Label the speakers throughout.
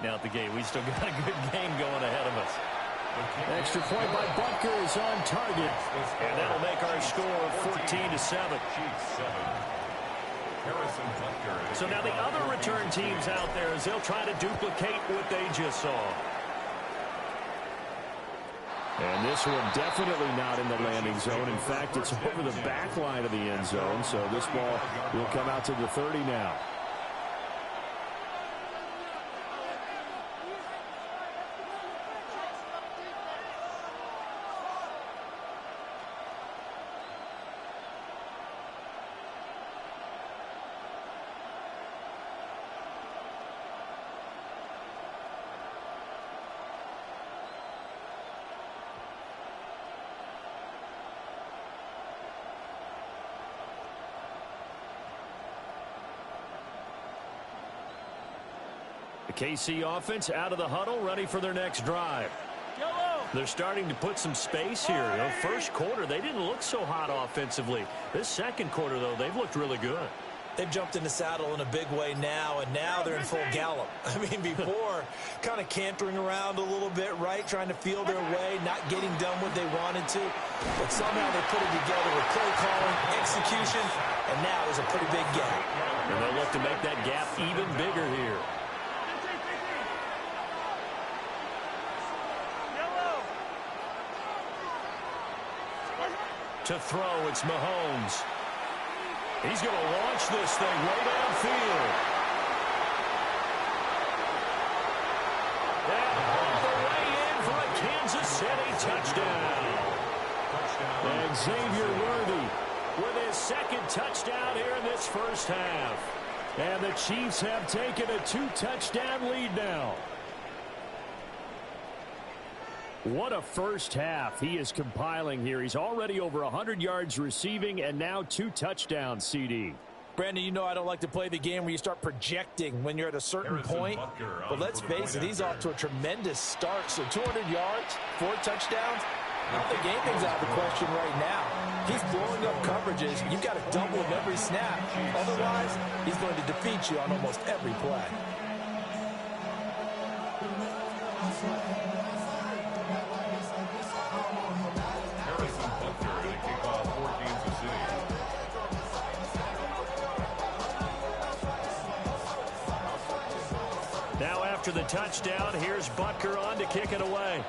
Speaker 1: out the gate. We still got a good game going ahead of us.
Speaker 2: Extra point by Butker is on target.
Speaker 1: And that'll make our score 14-7. So now the other return teams out there, as they'll try to duplicate what they just saw.
Speaker 2: And this one definitely not in the landing zone. In fact, it's over the back line of the end zone. So this ball will come out to the 30 now.
Speaker 1: The KC offense out of the huddle, ready for their next drive. They're starting to put some space here. You know, first quarter, they didn't look so hot offensively. This second quarter, though, they've looked really good.
Speaker 3: They've jumped in the saddle in a big way now, and now they're in full gallop. I mean, before, kind of cantering around a little bit, right, trying to feel their way, not getting done what they wanted to. But somehow they put it together with play calling, execution, and now there's a pretty big gap.
Speaker 1: And they'll look to make that gap even bigger here. To throw, it's Mahomes. He's going to launch this thing way downfield. And all the way in for a Kansas City touchdown.
Speaker 2: And Xavier Worthy
Speaker 1: with his second touchdown here in this first half.
Speaker 2: And the Chiefs have taken a 2-touchdown lead now. What a first half he is compiling here. He's already over 100 yards receiving and now 2 touchdowns, CD.
Speaker 3: Brandon, you know I don't like to play the game where you start projecting when you're at a certain point. But let's face it, he's off to a tremendous start. So 200 yards, 4 touchdowns. I don't think anything's out of the question right now. He's blowing up coverages. You've got to double him every snap. Otherwise, he's going to defeat you on almost every play.
Speaker 1: Now after the touchdown, here's Butker on to kick it away.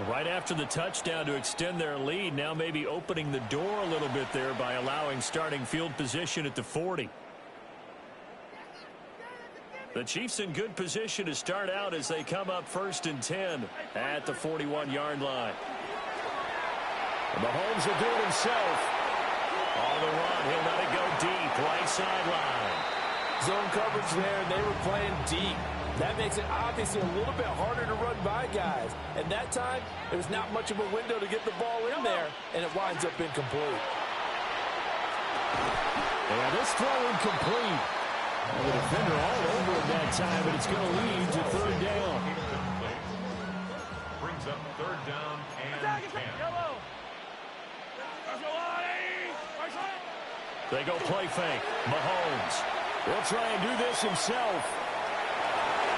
Speaker 1: Right after the touchdown to extend their lead, now maybe opening the door a little bit there by allowing starting field position at the 40. The Chiefs in good position to start out as they come up 1st and 10 at the 41-yard line.
Speaker 2: And Mahomes will do it himself.
Speaker 1: On the run, he'll let it go deep, right sideline.
Speaker 3: Zone coverage there, and they were playing deep. That makes it obviously a little bit harder to run by guys. And that time, there was not much of a window to get the ball in there, and it winds up incomplete.
Speaker 2: And this throw incomplete. And the defender all over him that time, but it's going to lead to 3rd down.
Speaker 4: Brings up 3rd down and 10.
Speaker 1: They go play fake. Mahomes
Speaker 2: will try and do this himself.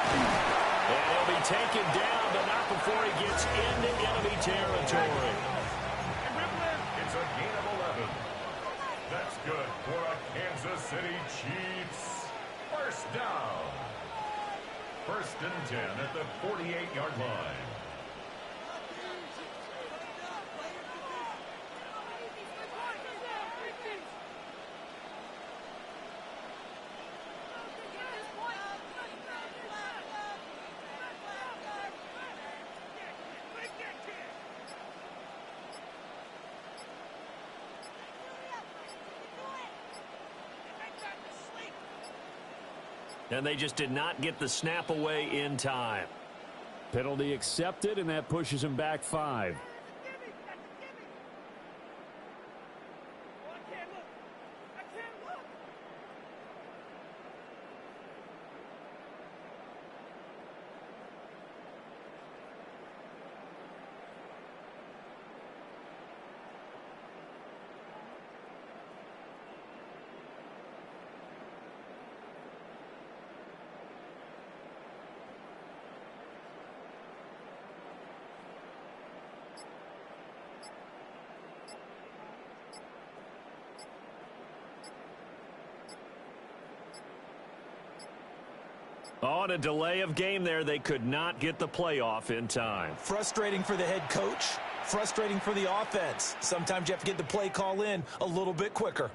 Speaker 1: And he'll be taken down, but not before he gets into enemy territory.
Speaker 4: It's a gain of 11. That's good for a Kansas City Chiefs. 1st down. 1st and 10 at the 48-yard line.
Speaker 1: And they just did not get the snap away in time.
Speaker 2: Penalty accepted, and that pushes him back 5.
Speaker 1: On a delay of game there, they could not get the playoff in time.
Speaker 3: Frustrating for the head coach, frustrating for the offense. Sometimes you have to get the play call in a little bit quicker.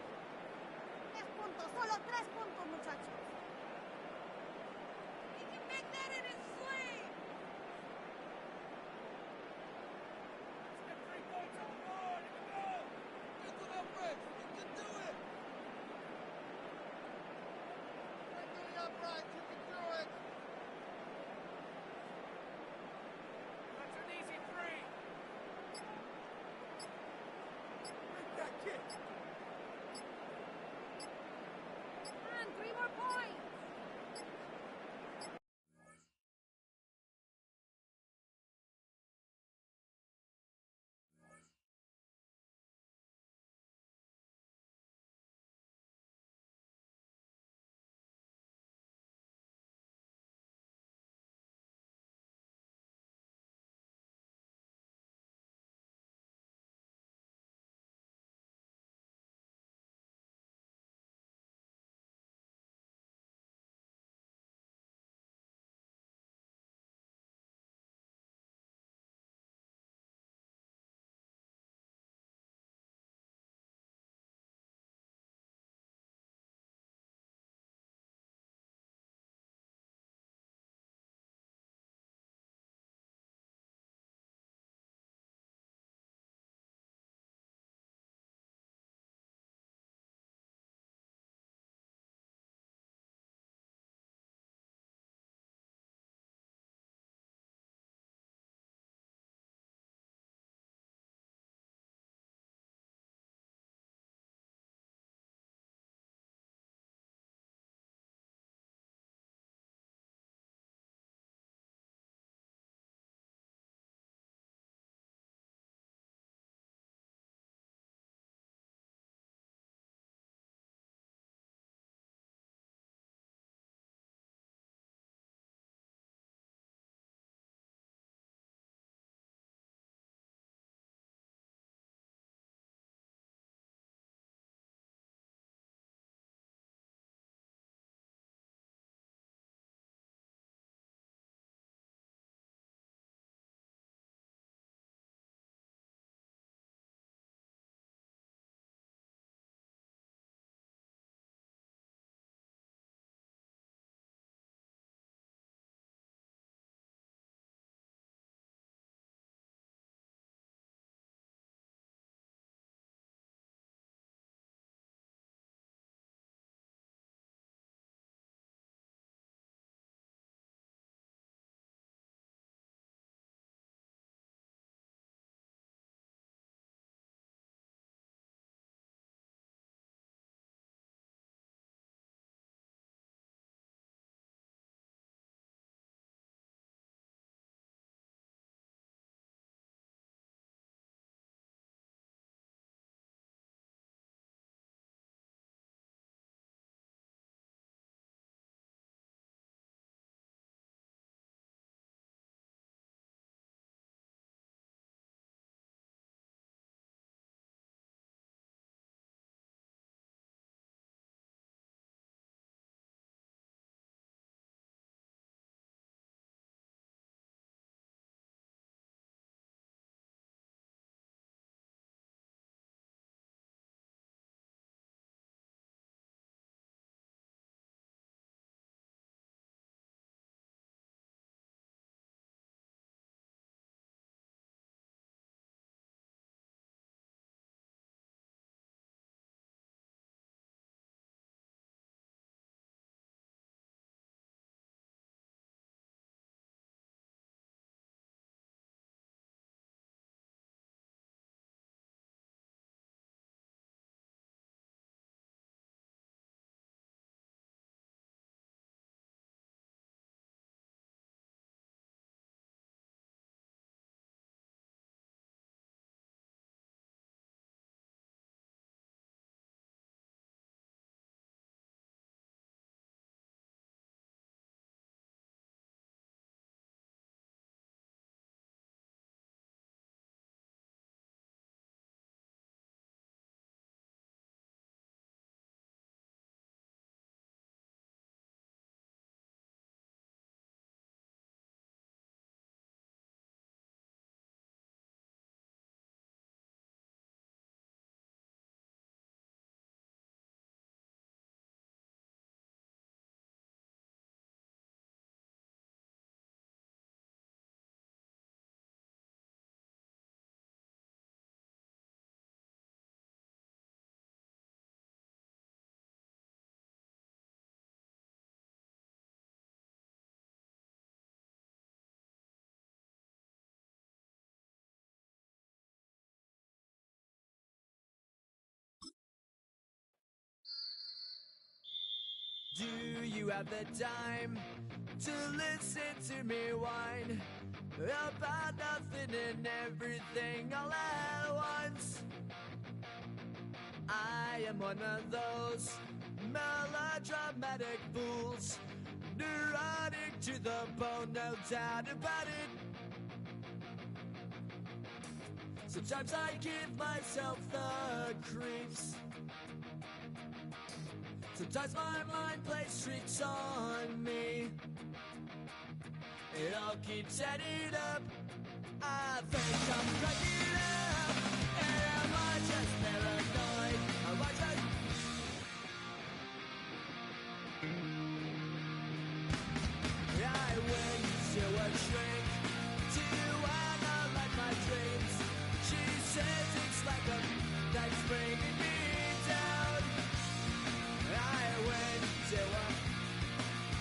Speaker 5: Do you have the time to listen to me whine about nothing and everything all at once? I am one of those melodramatic fools, neurotic to the bone, no doubt about it. Sometimes I give myself the creeps. Sometimes my mind plays tricks on me. It all keeps adding up. I think I'm cracking up. Am I just paranoid? Am I just... I went to a shrink to analyze my dreams. She says it's like a that's bringing me down. I went to a...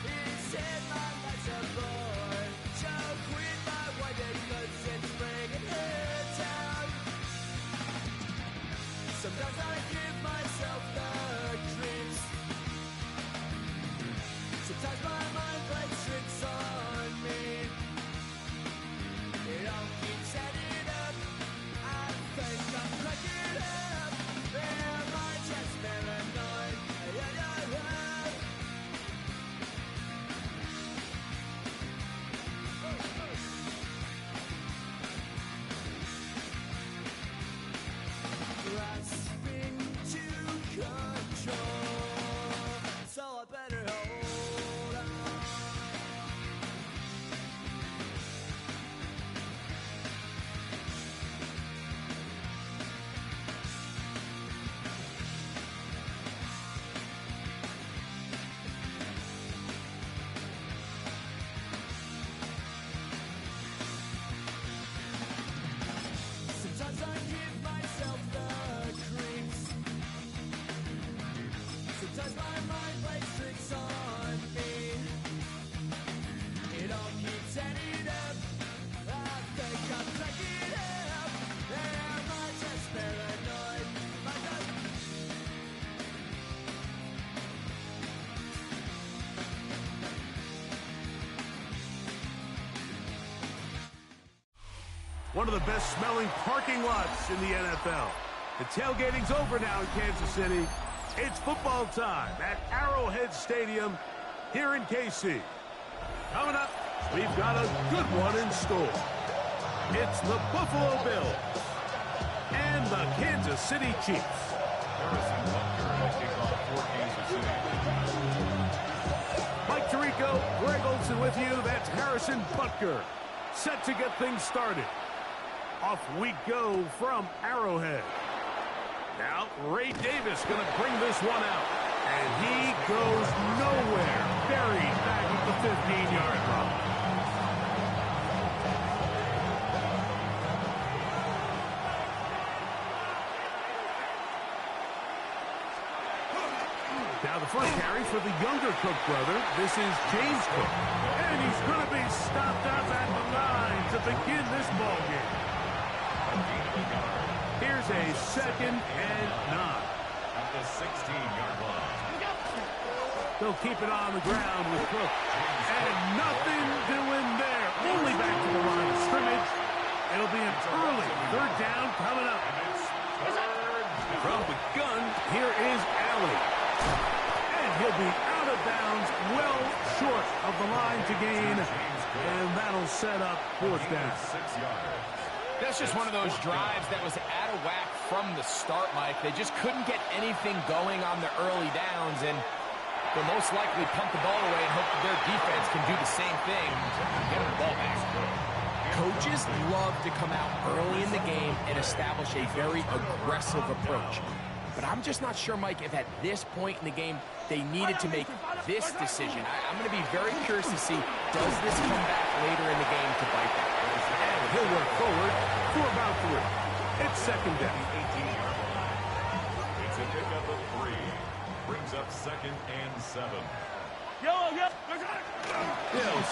Speaker 5: He said my life's a bore. Joke with my wife because it's bringing her down. Sometimes I give myself the creeps. Sometimes my mind plays tricks on me. It all keeps adding up. I think I'm cracking up. Am I just paranoid? Grasping to control, so I better hold on. Sometimes I give myself the creeps. Sometimes my mind plays tricks on me. It all keeps adding up. I think I'm cracking up. Am I just paranoid? My God.
Speaker 6: One of the best smelling parking lots in the NFL. The tailgating's over now in Kansas City. It's football time at Arrowhead Stadium here in KC. Coming up, we've got a good one in store. It's the Buffalo Bills and the Kansas City Chiefs.
Speaker 4: Harrison Butker in the kickoff for Kansas City.
Speaker 6: Mike Tirico, Greg Olson with you. That's Harrison Butker, set to get things started. Off we go from Arrowhead. Now, Ray Davis going to bring this one out. And he goes nowhere. Buried back at the 15-yard line. Now the first carry for the younger Cook brother. This is James Cook. And he's going to be stopped up at the line to begin this ball game. Here's a 2nd and 9.
Speaker 4: At the 16-yard line.
Speaker 6: They'll keep it on the ground with Cook. And nothing doing there. Only back to the line of scrimmage. It'll be an early 3rd down coming up. From the gun, here is Alley. And he'll be out of bounds, well short of the line to gain. And that'll set up 4th down.
Speaker 4: 6 yards.
Speaker 7: That's just one of those drives that was out of whack from the start, Mike. They just couldn't get anything going on the early downs, and they'll most likely punt the ball away and hope that their defense can do the same thing and get the ball back. Coaches love to come out early in the game and establish a very aggressive approach. But I'm just not sure, Mike, if at this point in the game they needed to make this decision. I'm going to be very curious to see, does this come back later in the game to bite them?
Speaker 6: And he'll work forward for about 3. It's 2nd down.
Speaker 4: 18-yard line. It's a pickup of 3. Brings up 2nd and 7.
Speaker 6: He'll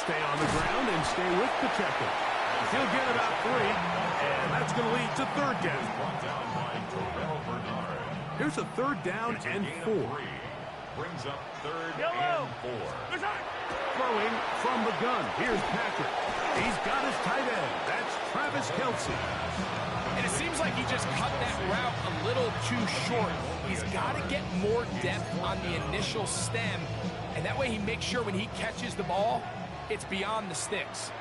Speaker 6: stay on the ground and stay with Pacheco. He'll get about 3, and that's going to lead to 3rd down.
Speaker 4: Brought down by Terrell Bernard.
Speaker 6: Here's a 3rd down and 4.
Speaker 4: brings up 3rd and 4.
Speaker 6: Throwing from the gun. Here's Patrick. He's got his tight end. That's Travis Kelce.
Speaker 7: And it seems like he just cut that route a little too short. He's got to get more depth on the initial stem, and that way he makes sure when he catches the ball, it's beyond the sticks.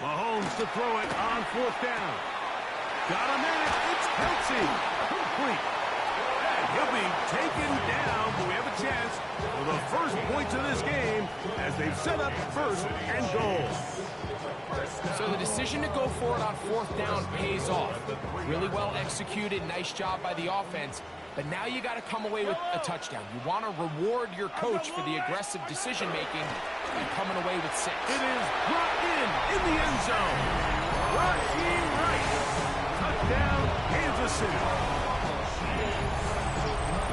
Speaker 6: Mahomes to throw it on 4th down. Got him in. It's Kelce. Complete. And he'll be taken down, but we have a chance for the first points of this game as they've set up 1st and goal.
Speaker 7: So the decision to go for it on 4th down pays off. Really well executed. Nice job by the offense. But now you got to come away with a touchdown. You want to reward your coach for the aggressive decision-making and coming away with 6.
Speaker 6: It is brought in the end zone. Raheem Rice. Touchdown, Kansas City.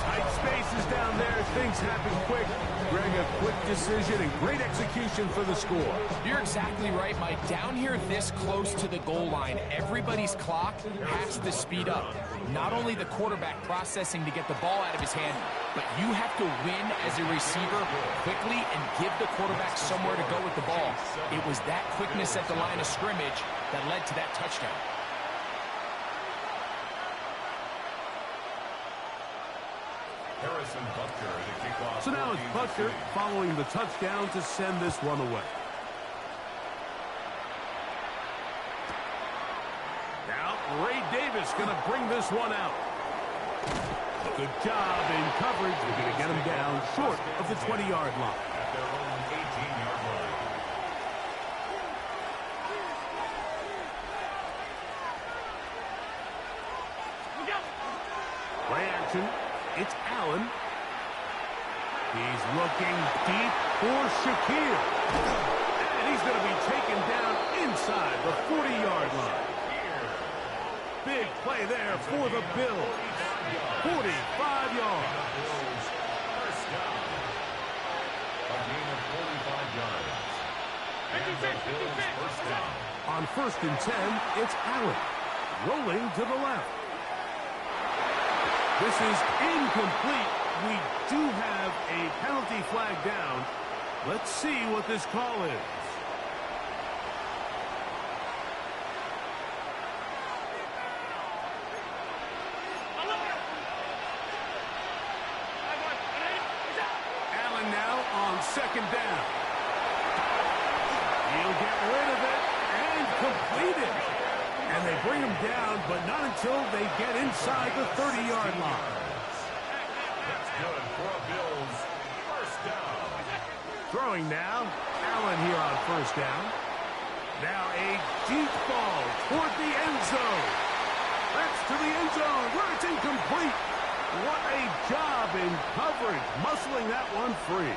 Speaker 6: Tight spaces down there. Things happen quick. Greg, a quick decision and great execution for the score.
Speaker 7: You're exactly right, Mike. Down here this close to the goal line, everybody's clock has to speed up. Not only the quarterback processing to get the ball out of his hand, but you have to win as a receiver quickly and give the quarterback somewhere to go with the ball. It was that quickness at the line of scrimmage that led to that touchdown.
Speaker 6: So now it's Butker following the touchdown to send this one away. Now Ray Davis going to bring this one out. Good job in coverage. They're going to get him down short of the 20-yard line.
Speaker 4: At their own 18-yard line.
Speaker 6: Play action. It's Allen. He's looking deep for Shakir. And he's going to be taken down inside the 40-yard line. Big play there for the Bills. 45 yards.
Speaker 4: First down. A gain of 45 yards. And the Bills first down.
Speaker 6: On 1st and 10, it's Allen. Rolling to the left. This is incomplete. We do have a penalty flag down. Let's see what this call is. Allen now on 2nd down. He'll get rid of it and complete it. And they bring him down, but not until they get inside the 30-yard line.
Speaker 4: That's good for a Bills first down.
Speaker 6: Throwing now. Allen here on 1st down. Now a deep ball toward the end zone. That's to the end zone where it's incomplete. What a job in coverage, muscling that one free.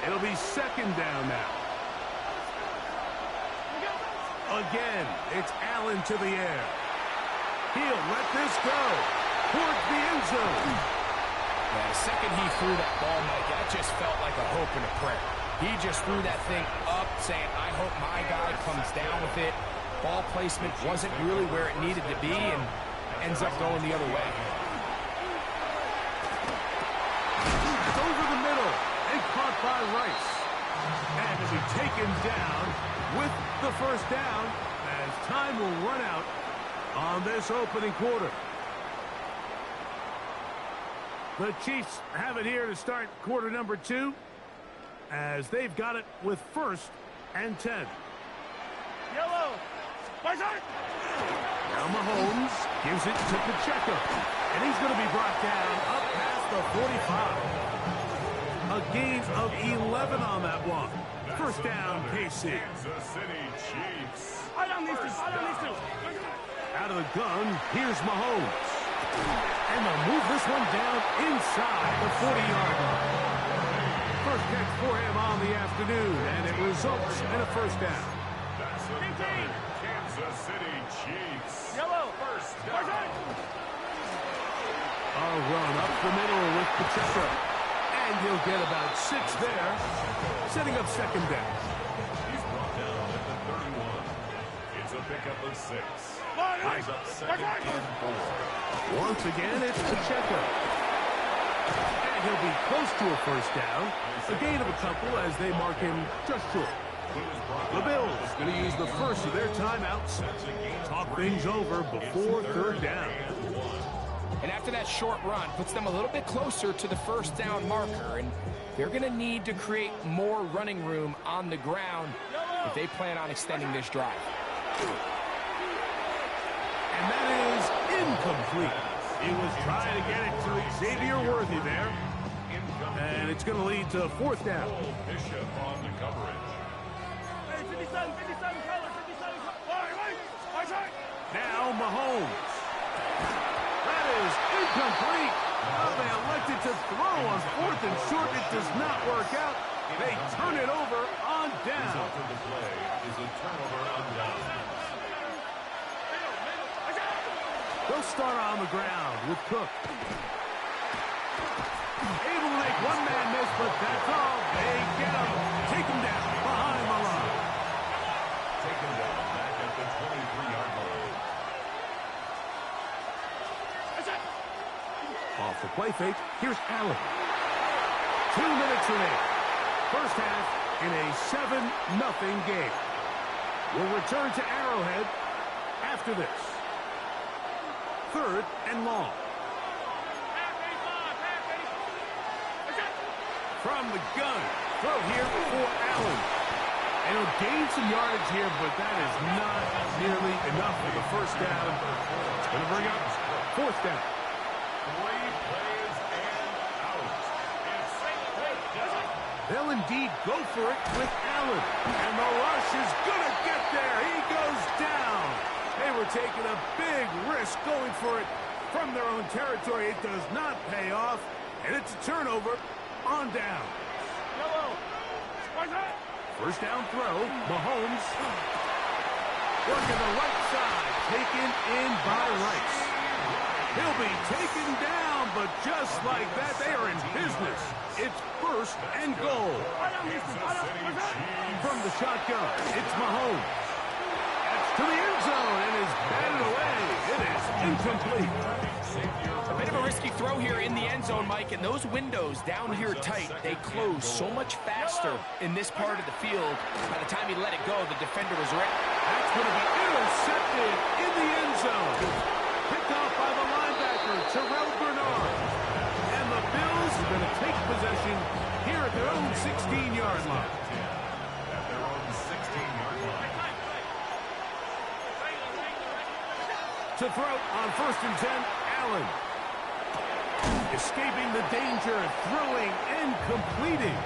Speaker 6: It'll be 2nd down now. Again, it's Allen to the air. He'll let this go towards the end zone.
Speaker 7: Yeah, the second he threw that ball, Mike, that just felt like a hope and a prayer. He just threw that thing up, saying, I hope my guy comes down with it. Ball placement wasn't really where it needed to be and ends up going the other way.
Speaker 6: It's over the middle and caught by Rice. And to be taken down with the first down as time will run out on this opening quarter. The Chiefs have it here to start quarter number 2 as they've got it with 1st and 10.
Speaker 5: Yellow.
Speaker 6: Now Mahomes gives it to Pacheco. And he's going to be brought down up past the 45. A gain of 11 on that one. First down, KC.
Speaker 4: Kansas City Chiefs.
Speaker 6: Out of the gun, here's Mahomes. And they'll move this one down inside the 40-yard line. First catch for him on the afternoon, and it results in a first down.
Speaker 4: That's the Kansas City Chiefs. Yellow. First down.
Speaker 6: A run up the middle with Pacheco. And he'll get about 6 there, setting up 2nd down.
Speaker 4: He's brought down at the 31. It's a pickup of 6.
Speaker 6: Once again, it's Pacheco. And he'll be close to a first down. A gain of a couple as they mark him just short. The Bills going to use the first of their timeouts. Talk things over before third down.
Speaker 7: And after that short run, puts them a little bit closer to the first down marker. And they're going to need to create more running room on the ground if they plan on extending this drive.
Speaker 6: And that is incomplete. He was trying to get it to Xavier Worthy there. And it's going to lead to fourth down.
Speaker 4: Bishop on the coverage.
Speaker 6: Now Mahomes. That is incomplete. Oh, they elected to throw on fourth and short. It does not work out. They turn it over on down.
Speaker 4: After the play is a turnover on down.
Speaker 6: They'll start on the ground with Cook. Able to make one man miss, but that's all. They get him. Take him down behind the line.
Speaker 4: Taken down back at the 23-yard line.
Speaker 6: Off the play fake, here's Allen. 2 minutes remaining. First half in a 7-0 game. We'll return to Arrowhead after this. Third and long. From the gun. Throw here for Allen. And he'll gain some yardage here, but that is not nearly enough for the first down. It's going to bring up fourth down.
Speaker 4: 3 plays and out. It's fourth down.
Speaker 6: They'll indeed go for it with Allen. And the rush is going to get there. He goes down. They were taking a big risk going for it from their own territory. It does not pay off. And it's a turnover on down. First down throw. Mahomes. Working the right side. Taken in by Rice. He'll be taken down, but just like that, they are in business. It's first and goal. From the shotgun, it's Mahomes. That's to the end zone and is batted away. It is incomplete.
Speaker 7: A bit of a risky throw here in the end zone, Mike, and those windows down here tight, they close so much faster in this part of the field. By the time he let it go, the defender was ready.
Speaker 6: That's going to be intercepted in the end zone. Picked off by the linebacker, Terrell Bernard. And the Bills are going to take possession here at their own 16-yard line.
Speaker 4: At their own 16-yard line.
Speaker 6: To throw on first and 10, Allen. Escaping the danger, throwing and completing.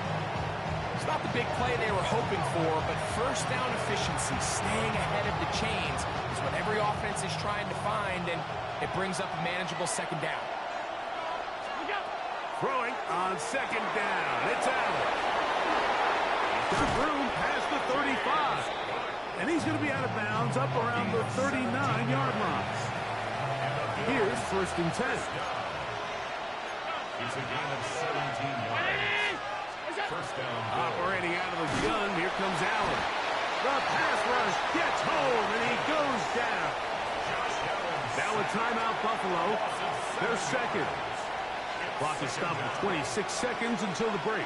Speaker 7: It's not the big play they were hoping for, but first down efficiency, staying ahead of the chains, is what every offense is trying to find, and it brings up a manageable second down.
Speaker 6: Throwing on second down. It's Allen. He's got room past the 35. And he's going to be out of bounds up around the 39-yard line. Here's first and 10.
Speaker 4: It's a gain of 17 yards. First down.
Speaker 6: Operating out of the gun, here comes Allen. The pass rush gets home, and he goes down. Now a timeout, Buffalo. They're second. Clock is stopped at 26 seconds until the break.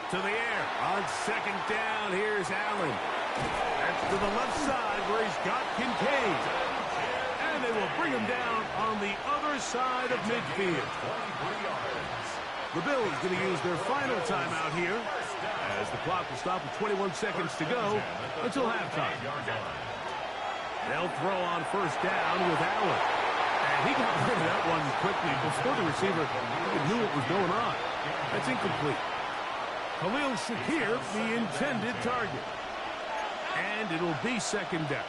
Speaker 6: To the air. On second down, here's Allen. That's to the left side where he's got Kincaid. And they will bring him down on the other side of midfield. The Bills going to use their final timeout here as the clock will stop with 21 seconds to go until halftime. They'll throw on first down with Allen. And he got rid of that one quickly before the receiver even knew what was going on. That's incomplete. Khalil Shakir, the intended target. And it'll be second down.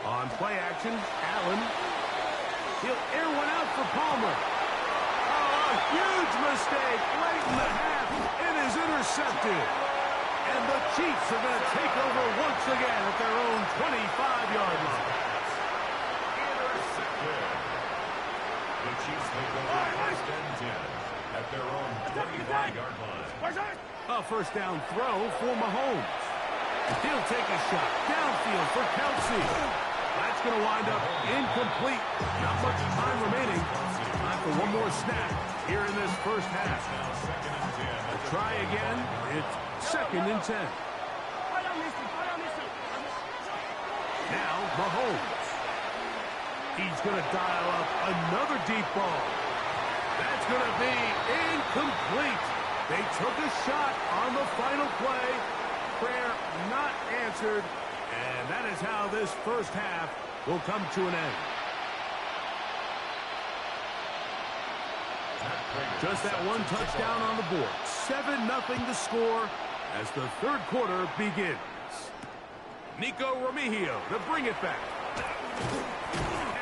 Speaker 6: On play action, Allen. He'll air one out for Palmer. Oh, a huge mistake late in the half. It is intercepted. And the Chiefs are going to take over once again at their own 25-yard line.
Speaker 4: and 10 at their own 25-yard line.
Speaker 6: A first down throw for Mahomes. He'll take a shot downfield for Kelsey. That's going to wind up incomplete. Not much time remaining. Time for one more snap here in this first half. Try again. It's 2nd and 10. Now Mahomes. He's going to dial up another deep ball. That's going to be incomplete. They took a shot on the final play. Prayer not answered. And that is how this first half will come to an end. Just that one touchdown on the board. 7-0 to score as the third quarter begins. Nico Remigio to bring it back.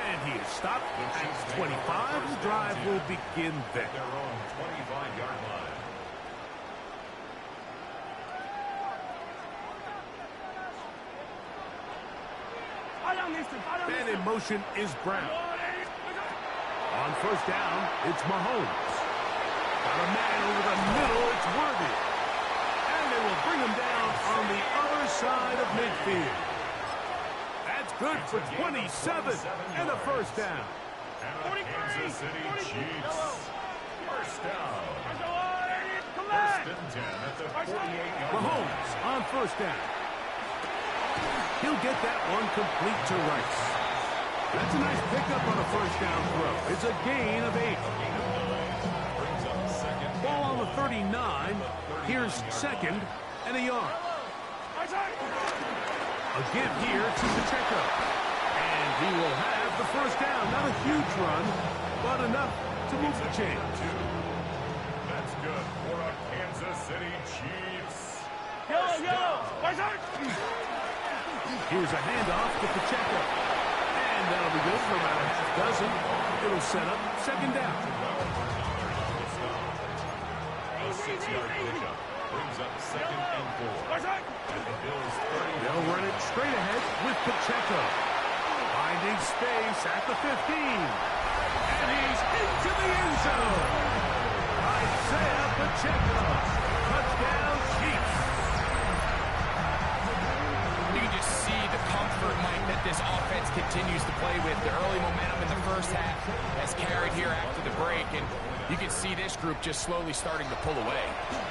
Speaker 6: And he is stopped at 25. The drive will begin there.
Speaker 4: Their own 25-yard line.
Speaker 6: And in motion is Brown. On first down, it's Mahomes. Got a man over the middle, it's Worthy. And they will bring him down on the other side of midfield. That's good for 27 and a first down.
Speaker 4: And the Kansas City Chiefs. First down. First and 10 at the 48-yard line.
Speaker 6: Mahomes on first down. He'll get that one complete to Rice. That's a nice pickup on a first down throw. It's a gain of 8. Ball on the 39. Here's 2nd and a yard. A give here to Pacheco. And he will have the first down. Not a huge run, but enough to move the chains.
Speaker 4: That's good for a Kansas City Chiefs.
Speaker 6: Here's a handoff to Pacheco. And that'll be good for about a half dozen. It'll set up 2nd down.
Speaker 4: A 6-yard pickup brings up 2nd and 4. At the Bills' 30.
Speaker 6: They'll run it straight ahead with Pacheco. Finding space at the 15. And he's into the end zone. Isaiah Pacheco. Touchdown, Chiefs.
Speaker 7: You can just see the comfort, Mike, that this offense continues to play with. The early momentum in the first half has carried here after the break, and you can see this group just slowly starting to pull away.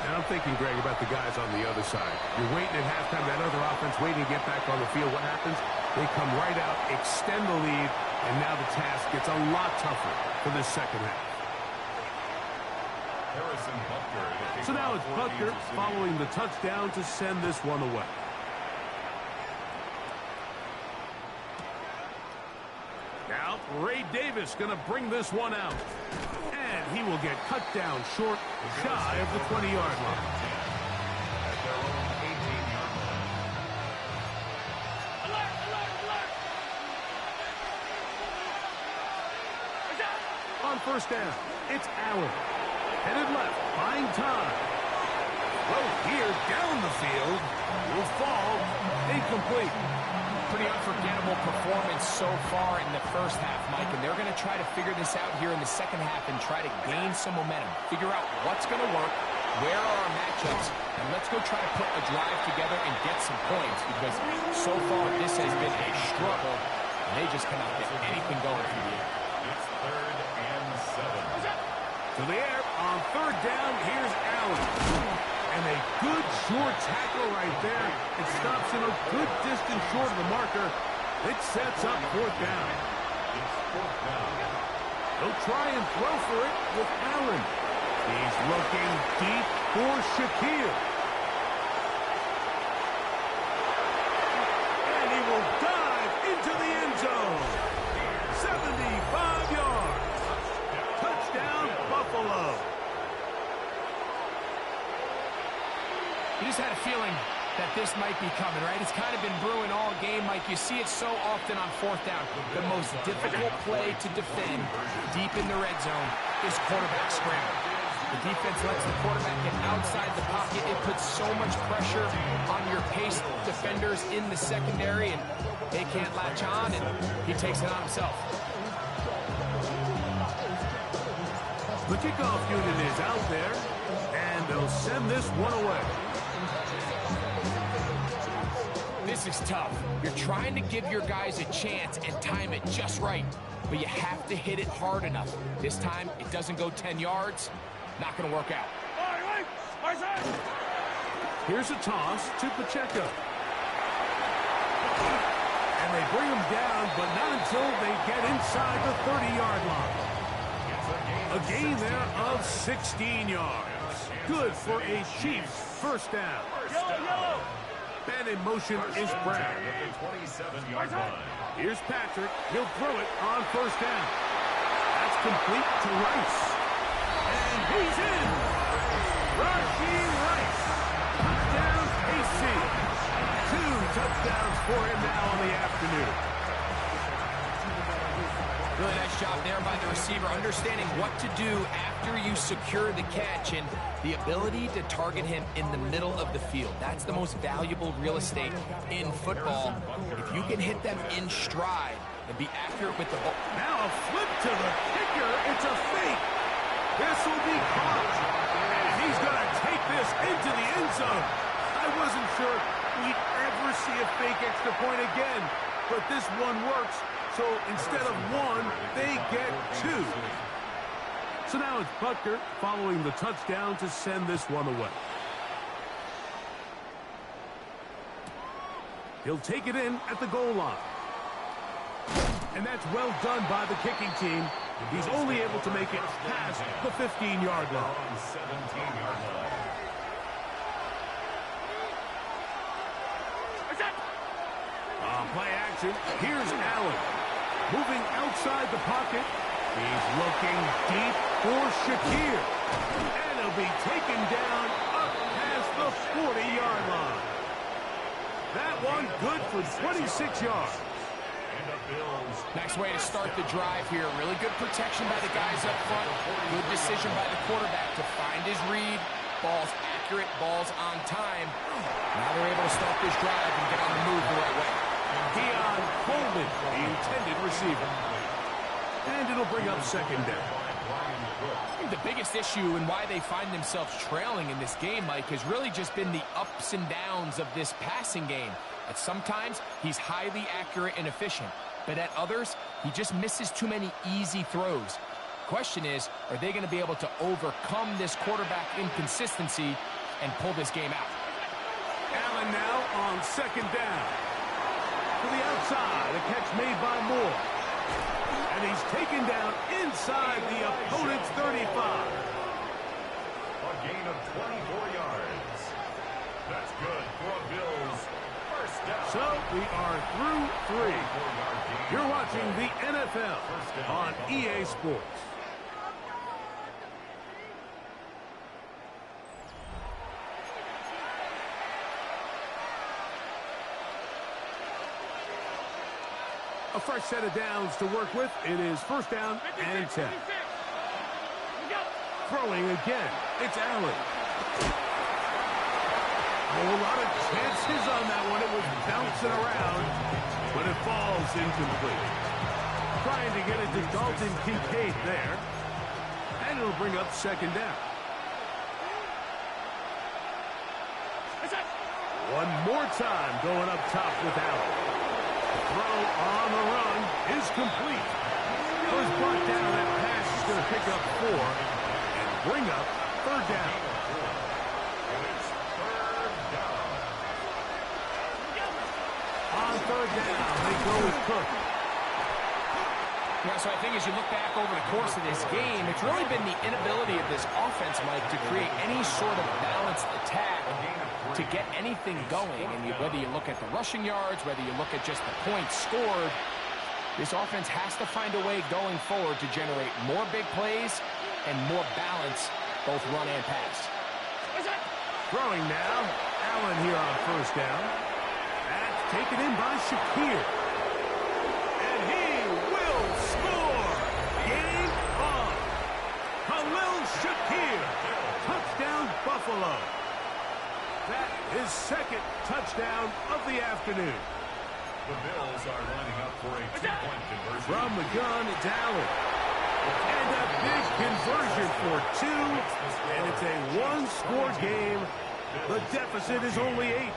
Speaker 6: And I'm thinking, Greg, about the guys on the other side. You're waiting at halftime, that other offense waiting to get back on the field. What happens? They come right out, extend the lead, and now the task gets a lot tougher for this second half. So now it's Butker following the touchdown to send this one away. Now, Ray Davis going to bring this one out. And he will get cut down short, shy of the 20-yard line.
Speaker 4: At their own 18-yard line.
Speaker 6: On first down, it's Allen. Headed left, buying time. Throw here down the field. Will fall incomplete.
Speaker 7: Pretty unforgettable performance so far in the first half, Mike, and they're going to try to figure this out here in the second half and try to gain some momentum. Figure out what's going to work, where are our matchups, and let's go try to put a drive together and get some points, because so far this has been a struggle, and they just cannot get anything going through the air.
Speaker 4: It's 3rd and 7.
Speaker 6: To the air on third down, here's Allen. And a good short tackle right there. It stops him a good distance short of the marker. It sets up 4th down.
Speaker 4: It's 4th down.
Speaker 6: He'll try and throw for it with Allen. He's looking deep for Shaquille. And he will dive into the end zone. 75 yards. Touchdown, Buffalo.
Speaker 7: You just had a feeling that this might be coming, right? It's kind of been brewing all game, Mike. You see it so often on 4th down. The most difficult play to defend deep in the red zone is quarterback scramble. The defense lets the quarterback get outside the pocket. It puts so much pressure on your pace defenders in the secondary, and they can't latch on, and he takes it on himself.
Speaker 6: The kickoff unit is out there, and they'll send this one away.
Speaker 7: This is tough. You're trying to give your guys a chance and time it just right, but you have to hit it hard enough. This time, it doesn't go 10 yards. Not going to work out.
Speaker 6: Here's a toss to Pacheco. And they bring him down, but not until they get inside the 30-yard line. A gain there of 16 yards. Good for a Chiefs first down. Man in motion is Brown. Here's Patrick. He'll throw it on first down. That's complete to Rice. And he's in. Rashee Rice. Touchdown, KC. 2 touchdowns for him now on the afternoon.
Speaker 7: Really nice job there by the receiver, understanding what to do after you secure the catch and the ability to target him in the middle of the field. That's the most valuable real estate in football. If you can hit them in stride and be accurate with the ball.
Speaker 6: Now a flip to the kicker. It's a fake. This will be caught. And he's going to take this into the end zone. I wasn't sure we'd ever see a fake extra point again, but this one works. So instead of 1, they get 2. So now it's Butker following the touchdown to send this one away. He'll take it in at the goal line. And that's well done by the kicking team. He's only able to make it past the 15-yard line. Play action. Here's Allen. Moving outside the pocket. He's looking deep for Shakir. And he'll be taken down up past the 40-yard line. That one good for 26 yards.
Speaker 7: Nice way to start the drive here. Really good protection by the guys up front. Good decision by the quarterback to find his read. Ball's accurate, ball's on time. Now they're able to start this drive and get on the move the right way.
Speaker 6: Keon Coleman, the intended receiver. And it'll bring up second down.
Speaker 7: I think the biggest issue and why they find themselves trailing in this game, Mike, has really just been the ups and downs of this passing game. At sometimes, he's highly accurate and efficient. But at others, he just misses too many easy throws. Question is, are they going to be able to overcome this quarterback inconsistency and pull this game out?
Speaker 6: Allen now on second down. To the outside, a catch made by Moore. And he's taken down inside the opponent's 35.
Speaker 4: A gain of 24 yards. That's good for a Bills first down.
Speaker 6: So we are through 3. You're watching the NFL on EA Sports. A fresh set of downs to work with. It is first down and 10. Throwing again. It's Allen. A lot of chances on that one. It was bouncing around, but it falls incomplete. Trying to get it to Dalton Kincaid there. And it'll bring up second down. One more time going up top with Allen. Throw on the run is complete. Was brought down. That pass is going to pick up 4 and bring up third down. On third down, they go with Cook.
Speaker 7: Yeah, so I think as you look back over the course of this game, it's really been the inability of this offense, Mike, to create any sort of balanced attack to get anything going. And whether you look at the rushing yards, whether you look at just the points scored, this offense has to find a way going forward to generate more big plays and more balance, both run and pass.
Speaker 6: Throwing now. Allen here on first down. That's taken in by Shakir. And he will score. Game on. Khalil Shakir. Touchdown Buffalo. That is second touchdown of the afternoon.
Speaker 4: The Bills are lining up for a 2-point conversion.
Speaker 6: From the gun, it's Allen. And a big conversion for two. And it's a one-score game. The deficit is only 8.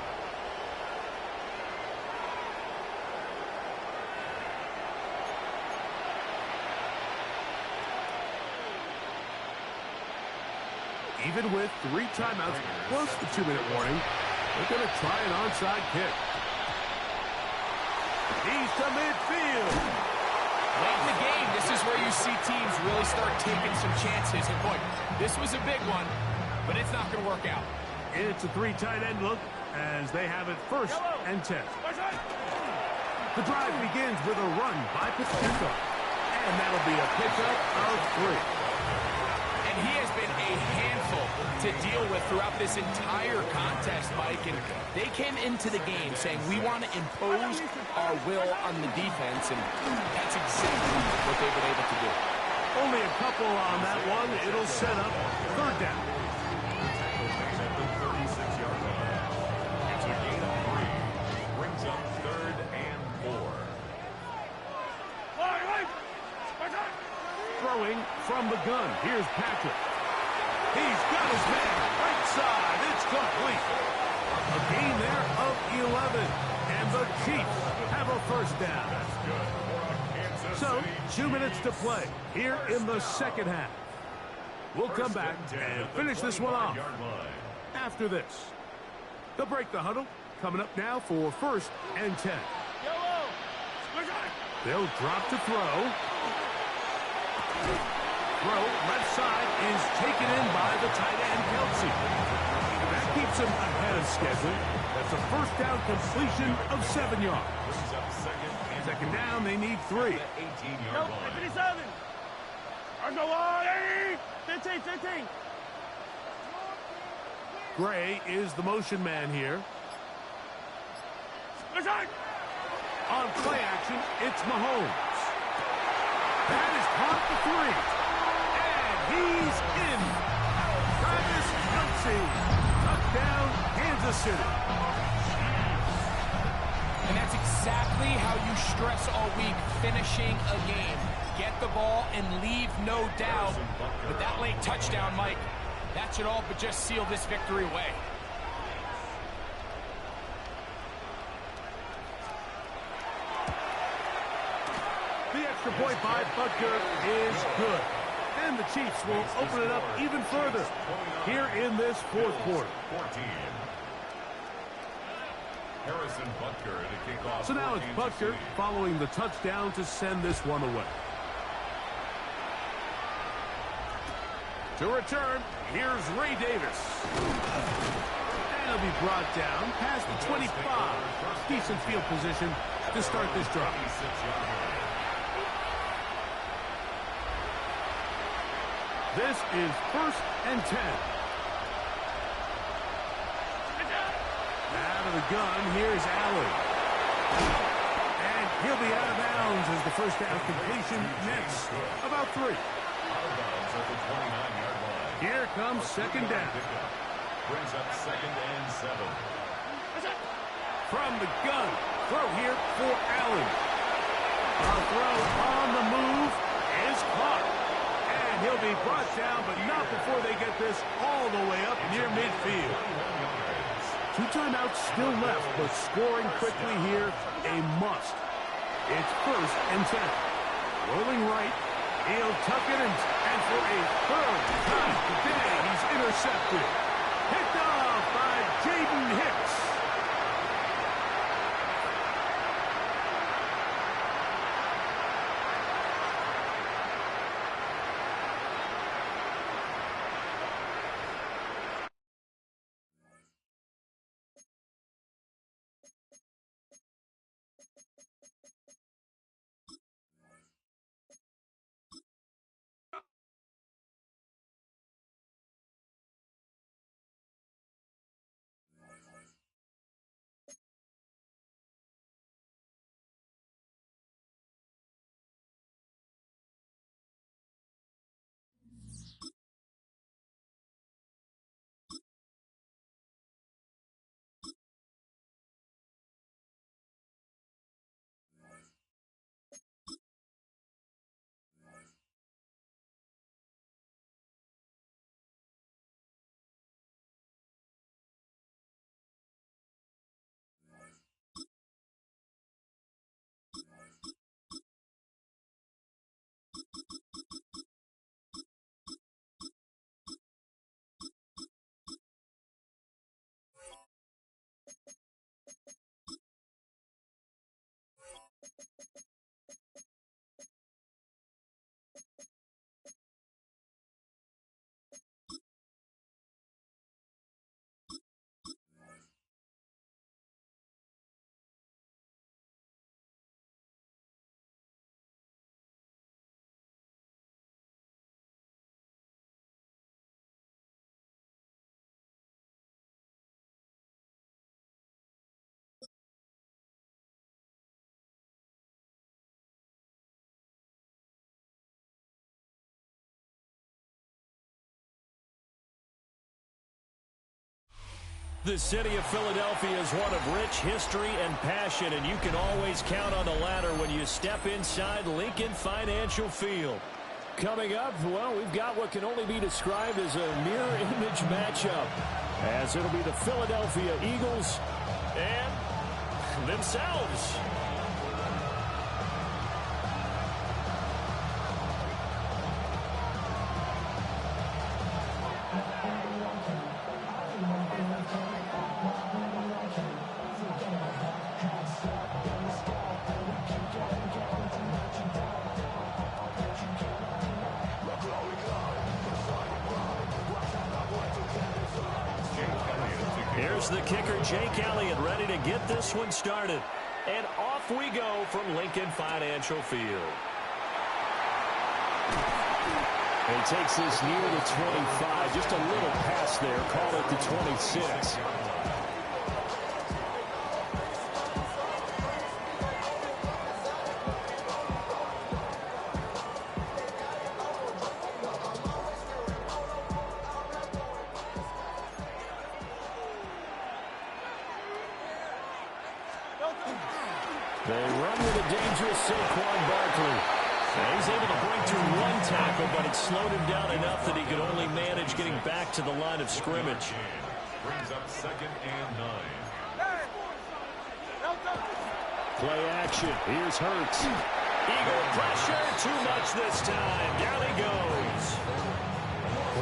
Speaker 6: Even with 3 timeouts plus the 2-minute warning, they're going to try an onside kick. He's to midfield.
Speaker 7: Late in the game, this is where you see teams really start taking some chances. And boy, this was a big one, but it's not going to work out.
Speaker 6: It's a 3 tight end look as they have it 1st and 10. The drive begins with a run by Pacheco. And that'll be a pickup of 3.
Speaker 7: And he has been a handful to deal with throughout this entire contest, Mike. And they came into the game saying, we want to impose our will on the defense. And that's exactly what they've been able to do.
Speaker 6: Only a couple on that one. It'll set up 3rd down.
Speaker 4: It's a gain of 3. Brings up 3rd and 4.
Speaker 6: Throwing from the gun. Here's Patrick. He's got his man. Right side. It's complete. A gain there of 11. And the Chiefs have a 1st down. So, 2 minutes to play here in the 2nd half. We'll come back and finish this one off after this. They'll break the huddle. Coming up now for 1st and 10. They'll drop to throw. Throw, left side, is taken in by the tight end, Kelsey. That keeps him ahead of schedule. That's a 1st down completion of 7 yards. 2nd down, they need 3.
Speaker 5: 57. Go on, 15.
Speaker 6: Gray is the motion man here. On play action, it's Mahomes. That is caught for 3. And he's in. Travis Kelsey. Touchdown, Kansas City.
Speaker 7: And that's exactly how you stress all week, finishing a game. Get the ball and leave no doubt. But that late touchdown, Mike, that should all but just seal this victory away.
Speaker 6: The extra point by Butker is good. And the Chiefs will open it up even further here in this 4th quarter.
Speaker 4: 14. Harrison Butker to kick off.
Speaker 6: So now it's Butker following the touchdown to send this one away. To return, here's Ray Davis. And he'll be brought down past the 25. Decent field position to start this drive. This is 1st and 10. Out of the gun, here's Allen. And he'll be out of bounds as the 1st down completion nets about 3. Here comes 2nd down.
Speaker 4: Brings up 2nd and 7.
Speaker 6: From the gun, throw here for Allen. A throw on the move is caught. And he'll be brought down, but not before they get this all the way up near midfield. 2 timeouts still left, but scoring quickly here, a must. It's 1st and 10. Rolling right, he'll tuck it in, and for a 3rd time today, he's intercepted. Picked off by Jaden Hicks.
Speaker 1: The city of Philadelphia is one of rich history and passion, and you can always count on the latter when you step inside Lincoln Financial Field.
Speaker 2: Coming up, well, we've got what can only be described as a mirror image matchup, as it'll be the Philadelphia Eagles
Speaker 1: and themselves. Here's the kicker, Jake Elliott, ready to get this one started. And off we go from Lincoln Financial Field.
Speaker 2: He takes this near the 25, just a little past there, call it the 26. They run with a dangerous Saquon Barkley.
Speaker 1: And he's able to break through one tackle, but it slowed him down enough that he could only manage getting back to the line of scrimmage.
Speaker 4: Brings up 2nd and 9.
Speaker 2: Play action. Here's Hurts.
Speaker 1: Eagle pressure. Too much this time. Down he goes.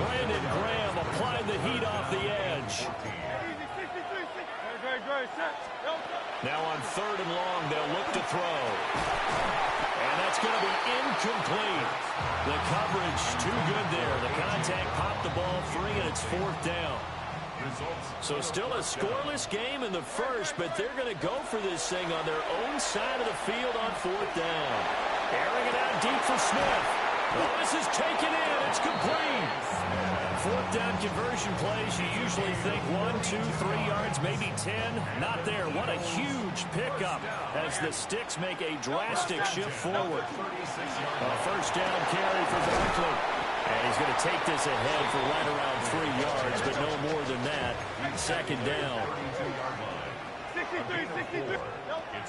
Speaker 1: Brandon Graham applied the heat off the edge. Now on 3rd and long, they'll look to throw. And that's going to be incomplete. The coverage too good there. The contact popped the ball free, and it's 4th down. So still a scoreless game in the first, but they're going to go for this thing on their own side of the field on 4th down. Airing it out deep for Smith. Oh, this is taken in. It's complete. 4th down conversion plays, you usually think 1, 2, 3 yards, maybe 10. Not there. What a huge pickup as the Sticks make a drastic shift forward. A 1st down carry for Barkley. And he's going to take this ahead for right around 3 yards, but no more than that. 2nd down.
Speaker 6: 63.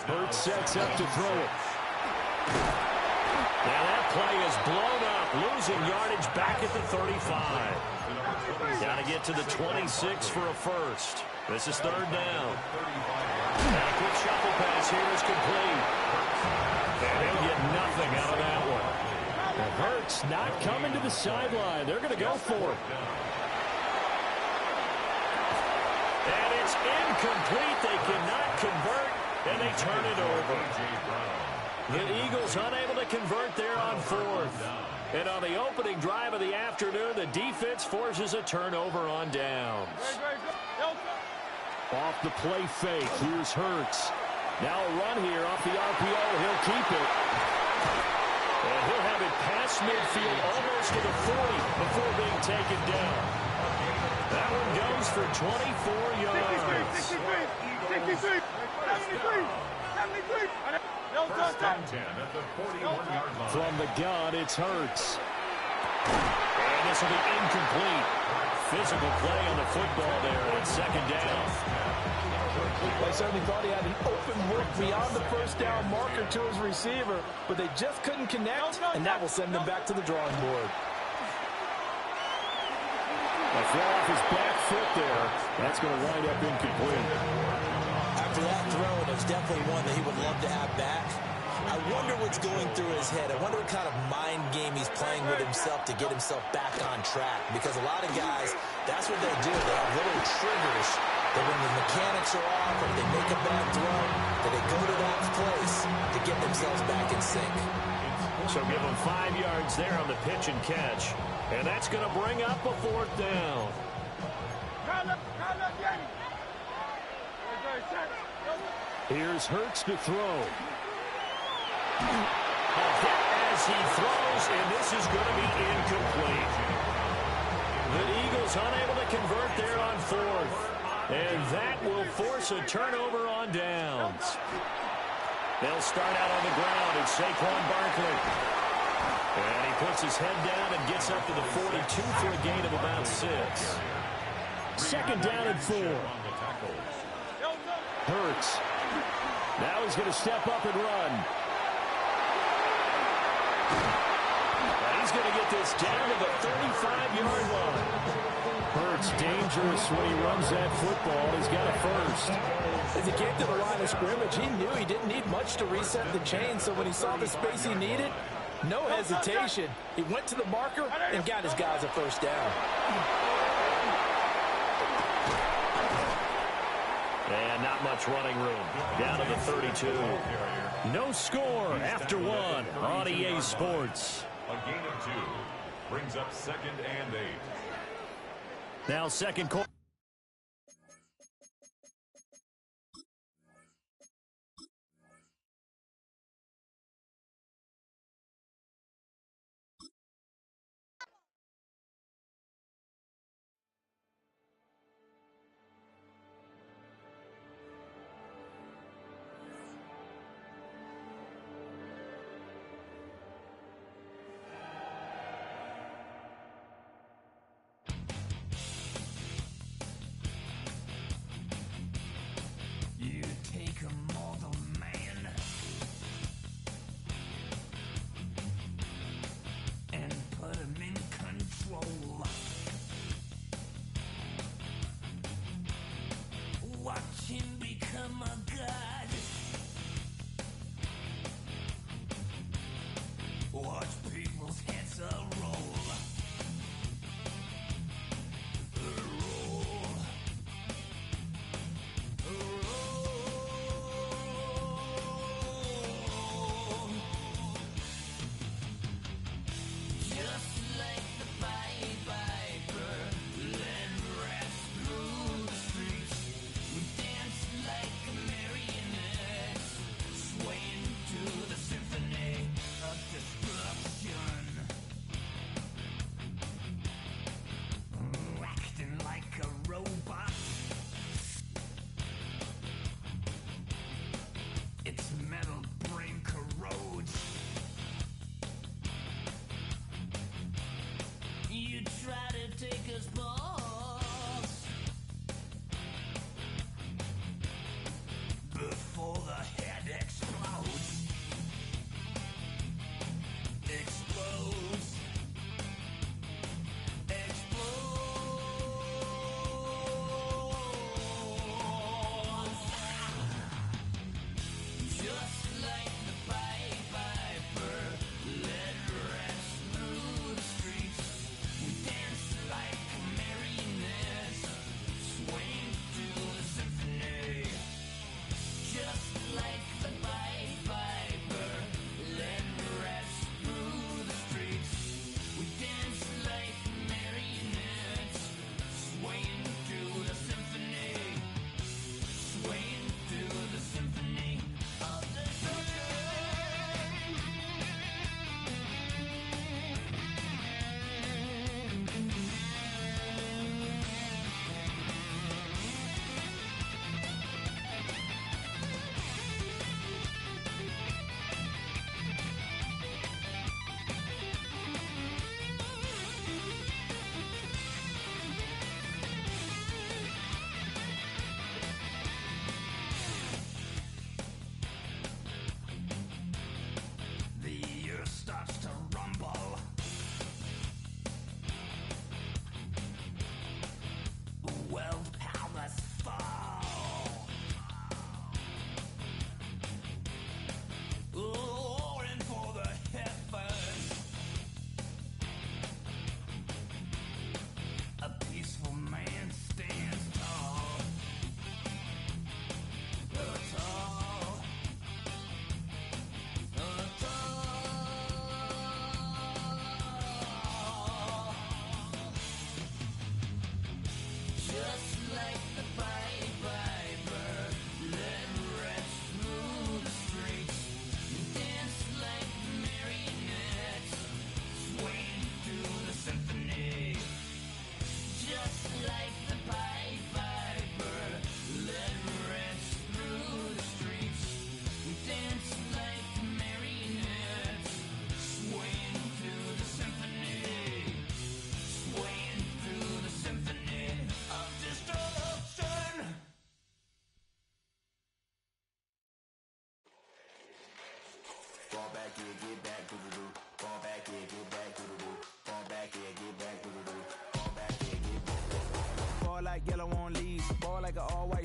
Speaker 2: Hurts sets up to throw it.
Speaker 1: Now that play is blown up, losing yardage back at the 35. Got to get to the 26 for a first. This is 3rd down. And a quick shuffle pass here is complete. And he'll get nothing out of that one.
Speaker 2: And Hurts not coming to the sideline. They're going to go for it.
Speaker 1: And it's incomplete. They cannot convert, and they turn it over. The Eagles unable to convert there on 4th. And on the opening drive of the afternoon, the defense forces a turnover on downs.
Speaker 2: Off the play fake. Here's Hurts. Now a run here off the RPO. He'll keep it.
Speaker 1: And he'll have it past midfield almost to the 40 before being taken down. That one goes for 24 yards.
Speaker 6: 63. 73.
Speaker 4: First and 10 at the 41-yard line.
Speaker 2: From the gun, it's Hurts.
Speaker 1: And this will be incomplete. Physical play on the football there, and it's 2nd down.
Speaker 3: I certainly thought he had an open look beyond the 1st down marker to his receiver, but they just couldn't connect, and that will send them back to the drawing board.
Speaker 2: A throw off his back foot there. That's going to wind up incomplete.
Speaker 8: After that throw, there's definitely one that he would love to have back. I wonder what's going through his head. I wonder what kind of mind game he's playing with himself to get himself back on track. Because a lot of guys, that's what they do. They have little triggers that when the mechanics are off or they make a bad throw, that they go to that place to get themselves back in sync.
Speaker 1: So give them 5 yards there on the pitch and catch. And that's going to bring up a 4th down.
Speaker 2: Here's Hurts to throw.
Speaker 1: A hit as he throws, and this is going to be incomplete. The Eagles unable to convert there on 4th. And that will force a turnover on downs. They'll start out on the ground. It's Saquon Barkley. And he puts his head down and gets up to the 42 for a gain of about 6.
Speaker 2: 2nd down and 4. Hurts. Now he's going to step up and run.
Speaker 1: And he's going to get this down to the 35-yard line.
Speaker 2: Hurts dangerous when he runs that football. He's got a first.
Speaker 3: As he came to the line of scrimmage, he knew he didn't need much to reset the chain, so when he saw the space he needed, no hesitation. He went to the marker and got his guys a first down.
Speaker 1: And not much running room. Down to the 32. No score after one on EA Sports.
Speaker 4: A gain of 2 brings up 2nd and 8.
Speaker 1: Now second quarter.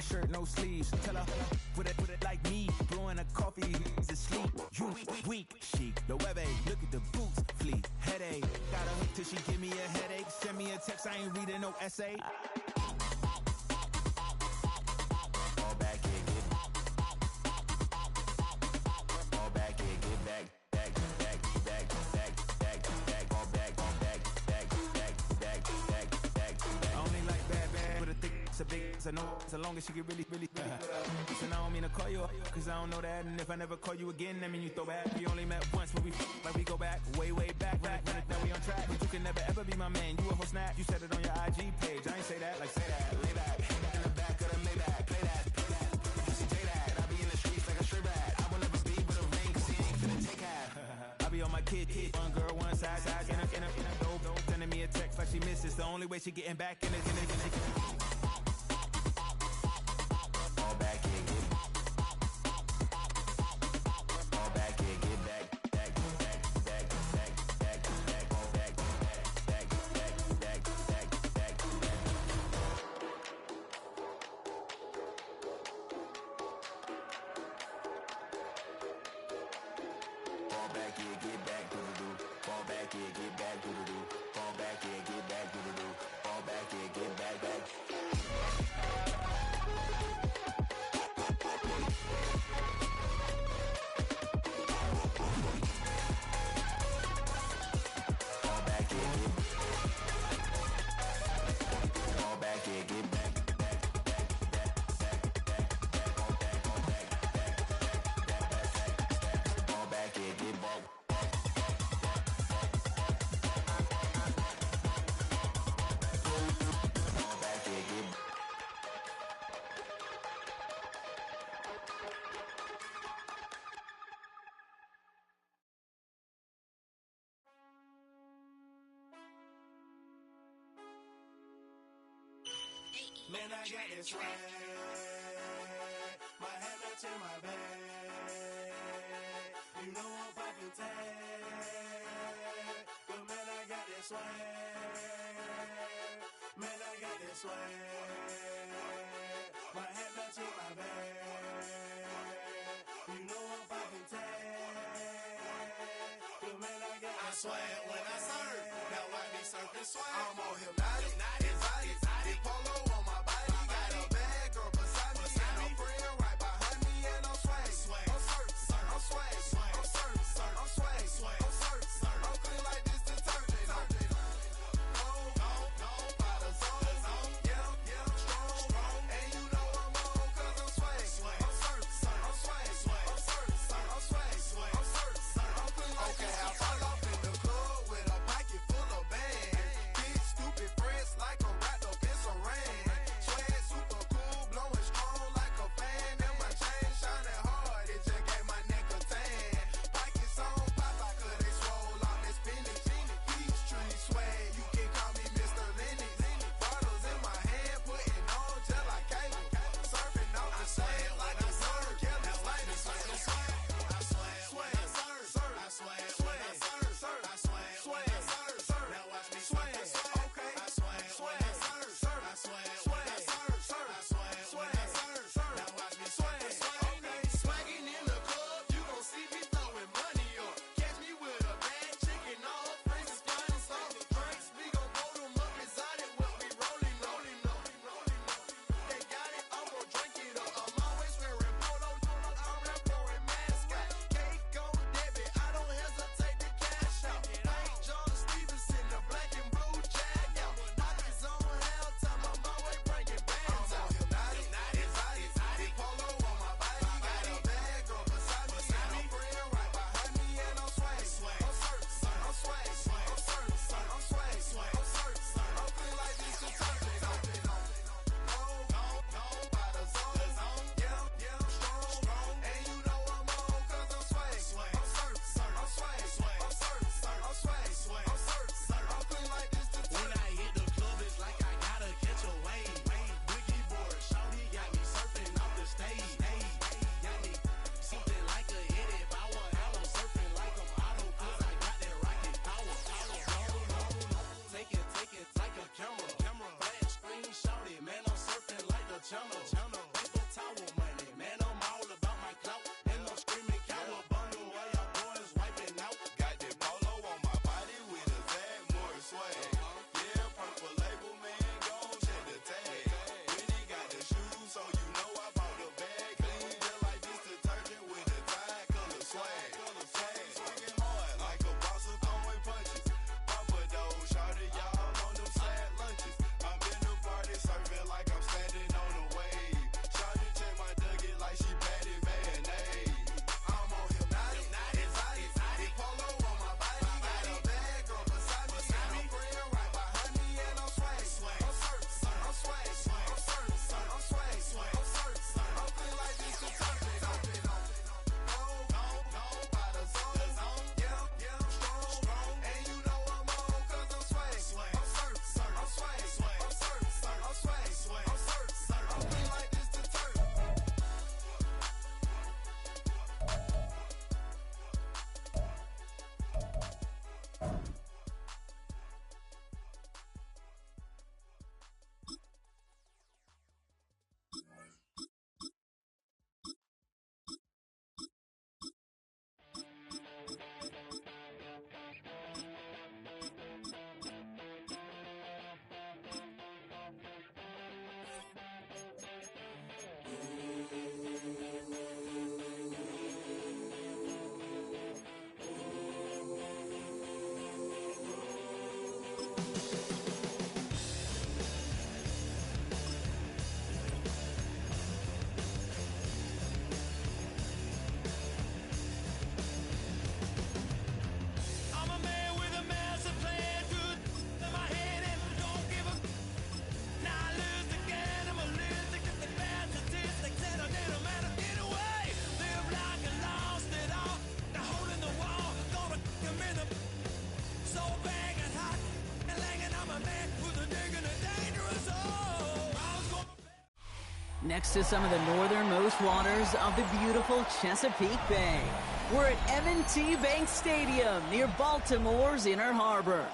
Speaker 5: shirt, no sleeves. Tell her, put it like me. Blowing a coffee, he's asleep. You weak, chic. The web look at the boots, fleet. Headache, got a hook till she give me a headache. Send me a text, I ain't reading no essay. Fall back and get fall back and get back. It's a big, it's a no, so long as she get really Listen, I don't mean to call you up, cause I don't know that. And if I never call you again, that mean you throw back. We only met once when we like we go back, way back. Now we on track, but you can never ever be my man. You a whole snap, you said it on your IG page. I ain't say that, like say that, lay back. In the back of the Maybach, play that. Just say that, I be in the streets like a stray rat. I will never be but a ring, cause he ain't finna take half. I be on my kid, one girl, one side, in a dope, sending me a text like she misses. The only way she getting back in it.
Speaker 9: Man, I got this swag. My head matching my bag. You know I'm poppin' tag. But man, I got this swag. Man, I got this swag. My head matching my bag. You know I'm poppin' tag. But man, I got this swag. When I surf, now I be surfing swag. I'm on hypnotic, exotic, polo on my body. Got a bad girl beside me, and a friend right behind me, and I'm swag. I'm surf, I'm swag, I'm surf, I'm swag, I'm surf, I'm clean like this detergent. No, by the zone, yeah, strong, and you know I'm on 'cause I'm swag. I'm surf, I'm swag, I'm surf, I'm swag, I'm surf, I'm clean like this. Okay, I fall off in the club with a pocket full of bags. Big stupid friends like a rat.
Speaker 10: next to some of the northernmost waters of the beautiful Chesapeake Bay. We're at M&T Bank Stadium near Baltimore's Inner Harbor.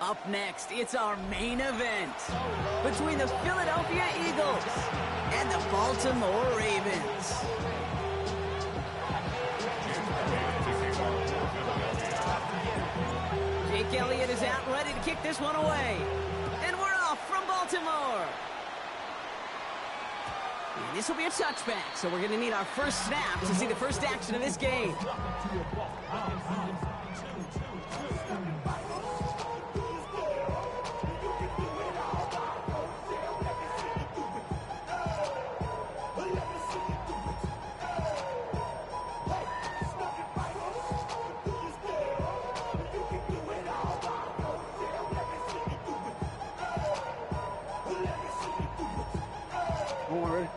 Speaker 10: Up next, it's our main event between the Philadelphia Eagles and the Baltimore Ravens. Jake Elliott is out ready to kick this one away. And we're off from Baltimore. And this will be a touchback, so we're going to need our first snap to see the first action of this game.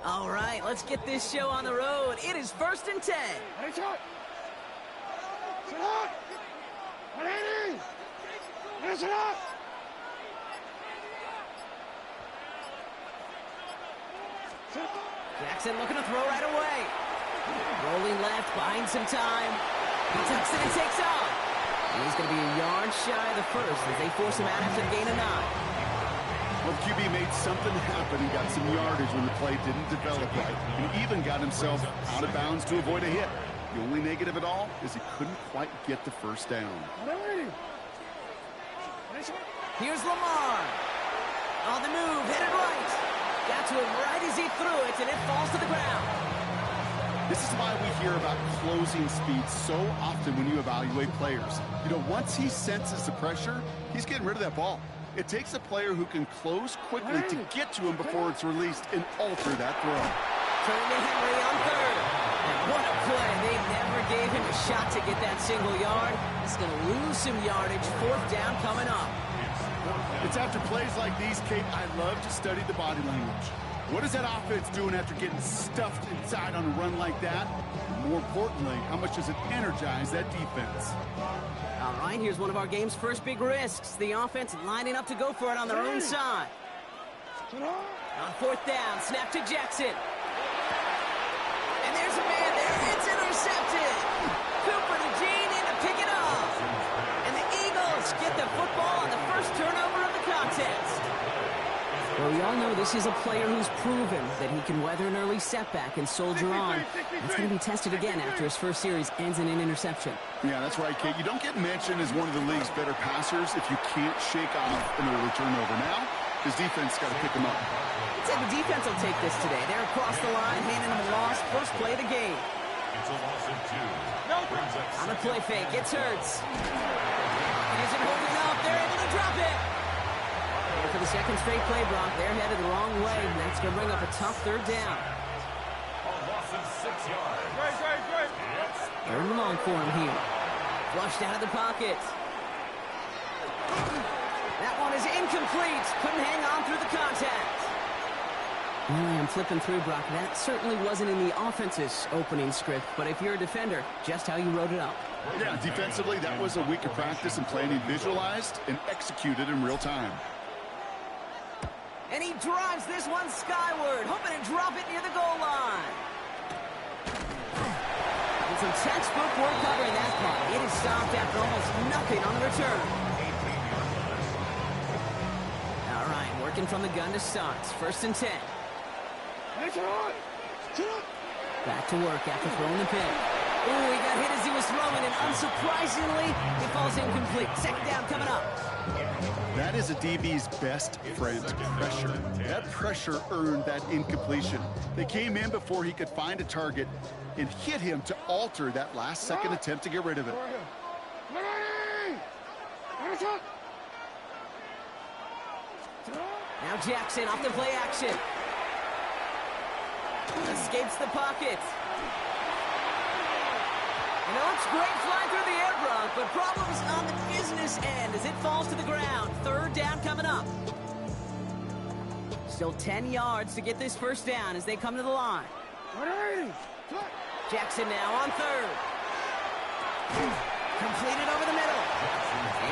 Speaker 10: All right, let's get this show on the road. It is 1st and 10. Jackson looking to throw right away. Rolling left, buying some time. He tucks it and takes off. And he's going to be a yard shy of the first as they force him out after the gain of 9.
Speaker 11: Well, QB made something happen and got some yardage when the play didn't develop right. And even got himself out of bounds to avoid a hit. The only negative at all is he couldn't quite get the first down.
Speaker 10: Here's Lamar. On the move, hit it right. Got to him right as he threw it, and it falls to the ground.
Speaker 11: This is why we hear about closing speed so often when you evaluate players. You know, once he senses the pressure, he's getting rid of that ball. It takes a player who can close quickly to get to him before it's released and alter that throw.
Speaker 10: Turning to Henry on third. And what a play. They never gave him a shot to get that single yard. He's going to lose some yardage. 4th down coming up.
Speaker 11: It's after plays like these, Kate, I love to study the body language. What is that offense doing after getting stuffed inside on a run like that? And more importantly, how much does it energize that defense?
Speaker 10: All right, here's one of our game's first big risks. The offense lining up to go for it on their own side. On 4th down, snap to Jackson. And there's a man there. It's intercepted. Cooper to Jean in to pick it up. And the Eagles get the football on the first turnover of the contest. Well, we all know this is a player who's proven that he can weather an early setback and soldier on. It's going to be tested again after his first series ends in an interception.
Speaker 11: Yeah, that's right, Kate. You don't get mentioned as one of the league's better passers if you can't shake off an early turnover. Now, his defense got to pick him up.
Speaker 10: I'd say the defense will take this today. They're across the line, handing him a loss. First play of the game.
Speaker 4: It's a loss of 2.
Speaker 10: On the play fake, it's Hurts. Isn't holding up. They're able to drop it. And for the second straight play, Brock, they're headed the wrong way. And that's going to bring up a tough 3rd down.
Speaker 4: A loss of 6 yards.
Speaker 10: Third and long for him here. Flushed out of the pocket. That one is incomplete. Couldn't hang on through the contact. I'm flipping through, Brock. That certainly wasn't in the offense's opening script, but if you're a defender, just how you wrote it up.
Speaker 11: Yeah, defensively, that was a week of practice and planning visualized and executed in real time.
Speaker 10: And he drives this one skyward, hoping to drop it near the goal line. And some textbook work covering that part. It is stopped after almost nothing on the return. All right, working from the gun to start. 1st and 10. Back to work after throwing the pin. Ooh, he got hit as he was throwing, and unsurprisingly, he falls incomplete. 2nd down coming up.
Speaker 11: That is a DB's best friend, pressure. That pressure earned that incompletion. They came in before he could find a target and hit him to alter that last-second attempt to get rid of it.
Speaker 10: Now Jackson off the play action. Escapes the pocket. And it looks great flying through the air, Brock, but problems on the business end as it falls to the ground. 3rd down coming up. Still 10 yards to get this first down as they come to the line. Jackson now on 3rd. Completed over the middle.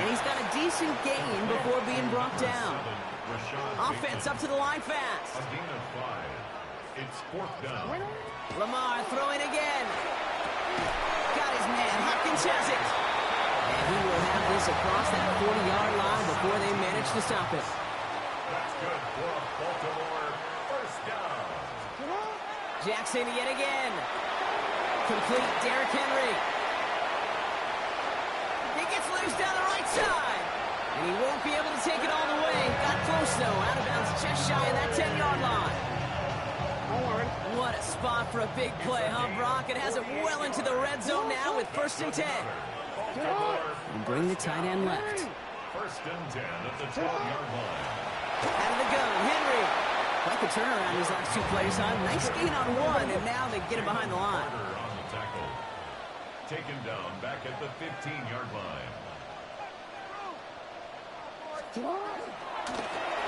Speaker 10: And he's got a decent gain before being brought down. Offense up to the line fast.
Speaker 4: It's 4th down.
Speaker 10: Lamar throwing again. Got his man. Hopkins has it. And he will have this across that 40-yard line before they manage to stop it.
Speaker 4: That's good for a Baltimore 1st down.
Speaker 10: Jackson yet again. Complete Derrick Henry. He gets loose down the right side. And he won't be able to take it all the way. Got close, though. Out of bounds just shy of that 10-yard line. What a spot for a big play, huh, Brock? It has it well into the red zone now with 1st and 10. And bring the tight end left.
Speaker 4: 1st and 10 at the 12-yard line.
Speaker 10: Out of the gun, Henry. Quite the turnaround these last 2 plays, huh? Nice gain on 1, and now they get him behind the line.
Speaker 4: On the tackle. Taken down back at the 15-yard line.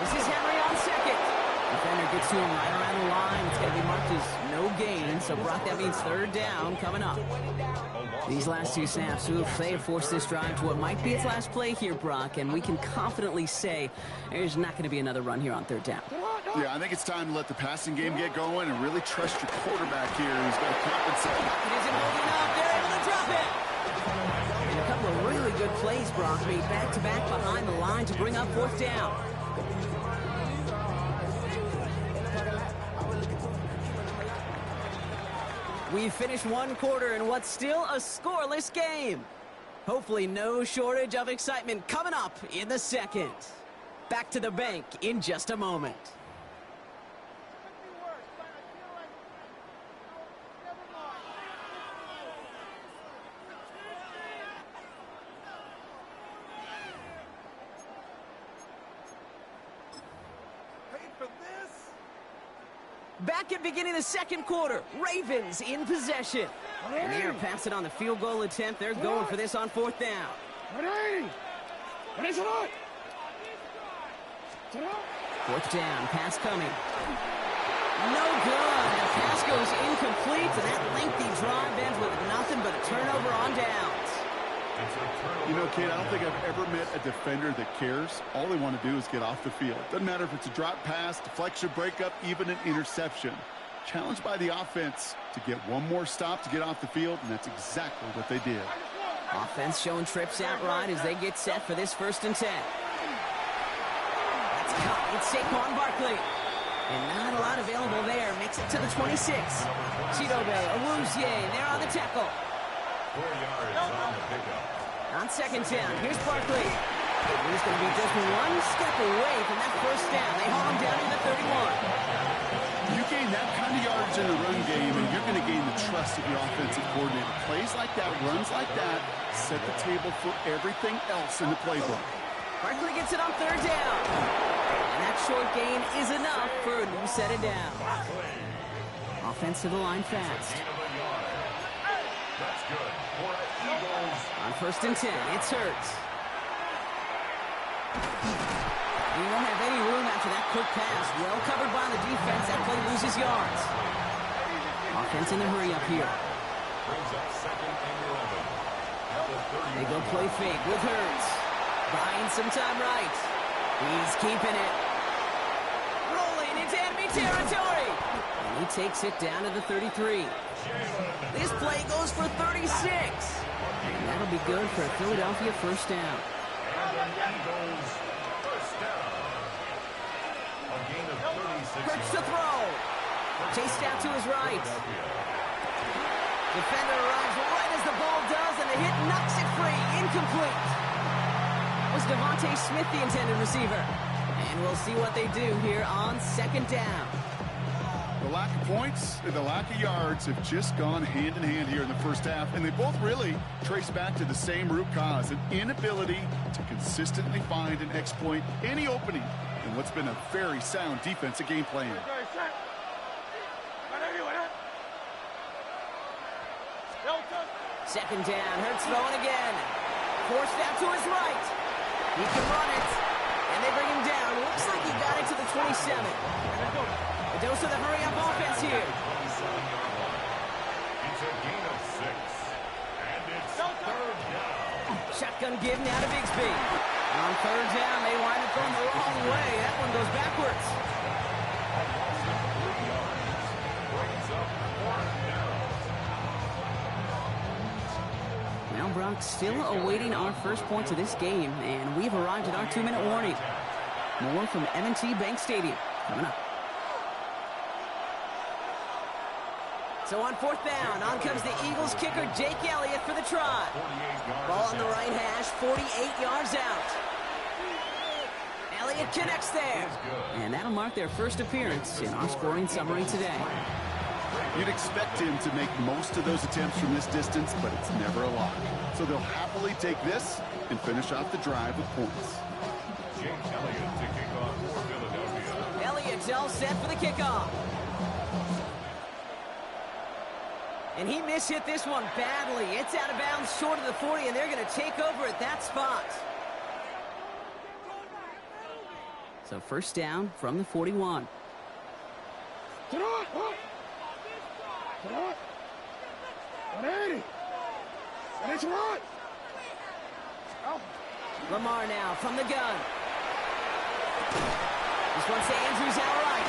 Speaker 10: This is Henry on 2nd. Defender gets to him right around the line. It's going to be marked as no gain. So, Brock, that means 3rd down coming up. These last 2 snaps, they have forced this drive to what might be its last play here, Brock. And we can confidently say there's not going to be another run here on 3rd down.
Speaker 11: Yeah, I think it's time to let the passing game get going and really trust your quarterback here who's going to compensate.
Speaker 10: It isn't holding up. They're able to drop it. And a couple of really good plays, Brock, made back-to-back behind the line to bring up 4th down. We've finished 1 quarter in what's still a scoreless game. Hopefully no shortage of excitement coming up in the 2nd. Back to the bank in just a moment. Back at beginning of the 2nd quarter. Ravens in possession. And they're passing on the field goal attempt. They're going for this on 4th down. 4th down. Pass coming. No good. The pass goes incomplete. And that lengthy drive ends with nothing but a turnover on downs.
Speaker 11: You know, Kate, I don't think I've ever met a defender that cares. All they want to do is get off the field. Doesn't matter if it's a drop pass, deflection, breakup, even an interception. Challenged by the offense to get one more stop to get off the field, and that's exactly what they did.
Speaker 10: Offense showing trips outright as they get set for this 1st and 10. That's caught. It's Saquon Barkley. And not a lot available there. Makes it to the 26. Chidobe, Awuzie, they're on the tackle.
Speaker 4: 4 yards on the pickup.
Speaker 10: On 2nd down, here's Barkley. He's going to be just 1 step away from that 1st down. They haul him down to the 31.
Speaker 11: You gain that kind of yardage in the run game, and you're going to gain the trust of your offensive coordinator. Plays like that, runs like that, set the table for everything else in the playbook.
Speaker 10: Barkley gets it on 3rd down. And that short gain is enough for a new set of downs. Offense to the line fast.
Speaker 4: That's good for Eagles.
Speaker 10: On 1st and 10, it's Hurts. He won't have any room after that quick pass. Well covered by the defense. That play loses yards. Offense in the hurry up here.
Speaker 4: Brings up 2nd and 11.
Speaker 10: They go play fake with Hurts. Buying some time right. He's keeping it. Rolling into enemy territory. And he takes it down to the 33. This play goes for 36. And that'll be good for a Philadelphia 1st down.
Speaker 4: And the Eagles 1st down. A gain of 36.
Speaker 10: Hurts to throw. Chased out to his right. Defender arrives right as the ball does, and the hit knocks it free. Incomplete. Was Devontae Smith the intended receiver? And we'll see what they do here on 2nd down.
Speaker 11: The lack of points and the lack of yards have just gone hand in hand here in the 1st half, and they both really trace back to the same root cause, an inability to consistently find and exploit any opening in what's been a very sound defensive game plan.
Speaker 10: 2nd down, Hurts throwing again. Forced out to his right. He can run it, and they bring him down. Looks like he got it to the 27. A dose of the hurry-up offense here.
Speaker 4: It's a gain of 6. And it's 3rd down.
Speaker 10: Shotgun give now to Bigsby. On 3rd down, they wind up going the wrong way. That one goes backwards. Brock, still awaiting our first points of this game, and we've arrived at our 2-minute warning. More from M&T Bank Stadium coming up. So on 4th down, on comes the Eagles kicker, Jake Elliott, for the try. Ball on the right hash, 48 yards out. Elliott connects there. And that'll mark their first appearance in our scoring summary today.
Speaker 11: You'd expect him to make most of those attempts from this distance, but it's never a lot. So they'll happily take this and finish off the drive with points.
Speaker 4: Jake Elliott to kick off for Philadelphia.
Speaker 10: Elliott's all set for the kickoff. And he mishit this one badly. It's out of bounds short of the 40, and they're going to take over at that spot. So first down from the 41. Lamar now from the gun. This one's to Andrews outright.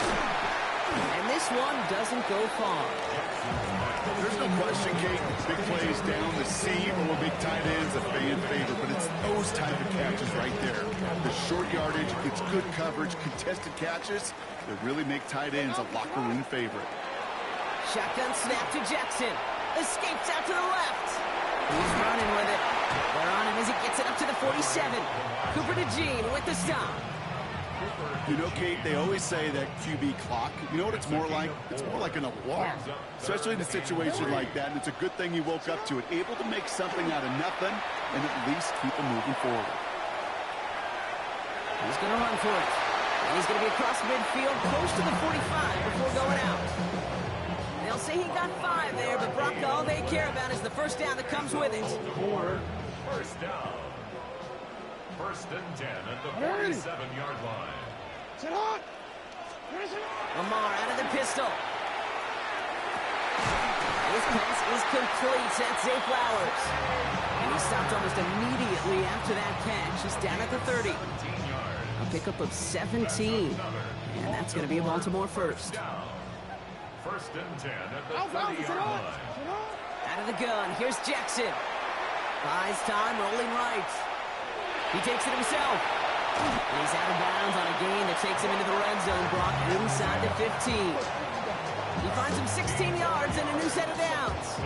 Speaker 10: And this one doesn't go far.
Speaker 11: There's no question, Kate, big plays down the seam or big tight ends, a fan favorite, but it's those type of catches right there. The short yardage, it's good coverage, contested catches that really make tight ends a locker room favorite.
Speaker 10: Shotgun snap to Jackson. Escapes out to the left. He's running with it. They're on him as he gets it up to the 47. Cooper to Jean with the stop.
Speaker 11: You know, Kate, they always say that QB clock. You know what it's more like? It's more like an alarm, especially in a situation like that. And it's a good thing he woke up to it, able to make something out of nothing and at least keep him moving forward.
Speaker 10: He's going to run for it. And he's going to be across midfield, close to the 45 before going out. They'll say he got 5 there, but Brock, all they care about is the first down that comes with it.
Speaker 4: First down. 1st and 10 at the 47-yard line.
Speaker 10: Lamar out of the pistol. His pass is complete. That's Zay Flowers. And he stopped almost immediately after that catch. He's down at the 30. A pickup of 17. And that's going to be a Baltimore first.
Speaker 4: 1st and 10 at the 30-yard line.
Speaker 10: Out of the gun. Here's Jackson. Buys time, rolling right. He takes it himself. And he's out of bounds on a gain that takes him into the red zone. Brock inside the 15. He finds him 16 yards and a new set of downs.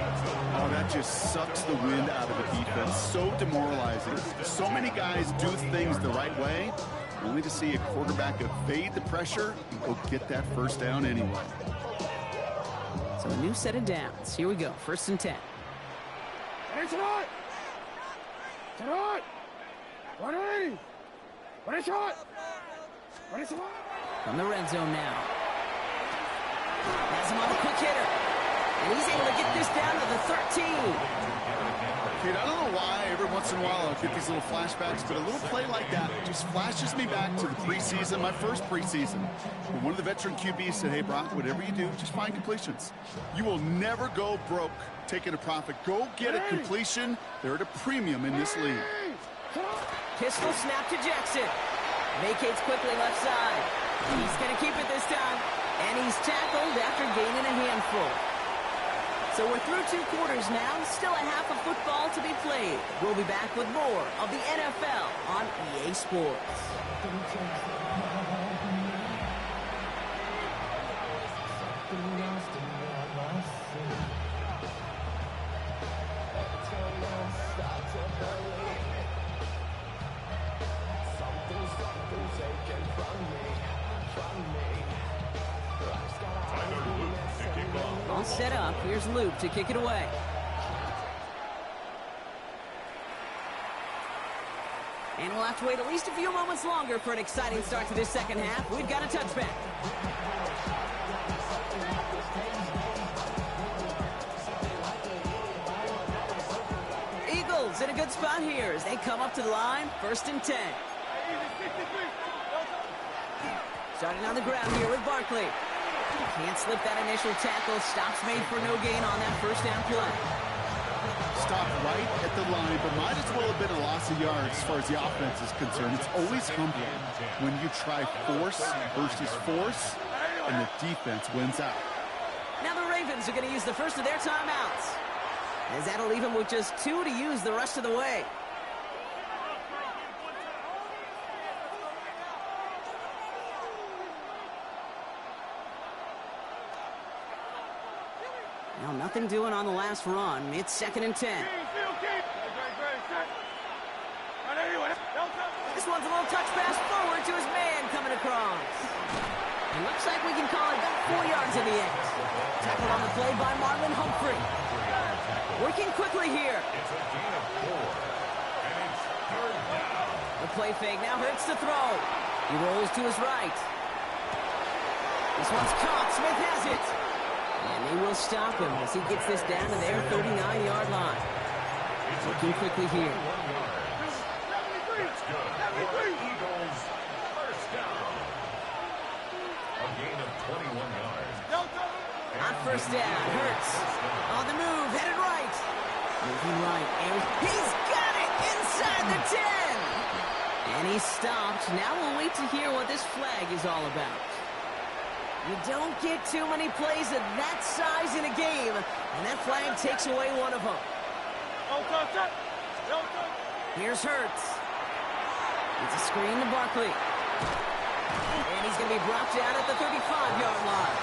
Speaker 11: Oh, that just sucks the wind out of the defense. So demoralizing. So many guys do things the right way, only to see a quarterback evade the pressure and go get that first down anyway.
Speaker 10: So a new set of downs. Here we go. 1st and 10. From the red zone now. Has him on the quick hitter. And he's able to get this down to the 13.
Speaker 11: Kid, I don't know why every once in a while I'll get these little flashbacks, but a little play like that just flashes me back to the preseason, my first preseason. When one of the veteran QBs said, hey, Brock, whatever you do, just find completions. You will never go broke taking a profit. Go get a completion. They're at a premium in this league.
Speaker 10: Pistol snap to Jackson. Vacates quickly left side. He's going to keep it this time. And he's tackled after gaining a handful. So we're through 2 quarters now. Still a half of football to be played. We'll be back with more of the NFL on EA Sports. All set up. Here's Luke to kick it away. And we'll have to wait at least a few moments longer for an exciting start to this second half. We've got a touchback. Eagles in a good spot here as they come up to the line. 1st and 10. Starting on the ground here with Barkley. Can't slip that initial tackle. Stops made for no gain on that first down play.
Speaker 11: Stop right at the line, but might as well have been a loss of yards as far as the offense is concerned. It's always humbling when you try force versus force, and the defense wins out.
Speaker 10: Now the Ravens are going to use the first of their timeouts. as that'll leave him with just 2 to use the rest of the way. Now nothing doing on the last run. It's 2nd and 10. This one's a little touch pass forward to his man coming across. It looks like we can call it about 4 yards in the end. Tackled on the play by Marlon Humphrey. Working quickly here.
Speaker 4: It's a gain of 4, and it's 3rd down.
Speaker 10: The play fake now hurts to throw. He rolls to his right. This one's caught. Smith has it. And they will stop him as he gets this down to their 39-yard line. Working quickly here.
Speaker 4: That's good. For Eagles, 1st down. A gain of 21 yards.
Speaker 10: On 1st down, Hurts. On the move, headed right. Moving right, and he's got it inside the 10. And he's stopped. Now we'll wait to hear what this flag is all about. You don't get too many plays of that size in a game, and that flag takes away one of them. Here's Hurts. It's a screen to Barkley. And he's going to be brought down at the 35-yard line.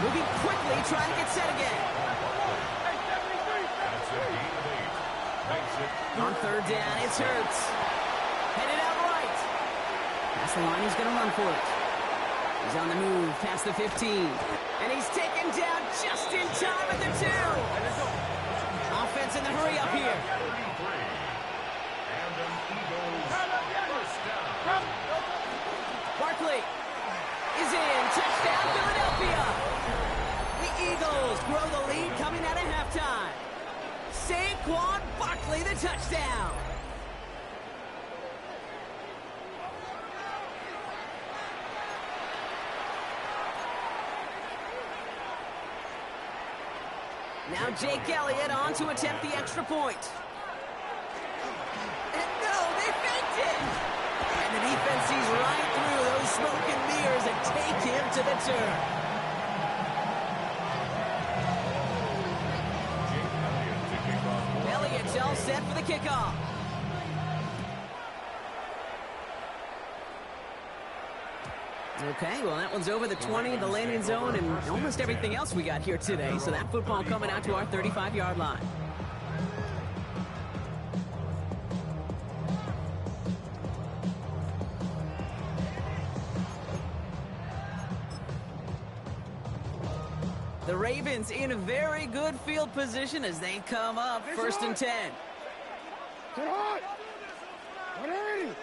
Speaker 10: Moving quickly, trying to get set again. On 3rd down, it's Hurts. Headed out right. That's the line, he's going to run for it. He's on the move past the 15. And he's taken down just in time at the 2. Offense in the hurry up here. Barkley is in. Touchdown, Philadelphia. The Eagles grow the lead coming out of halftime. Saquon Barkley, the touchdown. Now Jake Elliott on to attempt the extra point. And no, they faked it. And the defense sees right through those smoke and mirrors and take him to the turn. Elliott's all set for the kickoff. Okay, well, that one's over the 20, the landing zone, and almost everything else we got here today. So that football coming out to our 35-yard line. The Ravens in a very good field position as they come up 1st and 10.
Speaker 6: Get hot! 180!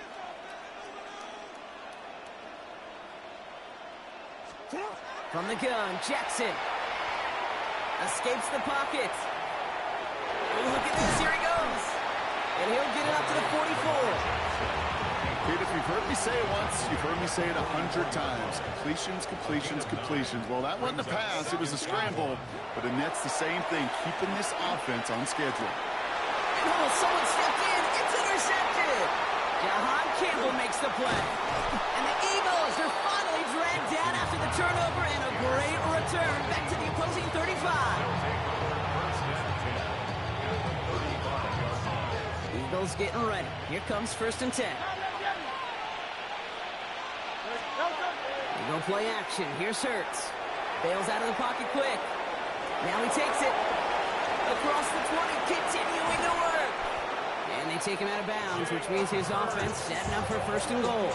Speaker 10: From the gun, Jackson escapes the pocket. Oh, look at this, here he goes. And he'll get it up to the 44.
Speaker 11: Kid, if you've heard me say it once, you've heard me say it 100 times. Completions, completions, completions. Well, that wasn't a pass, it was a scramble. But the Nets the same thing, keeping this offense on schedule.
Speaker 10: Oh, someone stepped in. It's intercepted. Jahan Campbell makes the play. And the Eagles are finally dragged down after the turnover and a great return back to the opposing 35. Eagles getting ready. Here comes 1st and 10. They go play action. Here's Hurts. Bails out of the pocket quick. Now he takes it. Across the 20, continuing to work. And they take him out of bounds, which means his offense setting up for 1st and goal.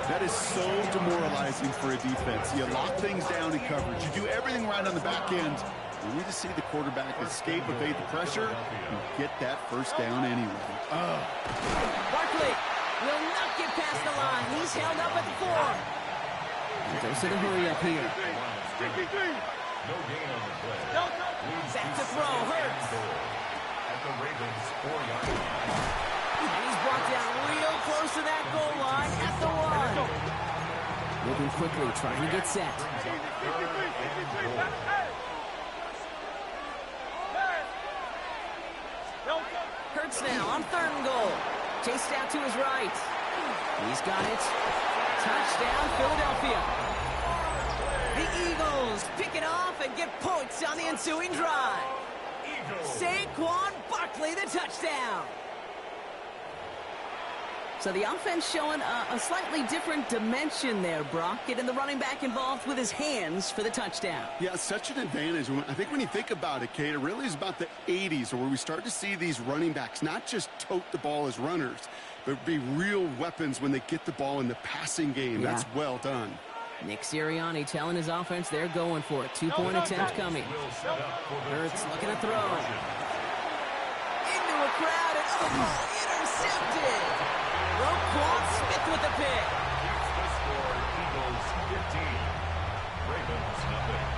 Speaker 11: That is so demoralizing for a defense. You lock things down in coverage. You do everything right on the back end. You need to see the quarterback escape, evade the pressure, and get that 1st down anyway.
Speaker 10: Barkley will not get past the line. He's held up at the 4. He goes to the hurry up here.
Speaker 4: No gain on the play.
Speaker 10: Back to throw, Hurts.
Speaker 4: At the Ravens' 4-yard line.
Speaker 10: And he's brought down real close to that goal line at the 1. Moving quickly, trying to get set. Hurts now on 3rd and goal. Chased out to his right. He's got it. Touchdown, Philadelphia. The Eagles pick it off and get points on the ensuing drive. Saquon Barkley, the touchdown. So the offense showing a slightly different dimension there, Brock, getting the running back involved with his hands for the touchdown.
Speaker 11: Yeah, such an advantage. I think when you think about it, Kate, it really is about the 80s where we start to see these running backs not just tote the ball as runners, but be real weapons when they get the ball in the passing game.
Speaker 10: Yeah.
Speaker 11: That's well done.
Speaker 10: Nick Sirianni telling his offense they're going for it. 2-point attempt coming. Hurts looking to throw. Into a crowd and intercepted. Roquan Smith with the pick.
Speaker 4: Keeps the score. Eagles 15. Ravens nothing.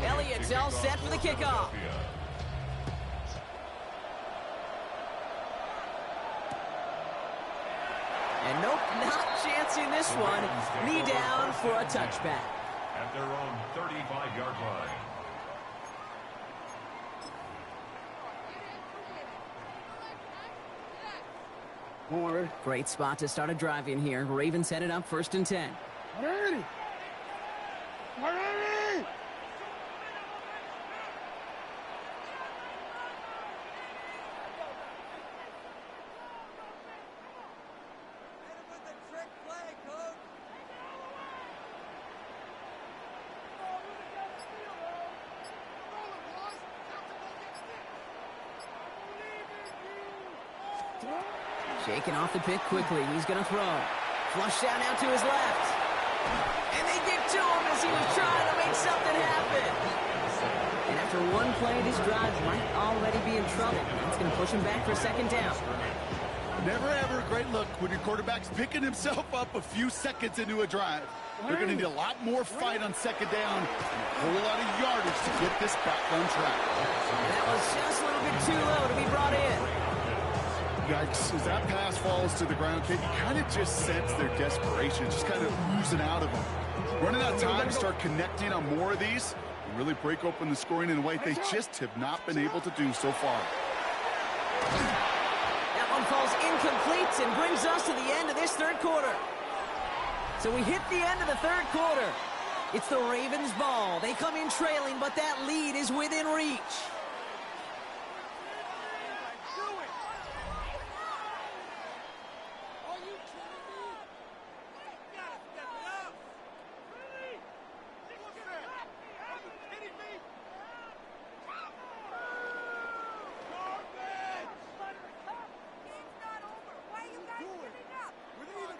Speaker 10: Elliott's all set for the kickoff. And nope, not chancing this one. Knee down for a touchback.
Speaker 4: At their own 35-yard line.
Speaker 10: Great spot to start a drive in here. Ravens headed up 1st and 10. Shaking off the pick quickly. He's going to throw. Flush down out to his left. And they give to him as he was trying to make something happen. And after one play, this drive might already be in trouble. That's going to push him back for 2nd down.
Speaker 11: Never ever a great look when your quarterback's picking himself up a few seconds into a drive. They're going to need a lot more fight on 2nd down and a whole lot of yardage to get this back on track.
Speaker 10: And that was just a little bit too low to be brought in.
Speaker 11: Yikes, as that pass falls to the ground, Kate, you kind of just sense their desperation, just kind of oozing out of them. Running out of time to start connecting on more of these and really break open the scoring in a way they just have not been able to do so far.
Speaker 10: That one falls incomplete and brings us to the end of this 3rd quarter. So we hit the end of the 3rd quarter. It's the Ravens' ball. They come in trailing, but that lead is within reach.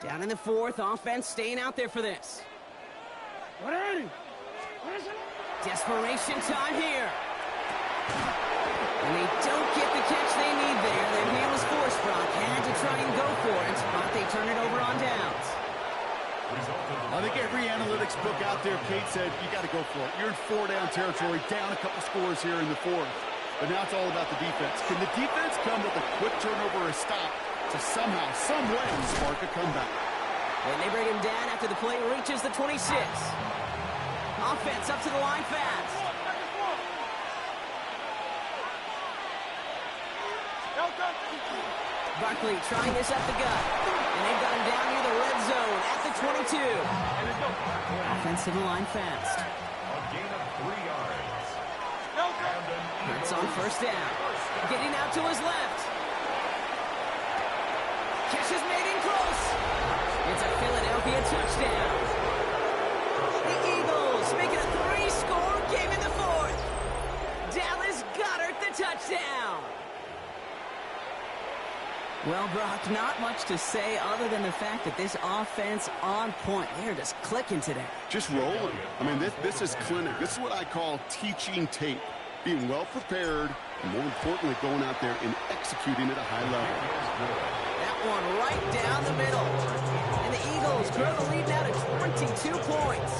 Speaker 10: Down in the 4th, offense staying out there for this. Desperation time here. And they don't get the catch they need there. Their hand was forced, Brock. Had to try and go for it, but they turn it over on downs.
Speaker 11: I think every analytics book out there, Kate, said you got to go for it. You're in 4-down territory, down a couple scores here in the 4th. But now it's all about the defense. Can the defense come with a quick turnover or a stop to somehow, some way, spark a comeback?
Speaker 10: And they bring him down after the play reaches the 26. Offense up to the line fast. Barkley trying this up the gut. And they've got him down near the red zone at the 22. Offense to the line fast.
Speaker 4: A gain of 3 yards.
Speaker 10: Hurts on 1st down. Getting out to his left. Catch is made in close. It's a Philadelphia touchdown. The Eagles make it a 3-score game in the 4th. Dallas Goedert the touchdown. Well, Brock, not much to say other than the fact that this offense on point. They're just clicking today.
Speaker 11: Just rolling. I mean, this is clinic. This is what I call teaching tape. Being well prepared, and more importantly, going out there and executing at a high level.
Speaker 10: That one right down the middle. And the Eagles grow the lead now to 22 points.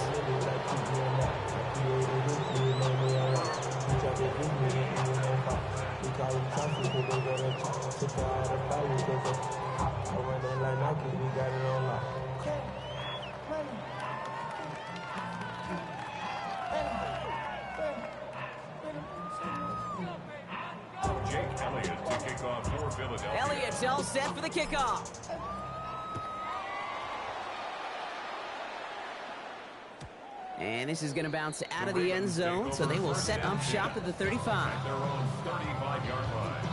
Speaker 4: face-off for Philadelphia.
Speaker 10: Elliott's all set for the kickoff. And this is going to bounce out of the end zone, so they will set up shop at the 35.
Speaker 4: At their own 35-yard line.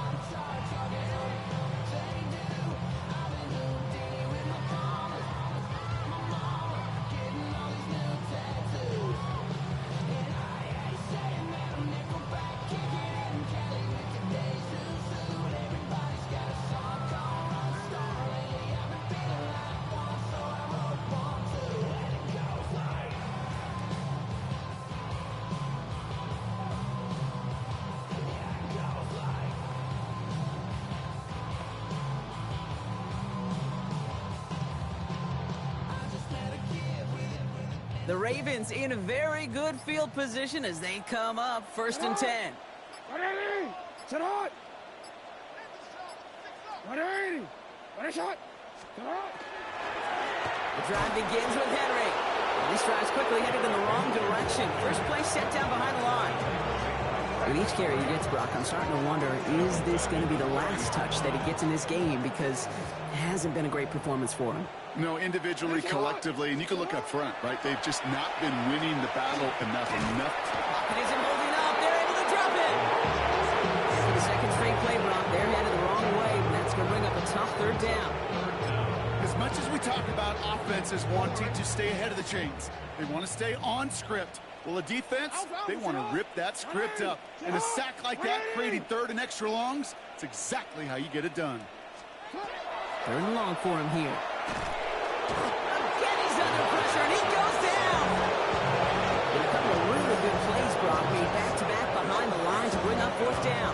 Speaker 10: The Ravens in a very good field position as they come up 1st and 10.
Speaker 12: 180! Shot!
Speaker 10: The drive begins with Henry. And this drive's quickly headed in the wrong direction. First play set down behind the line. With each carry he gets, Brock, I'm starting to wonder, is this going to be the last touch that he gets in this game? Because it hasn't been a great performance for him.
Speaker 11: No, individually, collectively, and you can look up front, right? They've just not been winning the battle enough.
Speaker 10: It isn't holding up. They're able to drop it. For the second straight play, Brock, they're headed the wrong way, and that's going to bring up a tough 3rd down.
Speaker 11: As much as we talk about offenses wanting to stay ahead of the chains, they want to stay on script. Well, a defense, they want to rip that script up. And a sack like that, creating 3rd and extra longs, it's exactly how you get it done.
Speaker 10: 3rd and long for him here. Again, he's under pressure, and he goes down. And a couple of really good plays, Brock, made back-to-back behind the line to bring up 4th down.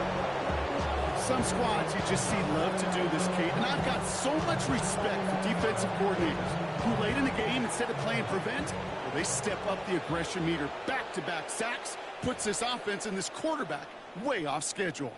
Speaker 11: Some squads you just see love to do this, Kate, and I've got so much respect for defensive coordinators who late in the game, instead of playing prevent, well, they step up the aggression meter. Back-to-back sacks puts this offense and this quarterback way off schedule.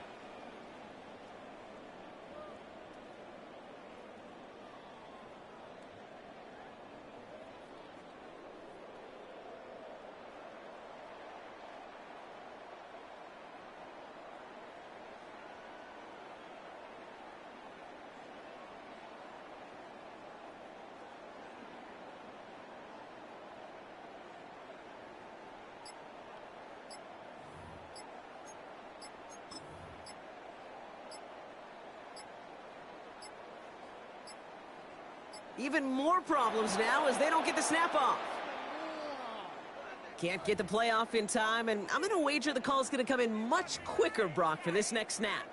Speaker 10: Even more problems now as they don't get the snap off. Can't get the play off in time, and I'm going to wager the call's going to come in much quicker, Brock, for this next snap.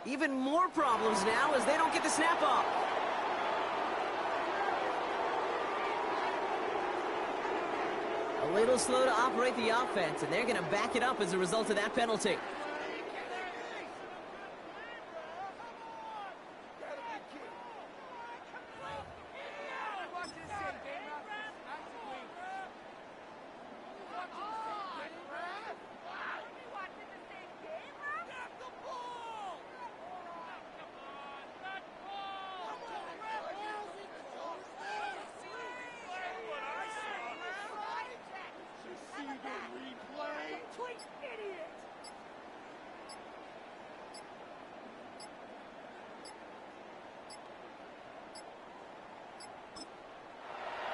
Speaker 10: Even more problems now as they don't get the snap off. A little slow to operate the offense, and they're going to back it up as a result of that penalty.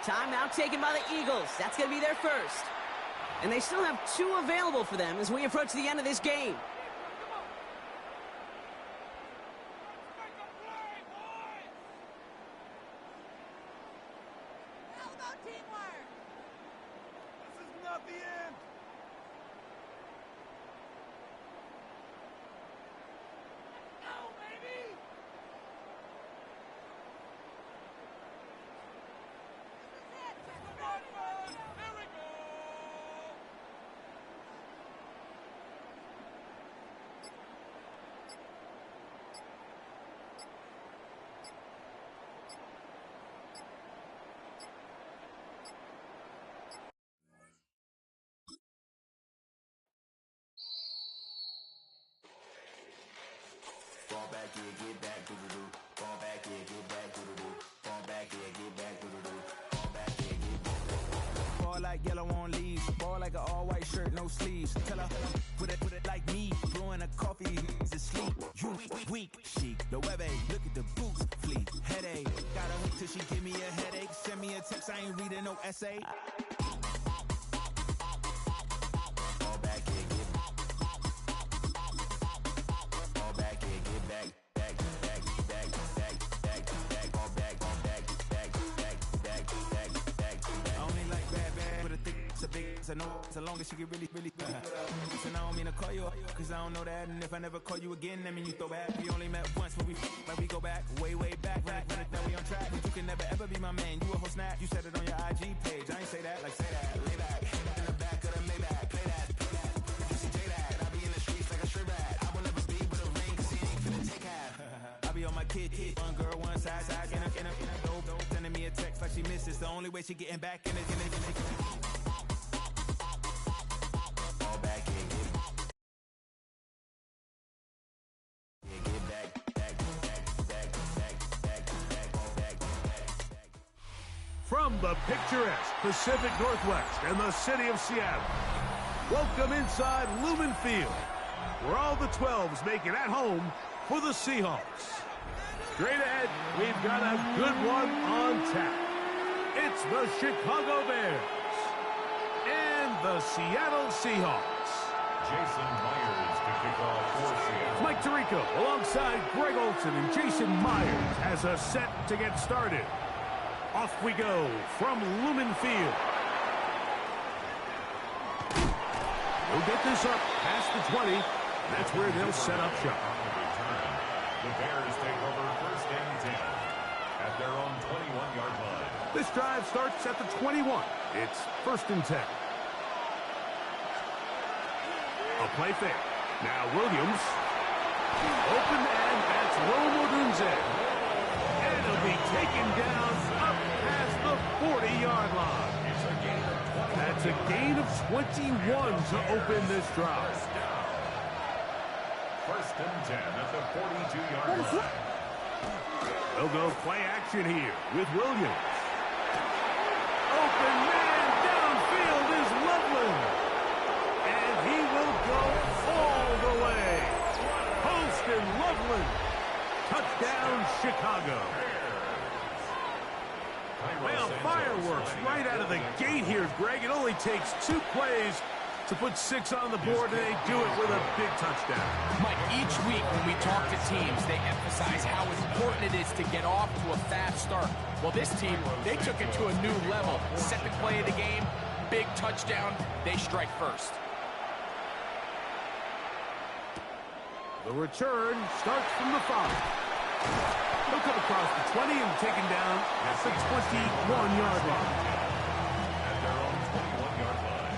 Speaker 10: Timeout taken by the Eagles. That's going to be their first. And they still have 2 available for them as we approach the end of this game.
Speaker 5: back, yeah, get back, do-do-do. Fall back, yeah, get back, do-do-do. Fall back, yeah, get back, do-do-do. Fall back, yeah, get back.
Speaker 13: Ball like yellow on leaves. Ball like an all-white shirt, no sleeves. Tell her, put it like me. Blowing a coffee, he's asleep. You weak, chic. The web look at the boots, fleet. Headache, gotta wait till she give me a headache. Send me a text, I ain't reading no essay.
Speaker 5: Fall back, yeah, get back. Fall back, yeah, get back. Back, back, back, back, back, back. Fall back, back, back, back, back, back, back.
Speaker 13: I only like bad, but a thick, it's a big, it's a no, so long as she get really. So now I don't mean to call you up, cause I don't know that. And if I never call you again, that mean you throw back. We only met once when like we go back, way back. Run it, now we on track. But you can never ever be my man. You a whole snap, you said it on your IG page. I ain't say that, like say that. Lay back, in the back of the Maybach. Play that. Juicy J that. I be in the streets like a stray rat. I will never be with a ring, cause he ain't finna take half. I be on my kid. One girl, one side, in a dope. Sending me a text like she misses. The only way she getting back in it.
Speaker 5: Fall back, yeah, get back. Yeah, get back, back, back, back, back, back, fall back, back.
Speaker 6: From the picturesque Pacific Northwest and the city of Seattle, welcome inside Lumen Field, where all the 12s make it at home for the Seahawks. Straight ahead, we've got a good one on tap. It's the Chicago Bears and the Seattle Seahawks.
Speaker 4: Jason Myers to kick off for Seattle.
Speaker 6: Mike Tirico alongside Greg Olson and Jason Myers has a set to get started. Off we go from Lumen Field. We'll get this up past the 20. That's where they'll set up shop.
Speaker 4: The Bears take over first and 10 at their own 21-yard line.
Speaker 6: This drive starts at the 21. It's first and 10. A play fake. Now Williams. Open man, that's Rome Odunze. And it'll be taken down up past the 40-yard line. That's a gain of 21 to open this drive.
Speaker 4: First and 10 at the 42-yard line.
Speaker 6: They'll go play action here with Williams. Open man downfield is Loveland. And he will go all the way. Post and Loveland. Touchdown, Chicago. Well, fireworks right out of the gate here, Greg. It only takes 2 plays to put 6 on the board, and they do it with a big touchdown.
Speaker 7: Mike, each week when we talk to teams, they emphasize how important it is to get off to a fast start. Well, this team, they took it to a new level. Second play of the game, big touchdown, they strike first.
Speaker 6: The return starts from the 5. He'll come across the 20 and taken down at the 21-yard line.
Speaker 4: At their own 21-yard line.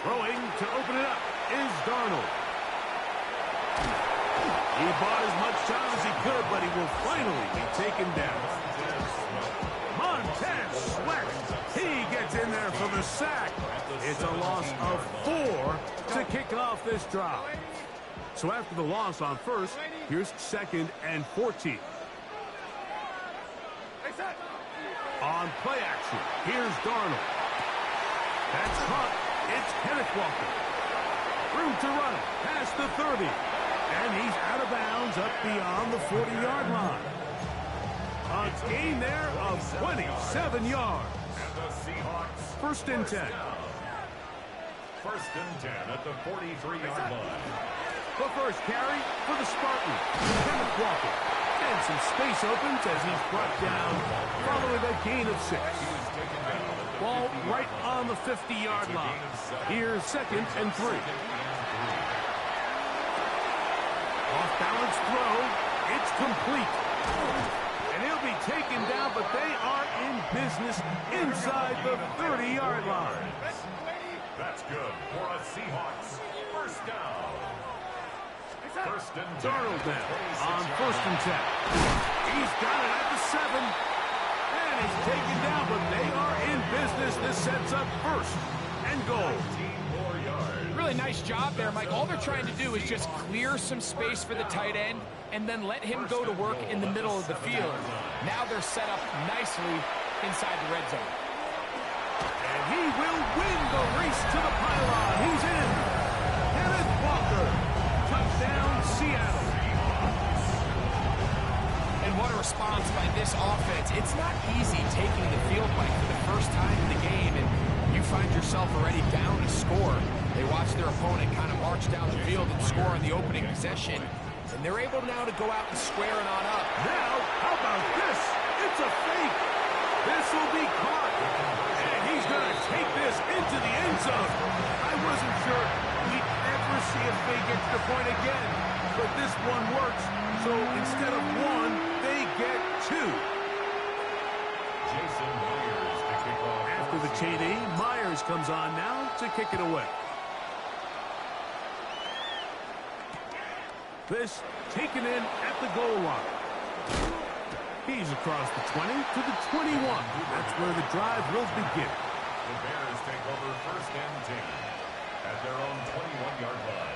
Speaker 6: Throwing to open it up is Darnold. He bought as much time as he could, but he will finally be taken down. Montez Sweat. He gets in there for the sack. It's a loss of 4 to kick off this drive. So after the loss on first, here's second and 14. On play action, here's Darnold. That's caught. It's Kenneth Walker. Room to run past the 30. And he's out of bounds up beyond the 40-yard line. A gain there of 27 yards.
Speaker 4: And the Seahawks.
Speaker 6: First and 10.
Speaker 4: First and 10 at the 43-yard line.
Speaker 6: The first carry for the Spartans, Kenneth Walker. And some space opens as he's brought down following a gain of 6. Ball right on the 50-yard line. Here's second and 3. Off-balance throw. It's complete. And he'll be taken down, but they are in business inside the 30-yard line.
Speaker 4: That's good for a Seahawks first down. First and 10.
Speaker 6: Darnold now on first and 10. He's got it at the 7. And he's taken down, but they are in business. This sets up first and goal.
Speaker 4: 19 more yards.
Speaker 3: Really
Speaker 7: really nice job there, Mike. All they're trying to do is just clear some space for the tight end and then let him go to work in the middle of the field. Now they're set up nicely inside the red zone.
Speaker 6: And he will win the race to the pylon. He's in. Kenneth Walker. Touchdown, Seattle.
Speaker 7: And what a response by this offense. It's not easy taking the field, Mike, for the first time in the game, and you find yourself already down a score. They watch their opponent kind of march down the field and score on the opening possession, and they're able now to go out and square it on up.
Speaker 6: Now, how about this? It's a fake. This will be caught. And he's going to take this into the end zone. I wasn't sure we'd ever see a fake extra point again, but this one works. So instead of one, they get two.
Speaker 4: Jason Myers to kick off.
Speaker 6: After the TD, Myers comes on now to kick it away. This taken in at the goal line. He's across the 20 to the 21. That's where the drive will begin.
Speaker 4: The Bears take over 1st and 10 at their own 21-yard line.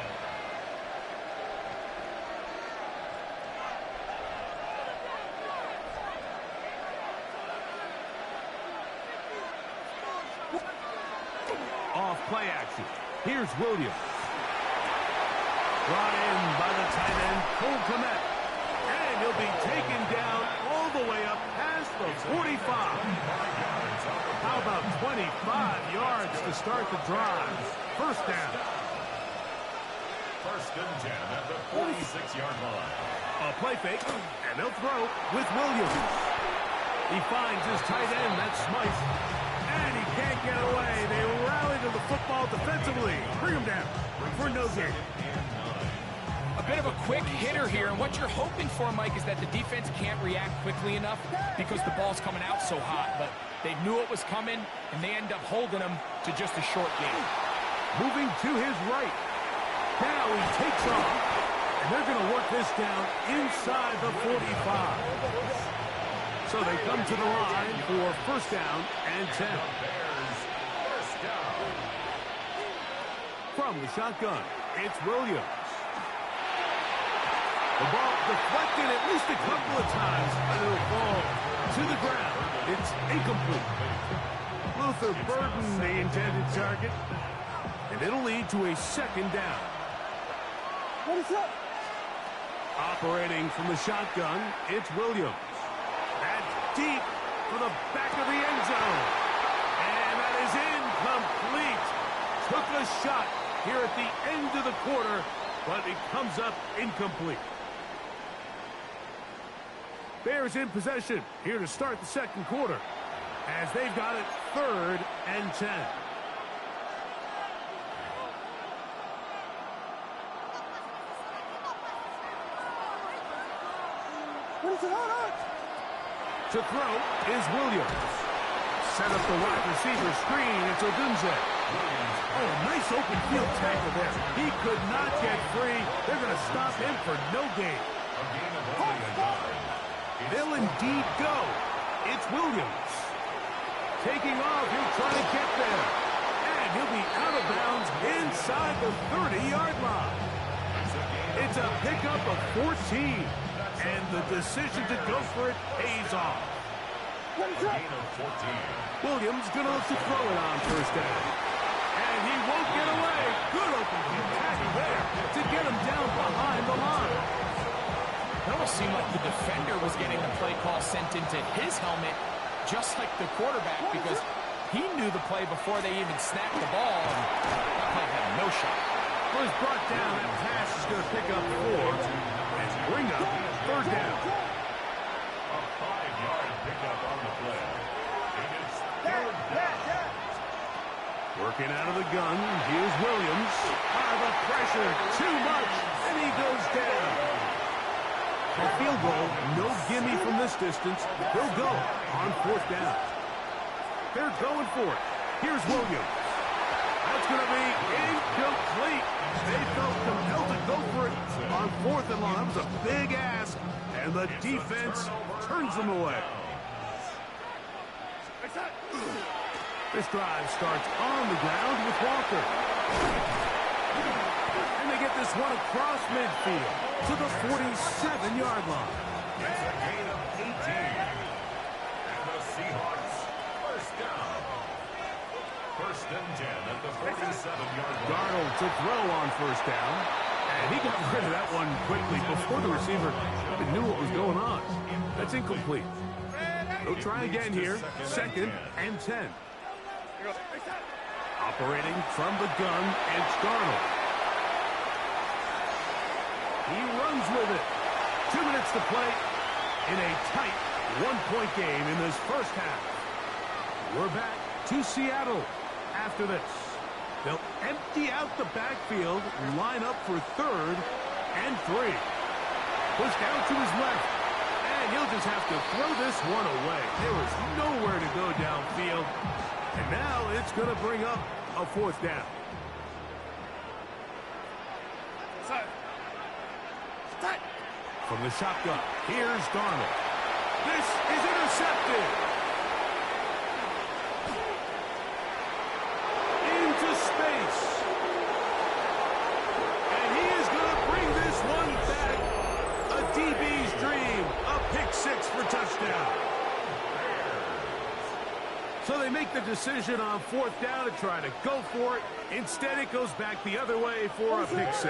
Speaker 6: Off play action. Here's Williams. Brought in by the tight end, Cole Kmet. And he'll be taken down all the way up past the 45. How about 25 yards to start the drive? First down.
Speaker 4: 1st and 10 at the 46-yard line.
Speaker 6: A play fake, and they'll throw with Williams. He finds his tight end, that's Smythe. And he can't get away. They rally to the football defensively. Bring him down for no gain.
Speaker 7: A bit of a quick hitter here, and what you're hoping for, Mike, is that the defense can't react quickly enough because the ball's coming out so hot. But they knew it was coming, and they end up holding him to just a short game.
Speaker 6: Moving to his right. Now he takes off, and they're going to work this down inside the 45. So they come to the line for 1st down and 10. From the shotgun, it's Williams. The ball deflected at least a couple of times, and it'll fall to the ground. It's incomplete. Luther Burden, the intended target, and it'll lead to a 2nd down.
Speaker 12: What is that?
Speaker 6: Operating from the shotgun, it's Williams. That's deep for the back of the end zone. And that is incomplete. Took a shot here at the end of the quarter, but it comes up incomplete. Bears in possession here to start the 2nd quarter as they've got it 3rd and 10.
Speaker 12: What is it?
Speaker 6: To throw is Williams. Set up the wide receiver screen. It's Odunze. Oh, nice open field tackle there. He could not get free. They're going to stop him for no gain. They'll indeed go. It's Williams. Taking off. He'll try to get there. And he'll be out of bounds inside the 30-yard line. It's a pickup of 14. And the decision to go for it pays off. Williams going to look to throw it on 1st down. And he won't get away. Good open field tackle there to get him down behind the line.
Speaker 7: It almost seemed like the defender was getting the play call sent into his helmet, just like the quarterback, because he knew the play before they even snapped the ball, and that play had no shot.
Speaker 6: Was brought down. That pass is going to pick up 4 and bring up 3rd down.
Speaker 4: A 5-yard pickup on the play. And it's 3rd down.
Speaker 6: Working out of the gun. Here's Williams. The pressure. Too much. And he goes down. A field goal. No gimme from this distance. He'll go on 4th down. They're going for it. Here's Williams. That's going to be incomplete. They felt compelled to go for it on 4th and long. That was a big ask, and the defense turns them away. This drive starts on the ground with Walker. And they get this one across midfield to the 47-yard line.
Speaker 4: It's a gain of 18. And the Seahawks, first down. First and 10 at the 47-yard line.
Speaker 6: Darnold to throw on first down. And he got rid of that one quickly before the receiver even knew what was going on. That's incomplete. They'll try again here. Second and 10. Operating from the gun, it's Darnold. He runs with it. 2 minutes to play in a tight one-point game in this first half. We're back to Seattle after this. They'll empty out the backfield, line up for 3rd and 3. Push down to his left, and he'll just have to throw this one away. There was nowhere to go downfield, and now it's going to bring up a 4th down. From the shotgun, here's Darnold. This is intercepted. Into space. And he is going to bring this one back. A DB's dream. A pick 6 for touchdown. So they make the decision on 4th down to try to go for it. Instead, it goes back the other way for a pick 6.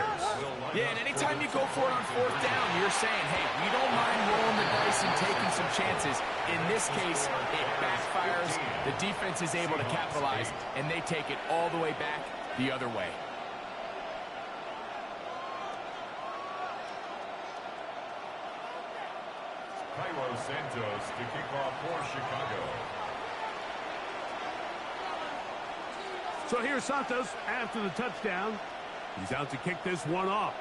Speaker 7: Yeah, and anytime you go for it on 4th down, you're saying, hey, we don't mind rolling the dice and taking some chances. In this case, it backfires. The defense is able to capitalize, and they take it all the way back the other way.
Speaker 4: Cairo Santos to kick off for Chicago.
Speaker 6: So here's Santos after the touchdown. He's out to kick this one off.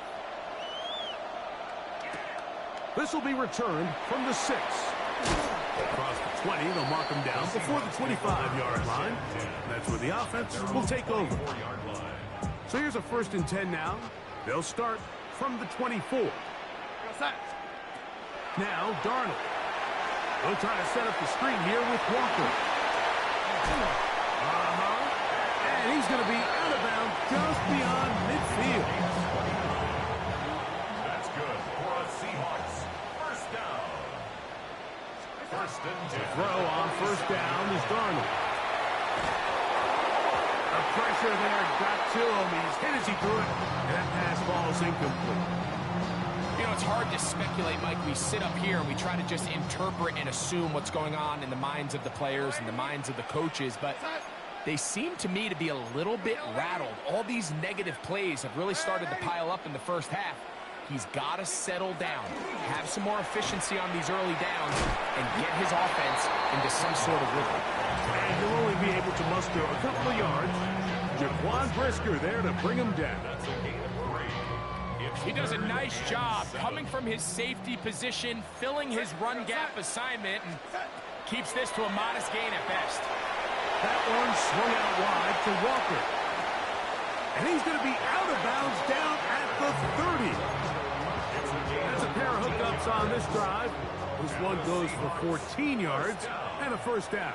Speaker 6: This will be returned from the 6. Across the 20, they'll mark him down before the 25-yard line. That's where the offense will take over. So here's a 1st and 10 now. They'll start from the 24. Now, Darnold. They'll try to set up the screen here with Walker. And he's going to be out of bounds just beyond midfield.
Speaker 4: That's good for a Seahawks. First down. First and 10.
Speaker 6: Throw on first down is Darnold. The pressure there got to him. He's hit as he threw it. And that pass ball is incomplete.
Speaker 7: You know, it's hard to speculate, Mike. We sit up here and we try to just interpret and assume what's going on in the minds of the players and the minds of the coaches, but they seem to me to be a little bit rattled. All these negative plays have really started to pile up in the first half. He's got to settle down, have some more efficiency on these early downs, and get his offense into some sort of rhythm.
Speaker 6: And he'll only be able to muster a couple of yards. Jaquan Brisker there to bring him down.
Speaker 7: He does a nice job coming from his safety position, filling his run gap assignment, and keeps this to a modest gain at best.
Speaker 6: That one swung out wide to Walker. And he's going to be out of bounds down at the 30. That's a pair of hookups on this drive. This one goes for 14 yards and a first down.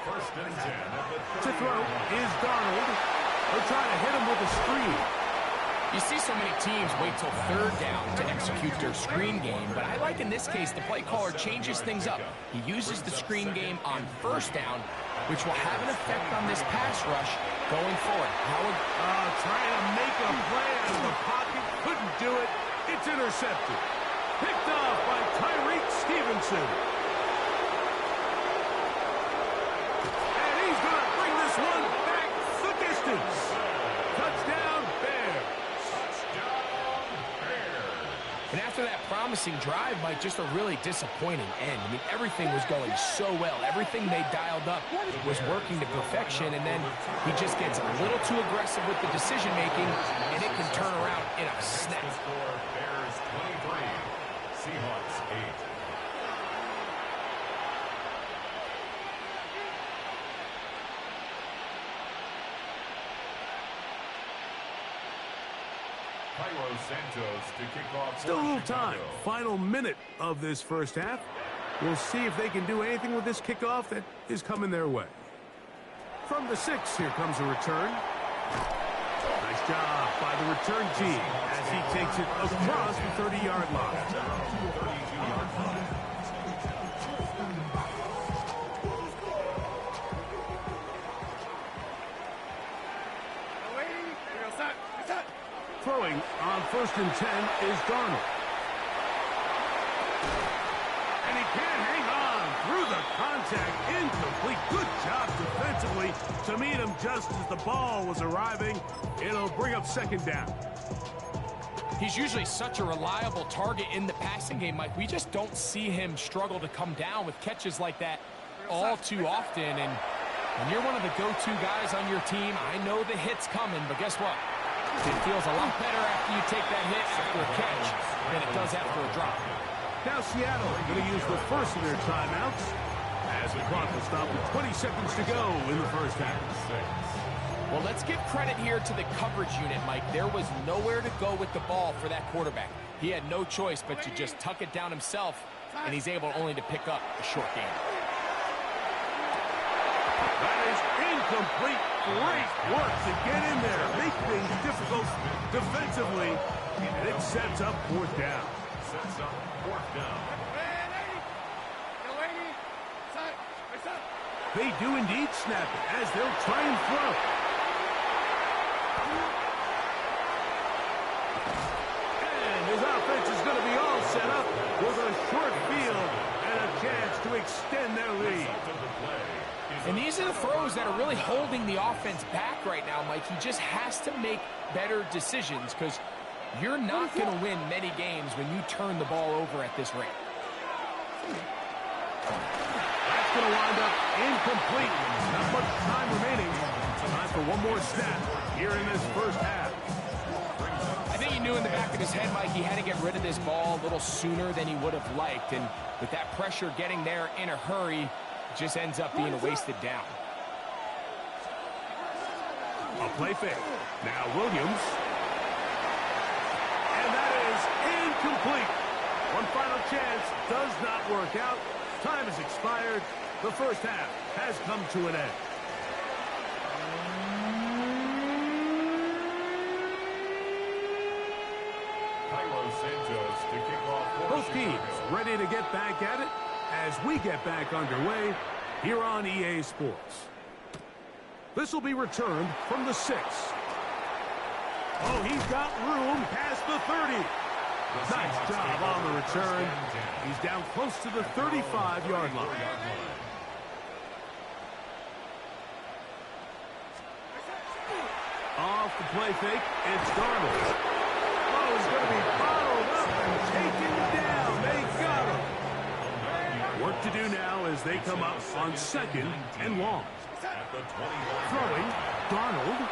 Speaker 4: First and 10.
Speaker 6: To throw is Darnold. They'll try to hit him with a screen.
Speaker 7: You see so many teams wait till 3rd down to execute their screen game, but I like in this case the play caller changes things up. He uses the screen game on 1st down, which will have an effect on this pass rush going forward.
Speaker 6: Trying to make a play out of the pocket, couldn't do it. It's intercepted. Picked off by Tyreek Stevenson. And he's going to bring this one back the distance. Touchdown, Bears.
Speaker 7: And after that promising drive, Mike, just a really disappointing end. I mean, everything was going so well. Everything they dialed up was working to perfection, and then he just gets a little too aggressive with the decision-making, and it can turn around in a snap.
Speaker 4: Bears 23, Seahawks 8. Cairo Santos to kick off.
Speaker 6: Still a little time. Final minute of this first half. We'll see if they can do anything with this kickoff that is coming their way. From the 6, here comes a return. Nice job by the return team as he takes it across the 30-yard line. Throwing on 1st and 10 is Darnold. And he can't hang on through the contact. Incomplete. Good job defensively to meet him just as the ball was arriving. It'll bring up 2nd down.
Speaker 7: He's usually such a reliable target in the passing game, Mike. We just don't see him struggle to come down with catches like that all too often. And when you're one of the go-to guys on your team, I know the hit's coming, but guess what? It feels a lot better after you take that hit after a catch than it does after a drop.
Speaker 6: Now Seattle going to use the first of their timeouts as the clock will stop with 20 seconds to go in the first half.
Speaker 7: Well, let's give credit here to the coverage unit, Mike. There was nowhere to go with the ball for that quarterback. He had no choice but to just tuck it down himself, and he's able only to pick up a short gain.
Speaker 6: That is incomplete. Great work to get in there. Make things difficult defensively. And it sets up 4th down.
Speaker 4: Sets up 4th down.
Speaker 6: They do indeed snap it as they'll try and throw. And his offense is going to be all set up with a short field and a chance to extend their lead.
Speaker 7: And these are the throws that are really holding the offense back right now, Mike. He just has to make better decisions because you're not going to win many games when you turn the ball over at this rate.
Speaker 6: That's going to wind up incomplete. Not much time remaining. Time for one more snap here in this first half.
Speaker 7: I think he knew in the back of his head, Mike, he had to get rid of this ball a little sooner than he would have liked. And with that pressure getting there in a hurry, just ends up being a wasted down.
Speaker 6: A play fake. Now Williams. And that is incomplete. One final chance does not work out. Time has expired. The first half has come to an end. Both teams ready to get back at it as we get back underway here on EA Sports. This will be returned from the 6. Oh, he's got room past the 30. Nice job on the return. He's down close to the 35-yard line. Off the play fake, it's Darnold. Oh, he's going to be bottled up and taken down. They got him. Work to do now as they come up on 2nd and long. Throwing, Darnold.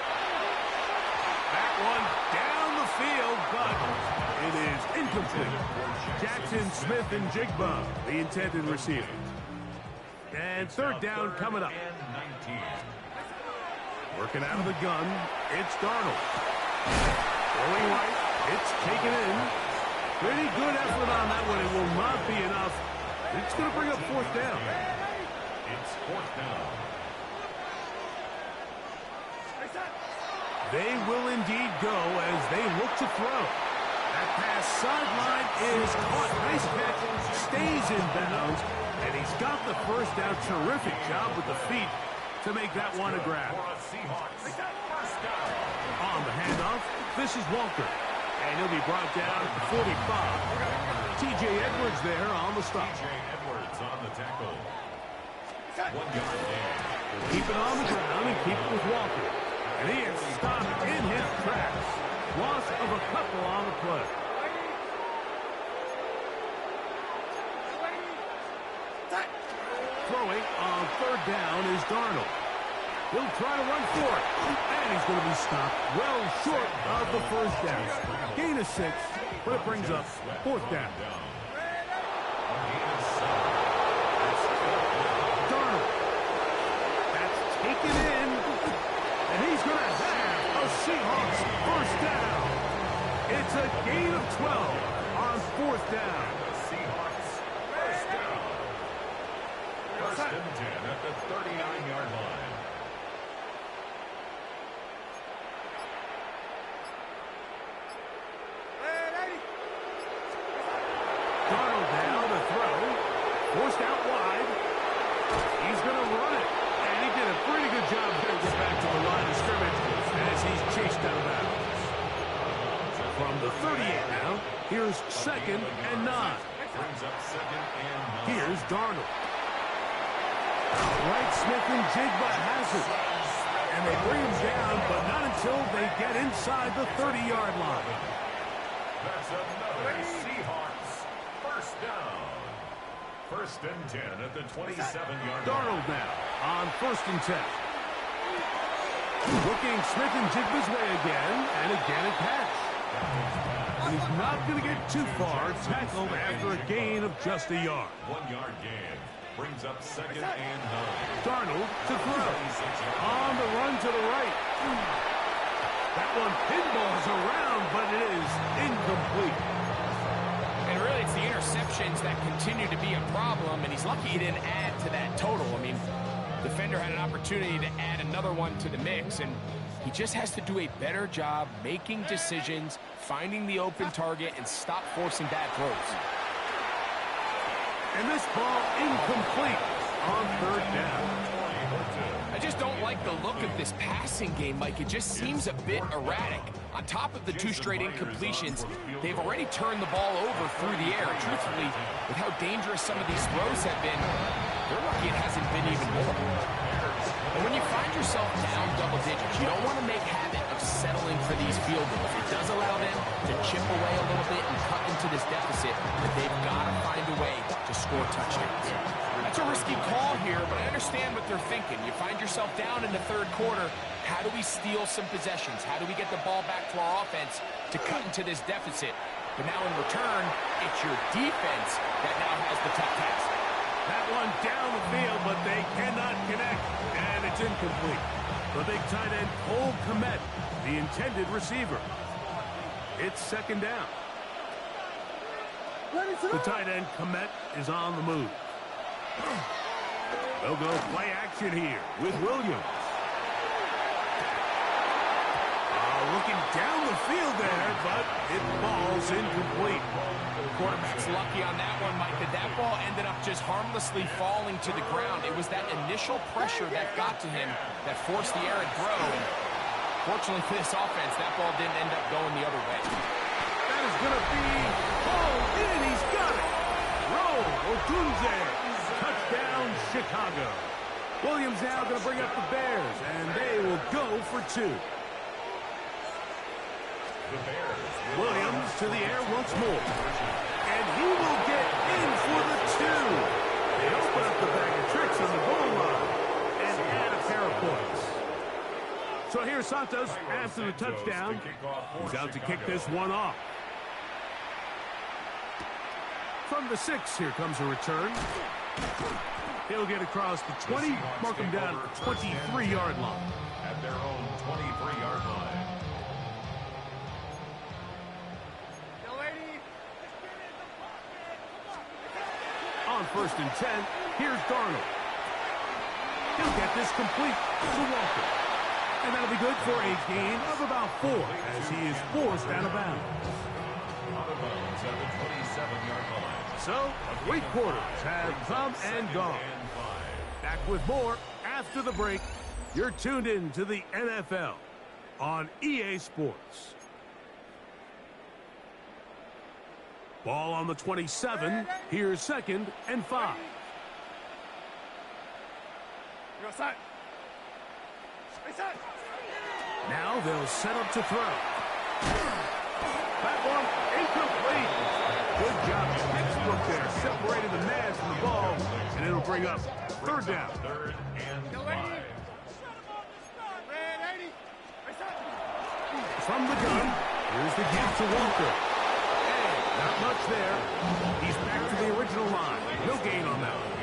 Speaker 6: That one down the field, but it is incomplete. Jackson, Smith, and Jigba, the intended receiver. And 3rd down coming up. Working out of the gun, it's Darnold. Going right, it's taken in. Pretty good effort on that one. It will not be enough. It's going to bring up 4th down.
Speaker 4: It's 4th down.
Speaker 6: They will indeed go as they look to throw. That pass sideline is caught. Nice catch. Stays in bounds. And he's got the first down. Terrific job with the feet to make that one a grab. On the handoff, this is Walker. And he'll be brought down at the 45. T.J. Edwards there on the stop.
Speaker 4: T.J. Edwards on the tackle. 1 yard gain.
Speaker 6: Keep it on the ground and keep it with Walker. And he is stopped in his tracks. Loss of a couple on the play. Throwing on 3rd down is Darnold. He'll try to run for it. And he's going to be stopped well short of the first down. Gain of 6, but it brings up 4th down. Darnold. That's taken in. And he's going to have a Seahawks first down. It's a gain of 12 on 4th down.
Speaker 4: Seahawks first down. 1st and 10 at the 39-yard line.
Speaker 6: Forced out wide. He's going to run it. And he did a pretty good job there to get back to the line of scrimmage as he's chased out of bounds. From the 38 now, here's 2nd and 9. Here's Darnold. Right, Smith and Jigba has it. And they bring him down, but not until they get inside the 30-yard line.
Speaker 4: That's another Seahawks first down. 1st and 10 at the 27-yard line.
Speaker 6: Darnold now on 1st and 10. Looking Smith and Jigba's way again, and again a catch. And he's not going to get too far, tackled after a gain of just a yard.
Speaker 4: 1-yard gain brings up 2nd and 9.
Speaker 6: Darnold to throw. On the run to the right. That one pinballs around, but it is incomplete.
Speaker 7: And really, it's the interceptions that continue to be a problem, and he's lucky he didn't add to that total. I mean, defender had an opportunity to add another one to the mix, and he just has to do a better job making decisions, finding the open target, and stop forcing bad throws.
Speaker 6: And this ball incomplete on 3rd down.
Speaker 7: I just don't like the look of this passing game, Mike. It just seems a bit erratic. On top of the 2 straight incompletions, they've already turned the ball over through the air. Truthfully, with how dangerous some of these throws have been, they're lucky it hasn't been even more. And when you find yourself down double digits, you don't want to make habit of settling for these field goals. It does allow them to chip away a little bit and cut into this deficit, but they've got to find a way to score touchdowns. That's a risky call here, but I understand what they're thinking. You find yourself down in the 3rd quarter. How do we steal some possessions? How do we get the ball back to our offense to cut into this deficit? But now in return, it's your defense that now has the tough task.
Speaker 6: That one down the field, but they cannot connect, and it's incomplete. The big tight end, Cole Kmet, the intended receiver. It's 2nd down. The tight end, Kmet, is on the move. They'll go play action here with Williams. Looking down the field there, but it falls incomplete.
Speaker 7: The quarterback's lucky on that one, Mike, that ball ended up just harmlessly falling to the ground. It was that initial pressure that got to him that forced the errant throw. And fortunately for this offense, that ball didn't end up going the other way.
Speaker 6: That is going to be hauled in. He's got it. Roll Otunze. Touchdown, Chicago. Williams now going to bring up the Bears, and they will go for 2. Williams to the air once more. And he will get in for the 2. They open up the bag of tricks on the goal line and add a pair of points. So here's Santos after the touchdown. He's out to kick this one off. From the 6, here comes a return. He'll get across the 20, mark him down at the 23-yard line.
Speaker 4: At their own 23-yard line.
Speaker 6: On 1st and 10, here's Darnold. He'll get this complete to Walker. And that'll be good for a gain of about 4 as he is forced out of bounds.
Speaker 4: Out of bounds at the 27-yard line.
Speaker 6: So, 3 quarters have come and gone. Back with more after the break. You're tuned in to the NFL on EA Sports. Ball on the 27. Here's 2nd and 5. Now they'll set up to throw. That one incomplete. Good job. Textbook there. Separated the man from the ball, and it'll bring up 3rd down.
Speaker 4: 3rd and 5.
Speaker 6: From the gun, here's the give to Walker. Not much there. He's back to the original line. No gain on that one.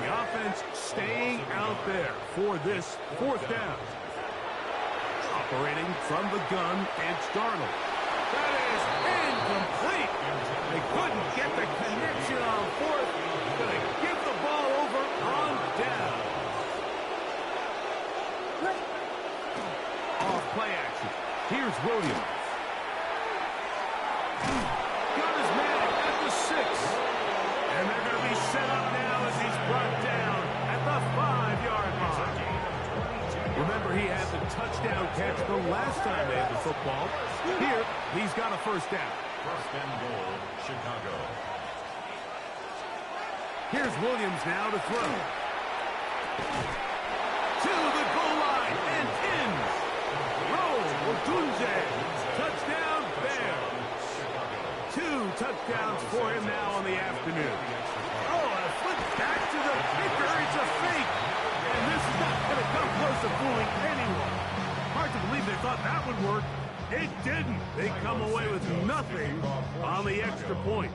Speaker 6: The offense staying out there for this 4th down. Operating from the gun, it's Darnold. That is incomplete. They couldn't get the connection on 4th. Going to give the ball over on down. Off play action. Here's Williams. Got his man at the 6. And they're going to be set touchdown catch the last time they had the football. Here, he's got a first down.
Speaker 4: First and goal, Chicago.
Speaker 6: Here's Williams now to throw. To the goal line and in. Ogunze. Touchdown, Bear. 2 touchdowns for him now on the afternoon. Oh, a flip back to the kicker. It's a fake. And this is not going to come close to fooling anyone. Hard to believe they thought that would work. It didn't. They come away with nothing on the extra point.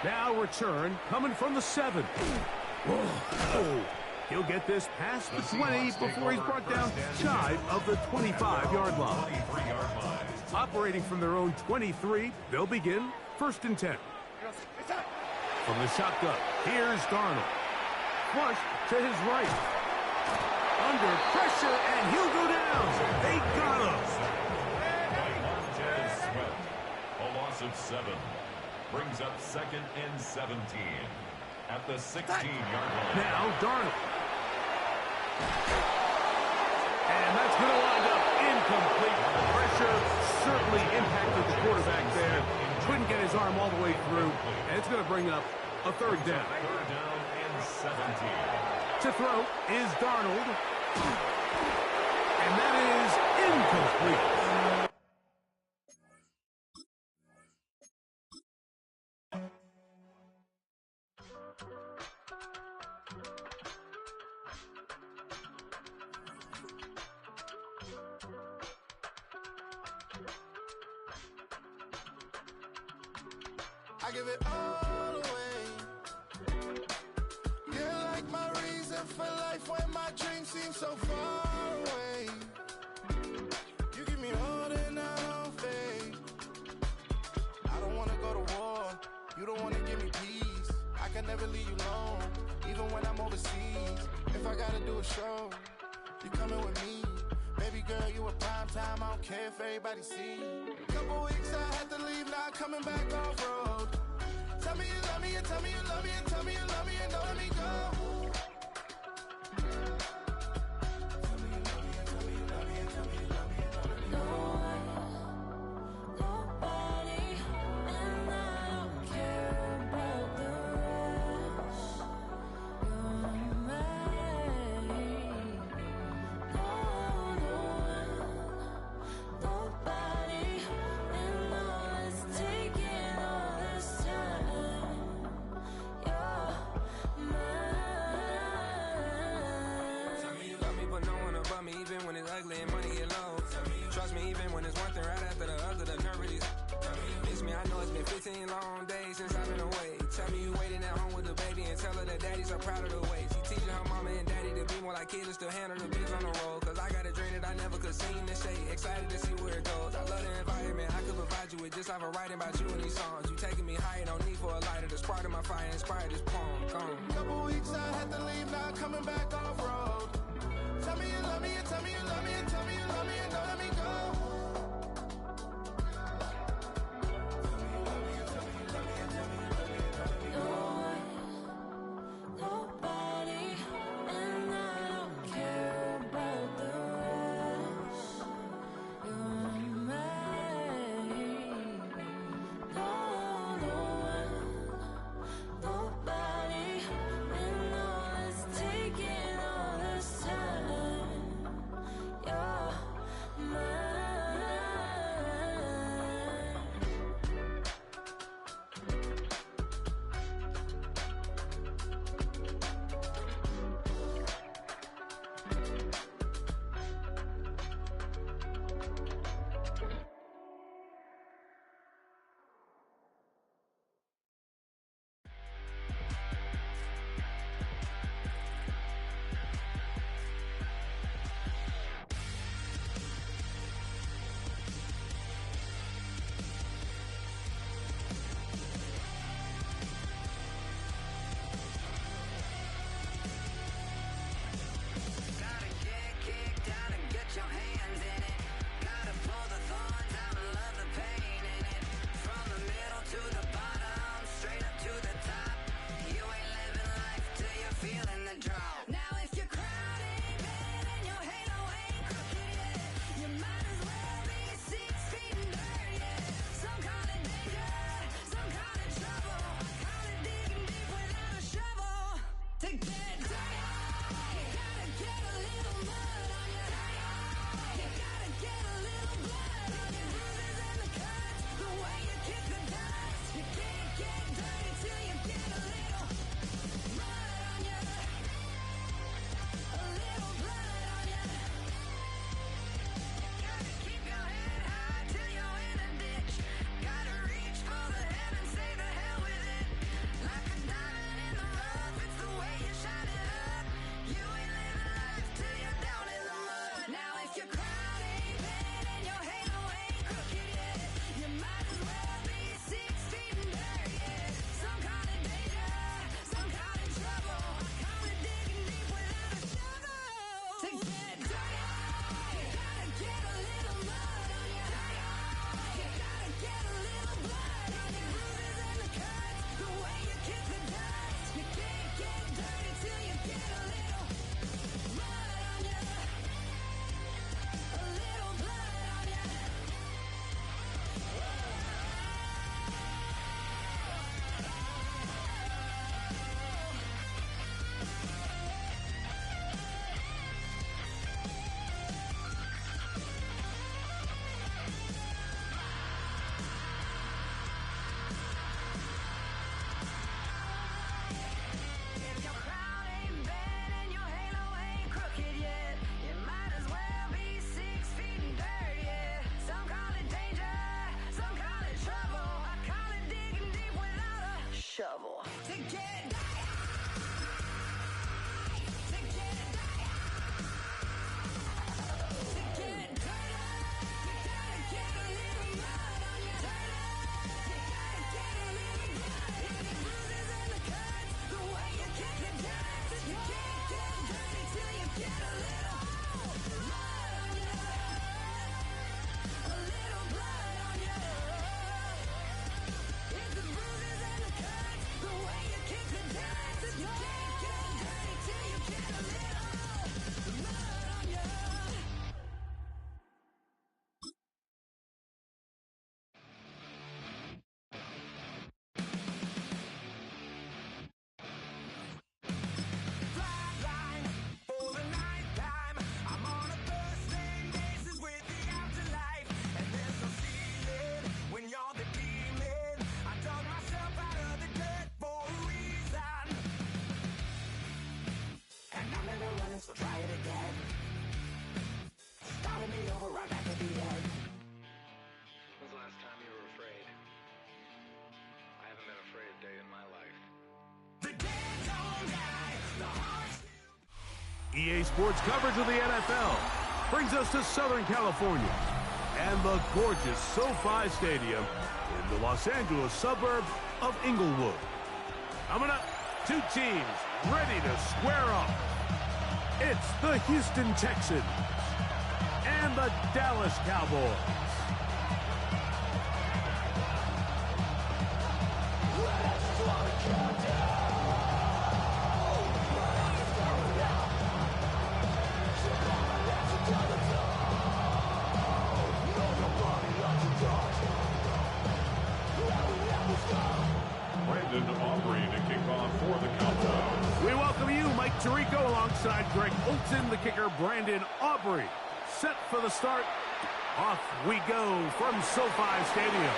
Speaker 6: Now return coming from the 7. Whoa. He'll get this past the 20 before he's brought down shy of the 25-yard line. Operating from their own 23, they'll begin first and 10. From the shotgun, here's Darnold. Flush to his right. Under pressure, and he'll go down. They got him.
Speaker 4: Montez Sweat, a loss of 7. Brings up 2nd and 17 at the 16-yard line.
Speaker 6: Now Darnold. And that's going to wind up incomplete. The pressure certainly impacted the quarterback there. Couldn't get his arm all the way through. And it's going to bring up a third down.
Speaker 4: Third down and 17.
Speaker 6: To throw is Darnold. And that is incomplete.
Speaker 9: I give it all away. You're like my reason for life when my dreams seem so far away. You give me more than I don't fade. I don't wanna go to war. You don't wanna give me peace. I can never leave you alone, even when I'm overseas. If I gotta do a show, you coming with me. Baby girl, you a prime time. I don't care if everybody see. Couple weeks I had to leave, now coming back off road. Tell me you love me, and tell me you love me, and tell me you love me, and don't let me go. Tell me you love me, and tell me you love me, and tell me you love me, and don't let me go.
Speaker 5: Nobody, and I don't care about the rest. You're mine. Nobody, and all is taking all this time. You're mine.
Speaker 13: Tell me you love me, but no one above me, even when it's ugly and money get low. Trust me, even when it's one thing right after the other, the nerve really. Miss me, I know it's been 15 long days since I've been away. Tell me you waiting at home with the baby and tell her that daddy's so proud of the way. She teaching her mama and daddy to be more like kids and still handle the biz on the road. Cause I got a dream that I never could see in the shade. Excited to see where it goes. I love the environment. I could provide you with just off of writing about you in these songs. You taking me higher, no need for a lighter. The spark of my fire inspired this poem. Gone.
Speaker 9: Couple weeks I had to leave, now coming back off road. Tell me you love me, and tell me you love me, and tell me you love me, and don't let me go.
Speaker 5: Nobody, and I don't care about the rest. You're mine. Nobody, and all is taking all this time. You're mine.
Speaker 6: EA Sports coverage of the NFL brings us to Southern California and the gorgeous SoFi Stadium in the Los Angeles suburb of Inglewood. Coming up, two teams ready to square off. It's the Houston Texans and the Dallas Cowboys. Tirico alongside Greg Olson, the kicker Brandon Aubrey. Set for the start. Off we go from SoFi Stadium.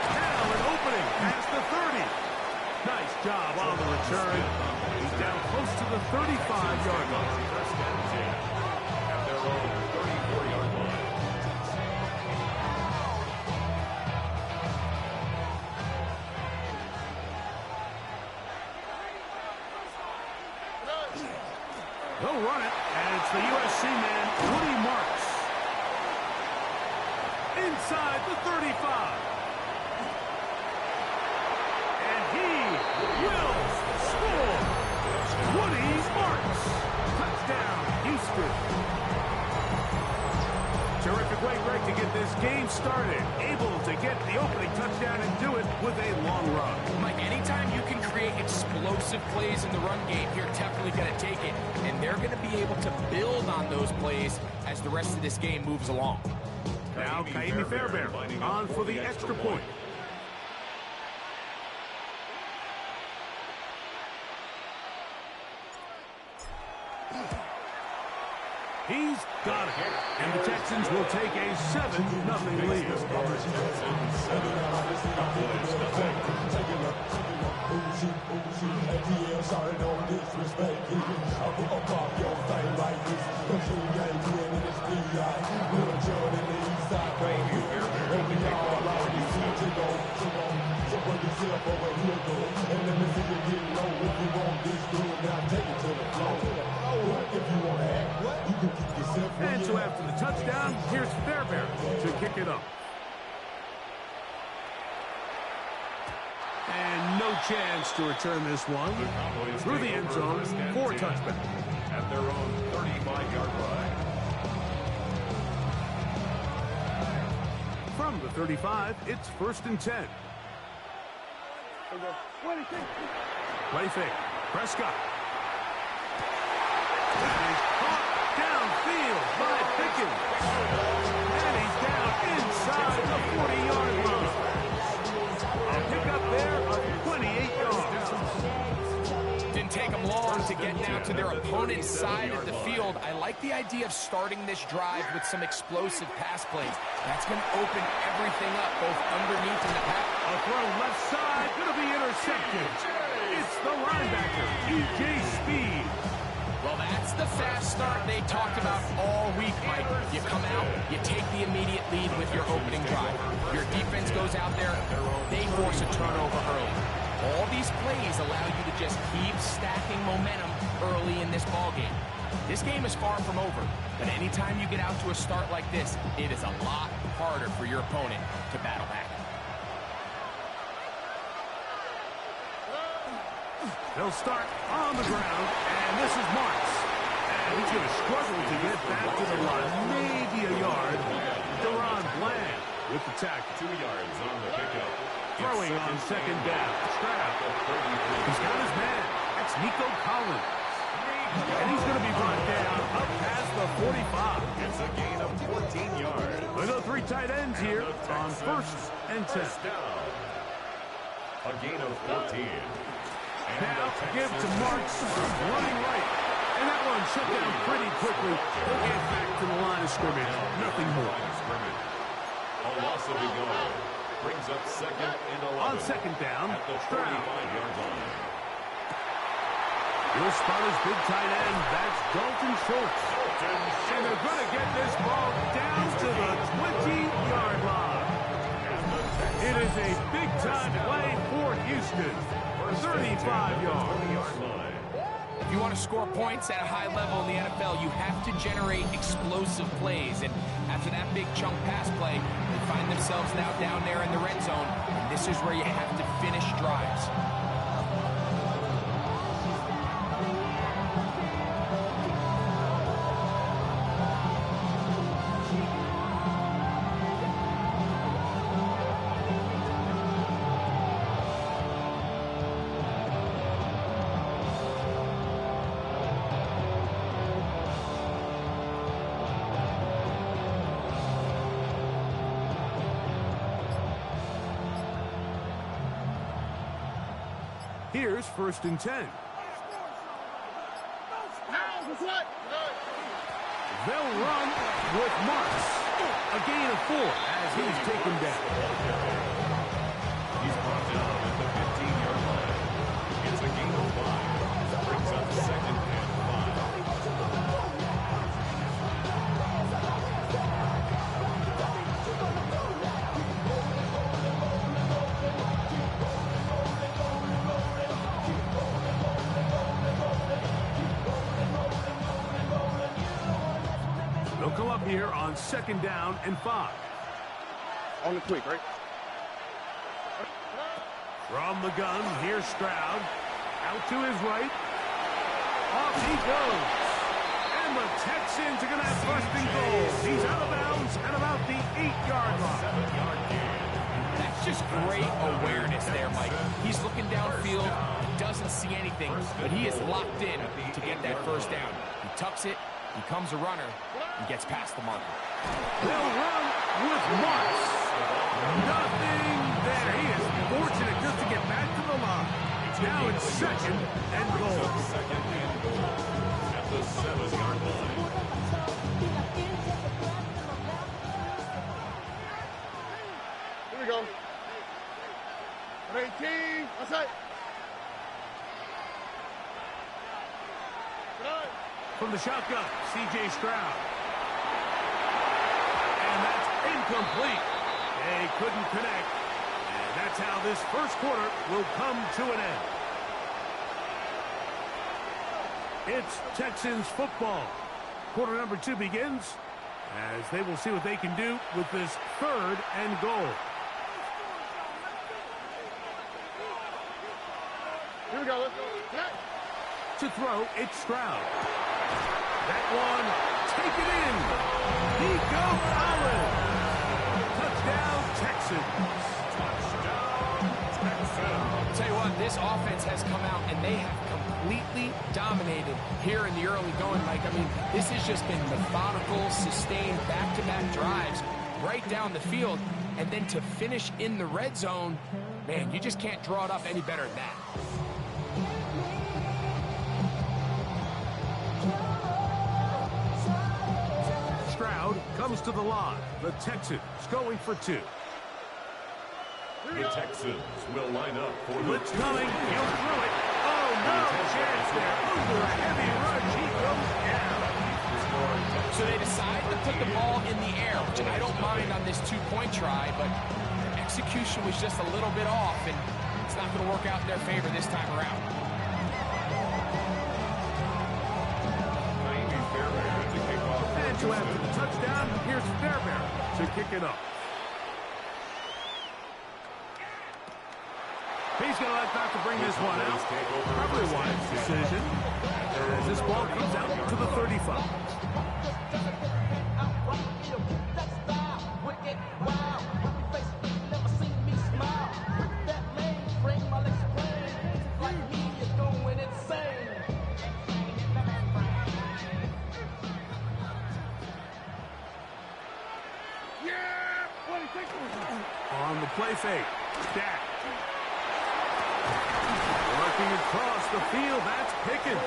Speaker 6: Now an opening past the 30. Nice job on the return. He's down close to the 35-yard line.
Speaker 4: First and 10 at their own 34-yard line.
Speaker 6: They'll run it, and it's the USC man, Woody Marks. Inside the 35. And he will score. Woody Marks. Touchdown, Houston. Terrific way, Greg, to get this game started. Able to get the opening touchdown and do it with a long run.
Speaker 7: Mike, anytime you can create explosive plays in the run game, you're definitely going to take it. And they're going to be able to build on those plays as the rest of this game moves along.
Speaker 6: Now, Kaimi Fairbairn on for the extra point. He's got it. And the Texans will take a 7-0 lead. And so after the touchdown, here's Fairbairn to kick it up. And no chance to return this one through the end zone for a touchback.
Speaker 4: At their own 35-yard line.
Speaker 6: From the 35, it's 1st and 10. Play fake. Prescott. That is caught downfield by Pickens. And he's down inside the 40-yard line. A pickup there of 28 yards.
Speaker 7: Didn't take them long to get down to their opponent's side of the field. I like the idea of starting this drive with some explosive pass plays. That's going to open everything up, both underneath and the pass.
Speaker 6: A throw left side, going to be intercepted. It's the linebacker, E.J. Speed.
Speaker 7: Well, that's the fast start they talked about all week, Mike. You come out, you take the immediate lead with your opening drive. Your defense goes out there, they force a turnover early. All these plays allow you to just keep stacking momentum early in this ballgame. This game is far from over, but anytime you get out to a start like this, it is a lot harder for your opponent to battle back.
Speaker 6: They'll start on the ground, and this is Marks. And he's going to struggle to get back to the line. Maybe a yard. Deron Bland with the tackle.
Speaker 4: 2 yards on the pickup.
Speaker 6: Throwing on second down. Stroud. He's got his man. That's Nico Collins. And he's going to be brought down up past the 45.
Speaker 4: It's a gain of 14 yards.
Speaker 6: We go 3 tight ends here on 1st and 10.
Speaker 4: A gain of 14.
Speaker 6: Now give to Marks, running right. And that one shut down pretty quickly. They'll get back to the line of scrimmage. Nothing more.
Speaker 4: A loss of a yard. Brings up 2nd and 11.
Speaker 6: On second down,
Speaker 4: at the 35-yard line.
Speaker 6: Your spotter's big tight end, that's Dalton Schultz. And they're going to get this ball down to the 20-yard line. It is a big-time play for Houston. 35 yards.
Speaker 7: If you want want to score points at a high level in the NFL, you have to generate explosive plays. And after that big chunk pass play, they find themselves now down there in the red zone. And this is where you have to finish drives.
Speaker 6: Here's 1st and 10. They'll run with Marks. A gain of 4 as he's taken down.
Speaker 4: He's brought down at the 15-yard line. It's a gain of 5. That brings up 2nd and 5.
Speaker 6: They'll come up here on 2nd down and 5.
Speaker 12: On the quick, right?
Speaker 6: From the gun, here's Stroud. Out to his right. Off he goes. And the Texans are going to have 1st and goal. He's out of bounds at about the 8-yard line.
Speaker 7: That's just great awareness there, Mike. He's looking downfield, doesn't see anything, but he is locked in to get that 1st down. He tucks it, becomes a runner, and gets past the marker.
Speaker 6: They'll run with Marks. Nothing there. He is fortunate just to get back to the line. Now it's 2nd and goal.
Speaker 4: 2nd and goal at the 7-yard line.
Speaker 12: Here we go. 18. Outside.
Speaker 6: From the shotgun, C.J. Stroud. And that's incomplete. They couldn't connect. And that's how this 1st quarter will come to an end. It's Texans football. Quarter number 2 begins as they will see what they can do with this 3rd and goal.
Speaker 12: Here we go. Let's go.
Speaker 6: To throw, it's Stroud. That one, take it in. He goes Collins. Touchdown, Texans.
Speaker 7: I'll tell you what, this offense has come out and they have completely dominated here in the early going, Mike. I mean, this has just been methodical, sustained, back-to-back drives right down the field. And then to finish in the red zone, man, you just can't draw it up any better than that.
Speaker 6: Stroud comes to the line. The Texans going for 2.
Speaker 4: The Texans will line up for the
Speaker 6: blitz coming. He'll throw it. Oh, no chance there. Over a heavy rush. He goes down.
Speaker 7: So they decide to put the ball in the air, which I don't mind on this 2-point try, but execution was just a little bit off, and it's not going to work out in their favor this time around.
Speaker 6: And so after the touchdown, here's Fairbairn to kick it up. He's going to like not to bring this one out. Probably a wise decision as this ball comes out to the 35. On the play fake, Dak. Working across the field, that's Pickens.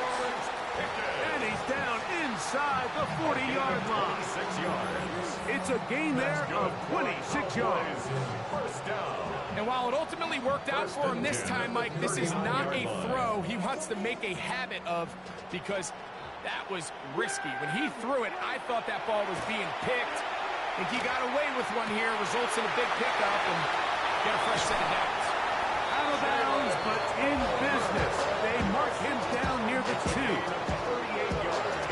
Speaker 6: And he's down inside the 40-yard line.
Speaker 4: 6 yards.
Speaker 6: It's a gain there of 26 yards.
Speaker 4: First down.
Speaker 7: And while it ultimately worked out for him this time, Mike, this is not a throw he wants to make a habit of because that was risky. When he threw it, I thought that ball was being picked. I think he got away with one here, results in a big pickup and get a fresh set of downs.
Speaker 6: Out of bounds, but in business. They mark him down near the 2.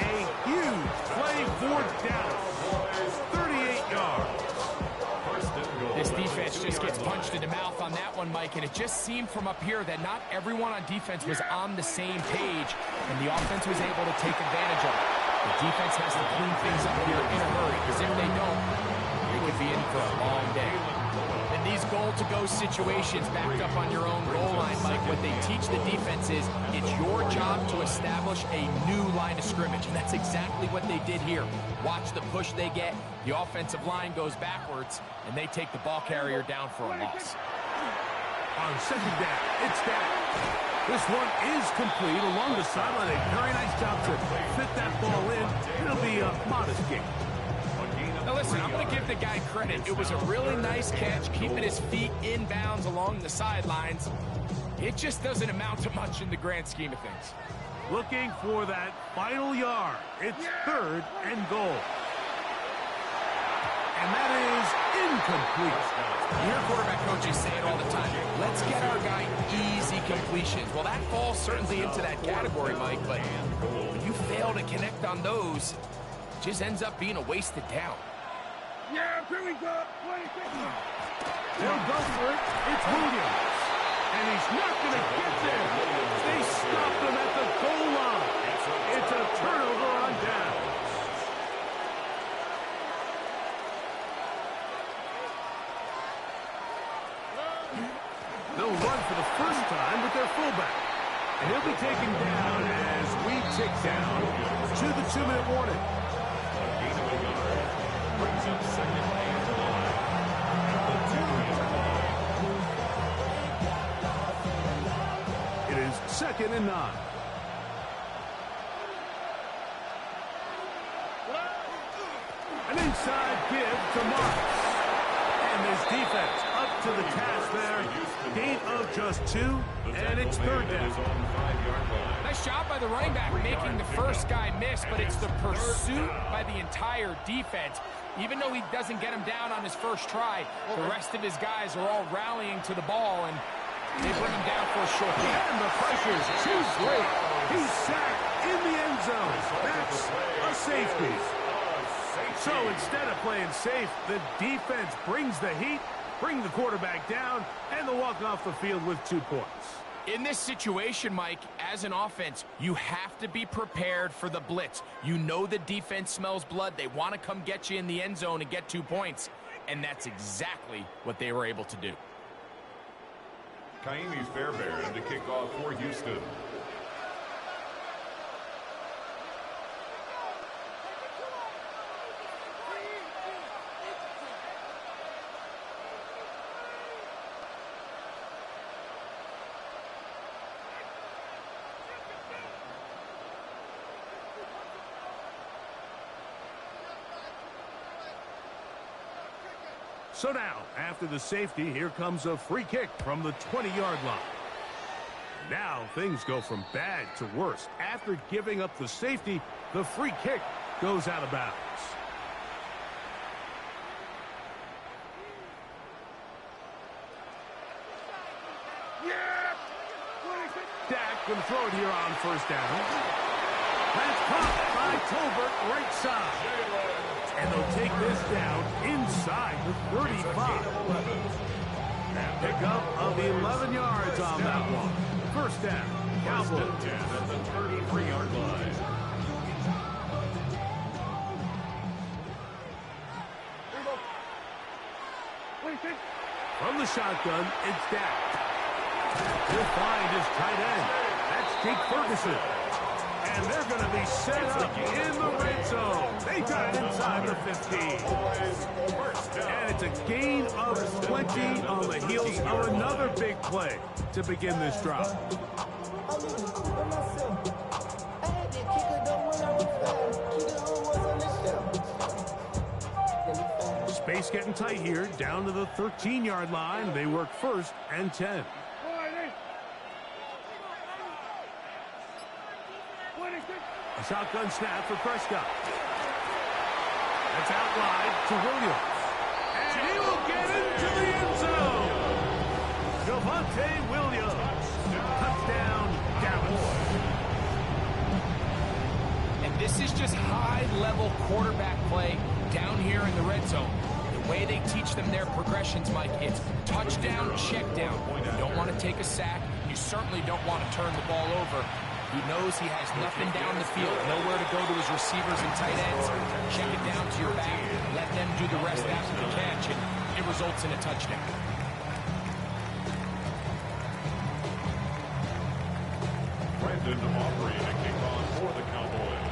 Speaker 6: A huge play for Dallas. 38 yards.
Speaker 7: This defense just gets punched in the mouth on that one, Mike, and it just seemed from up here that not everyone on defense was on the same page, and the offense was able to take advantage of it. The defense has to clean things up here in a hurry, because if they don't, they could be in for a long day. In these goal-to-go situations backed up on your own goal line, Mike, what they teach the defense is it's your job to establish a new line of scrimmage, and that's exactly what they did here. Watch the push they get. The offensive line goes backwards, and they take the ball carrier down for a loss.
Speaker 6: On second down, it's down. This one is complete along the sideline. A very nice job to fit that ball in. It'll be a modest gain.
Speaker 7: Now listen, I'm going to give the guy credit. It was a really nice catch, keeping his feet inbounds along the sidelines. It just doesn't amount to much in the grand scheme of things.
Speaker 6: Looking for that final yard. It's 3rd and goal. And that is incomplete.
Speaker 7: You hear quarterback coaches say it all the time. Let's get our guy easy completions. Well, that falls certainly into that category, Mike, but when you fail to connect on those, it just ends up being a wasted down.
Speaker 12: Yeah, here we go.
Speaker 6: They'll go for it. It's Williams. And he's not going to get there. They stopped him at the goal line. It's a turnover on down. They'll run for the first time with their fullback. And he'll be taken down as we tick down to the 2-minute warning. It is 2nd and 9. An inside give to Marks. And this defense up to the task there. Gain of just 2, and it's 3rd down.
Speaker 7: Nice job by the running back making the first guy miss, but it's the pursuit by the entire defense. Even though he doesn't get him down on his first try, the rest of his guys are all rallying to the ball, and they bring him down for a short gain.
Speaker 6: And the pressure's too great. He's sacked in the end zone. That's a safety. So instead of playing safe, the defense brings the heat, bring the quarterback down, and they'll walk off the field with 2 points.
Speaker 7: In this situation, Mike, as an offense, you have to be prepared for the blitz. You know the defense smells blood. They want to come get you in the end zone and get 2 points, and that's exactly what they were able to do.
Speaker 4: Kaimi Fairbairn to kick off for Houston.
Speaker 6: So now, after the safety, here comes a free kick from the 20-yard line. Now things go from bad to worse. After giving up the safety, the free kick goes out of bounds. Dak going to throw it here on 1st down. That's caught by Tolbert right side. And they'll take this down inside the 35. Pickup of 11 yards on that one. 1st down. Cowboys.
Speaker 4: 10 at the 33-yard line.
Speaker 6: From the shotgun, it's Dak. He'll find his tight end. That's Jake Ferguson. And they're going to be set up in the red zone. They got it inside the 15. And it's a gain of 20 on the heels of another big play to begin this drive. Space getting tight here, down to the 13-yard line. They work 1st and 10. A shotgun snap for Prescott. That's out wide to Williams. And he will get into the end zone. Javonte Williams
Speaker 7: This is just high-level quarterback play down here in the red zone. The way they teach them their progressions, Mike, it's touchdown, check down. You don't want to take a sack. You certainly don't want to turn the ball over. He knows he has nothing down the field, nowhere to go to his receivers and tight ends. Check it down to your back. Let them do the rest after the catch, and it results in a touchdown.
Speaker 4: Brandon Aubrey to kick off for the Cowboys.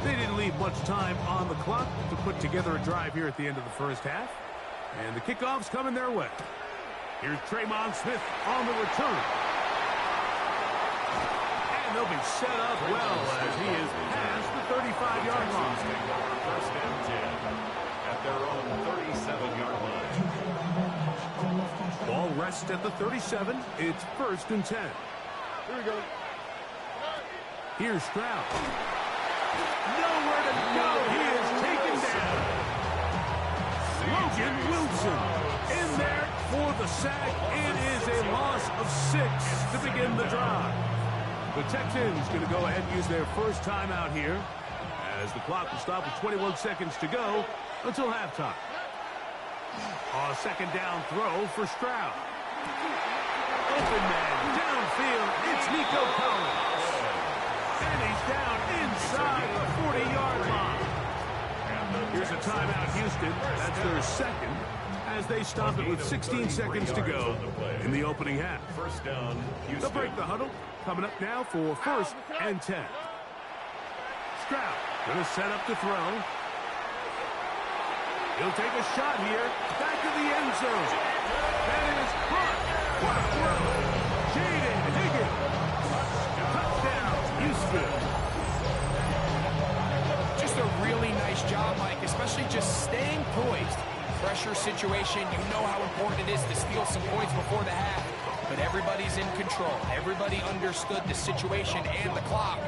Speaker 6: They didn't leave much time on the clock to put together a drive here at the end of the first half. And the kickoff's coming their way. Here's Tremon Smith on the return. And they'll be set up well as he is past the 35-yard line.
Speaker 4: First and 10 at their own 37-yard line.
Speaker 6: Ball rests at the 37. It's first and 10.
Speaker 11: Here we go.
Speaker 6: Here's Stroud. Nowhere to go. He is taken down. Logan Wilson in there for the sack. It is a loss of 6 to begin the drive. The Texans going to go ahead and use their first timeout here as the clock will stop with 21 seconds to go until halftime. A second down throw for Stroud. Open man downfield. It's Nico Collins. And he's down inside the 40-yard line. Here's a timeout, Houston. That's their second as they stop it with 16 seconds to go in the opening half.
Speaker 4: First down, Houston.
Speaker 6: They'll break the huddle. Coming up now for first and 10. Stroud going to set up to throw. He'll take a shot here. Back to the end zone. That is caught. What a throw. Jaden Higgins. Touchdown, Houston.
Speaker 7: Just a really nice job, Mike, especially just staying poised. Pressure situation, you know how important it is to steal some points before the half. But everybody's in control. Everybody understood the situation and the clock.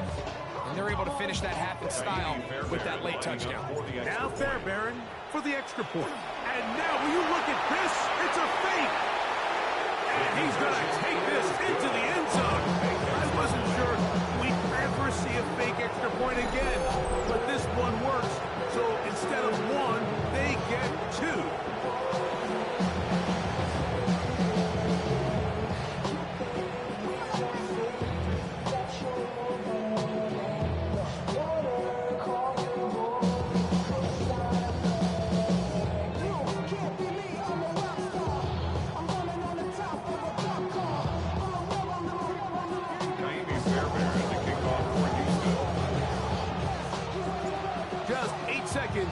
Speaker 7: And they're able to finish that half in style with that late touchdown.
Speaker 6: Now Fairbairn for the extra point. And now, will you look at this? It's a fake. And he's going to take this into the end zone. I wasn't sure we'd ever see a fake extra point again. But this one works. So instead of 1, they get 2.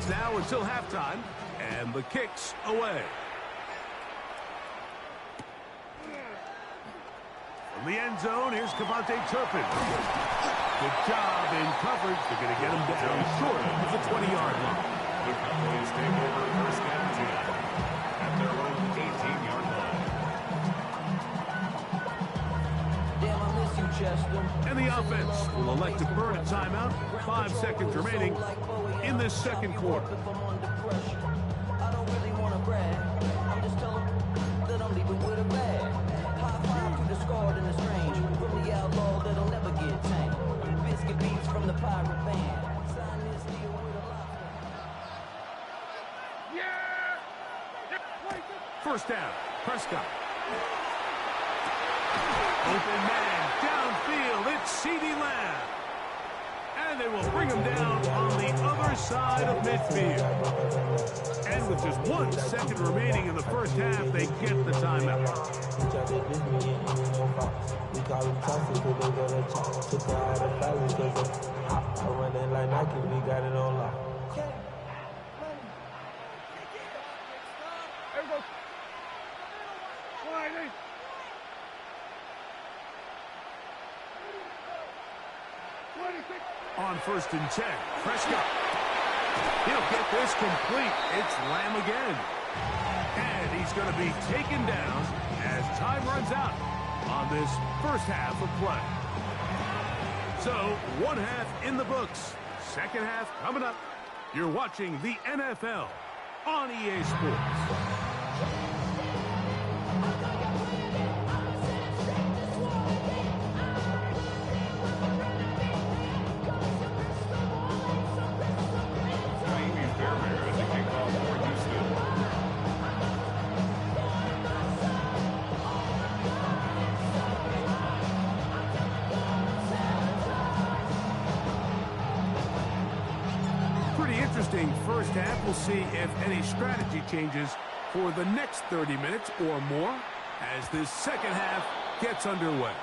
Speaker 6: Now until halftime, and the kick's away. From the end zone, here's Kevontae Turpin. Good job in coverage. They're going to get him down short of the 20-yard line.
Speaker 4: The Cowboys take over first and 10 at their own 18-yard line.
Speaker 5: Damn, I miss you, Chester.
Speaker 6: And the offense will elect to burn a timeout. 5 seconds remaining in this second quarter.
Speaker 5: I don't really want to brag. I'm just telling that I'm leaving with a bag. High five to the scarred and the strange. From the outlaw that'll never get tamed. Biscuit beats from the pirate band. Sign this deal with a lobster.
Speaker 6: First down, Prescott. Open man, downfield, it's CeeDee Lamb. And they will bring him down on the other side of midfield. And with just 1 second remaining in the first half, they get the timeout. On first and 10, Prescott. He'll get this complete. It's Lamb again. And he's going to be taken down as time runs out on this first half of play. So, 1 half in the books. Second half coming up. You're watching the NFL on EA Sports. Pretty interesting first half. We'll see if any strategy changes for the next 30 minutes or more as this second half gets underway.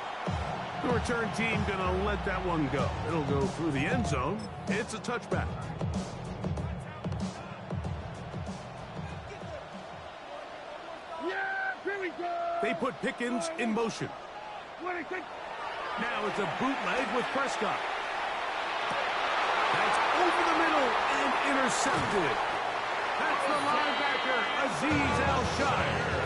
Speaker 6: The return team gonna let that one go. It'll go through the end zone. It's a touchback. They put Pickens in motion. Now it's a bootleg with Prescott. That's over the middle and intercepted. That's the linebacker, Azeez Al-Shire.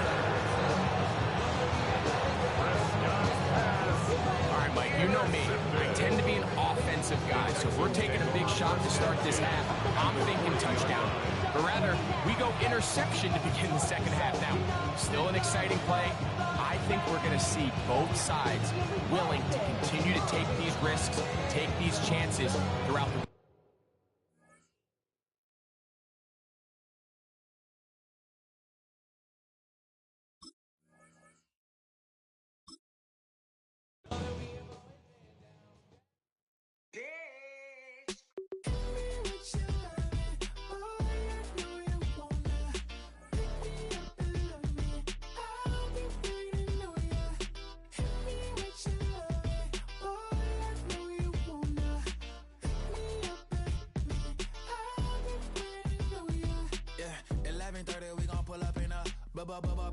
Speaker 7: All right, Mike, you know me. I tend to be an offensive guy, so if we're taking a big shot to start this half, I'm thinking touchdown. But rather, we go interception to begin the second half. Now, still an exciting play. I think we're going to see both sides willing to continue to take these risks, take these chances throughout the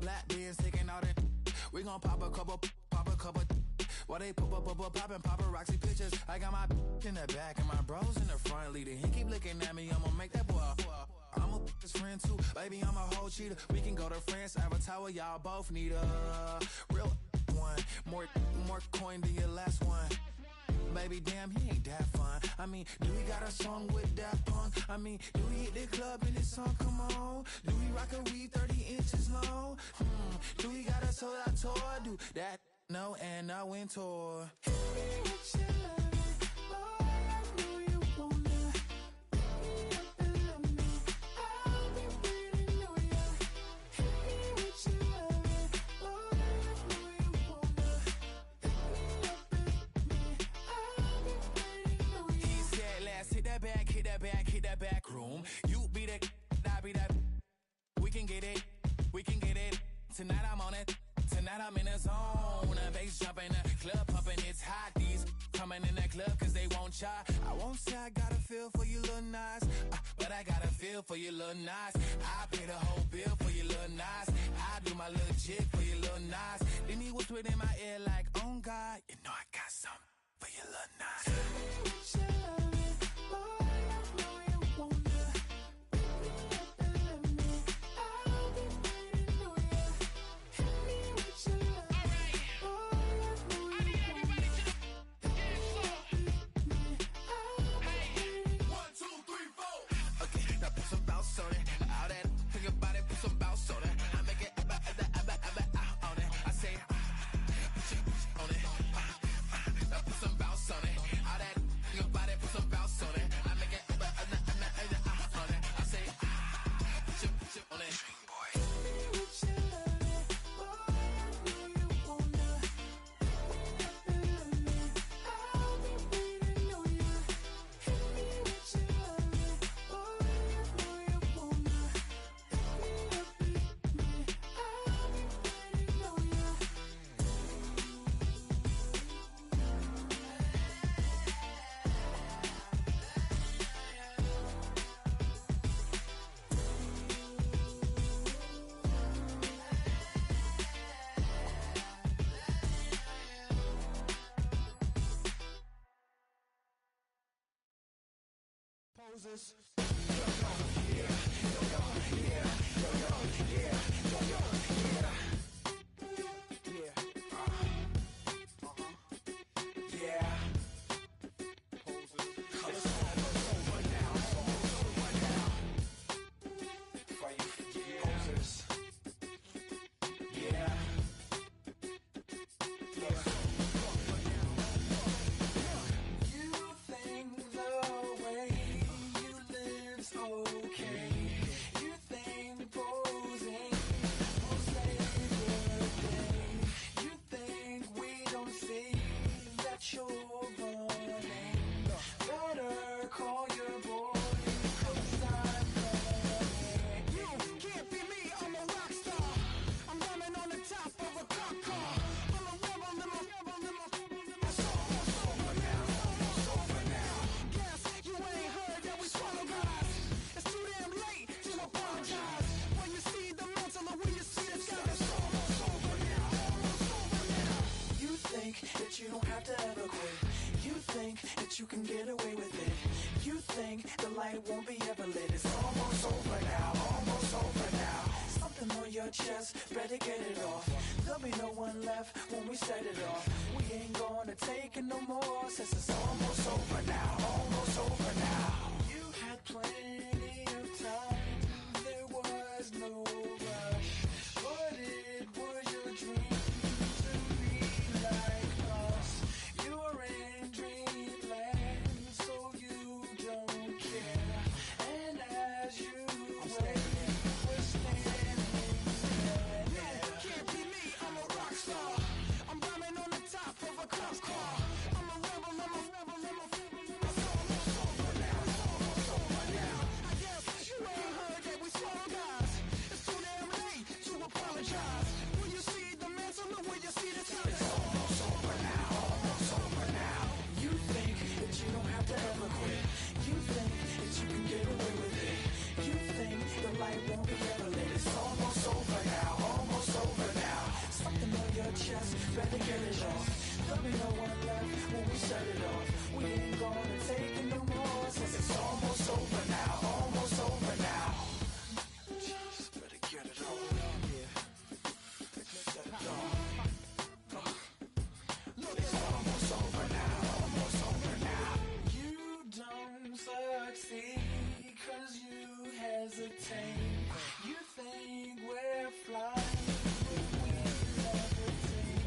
Speaker 13: black beans taking out it. We gon' pop a couple. While they poppin' paparazzi pictures. I got my in the back and my bros in the front leading. He keep looking at me, I'ma make that boy. I'm a his friend too, baby, I'm a whole cheater. We can go to France, Avatar, y'all both need a real one. More coin than your last one. Baby, damn, he ain't that fun. I mean, do he got a song with that punk? I mean, do he hit the club in this song? Come on. Do he rock a weed 30 inches long? Do he got a sold out tour? Do that? No, and I went tour. Hit that back room. You be the, I be that. We can get it. Tonight I'm on it. Tonight I'm in a zone. A bass jumping, a club pumping. It's hot. These coming in the club cause they won't try. I won't say I got a feel for you little nice, but I got a feel for you little nice. I pay the whole bill for you little nice. I do my little jig for you little nice. Then he whispered in my ear like, oh God, you know I got something for you little nice. Moses.
Speaker 5: off. There'll be no one left when we set it off. We ain't gonna take it no more, since it's almost over now. Almost over now. You had plenty of time, there was no rush, but it was your dream to be like us. You're in dreamland, so you don't care. And as you wait, we're standing there. No, can't be me, I'm a rock star. I'm rhyming on the top of a cop car. I'm a rebel, I'm a rebel, I'm a rebel. It's almost over now, it's almost over now. I guess you ain't heard that we swallow guys. It's too damn late to apologize. When you see the mantle, look when you see the time. It's almost over now, almost over now. You think that you don't have to ever quit. You think that you can get away with it. You think the light won't be ever lit. It's almost over now, almost over now. Something on your chest, better get it off. There'll be no one left when we set it off. We ain't gonna take it no more, since it's almost over now, almost over now. Just better get it off. Yeah, set it off. Look, it's almost over now, almost over now. You don't succeed 'cause you hesitate. You think we're flying, but we levitate.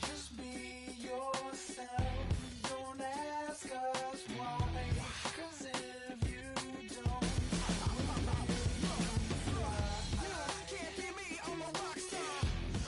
Speaker 5: Just be yourself, don't ask us why, 'cause if you don't, can't be me, I'm a rock star.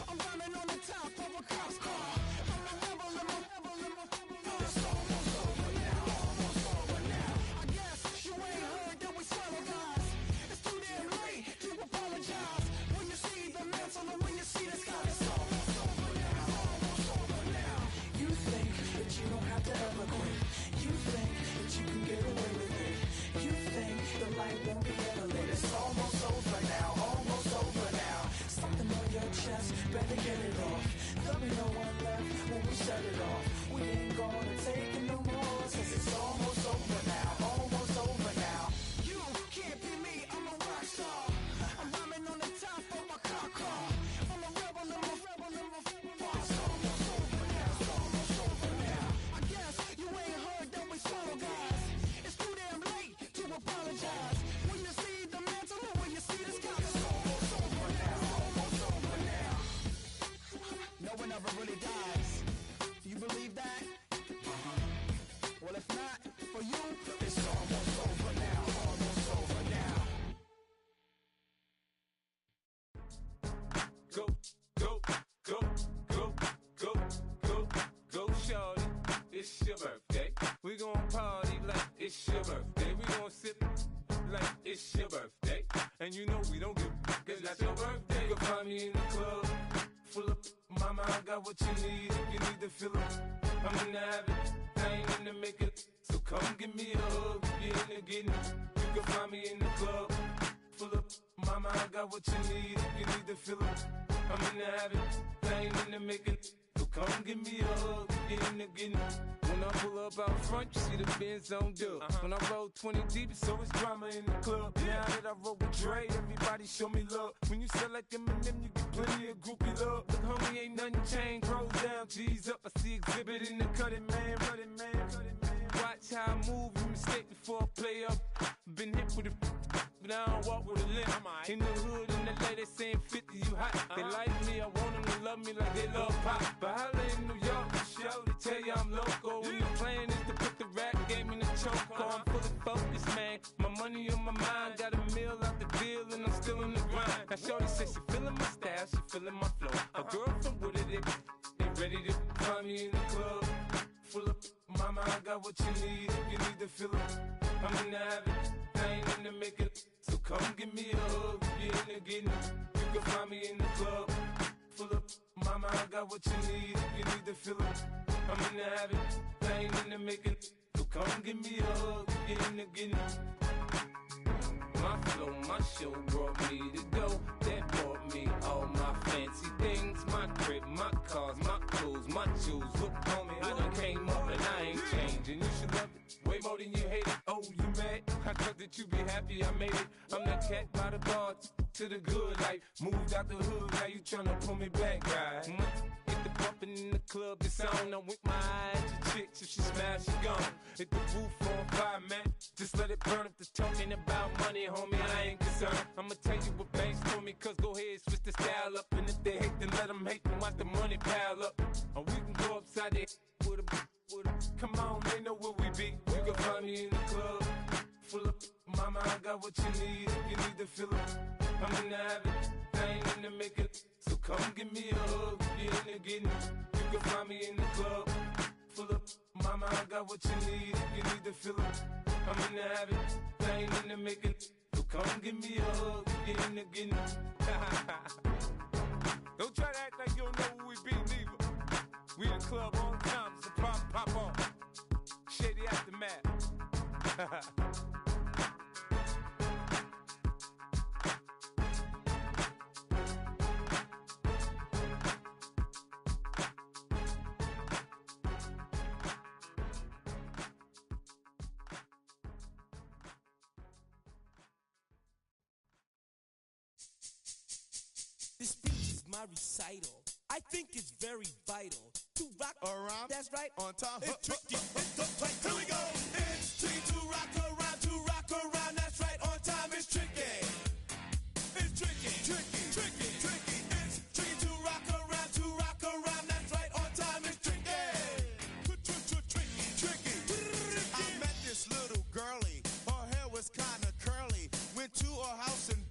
Speaker 5: I'm rhyming on the top of a cop's car. I'm a rebel, I'm a rebel, I'm a rebel. It's almost over now, almost over now. I guess you ain't heard that we swallow guys. It's too damn late to apologize. When you see the mantle and when you see the sky, it's almost over now, almost over now. You think that you don't have to ever quit. You think that you can get away with it. You think the light won't be ever lit. It's almost over now, almost over now. Something on your chest, better get it off. There'll be no one left when we set it off. We ain't gonna take it no more, since it's almost over now, almost over now. You can't be me, I'm a rock star. I'm rhyming on the top of my car car. I'm a rebel, I'm a rebel, I'm a rebel. It's almost over now, it's almost over now. I guess you ain't heard that we swallow guys. It's too damn late to apologize. When you see the mantle and when you see the sky, it's almost over now, almost over now. No one ever really dies. Do you believe that? Well, if not, for you, it's almost over now, almost over now.
Speaker 14: Go, go, go, go, go, go, go, shorty. It's your birthday. We gon' party like it's your birthday. We gon' sip like it's your birthday. And you know we don't give cause that's your birthday. You'll find me in the club, full of mama, I got what you need. If you need to fill up, I'm in the habit. I ain't in the making, so come give me a hug. If you're in the getting, you can find me in the club, full of mama, I got what you need. If you need to fill up, I'm in the habit. I ain't in the making, so come give me a hug. If you're in the getting. When I pull up out front, you see the Benz on dub. When I roll 20 deep, it's always drama in the club. Now that I roll with Dre, everybody show me love. When you sell like Eminem, you get plenty of groupie love. Look, homie, ain't nothing changed. Rolls down, G's up. I see exhibit in the cutting, man. Running, man. Watch how I move, you mistake before I play up. Been hit with a but I don't walk with a limp. In the hood, in the LA, they saying 50, you hot. They like me, I want them to love me like they love pop. But holla in New York, show to tell you I'm local. And the plan is to put the rap game in the choke. I'm fully focused, man. My money on my mind, got a meal out the deal, and I'm still in the grind. Now shorty says she feeling my style, she feeling my flow. A girl from Wooded, they ready to find me in the club. Full of mama, I got what you need. If you need to fill up, I'm in the habit. I ain't in the making, so come give me a hug. If you're in the getting, you can find me in the club. Full of mama, I got what you need. If you need to fill up, I'm in the habit. I ain't in the making, so come give me a hug. If you're in the getting. My flow, my show brought me to go. That brought me all my fancy things. My crib, my cars, my clothes, my jewels. Look, homie, I done came up and I ain't changing. You should love it way more than you hate it. Oh, you mad? I thought that you be happy happy I made it. I'm that cat by the bar to the good life. Moved out the hood, now you tryna pull me back, right? Hit the bumpin' in the club, it's on. I'm with my eyes to chicks, if she smash, she gone. Hit the roof on fire, man. Just let it burn. If they're talking about money, homie, I ain't concerned. I'ma tell you what banks told me, cause go ahead, switch the style up. And if they hate, then let them hate, then watch the money pile up. Or we can go upside there with a. Come on, they know where we be. You can find me in the club, full of mama, I got what you need. If you need to fill it, I'm in the habit, I ain't in the make it. So come give me a hug, you're in the getting. You can find me in the club, full of mama, I got what you need. If you need to fill it, I'm in the habit, I ain't in the make it. So come give me a hug, you're in the getting. Don't try to act like you don't know where we be, neither. We in the club all the time, so pop on. Shady Aftermath.
Speaker 5: This speech is my recital. I think it's very vital to rock around. That's right.
Speaker 9: On time.
Speaker 5: It's tricky. It's right.
Speaker 9: Here we go. It's tricky to rock around, to rock around. That's right. On time. It's tricky. It's tricky. Tricky. Tricky. Tricky. It's tricky to rock around, to rock around. That's right. On time. It's tricky. Tricky. Tricky. I met this little girlie. Her hair was kind of curly. Went to her house and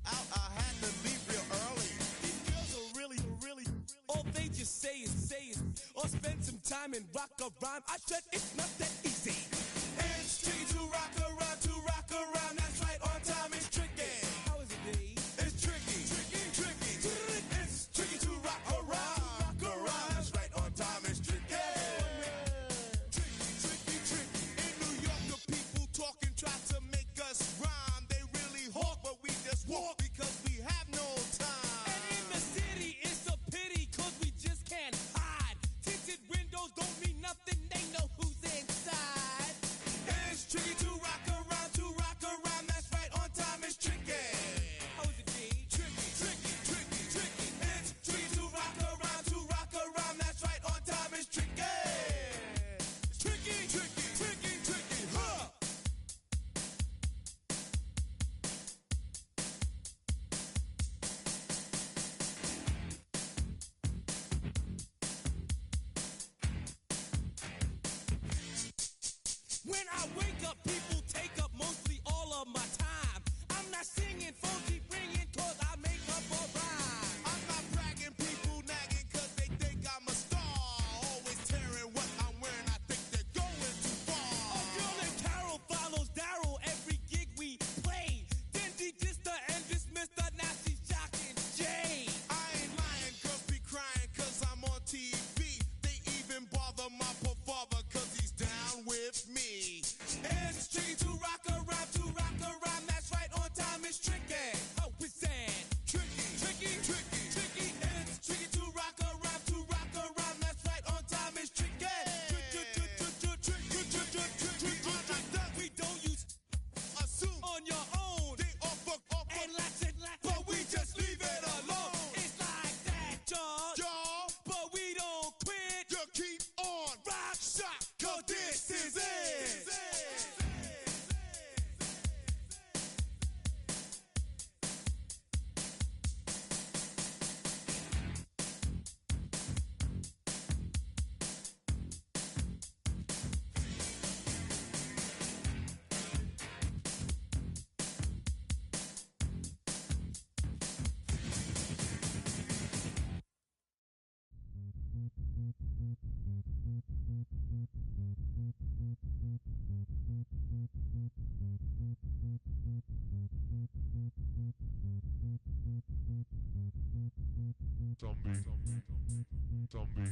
Speaker 9: out. I had to leave real early.
Speaker 5: These girls are really. All they just say is, or spend some time and rock a rhyme. I said it's not that easy.
Speaker 9: It's tricky to rock around, to rock around. That's right, on time. It's tricky.
Speaker 5: How is it, babe?
Speaker 9: It's tricky. Tricky. It's tricky to rock around. That's right, on time. It's tricky. Tricky. In New York, the people talking try to make us rhyme. They really hawk, but we just walk because we have no time.
Speaker 5: And in the city, it's a pity, cause we just can't hide. Tinted windows don't mean nothing, they know who's inside.
Speaker 9: It's tricky to rock around, to rock around. That's right, on time. It's tricky.
Speaker 5: How is it, babe?
Speaker 9: Tricky. It's tricky to rock around. That's right, on time. It's tricky. Tricky. Huh.
Speaker 5: When I wake up, people take up mostly all of my time. I'm not singing, phone keep ringing, cause I make up a rhyme.
Speaker 9: I'm not bragging, people nagging, cause they think I'm a star. Always tearing what I'm wearing, I think they're going too far.
Speaker 5: A girl named Carol follows Daryl every gig we play. Then she dissed her and dismissed her, now she's shocking Jay.
Speaker 9: I ain't lying, girls be crying, cause I'm on TV. They even bother my poor father, cause he's down with me. It's tricky to rock around, that's right, on time. It's tricky.
Speaker 5: How is that?
Speaker 9: Tricky. It's tricky to rock around, that's right, on time. It's tricky.
Speaker 5: We don't use
Speaker 9: Assume
Speaker 5: on your own.
Speaker 9: they offer,
Speaker 5: And lots and lots,
Speaker 9: but we just leave it alone.
Speaker 5: it's like that, y'all.
Speaker 9: Y'all,
Speaker 5: But we don't quit.
Speaker 9: you keep on
Speaker 5: Rock,
Speaker 9: shot, cause this is it.
Speaker 4: Zombie.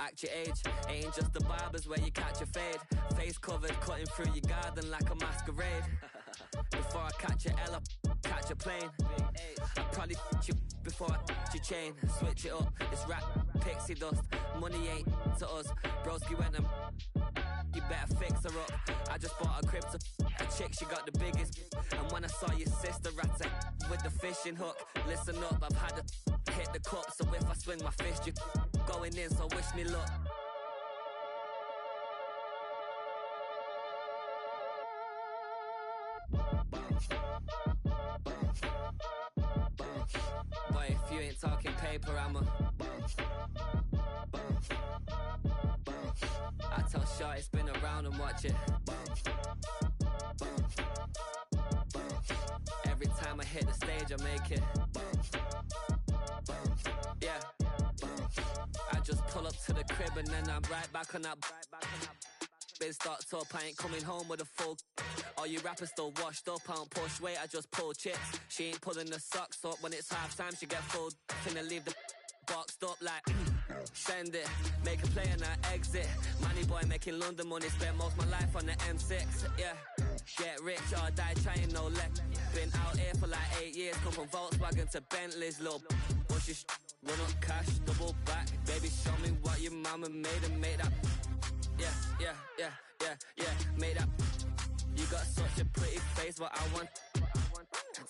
Speaker 5: act your age. Ain't just the barbers where you catch a fade. Face covered, cutting through your garden like a masquerade. Before I catch a L, catch a plane. I probably you before I your chain. Switch it up, it's rap, pixie dust. Money ain't to us. Broski went and you better fix her up. I just bought a crib to a chick, she got the biggest. And when I saw your sister rat with the fishing hook, listen up, I've had to hit the cup. So if I swing my fist, you going in, so wish me luck. Boy, if you ain't talking paper, I'm a I tell Shorty spin around and watch it. Every time I hit the stage, I make it. Yeah. I just pull up to the crib and then I'm right back on that. Been stocked up, I ain't coming home with a full. All you rappers still washed up, I don't push weight, I just pull chips. She ain't pulling the socks up when it's half time, she get full. Finna leave the boxed up like send it, make a play and I exit. Money boy making London money, spent most my life on the M6. Yeah, get rich or die trying, no leg. Been out here for like 8 years, come from Volkswagen to Bentley's, little bushy run up cash, double back. Baby, show me what your mama made and make that. Yeah, made that. You got such a pretty face, but I want.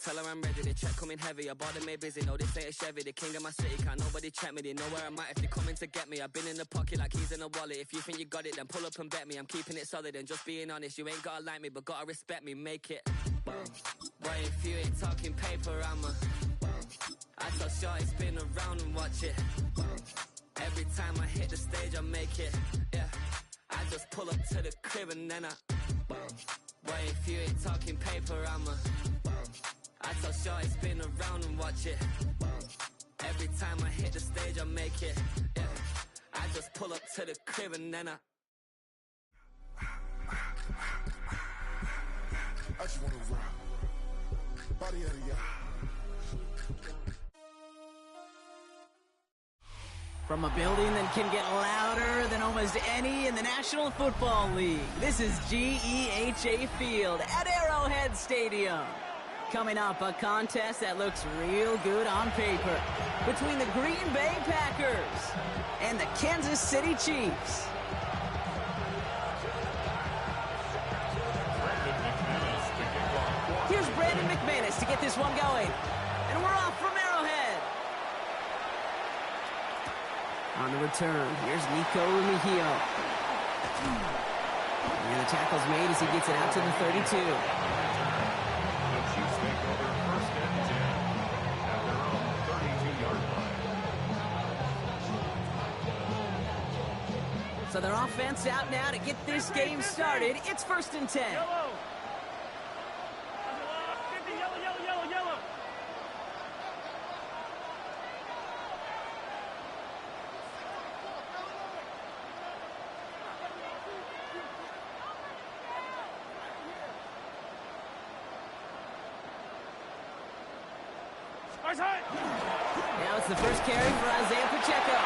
Speaker 5: Tell her I'm ready, the check coming heavy. I bought them made busy, no this ain't a Chevy. The king of my city, can't nobody check me. They know where I'm at if they coming to get me. I've been in the pocket like keys in a wallet. If you think you got it, then pull up and bet me. I'm keeping it solid and just being honest. You ain't gotta like me, but gotta respect me, make it. Boy, if you ain't talking paper, I'm a I tell Shorty spin around and watch it. Every time I hit the stage, I make it. Yeah, I just pull up to the crib and then I boy, if you ain't talking paper, I'm a I tell Shorty spin around and watch it. Every time I hit the stage, I make it. Yeah, I just pull up to the crib and then I
Speaker 15: just wanna rock. Body out of y'all.
Speaker 10: From a building that can get louder than almost any in the National Football League, this is GEHA Field at Arrowhead Stadium. Coming up, a contest that looks real good on paper between the Green Bay Packers and the Kansas City Chiefs. Here's Brandon McManus to get this one going. And we're off from Arrowhead. On the return, here's Nico Mejio. And the tackle's made as he gets it out to the 32. So their offense out now to get this game started. It's 1st and 10.
Speaker 6: Yellow.
Speaker 10: Now it's the first carry for Isaiah Pacheco.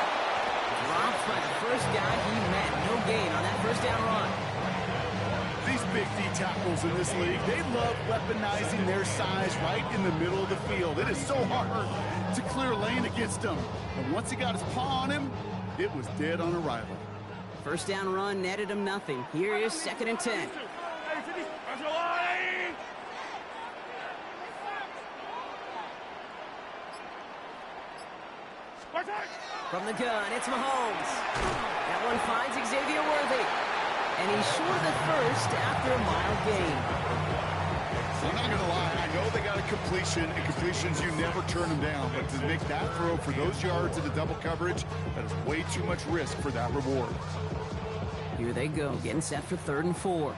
Speaker 10: Dropped by the first guy he met. No gain on that first down run.
Speaker 11: These big D tackles in this league, they love weaponizing their size right in the middle of the field. It is so hard to clear lane against them. And once he got his paw on him, it was dead on arrival.
Speaker 10: First down run netted him nothing. Here is 2nd and 10. From the gun, it's Mahomes. That one finds Xavier Worthy. And he's short of the first after a mile gain.
Speaker 11: I'm not going to lie. I know they got a completion, and completions, you never turn them down. But to make that throw for those yards in the double coverage, that is way too much risk for that reward.
Speaker 10: Here they go, getting set for 3rd and 4.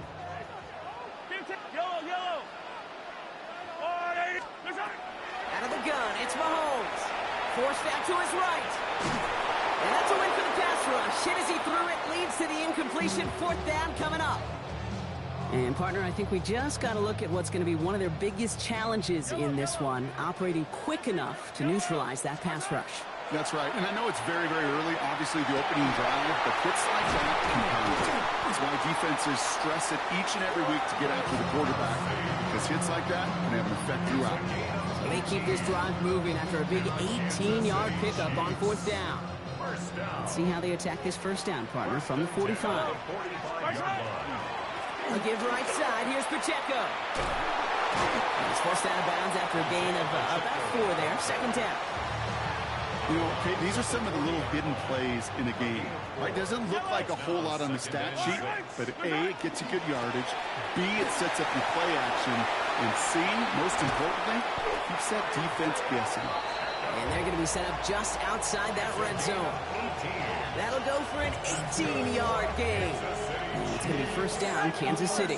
Speaker 10: Out of the gun, it's Mahomes. Forced out to his right. And that's a win for the pass rush. Hit as he threw it, leads to the incompletion. 4th down coming up. And, partner, I think we just got to look at what's going to be one of their biggest challenges in this one, operating quick enough to neutralize that pass rush.
Speaker 11: That's right. And I know it's very, very early, obviously, the opening drive, but hits like that compound. That's why defenses stress it each and every week to get after the quarterback, because hits like that can have an effect throughout.
Speaker 10: So they keep this drive moving after a big 18-yard pickup on 4th down. Let's see how they attack this first down, partner, from the 45. A give right side. Here's Pacheco. He's forced out of bounds after a gain of about 4 there. 2nd down.
Speaker 11: You know, okay, these are some of the little hidden plays in a game. Right? Doesn't look like a whole lot on the stat sheet, but A, it gets you good yardage. B, it sets up your play action. And C, most importantly, keeps that defense guessing.
Speaker 10: And they're going to be set up just outside that red zone. That'll go for an 18-yard gain. And it's going to be first down, Kansas City.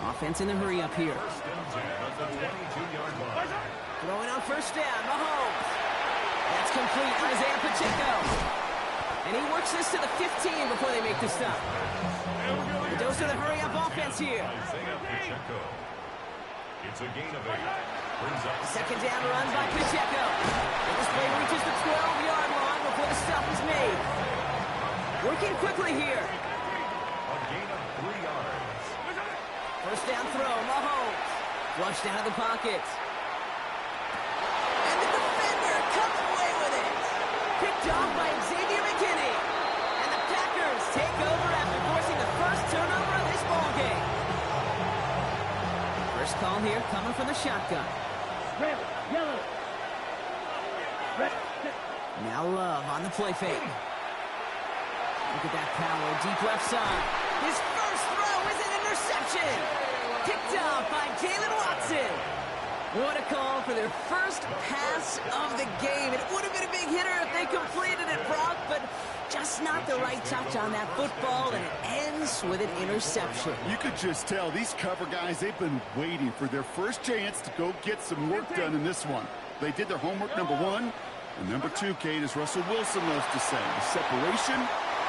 Speaker 10: Offense in the hurry up here. Throwing on first down, Mahomes. That's complete, Isaiah Pacheco. And he works this to the 15 before they make the stop. The dose of the hurry-up offense here.
Speaker 4: It's a gain of 8. Brings up
Speaker 10: 2nd down run by Pacheco. And this play reaches the 12-yard line before the stop is made. Working quickly here.
Speaker 4: a gain of 3 yards.
Speaker 10: First down throw, Mahomes. Flushed out of the pocket. And the defender comes away with it. Picked off by Xavier McKinney. And the Packers take over after forcing the first turnover of this ballgame. First call here coming from the shotgun.
Speaker 12: Red, yellow. Red.
Speaker 10: Now Love on the play fake. Look at that power, deep left side. His first throw is an interception. Picked off by Jalen Watson. What a call for their first pass of the game. It would have been a big hitter if they completed it, Brock, but just not the right touch on that football, and it ends with an interception.
Speaker 11: You could just tell these cover guys, they've been waiting for their first chance to go get some work done in this one. They did their homework, number 1. And number 2, Kate, as Russell Wilson loves to say, the separation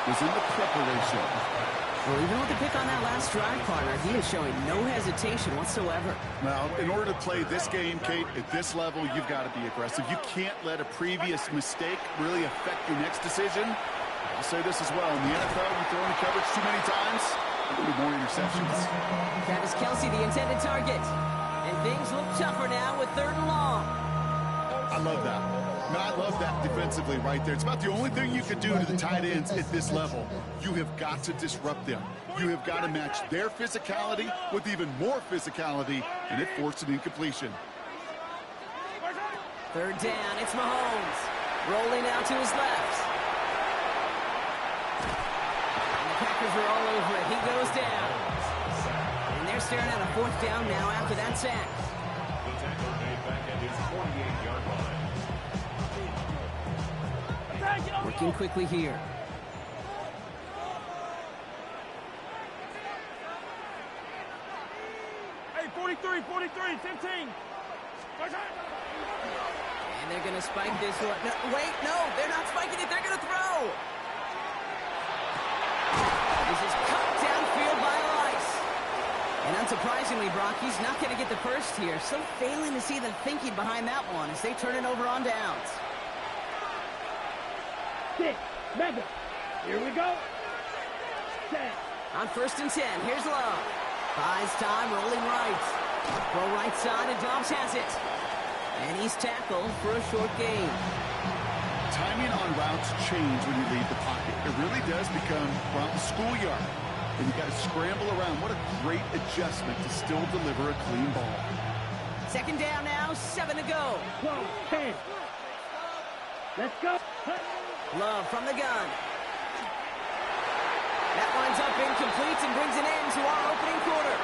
Speaker 11: was in the preparation.
Speaker 10: Well, even with the pick on that last drive, partner, he is showing no hesitation whatsoever.
Speaker 11: Now, in order to play this game, Kate, at this level, you've got to be aggressive. You can't let a previous mistake really affect your next decision. I'll say this as well. In the NFL, you throw in coverage too many times, there'll be more interceptions.
Speaker 10: Travis Kelce, the intended target. And things look tougher now with 3rd and long.
Speaker 11: I love that. I love that defensively right there. It's about the only thing you can do to the tight ends at this level. You have got to disrupt them. You have got to match their physicality with even more physicality, and it forced an incompletion.
Speaker 10: 3rd down, it's Mahomes. Rolling out to his left. And the Packers are all over it. He goes down. And they're staring at a 4th down now after that sack.
Speaker 4: The tackle made back at his 48-yard line.
Speaker 10: Working quickly here.
Speaker 12: Hey, 43, 15.
Speaker 10: And they're going to spike this one. No, wait, no, they're not spiking it. They're going to throw. This is cut downfield by Rice. And unsurprisingly, Brock, he's not going to get the first here. So failing to see the thinking behind that one as they turn it over on downs.
Speaker 12: 6, mega. Here we go. 10.
Speaker 10: On 1st and 10, here's Love. Buys time, rolling right. Throw right side, and Dobbs has it. And he's tackled for a short gain.
Speaker 11: Timing on routes change when you leave the pocket. It really does become, well, a schoolyard. And you got to scramble around. What a great adjustment to still deliver a clean ball.
Speaker 10: 2nd down now, 7 to go.
Speaker 12: 12, 10. Let's go.
Speaker 10: Love from the gun. That winds up incomplete and brings an end to our opening quarter.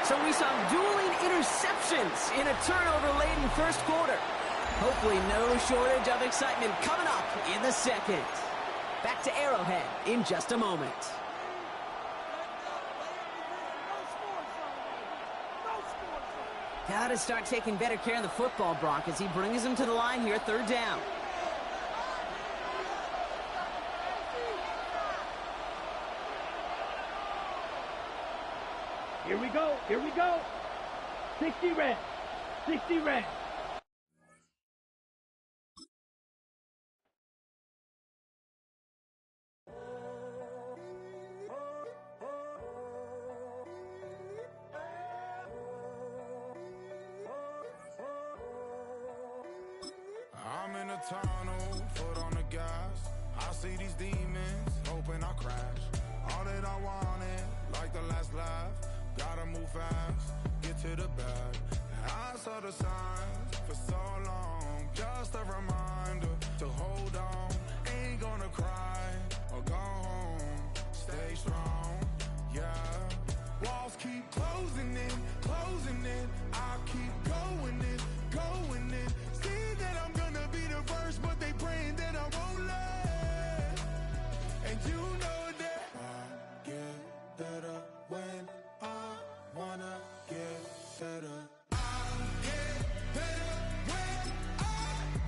Speaker 10: So we saw dueling interceptions in a turnover-laden first quarter. Hopefully no shortage of excitement coming up in the second. Back to Arrowhead in just a moment. Got to start taking better care of the football, Brock, as he brings him to the line here, 3rd down.
Speaker 12: go. Here we go. 60 reps. 60 reps.
Speaker 15: I'm in a tunnel, foot on the gas. I see these demons, hoping I crash. All that I wanted, like the last laugh. Gotta move fast, get to the bag. I saw the signs for so long. Just a reminder to hold on. Ain't gonna cry or go home. Stay strong, yeah. Walls keep closing in, closing in. I keep going in, going in. See that I'm gonna be the first, but they praying that I won't let. And you know that I get better when I wanna get better. I get better when I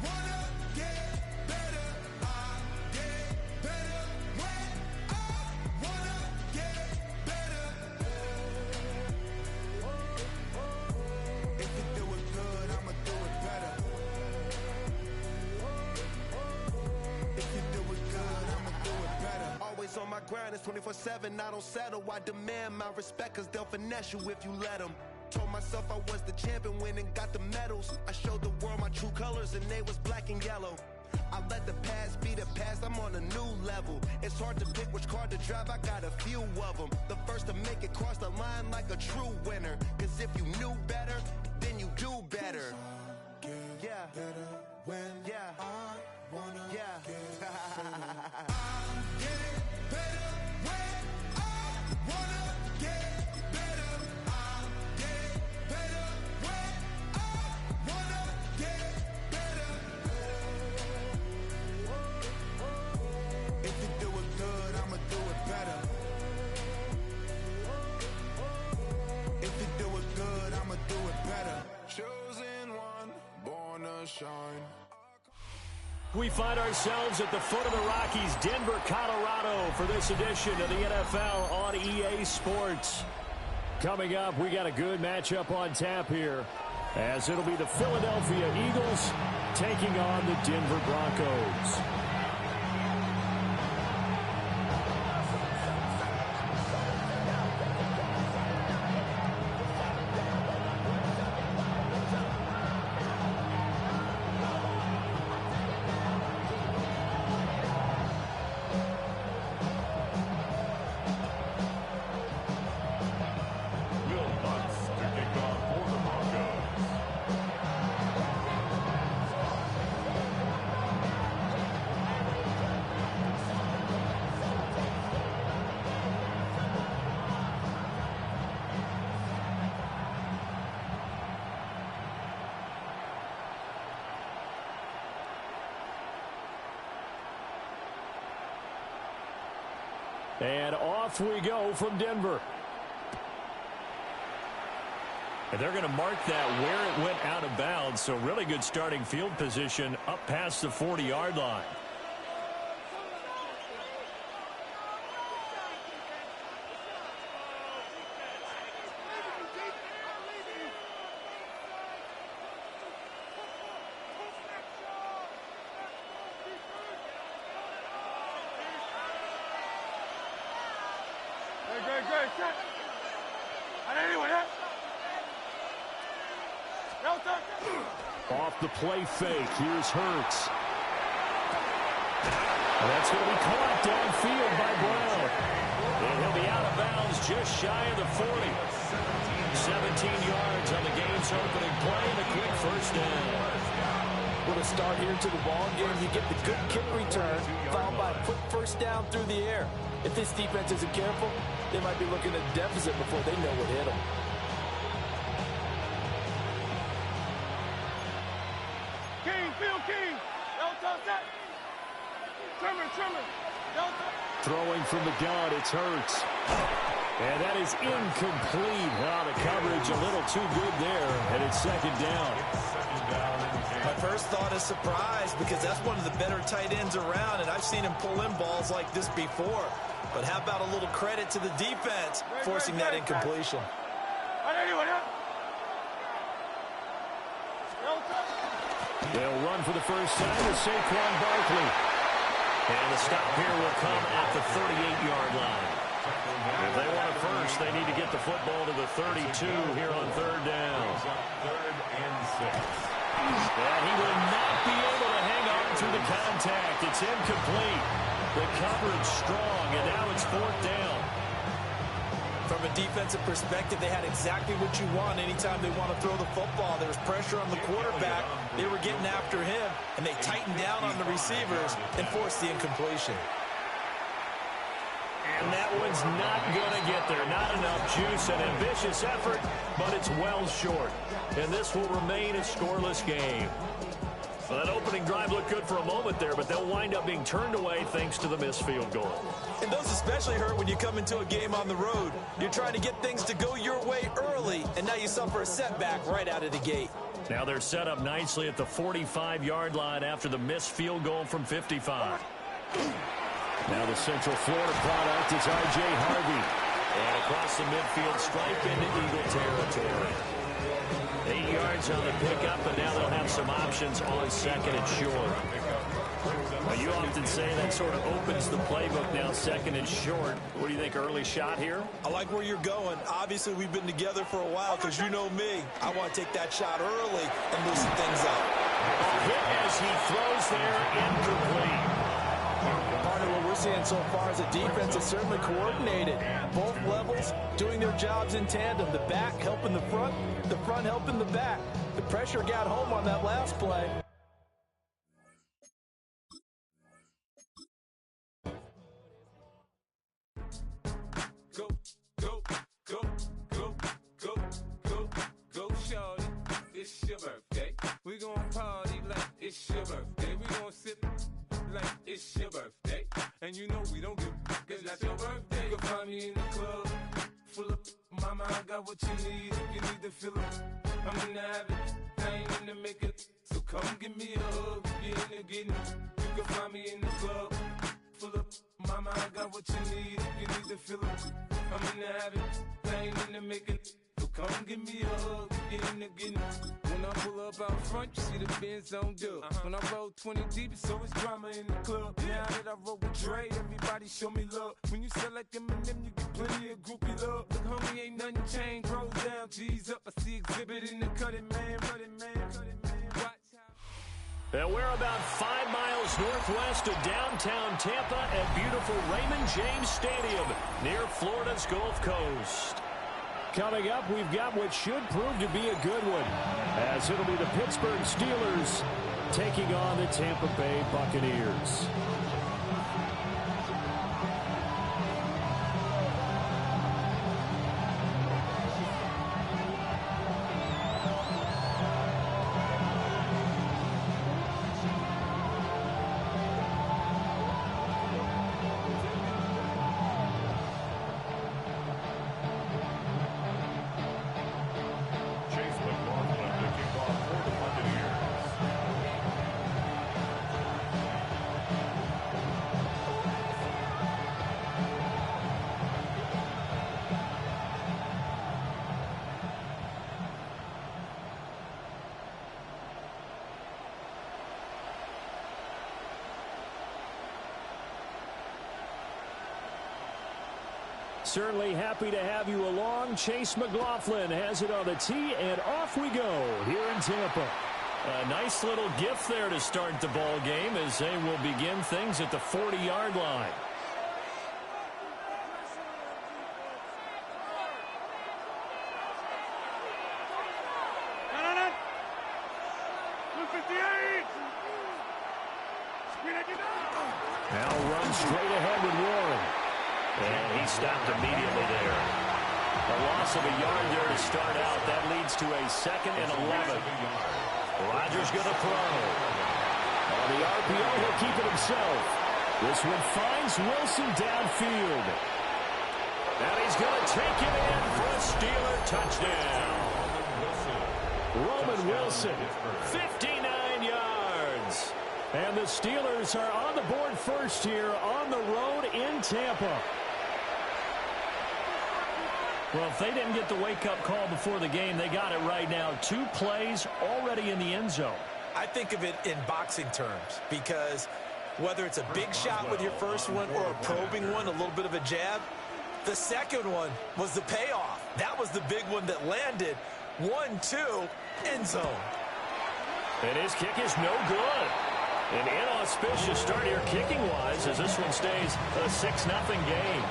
Speaker 15: wanna get better. I get better when I wanna get better. If you do it good, I'ma do it better. If you do it good, I'ma do it better.
Speaker 16: Always on my grind, it's 24/7, I don't settle. I demand my respect, cause they'll finesse you if you let them. Told myself I was the champion, went and got the medals. I showed the world my true colors, and they was black and yellow. I let the past be the past, I'm on a new level. It's hard to pick which car to drive, I got a few of them. The first to make it cross the line like a true winner. Cause if you knew better, then you do better. Yeah.
Speaker 15: Better when I wanna
Speaker 16: Yeah.
Speaker 15: get better. I'm getting better when I wanna get better. I'm getting better when I wanna get better. If you do it good, I'ma do it better. If you do it good, I'ma do it better. Chosen one, born to shine.
Speaker 1: We find ourselves at the foot of the Rockies, Denver, Colorado, for this edition of the NFL on EA Sports. Coming up, we got a good matchup on tap here, as it'll be the Philadelphia Eagles taking on the Denver Broncos. And off we go from Denver. And they're going to mark that where it went out of bounds. So really good starting field position up past the 40-yard line. Off the play fake, here's Hurts. That's going to be caught downfield by Brown. And he'll be out of bounds just shy of the 40. 17 yards on the game's opening play and a quick first down.
Speaker 3: What a start here to the ball game. You get the good kick return, followed by a quick first down through the air. If this defense isn't careful, they might be looking at a deficit before they know what hit them.
Speaker 1: Throwing from the gun, it's Hurts. And that is incomplete. Wow, the coverage a little too good there, and it's second down.
Speaker 8: My first thought is surprise, because that's one of the better tight ends around, and I've seen him pull in balls like this before. But how about a little credit to the defense forcing that incompletion?
Speaker 2: They'll run for the first time with Saquon Barkley.
Speaker 1: And the stop here will come at the 38-yard line. If they want a first, they need to get the football to the 32 here on third down.
Speaker 4: Third and 6.
Speaker 1: And he will not be able to hang on through the contact. It's incomplete. The coverage strong, and now it's fourth down.
Speaker 3: From a defensive perspective, they had exactly what you want anytime they want to throw the football. There was pressure on the quarterback. They were getting after him, and they tightened down on the receivers and forced the incompletion.
Speaker 1: And that one's not going to get there. Not enough juice. An ambitious effort, but it's well short. And this will remain a scoreless game. Well, that opening drive looked good for a moment there, but they'll wind up being turned away thanks to the missed field goal.
Speaker 3: And those especially hurt when you come into a game on the road. You're trying to get things to go your way early, and now you suffer a setback right out of the gate.
Speaker 1: Now they're set up nicely at the 45-yard line after the missed field goal from 55.
Speaker 2: Now the Central Florida product is R.J. Harvey.
Speaker 1: And across the midfield stripe into Eagle territory. 8 yards on the pickup, and now they'll have some options on second and short. Well, you often say that sort of opens the playbook now, second and short. What do you think, early shot here?
Speaker 3: I like where you're going. Obviously, we've been together for a while because you know me. I want to take that shot early and loosen things up.
Speaker 1: A hit as he throws there, incomplete.
Speaker 3: Part of what we're seeing so far is the defense is certainly coordinated. Both levels doing their jobs in tandem. The back helping the front helping the back. The pressure got home on that last play.
Speaker 14: Go, go, go, go, go, go, go, shorty. It's your birthday. We gon' party like it's your birthday. We gon' sip like it's your birthday. And you know we don't give cause that's your birthday. You can find me in the club, full of mama, I got what you need. If you need to fill up, I'm in the habit, I ain't in the make it. So come give me a hug, if you're in the getting. You can find me in the club, full of mama, I got what you need. If you need to fill up, I'm in the habit, I ain't in the make it. So come give me a hug, if you're in the getting. When I pull up out front, you see the Benz on dub. When I roll 20 deep, it's always drama in the club. Now that I roll with Dre, everybody show me love. When you sell like Eminem, you get plenty of groupie love. Look, homie, ain't nothing changed. Roll down, G's up. I see exhibit in the cutting, man. Cutting, man. Watch out.
Speaker 1: And we're about 5 miles northwest of downtown Tampa at beautiful Raymond James Stadium near Florida's Gulf Coast.
Speaker 2: Coming up, we've got what should prove to be a good one, as it'll be the Pittsburgh Steelers taking on the Tampa Bay Buccaneers. Certainly happy to have you along. Chase McLaughlin has it on the tee, and off we go here in Tampa.
Speaker 1: A nice little gift there to start the ball game as they will begin things at the 40-yard line.
Speaker 2: Now runs straight ahead with Warren.
Speaker 1: And he stopped immediately there. A loss of a yard there to start out. That leads to a 2nd and 11. Rodgers going to throw.
Speaker 2: On the RPO, he'll keep it himself. This one finds Wilson downfield.
Speaker 1: And he's going to take it in for a Steeler touchdown.
Speaker 2: Roman Wilson,
Speaker 1: 59 yards.
Speaker 2: And the Steelers are on the board first here on the road in Tampa.
Speaker 1: Well, if they didn't get the wake-up call before the game, they got it right now. 2 plays already in the end zone.
Speaker 8: I think of it in boxing terms because whether it's a big shot with your first one or a probing one, a little bit of a jab, the second one was the payoff. That was the big one that landed. 1-2, end zone.
Speaker 1: And his kick is no good. An inauspicious start here kicking-wise as this one stays a 6-0 game.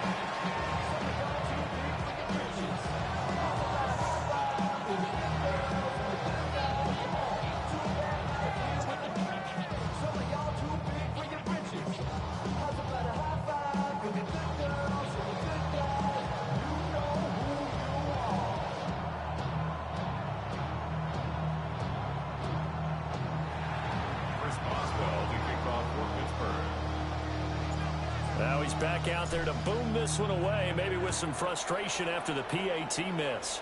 Speaker 1: Now he's back out there to boom this one away, maybe with some frustration after the PAT miss.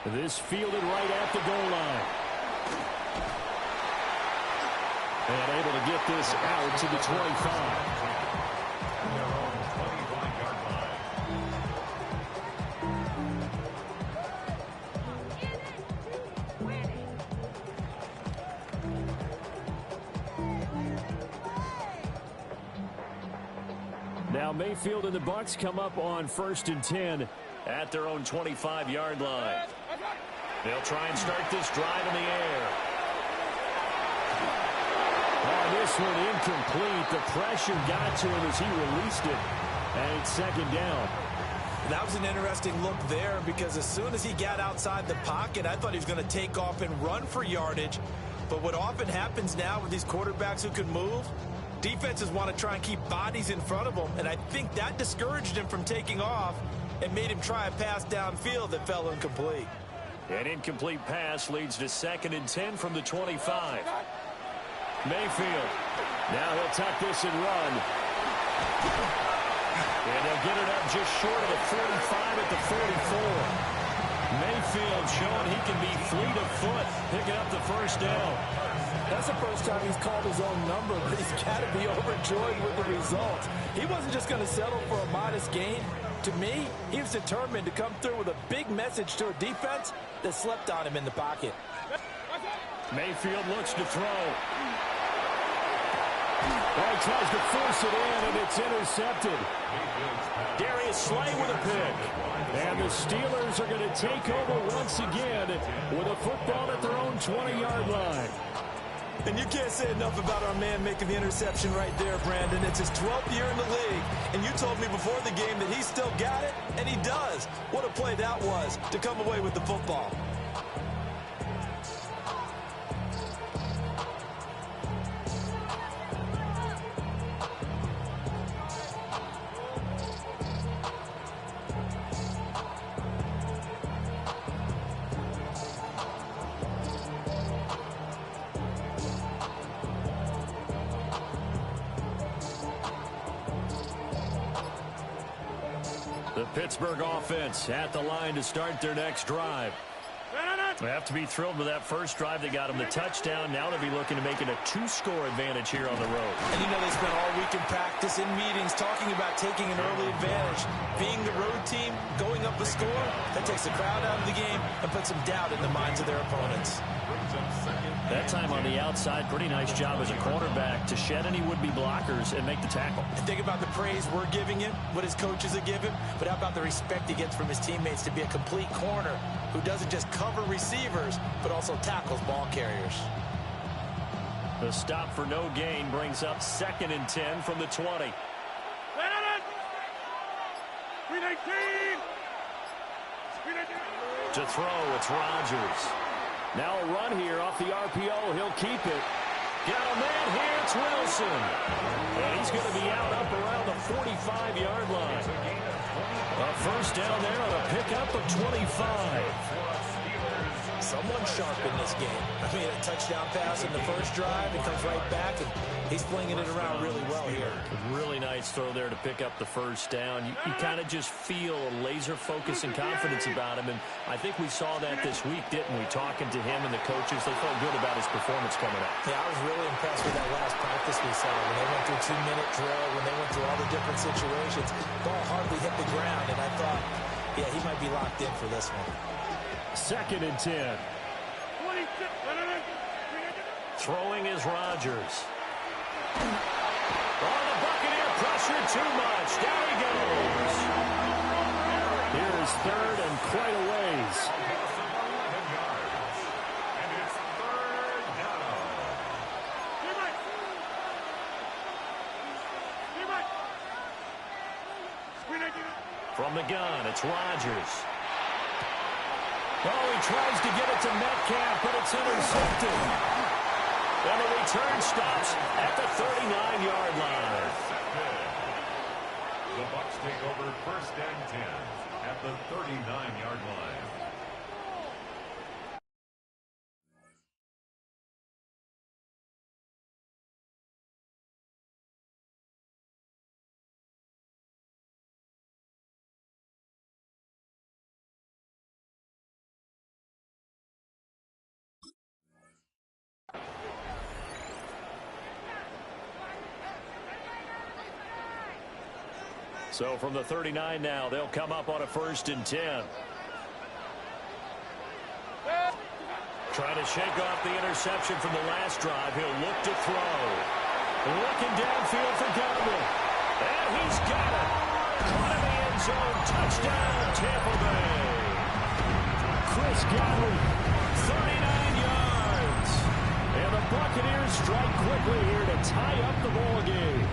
Speaker 2: This fielded right at the goal line. And able to get this out to the 25. Now Mayfield and the Bucs come up on 1st and 10
Speaker 1: at their own 25-yard line. They'll try and start this drive in the air.
Speaker 2: Oh, this one incomplete. The pressure got to him as he released it. And it's 2nd down.
Speaker 8: That was an interesting look there because as soon as he got outside the pocket, I thought he was going to take off and run for yardage. But what often happens now with these quarterbacks who can move, defenses want to try and keep bodies in front of them, and I think that discouraged him from taking off and made him try a pass downfield that fell incomplete.
Speaker 1: An incomplete pass leads to 2nd and 10 from the 25. Mayfield. Now he'll tuck this and run. And they'll get it up just short of the 45 at the 44. Mayfield showing he can be fleet of foot, picking up the 1st down.
Speaker 3: That's the first time he's called his own number, but he's got to be overjoyed with the result. He wasn't just going to settle for a modest gain. To me, he was determined to come through with a big message to a defense that slept on him in the pocket.
Speaker 1: Mayfield looks to throw.
Speaker 2: Oh, he tries to force it in, and it's intercepted.
Speaker 1: Darius Slay with a pick.
Speaker 2: And the Steelers are going to take over once again with a football at their own 20-yard line.
Speaker 8: And you can't say enough about our man making the interception right there, Brandon. It's his 12th year in the league, and you told me before the game that he still got it, and he does. What a play that was to come away with the football.
Speaker 1: The Pittsburgh offense at the line to start their next drive. They have to be thrilled with that first drive. They got them the touchdown. Now they'll be looking to make it a 2-score advantage here on the road.
Speaker 8: And you know they spent all week in practice, in meetings, talking about taking an early advantage. Being the road team, going up a score, that takes the crowd out of the game and puts some doubt in the minds of their opponents.
Speaker 1: That time on the outside, pretty nice job as a cornerback to shed any would-be blockers and make the tackle.
Speaker 8: And think about the praise we're giving him, what his coaches have given, but how about the respect he gets from his teammates to be a complete corner who doesn't just cover receivers, but also tackles ball carriers.
Speaker 1: The stop for no gain brings up 2nd and 10 from the 20. To throw, it's Rodgers. Now a run here off the RPO. He'll keep it. Got a man here. It's Wilson. And he's going to be out up around the 45-yard line. A 1st down there on a pickup of 25.
Speaker 8: Someone sharp in this game. I mean, a touchdown pass in the first drive. It comes right back, and he's flinging it around really well here.
Speaker 1: A really nice throw there to pick up the 1st down. You kind of just feel a laser focus and confidence about him, and I think we saw that this week, didn't we? Talking to him and the coaches, they felt good about his performance coming up.
Speaker 8: Yeah, I was really impressed with that last practice we saw. When they went through 2-minute drill, when they went through all the different situations, ball hardly hit the ground, and I thought, yeah, he might be locked in for this one.
Speaker 2: 2nd and 10.
Speaker 1: Throwing is Rodgers. Oh, the Buccaneer pressure too much. Down he goes.
Speaker 2: Here's third and quite a ways.
Speaker 4: And it's third down.
Speaker 1: From the gun, it's Rodgers. Oh, he tries to get it to Metcalf, but it's intercepted. And the return stops at the 39-yard line.
Speaker 4: The Bucs take over first and 10 at the 39-yard line.
Speaker 1: So from the 39 now, they'll come up on a first and 10. Trying to shake off the interception from the last drive. He'll look to throw. Looking downfield for Godwin. And he's got it. Caught in the end zone. Touchdown, Tampa Bay. Chris Godwin, 39 yards. And the Buccaneers strike quickly here to tie up the ball game.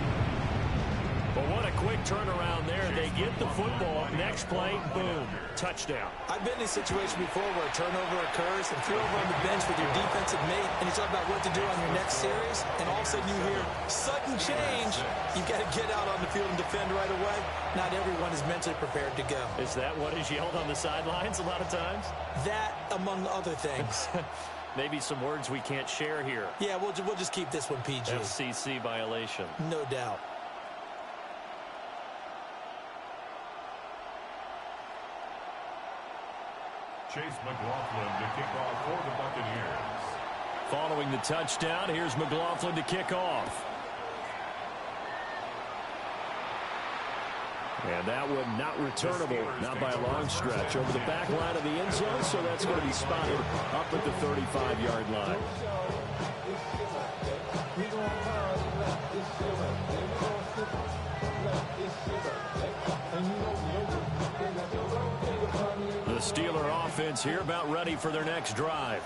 Speaker 1: But what a quick turnaround there. They get the football. Next play, boom, touchdown.
Speaker 8: I've been in a situation before where a turnover occurs and you're over on the bench with your defensive mate and you talk about what to do on your next series, and all of a sudden you hear sudden change. You've got to get out on the field and defend right away. Not everyone is mentally prepared to go.
Speaker 1: Is that what is yelled on the sidelines a lot of times?
Speaker 8: That, among other things.
Speaker 1: Maybe some words we can't share here.
Speaker 8: Yeah, we'll just keep this one PG.
Speaker 1: FCC violation.
Speaker 8: No doubt.
Speaker 4: Chase McLaughlin to kick off for the Buccaneers.
Speaker 1: Following the touchdown, here's McLaughlin to kick off. And that one not returnable, not by a long stretch. Over the back line of the end zone, so that's going to be spotted up at the 35-yard line. The Steeler offense here about ready for their next drive.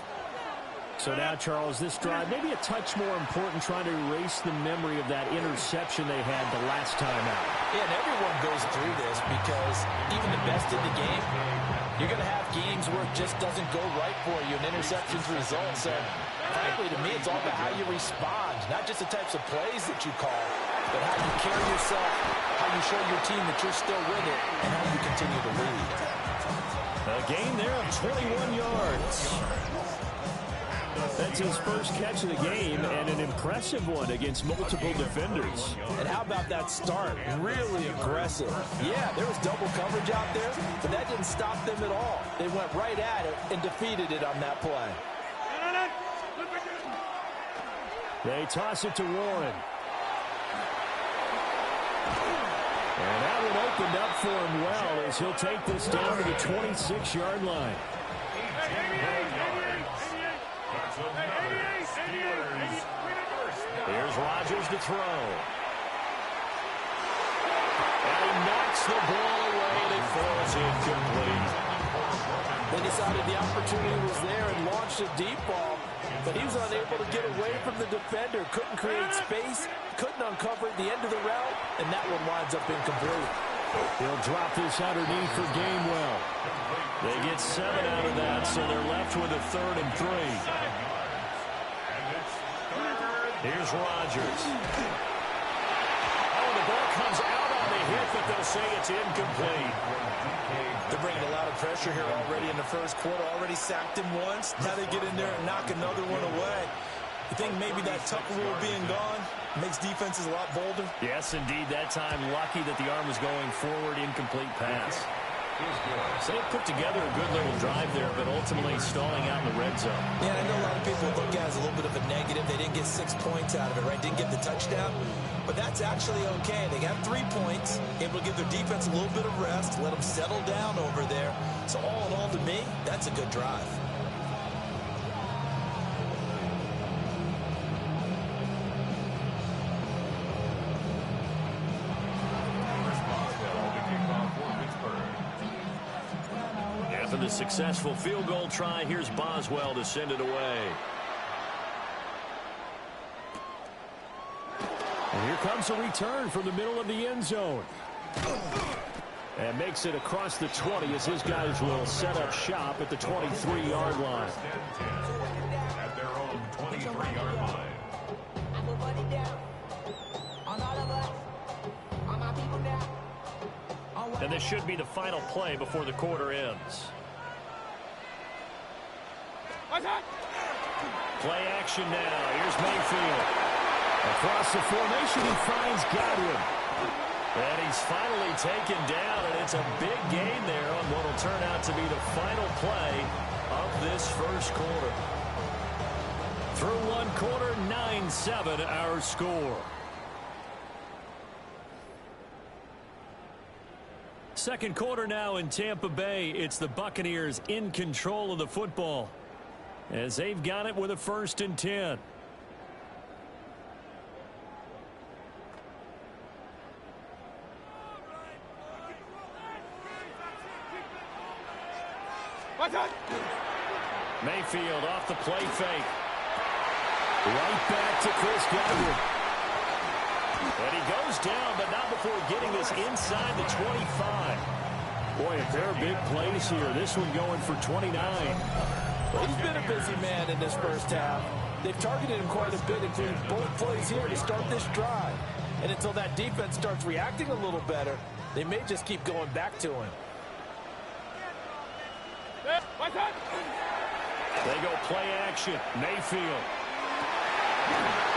Speaker 2: So now, Charles, this drive maybe a touch more important, trying to erase the memory of that interception they had the last time out.
Speaker 8: Yeah, and everyone goes through this because even the best in the game, you're going to have games where it just doesn't go right for you and interceptions result. So, frankly, to me, it's all about how you respond, not just the types of plays that you call, but how you carry yourself, how you show your team that you're still with it, and how you continue to lead.
Speaker 1: A gain there of 21 yards.
Speaker 2: That's his first catch of the game, and an impressive one against multiple defenders.
Speaker 8: And how about that start? Really aggressive. Yeah, there was double coverage out there, but that didn't stop them at all. They went right at it and defeated it on that play.
Speaker 2: They toss it to Warren. And that one opened up for him well as he'll take this down to the 26-yard line.
Speaker 1: Here's Rodgers to throw. And he knocks the ball away and it falls incomplete.
Speaker 8: They decided the opportunity was there and launched a deep ball, but he was unable to get away from the defender, couldn't create space, couldn't uncover at the end of the route, and that one winds up incomplete.
Speaker 2: He'll drop this underneath for Gainwell.
Speaker 1: They get 7 out of that, so they're left with a 3rd and 3. Here's Rodgers. Oh, the ball comes out on the hit, but they'll say it's incomplete.
Speaker 8: They're bringing a lot of pressure here already in the first quarter. Already sacked him once. Now they get in there and knock another one away. You think maybe that tuck rule being gone makes defenses a lot bolder?
Speaker 1: Yes, indeed. That time, lucky that the arm was going forward, incomplete pass. So they put together a good little drive there, but ultimately stalling out in the red zone.
Speaker 8: Yeah, I know a lot of people look at it as a little bit of a negative. They didn't get 6 points out of it, right? Didn't get the touchdown. But that's actually okay. They got 3 points, able to give their defense a little bit of rest, let them settle down over there. So all in all, to me, that's a good drive.
Speaker 1: successful field goal try. Here's Boswell to send it away.
Speaker 2: And here comes a return from the middle of the end zone. And makes it across the 20 as his guys will set up shop at the 23-yard line.
Speaker 4: At their own 23-yard line.
Speaker 1: And this should be the final play before the quarter ends. Play action now. Here's Mayfield.
Speaker 2: Across the formation, he finds Godwin.
Speaker 1: And he's finally taken down, and it's a big gain there on what will turn out to be the final play of this first quarter. Through one quarter, 9-7 our score. Second quarter now in Tampa Bay. It's the Buccaneers in control of the football as they've got it with a 1st and 10. Mayfield off the play fake.
Speaker 2: Right back to Chris Godwin.
Speaker 1: And he goes down, but not before getting this inside the 25.
Speaker 2: Boy, a pair of big plays here. This one going for 29.
Speaker 3: Well, he's been a busy man in this first half. They've targeted him quite a bit, including both plays here to start this drive. And until that defense starts reacting a little better, they may just keep going back to him.
Speaker 1: They go play action. Mayfield.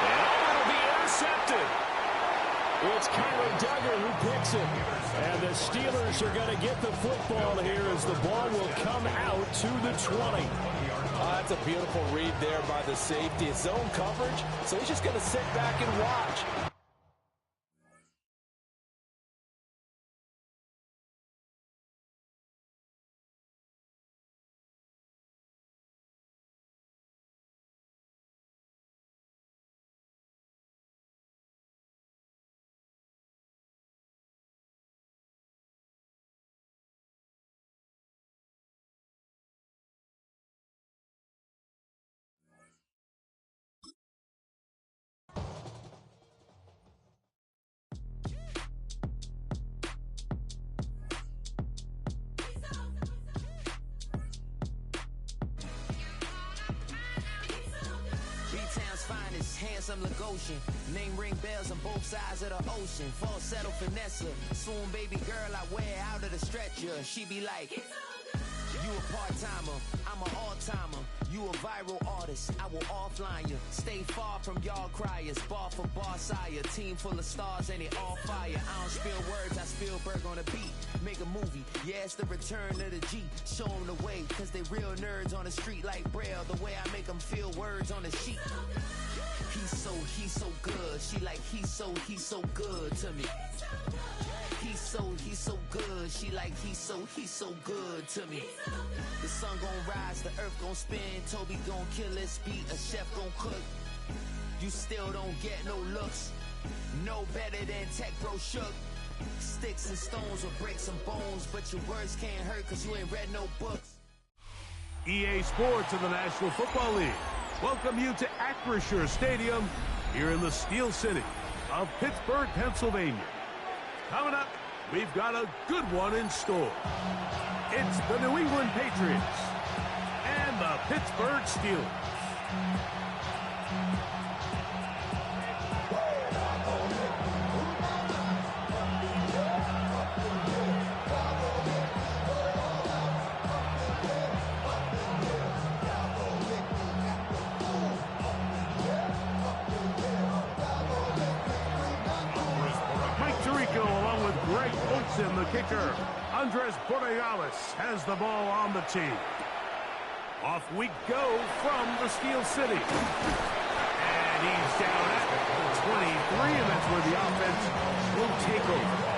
Speaker 1: And it'll be intercepted.
Speaker 2: It's Kyler Duggar who picks it. And the Steelers are going to get the football here as the ball will come out to the 20.
Speaker 3: That's a beautiful read there by the safety. It's zone coverage, so he's just going to sit back and watch.
Speaker 5: Handsome Lagosian, name ring bells on both sides of the ocean. Falsetto Vanessa, soon baby girl I wear out of the stretcher. She be like, you a part-timer, I'm an all-timer. You a viral artist, I will offline you. Stay far from y'all criers, bar for bar sire. Team full of stars and it all fire. I don't spill words, I Spielberg on a beat. Make a movie, yeah, it's the return of the G. Show them the way, cause they real nerds on the street like Braille. The way I make them feel words on the sheet. He's so good. She like, he's so good to me. He's so good. She like, he's so good to me. The sun gon' rise, the earth gon' spin. Toby gon' kill this beat, a chef gon' cook. You still don't get no looks. No better than Tech Bro Shook. Sticks and stones will break some bones, but your words can't hurt cause you ain't read no books.
Speaker 6: EA Sports in the National Football League welcome you to Acrisure Stadium here in the Steel City of Pittsburgh, Pennsylvania. Coming up, we've got a good one in store. It's the New England Patriots and the Pittsburgh Steelers. And the kicker, Andres Borregales, has the ball on the tee. Off we go from the Steel City. And he's down at the 23, and that's where the offense will take over.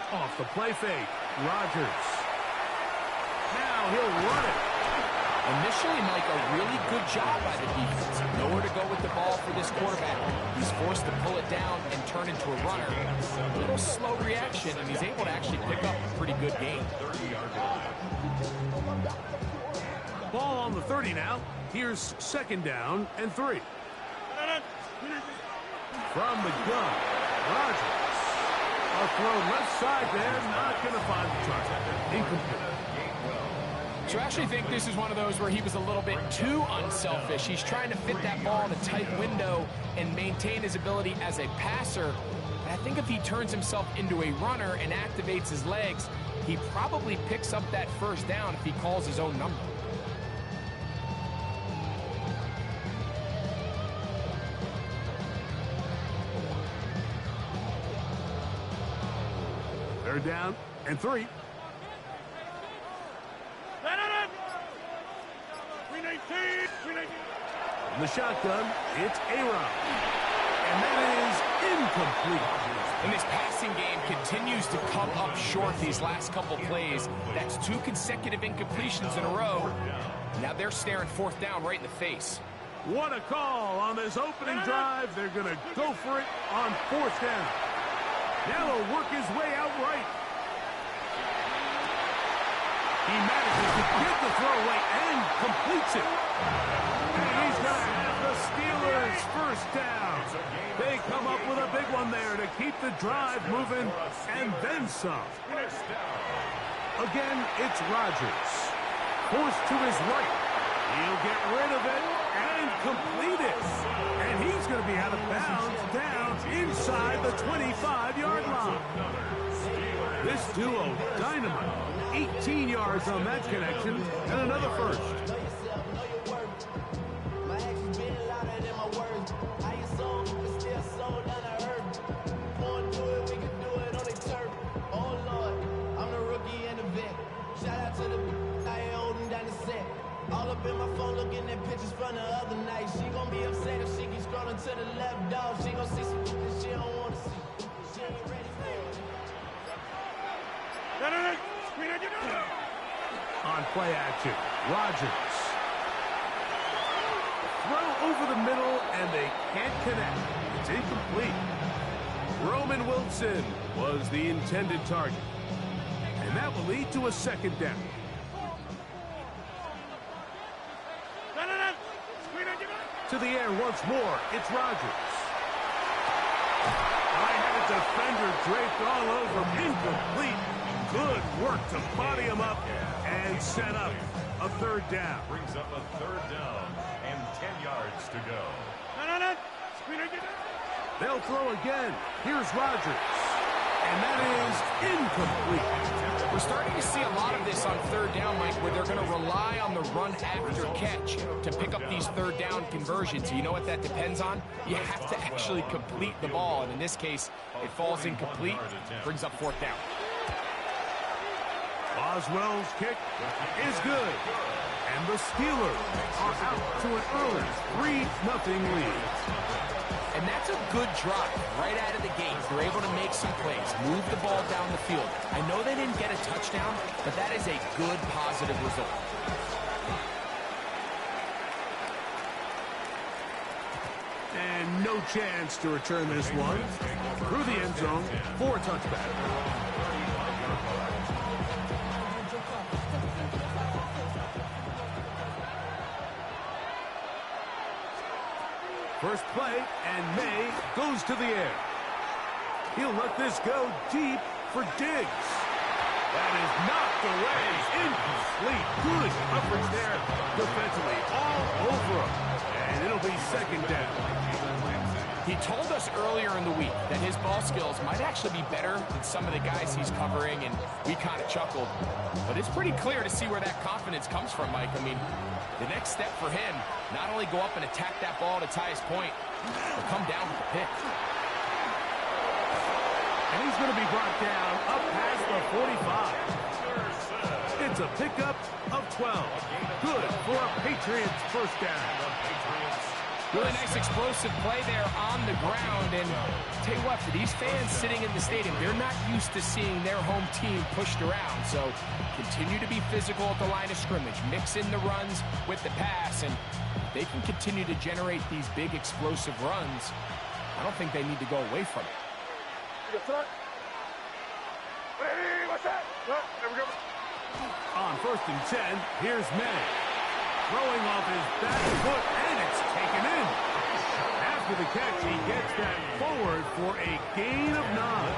Speaker 6: Off the play fake, Rodgers. Now he'll run it.
Speaker 7: Initially, Mike, a really good job by the defense. Nowhere to go with the ball for this quarterback. He's forced to pull it down and turn into a runner. A little slow reaction, and he's able to actually pick up a pretty good game.
Speaker 6: Ball on the 30 now. Here's 2nd down and 3. From the gun, Rodgers. A throw left side there, not going to find the target. Incomplete.
Speaker 7: So I actually think this is one of those where he was a little bit too unselfish. He's trying to fit that ball in a tight window and maintain his ability as a passer. And I think if he turns himself into a runner and activates his legs, he probably picks up that 1st down if he calls his own number.
Speaker 6: Third down and 3. In the shotgun, it's Aaron. And that is incomplete.
Speaker 7: And this passing game continues to come up short these last couple plays. That's 2 consecutive incompletions in a row. Now they're staring 4th down right in the face.
Speaker 6: What a call on this opening drive. They're going to go for it on 4th down. Now he'll work his way out right. He manages to get the throwaway and completes it. And he's going to have the Steelers 1st down. They come up with a big one there to keep the drive moving and then some. Again, it's Rodgers. Forced to his right. He'll get rid of it and complete it. And he's going to be out of bounds down inside the 25-yard line. This duo, dynamite. 18 yards on that connection and another 1st.
Speaker 5: All up in my phone looking at pictures from the other night. She gon' be upset if she keeps scrolling to the left, dog. She gon' see some that she don't wanna see. She ain't ready for it.
Speaker 6: On play action, Rodgers. Throw over the middle, and they can't connect. It's incomplete. Roman Wilson was the intended target. And that will lead to a 2nd down. To the air once more, it's Rodgers. I had a defender draped all over him. Incomplete. Good work to body him up and set up a 3rd down.
Speaker 4: Brings up a 3rd down and 10 yards to go.
Speaker 6: They'll throw again. Here's Rodgers. And that is incomplete.
Speaker 7: We're starting to see a lot of this on 3rd down, Mike, where they're going to rely on the run after catch to pick up these 3rd down conversions. You know what that depends on? You have to actually complete the ball. And in this case, it falls incomplete, brings up 4th down.
Speaker 6: Boswell's kick is good. And the Steelers are out to an early 3-0 lead.
Speaker 7: And that's a good drive right out of the gate. They're able to make some plays, move the ball down the field. I know they didn't get a touchdown, but that is a good, positive result.
Speaker 6: And no chance to return this one. Through the end zone for a touchback. First play, and May goes to the air. He'll let this go deep for Diggs. That is knocked away. Incomplete. Good coverage there defensively. All over him. And it'll be 2nd down.
Speaker 7: He told us earlier in the week that his ball skills might actually be better than some of the guys he's covering, and we kind of chuckled. But it's pretty clear to see where that confidence comes from, Mike. I mean, the next step for him, not only go up and attack that ball to tie his point, but come down with the pick.
Speaker 6: And he's going to be brought down up past the 45. It's a pickup of 12. Good for a Patriots 1st down.
Speaker 7: Really nice explosive play there on the ground. And tell you what, for these fans sitting in the stadium, they're not used to seeing their home team pushed around. So continue to be physical at the line of scrimmage. Mix in the runs with the pass. And they can continue to generate these big explosive runs. I don't think they need to go away from it.
Speaker 6: On 1st and 10, here's May. Throwing off his back foot, and it's taken in. After the catch, he gets that forward for a gain of 9.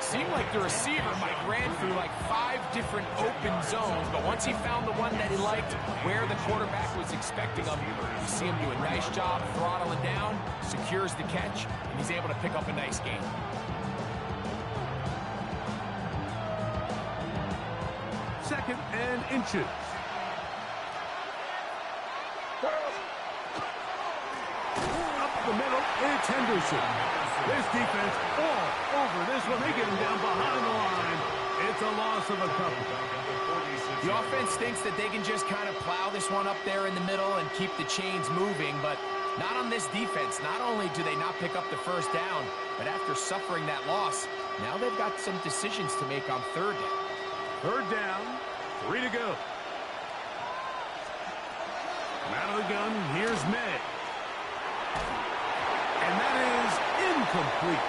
Speaker 7: Seemed like the receiver, Mike, ran through like 5 different open zones, but once he found the one that he liked, where the quarterback was expecting him, you see him do a nice job throttling down, secures the catch, and he's able to pick up a nice gain.
Speaker 6: Second and inches. Up the middle, it's Henderson. This defense all over this one. They get him down behind the line. It's a loss of a couple.
Speaker 7: The offense thinks that they can just kind of plow this one up there in the middle and keep the chains moving, but not on this defense. Not only do they not pick up the first down, but after suffering that loss, now they've got some decisions to make on 3rd down.
Speaker 6: 3rd down, 3 to go. Out of the gun, here's May. And that is incomplete.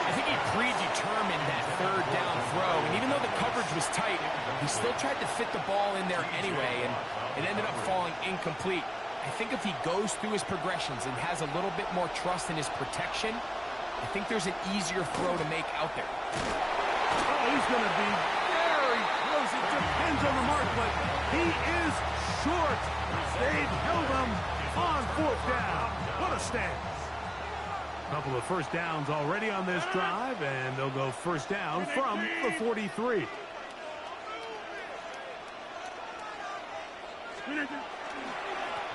Speaker 7: I think he predetermined that 3rd down throw, and even though the coverage was tight, he still tried to fit the ball in there anyway, and it ended up falling incomplete. I think if he goes through his progressions and has a little bit more trust in his protection, I think there's an easier throw to make out there.
Speaker 6: Oh, he's going to be very close. It depends on the mark, but he is short. They've held him on 4th down. What a stance. A couple of first downs already on this drive, and they'll go 1st down from the 43.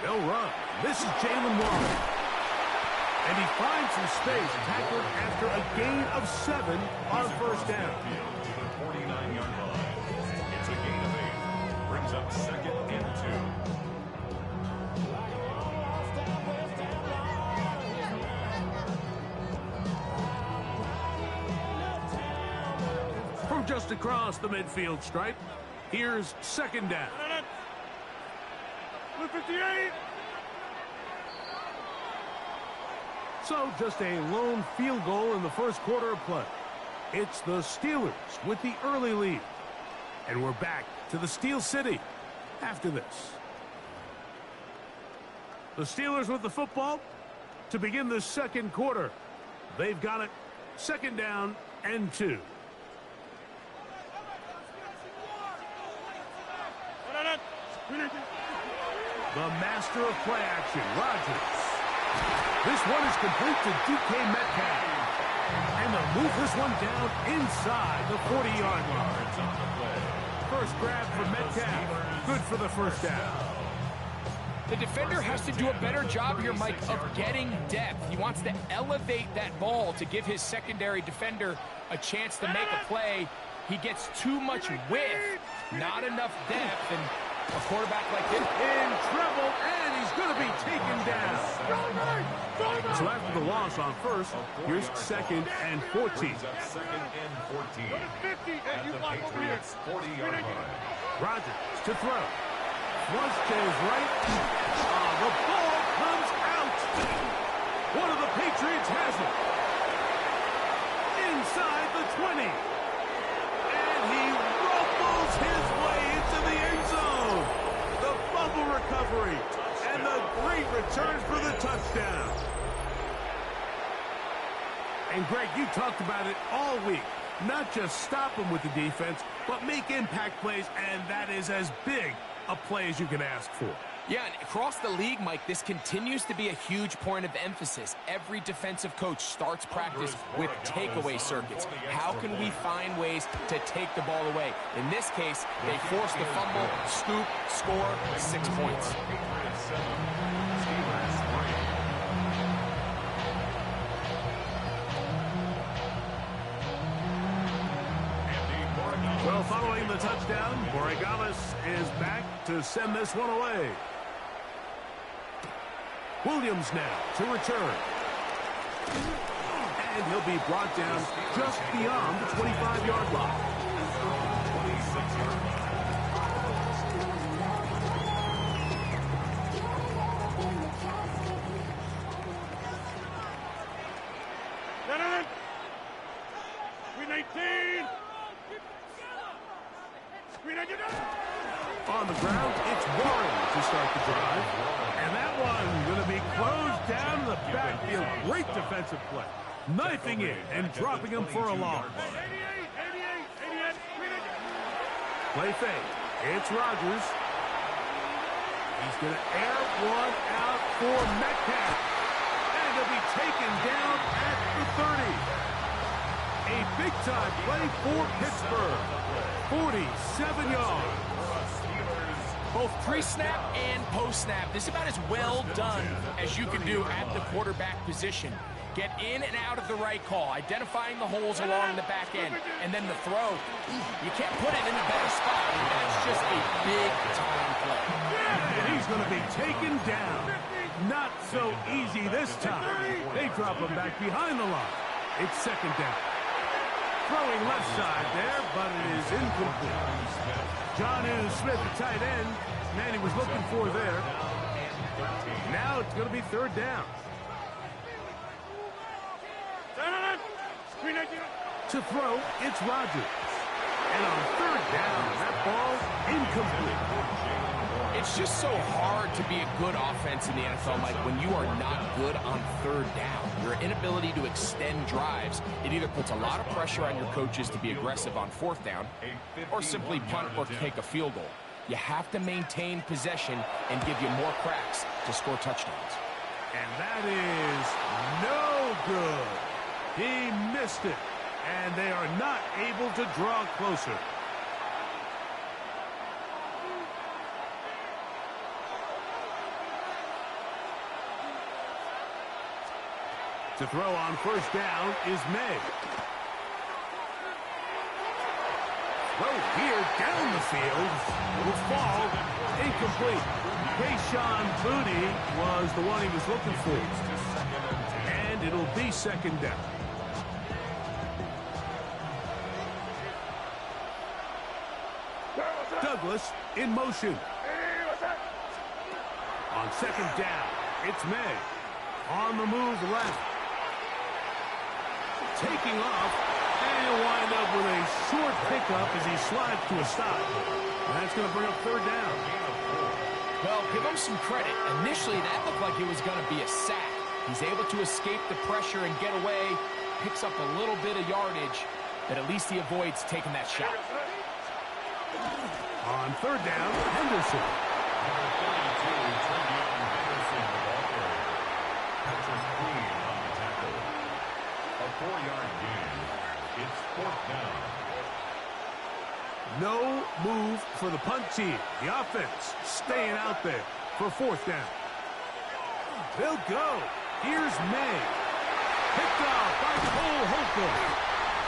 Speaker 6: They'll run. This is Jalen Warren. And he finds some space, tackled after a gain of 7 on 1st down.
Speaker 4: To the 49-yard line. It's a gain of 8. Brings up 2nd and 2.
Speaker 6: From just across the midfield stripe, here's 2nd down. 58. So just a lone field goal in the 1st quarter of play. It's the Steelers with the early lead. And we're back to the Steel City after this. The Steelers with the football to begin the 2nd quarter. They've got it. 2nd down and 2. The master of play action, Rodgers. This one is complete to DK Metcalf. And they'll move this one down inside the 40-yard line. First grab for Metcalf. Good for the 1st down.
Speaker 7: The defender has to do a better job here, Mike, of getting depth. He wants to elevate that ball to give his secondary defender a chance to make a play. He gets too much width, not enough depth, and a quarterback like him
Speaker 6: in trouble, and he's going to be taken down. So after the loss on 1st, here's 2nd and 14.
Speaker 4: 2nd and 14. At the Patriots' 40-yard line.
Speaker 6: Rodgers to throw. Flush to his right. The ball comes out. One of the Patriots has it. Inside the 20. And he rumbles his way into the end zone. The fumble recovery. And the great return for the touchdown. And Greg, you talked about it all week. Not just stop them with the defense, but make impact plays, and that is as big a play as you can ask for.
Speaker 7: Yeah, and across the league, Mike, this continues to be a huge point of emphasis. Every defensive coach starts practice with takeaway circuits. How can we find ways to take the ball away? In this case, they force the fumble, scoop, score, 6 points.
Speaker 6: Well, following the touchdown, Borregales is back to send this one away. Williams now to return. And he'll be brought down just beyond the 25-yard line.
Speaker 4: 26-yard line.
Speaker 6: On the ground, it's Warren to start the drive. And that one going to be closed down in the backfield. Great defensive play. Knifing in and dropping him for a loss. Play fake. It's Rodgers. He's going to air one out for Metcalf. And he'll be taken down at the 30. A big-time play for Pittsburgh. 47 yards.
Speaker 7: Both pre-snap and post-snap. This is about as well done as you can do at the quarterback position. Get in and out of the right call, identifying the holes along the back end, and then the throw. You can't put it in a better spot. That's just a big-time play.
Speaker 6: And he's going to be taken down. Not so easy this time. They drop him back behind the line. It's second down. Throwing left side there, but it is incomplete. Jonnu Smith, the tight end, man he was looking for there. Now it's going to be third down. To throw, it's Rodgers. And on third down, that ball incomplete.
Speaker 7: It's just so hard to be a good offense in the NFL, Mike, when you are not good on third down. Your inability to extend drives, it either puts a lot of pressure on your coaches to be aggressive on fourth down or simply punt or take a field goal. You have to maintain possession and give you more cracks to score touchdowns.
Speaker 6: And that is no good. He missed it, and they are not able to draw closer. To throw on first down is May. Throw here down the field. It will fall. Incomplete. Kayshon Boutte was the one he was looking for. And it'll be second down. Douglas in motion. On second down, it's May. On the move left. Taking off, and he'll wind up with a short pickup as he slides to a stop. And that's going to bring up third down.
Speaker 7: Well, give him some credit. Initially, that looked like it was going to be a sack. He's able to escape the pressure and get away, picks up a little bit of yardage, but at least he avoids taking that shot.
Speaker 6: On third down, Henderson.
Speaker 4: Number 32, Travion Henderson, the ball carrier. Patrick Queen on the tackle. A 4-yard gain. It's fourth down.
Speaker 6: No move for the punt team. The offense staying out there for fourth down. They'll go. Here's May. Picked off by Cole Holcomb.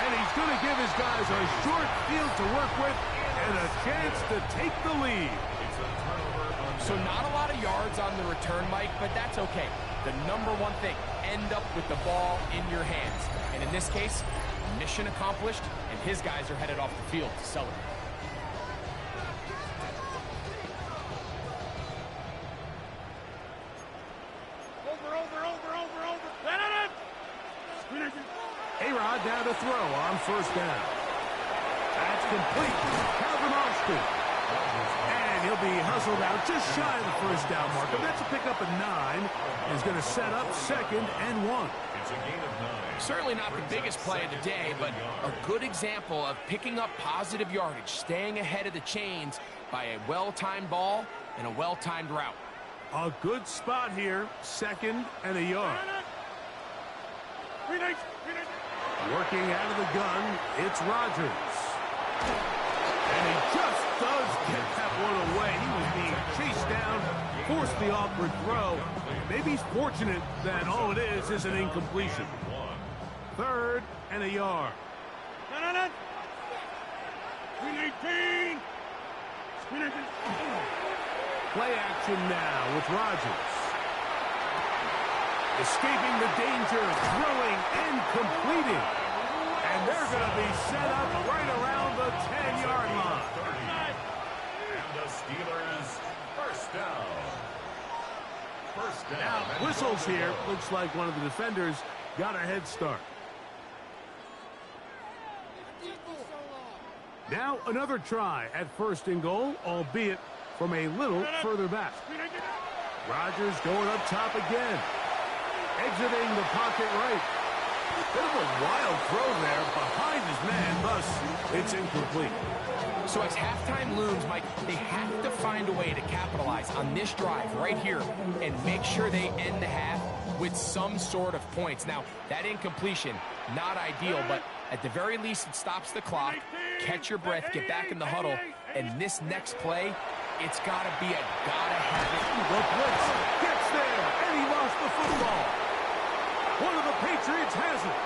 Speaker 6: And he's going to give his guys a short field to work with and a chance to take the lead.
Speaker 4: It's a turnover.
Speaker 7: So not a lot of yards on the return, Mike, but that's okay. The number one thing, end up with the ball in your hands. And in this case, mission accomplished, and his guys are headed off the field to celebrate.
Speaker 6: A-Rod down to throw on first down. That's complete. Calvin Austin. And he'll be hustled out just shy of the first down marker. That's a pickup of 9. Is going to set up second and 1.
Speaker 4: It's a gain of 9.
Speaker 7: Certainly not the biggest play of the day, but a good example of picking up positive yardage, staying ahead of the chains by a well-timed ball and a well-timed route.
Speaker 6: A good spot here, second and a yard. Working out of the gun, it's Rodgers. And he just does get that one away. He was being chased down, forced the awkward throw. Maybe he's fortunate that all it is an incompletion. Third and a yard. Play action now with Rodgers. Escaping the danger, throwing and completing. And they're going to be set up right around the 10-yard line.
Speaker 4: And the Steelers, first down. First down.
Speaker 6: Now, whistles here. Looks like one of the defenders got a head start. Now another try at first and goal, albeit from a little further back. Rodgers going up top again. Exiting the pocket right. Bit of a wild throw there behind his man, thus it's incomplete.
Speaker 7: So as halftime looms, Mike, they have to find a way to capitalize on this drive right here and make sure they end the half with some sort of points. Now, that incompletion, not ideal, but at the very least, it stops the clock. Catch your breath, get back in the huddle, and this next play, it's got to be a gotta-have-it.
Speaker 6: The blitz gets there, and he lost the football. One of the Patriots has it.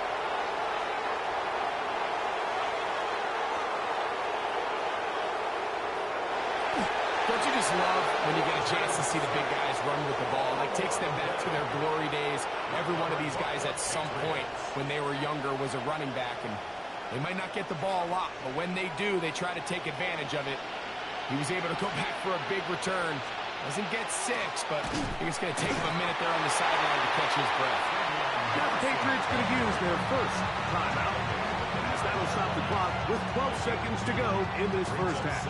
Speaker 7: Don't you just love when you get a chance to see the big guys run with the ball? Like, takes them back to their glory days. Every one of these guys at some point when they were younger was a running back, and they might not get the ball a lot, but when they do, they try to take advantage of it. He was able to go back for a big return. Doesn't get 6, but I think it's going to take him a minute there on the sideline to catch his breath.
Speaker 6: Now the Patriots going to use their first timeout, as that'll stop the clock with 12 seconds to go in this first half.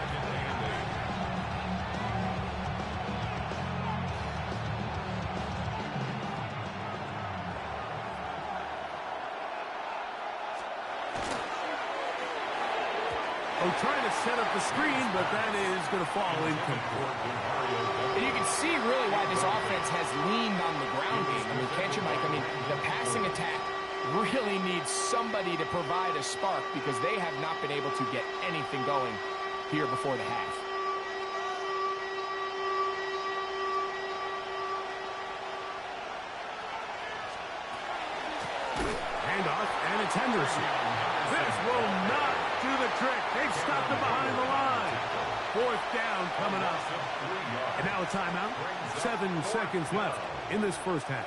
Speaker 6: Trying to set up the screen, but that is going to fall incomplete.
Speaker 7: And you can see really why this offense has leaned on the ground game. I mean, can't you, Mike? I mean, the passing attack really needs somebody to provide a spark because they have not been able to get anything going here before the half.
Speaker 6: Handoff, and it's Henderson. This will not do the trick. They've stopped him behind the line. Fourth down coming up. And now a timeout. 7 seconds left in this first half.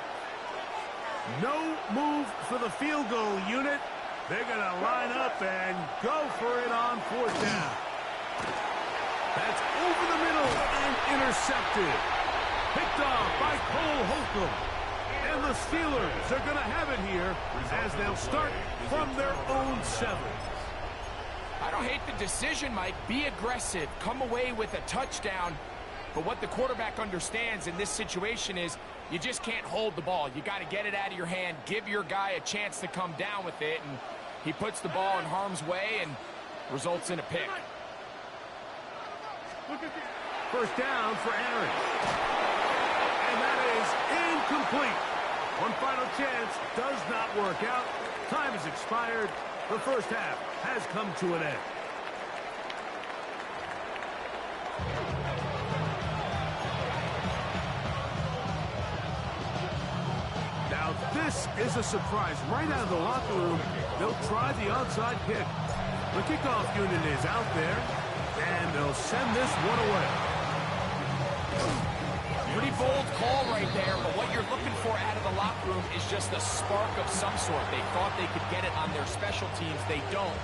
Speaker 6: No move for the field goal unit. They're going to line up and go for it on fourth down. That's over the middle and intercepted. Picked off by Cole Holcomb. And the Steelers are going to have it here as they'll start from their own 7.
Speaker 7: I don't hate the decision, Mike. Be aggressive. Come away with a touchdown. But what the quarterback understands in this situation is you just can't hold the ball. You got to get it out of your hand, give your guy a chance to come down with it, and he puts the ball in harm's way and results in a pick.
Speaker 6: First down for Aaron. And that is incomplete. One final chance does not work out. Time has expired. The first half has come to an end. Now this is a surprise. Right out of the locker room, they'll try the onside kick. The kickoff unit is out there, and they'll send this one away.
Speaker 7: Pretty bold call right there, but what you're looking for out of the locker room is just a spark of some sort. They thought they could get it on their special teams. They don't.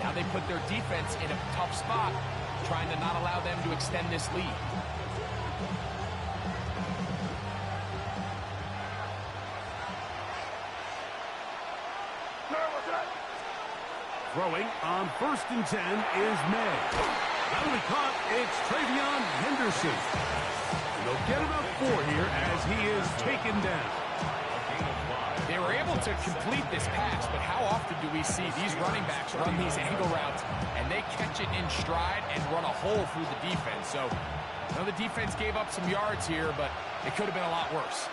Speaker 7: Now they put their defense in a tough spot, trying to not allow them to extend this lead.
Speaker 6: Throwing on 1st and 10 is May. That'll be caught. It's Travion Henderson. They'll get about 4 here as he is taken down.
Speaker 7: They were able to complete this pass, but how often do we see these running backs run these angle routes and they catch it in stride and run a hole through the defense? So, I know the defense gave up some yards here, but it could have been a lot worse.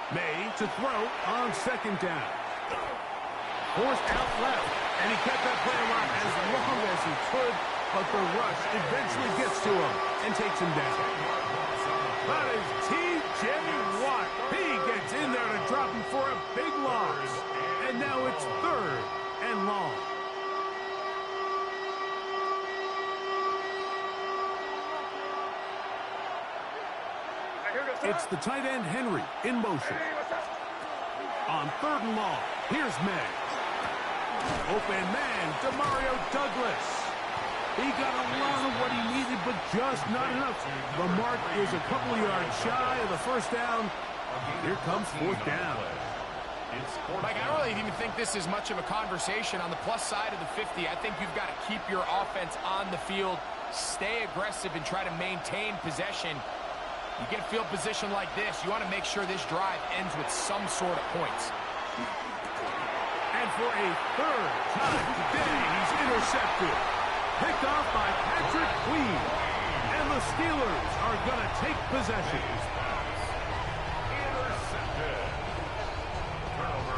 Speaker 6: May to throw on 2nd down. Forced out left, and he kept that play alive as long as he could, but the rush eventually gets to him and takes him down. That is T.J. Watt. He gets in there to drop him for a big loss. And now it's 3rd and long. It's the tight end, Henry, in motion. On 3rd and long, here's May. Open man, Demario Douglas. He got a lot of what he needed, but just not enough. The mark is a couple of yards shy of the first down. Here comes 4th down.
Speaker 7: Mike, I don't really even think this is much of a conversation. On the plus side of the 50, I think you've got to keep your offense on the field, stay aggressive, and try to maintain possession. You get a field position like this, you want to make sure this drive ends with some sort of points.
Speaker 6: And for a 3rd time today, he's intercepted. Picked off by Patrick Queen. And the Steelers are going to take possession.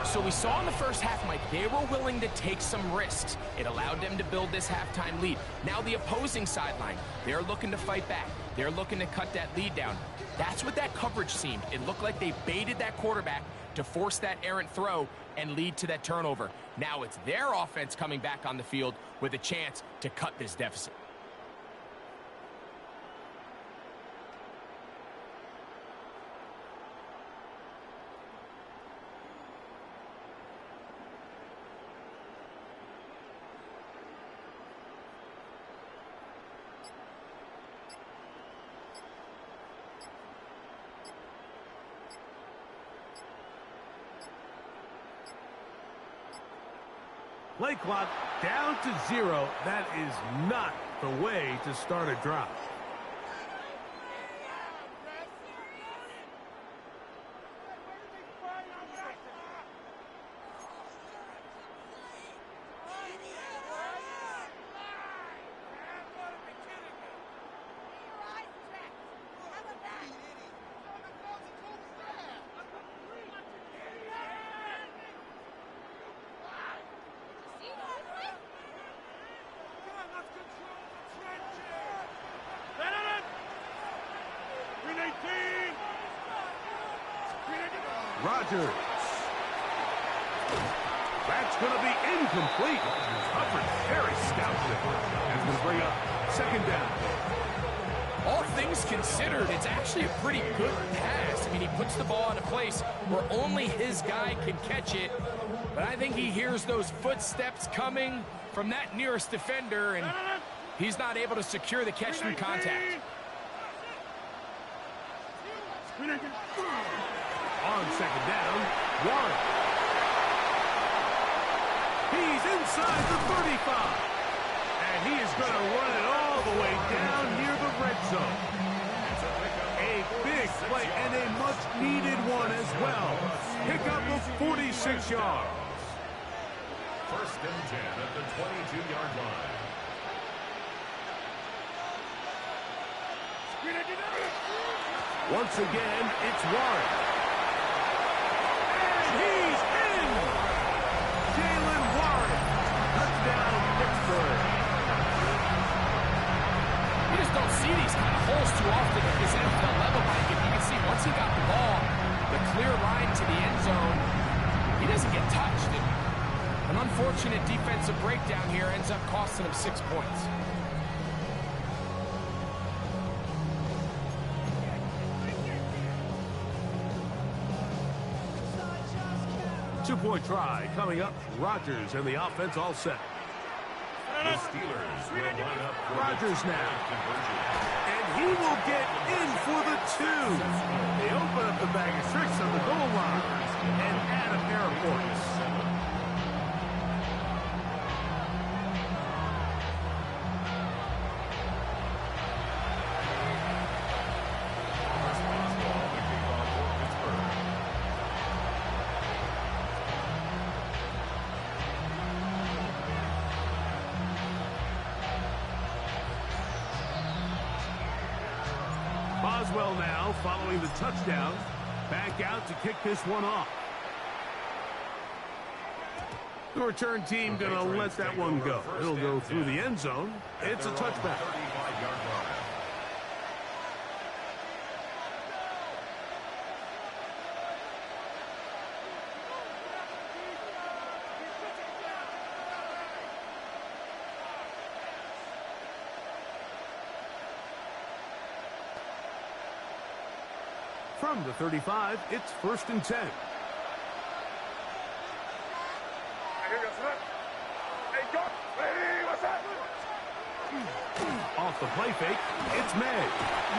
Speaker 7: So we saw in the first half, Mike, they were willing to take some risks. It allowed them to build this halftime lead. Now the opposing sideline, they're looking to fight back. They're looking to cut that lead down. That's what that coverage seemed. It looked like they baited that quarterback to force that errant throw and lead to that turnover. Now it's their offense coming back on the field with a chance to cut this deficit.
Speaker 6: Play clock down to 0. That is not the way to start a drive. Rodgers. That's going to be incomplete. Coverage very stout there. That's going to bring up 2nd down.
Speaker 7: All things considered, it's actually a pretty good pass. I mean, he puts the ball in a place where only his guy can catch it. But I think he hears those footsteps coming from that nearest defender, and he's not able to secure the catch through contact.
Speaker 6: On 2nd down, Warren. He's inside the 35. And he is going to run it all the way down near the red zone. A big play and a much-needed one as well. Pick up of 46 yards.
Speaker 4: 1st and 10 at the 22-yard line.
Speaker 6: Once again, it's Warren. He's in! Jalen Warren. Touchdown, Pittsburgh.
Speaker 7: You just don't see these kind of holes too often at this NFL level, Mike. If you can see, once he got the ball, the clear line to the end zone, he doesn't get touched. And an unfortunate defensive breakdown here ends up costing him 6 points.
Speaker 6: Two-point try coming up. Rodgers and the offense all set.
Speaker 4: The Steelers will line up for
Speaker 6: Rodgers now. And he will get in for the 2. They open up the bag of tricks on the goal line and add a pair of points. Boswell now, following the touchdown, back out to kick this one off. The return team going to let that one go. It'll go through the end zone. It's a touchback. From the 35, it's 1st and 10. Off the play fake, it's May.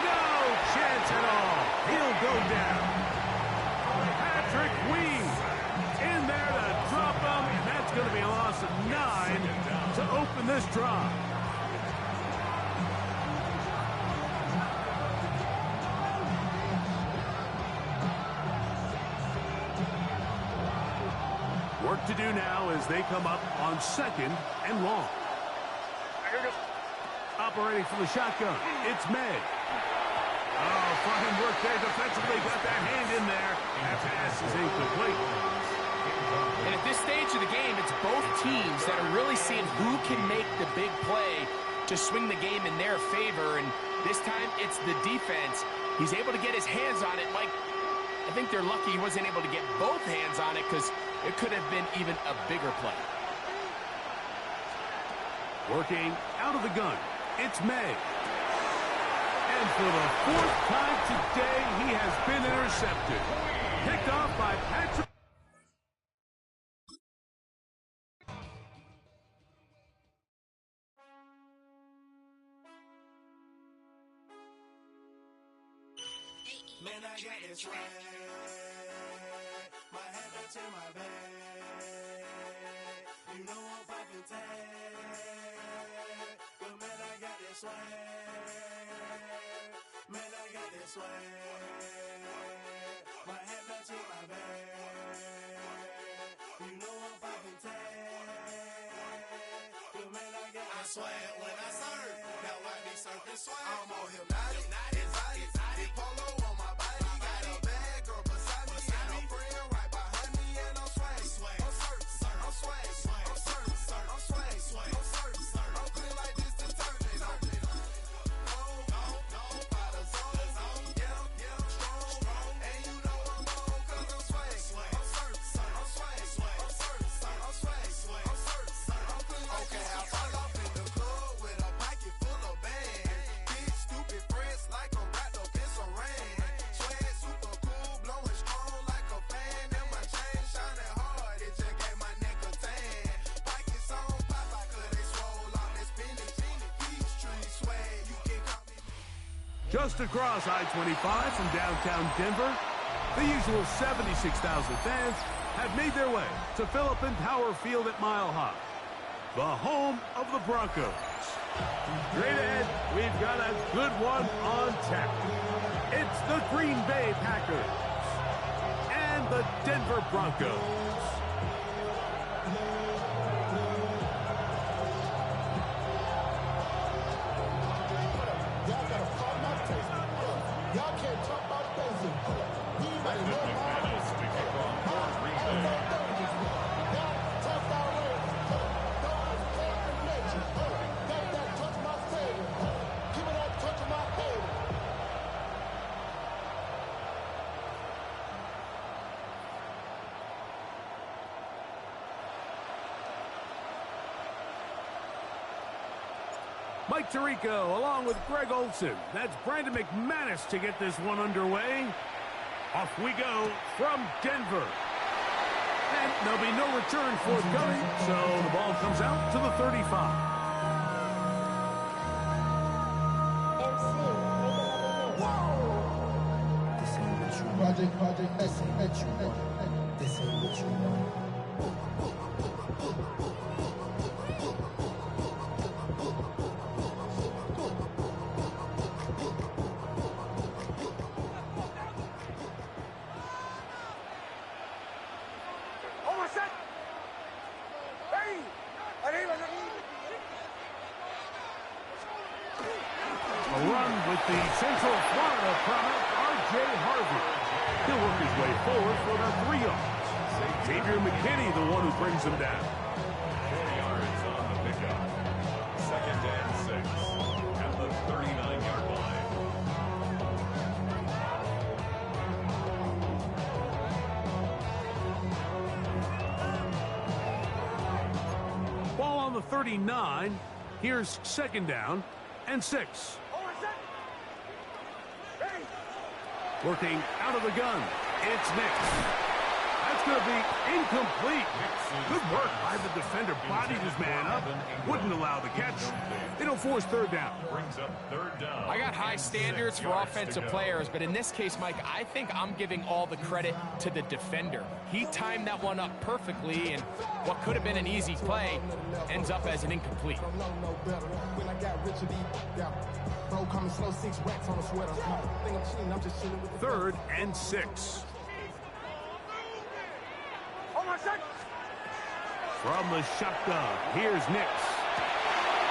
Speaker 6: No chance at all. He'll go down. Patrick Weed in there to drop him, and that's going to be a loss of 9 to open this drive. Work to do now as they come up on 2nd and long. Operating from the shotgun, it's May. Oh, fine work there defensively. Got that hand in there. That pass is incomplete.
Speaker 7: And at this stage of the game, it's both teams that are really seeing who can make the big play to swing the game in their favor. And this time, it's the defense. He's able to get his hands on it. Mike, I think they're lucky he wasn't able to get both hands on it because it could have been even a bigger play.
Speaker 6: Working out of the gun, it's May. And for the 4th time today, he has been intercepted. Picked off by Patrick.
Speaker 9: Man, I got this swag. My head up to my bag. You know I'm poppin' tag. But man, I got this swag. Man, I got this swag. My head up to my bag. You know I'm poppin' tag. But man, I got this swag. When I surf, now I be surfing swag. I'm on hypnotic, exotic, polo on my body. Got a bad girl beside me, and a friend right behind me, and I'm swag. I'm surf, I'm swag, I'm surf, I'm swag, I'm surf, I'm clean like this detergent. No, by the zone, yeah, strong, and you know I'm on 'cause I'm swag. I'm surf, I'm swag, I'm surf, I'm swag, I'm surf, I'm clean. Okay, I fall off in the club with a pocket full of bands. Big stupid friends like I'm wrapped up in saran. Swag super cool, blowing strong like a fan. And my chain shining hard, it just gave my neck a tan. Pockets on Popeye 'cause they swole off that spinach. Peachtree swag, you can call me.
Speaker 6: Just across I-25 from downtown Denver, the usual 76,000 fans have made their way to Philip Power Field at Mile High, the home of the Broncos. Straight ahead, we've got a good one on tap. It's the Green Bay Packers and the Denver Broncos.
Speaker 17: Y'all can't talk about basic. Anybody know
Speaker 4: McManus to kick off for Green Bay.
Speaker 6: Mike Tirico along with Greg Olson. That's Brandon McManus to get this one underway. Off we go from Denver. And there'll be no return forthcoming, so the ball comes out to the 35.
Speaker 17: Project, this ain't what you want. This ain't what you want.
Speaker 6: A run with the Central Florida product, R.J. Harvey. He'll work his way forward for about 3 yards. Xavier McKinney, the one who brings him down.
Speaker 4: 4 yards on the pickup. 2nd and 6 at the 39-yard line.
Speaker 6: Ball on the 39. Here's 2nd down and 6. Working out of the gun. It's Nix. That's going to be incomplete. Good work by the defender. Bodied his man up. Wouldn't allow the catch. It'll force third down.
Speaker 4: Brings up third down.
Speaker 7: I got high standards for offensive players, but in this case, Mike, I think I'm giving all the credit to the defender. He timed that one up perfectly, and what could have been an easy play ends up as an incomplete.
Speaker 6: Third and 6. From the shotgun, here's Nix.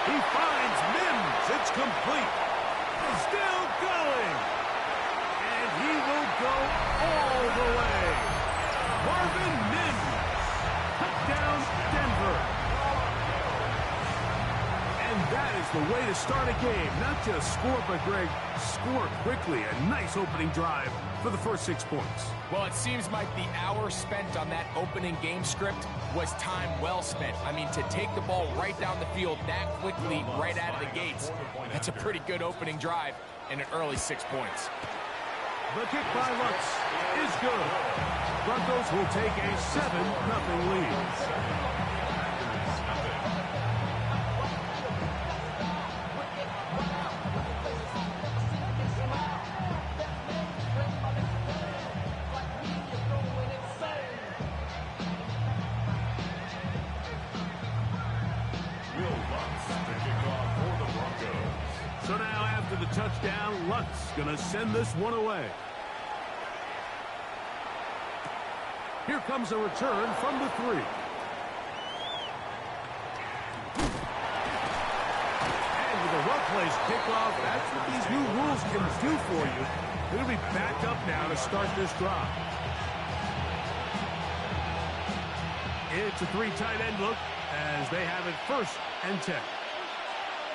Speaker 6: He finds Mims. It's complete. Still going. And he will go all the way. Marvin Mims. Touchdown, Denver. And that is the way to start a game. Not just score, but, Greg, score quickly. A nice opening drive for the first 6 points.
Speaker 7: Well, it seems like the hour spent on that opening game script was time well spent. I mean, to take the ball right down the field that quickly right out of the gates, that's a pretty good opening drive and an early 6 points.
Speaker 6: The kick by Lutz is good. Broncos will take a 7-0 lead. So now after the touchdown, Lutz gonna send this one away. Here comes a return from the 3. And with a well-placed kickoff, that's what these new rules can do for you. They're gonna be backed up now to start this drive. It's a 3 tight end look as they have it 1st and 10.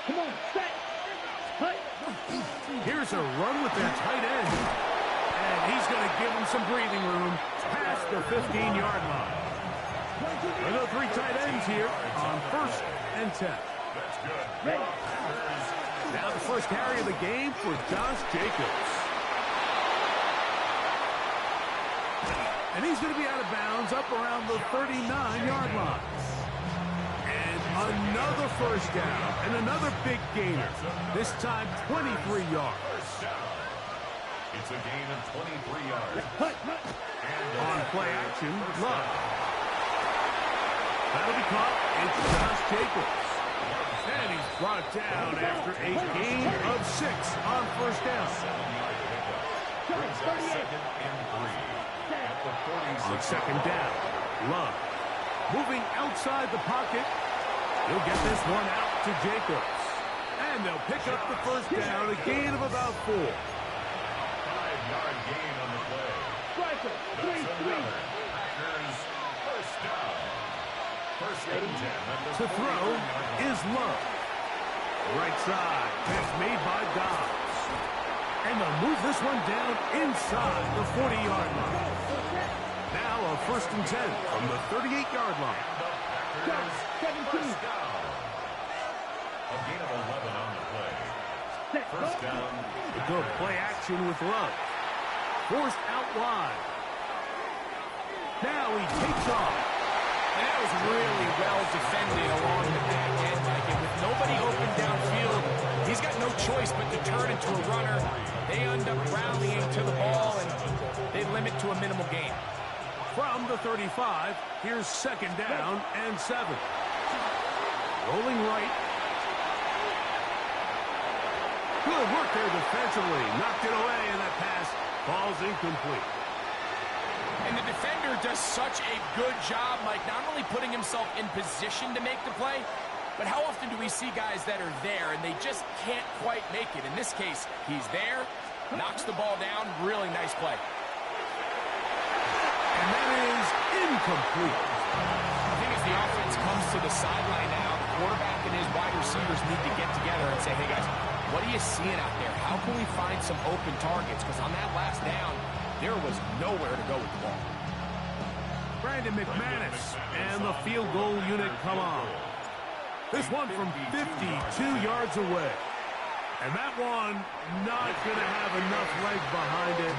Speaker 12: Come on, set.
Speaker 6: Here's a run with that tight end. And he's going to give him some breathing room past the 15-yard line. There are 3 tight ends here on 1st and 10.
Speaker 4: That's good.
Speaker 6: Now the first carry of the game for Josh Jacobs. And he's going to be out of bounds up around the 39-yard line. Another first down and another big gainer. This time 23 yards.
Speaker 4: It's a gain of 23 yards.
Speaker 6: On play action, Love. That'll be caught. It's Josh Jacobs. And he's brought down after a gain of 6 on first down. On second down, Love. Moving outside the pocket. He'll get this one out to Jacobs. And they'll pick up the first down, a gain of about 4.
Speaker 4: 5-yard gain on the play.
Speaker 12: Striker, 3-3.
Speaker 4: Packers first down. 1st and 10.
Speaker 6: To throw is Love. Right side, pass made by Dobbs. And they'll move this one down inside the 40-yard line. Now a 1st and 10 from the 38-yard line.
Speaker 4: Packers 17. A gain of 11 on the play. First down.
Speaker 6: The good play action with Love. Forced out wide. Now he takes off.
Speaker 7: And that was really well defended along the back end, Mike. And with nobody open downfield, he's got no choice but to turn into a runner. They end up rallying to the ball, and they limit to a minimal gain.
Speaker 6: From the 35, here's 2nd down and 7. Rolling right. Good work there defensively. Knocked it away, and that pass falls incomplete.
Speaker 7: And the defender does such a good job, Mike, not only putting himself in position to make the play, but how often do we see guys that are there and they just can't quite make it? In this case, he's there, knocks the ball down, really nice play.
Speaker 6: And that is incomplete.
Speaker 7: I think as the offense comes to the sideline now, the quarterback and his wide receivers need to get together and say, hey guys, what are you seeing out there? How can we find some open targets? Because on that last down, there was nowhere to go with the ball.
Speaker 6: Brandon McManus and the field goal unit come on. This one from 52 yards away. And that one not going to have enough leg behind it.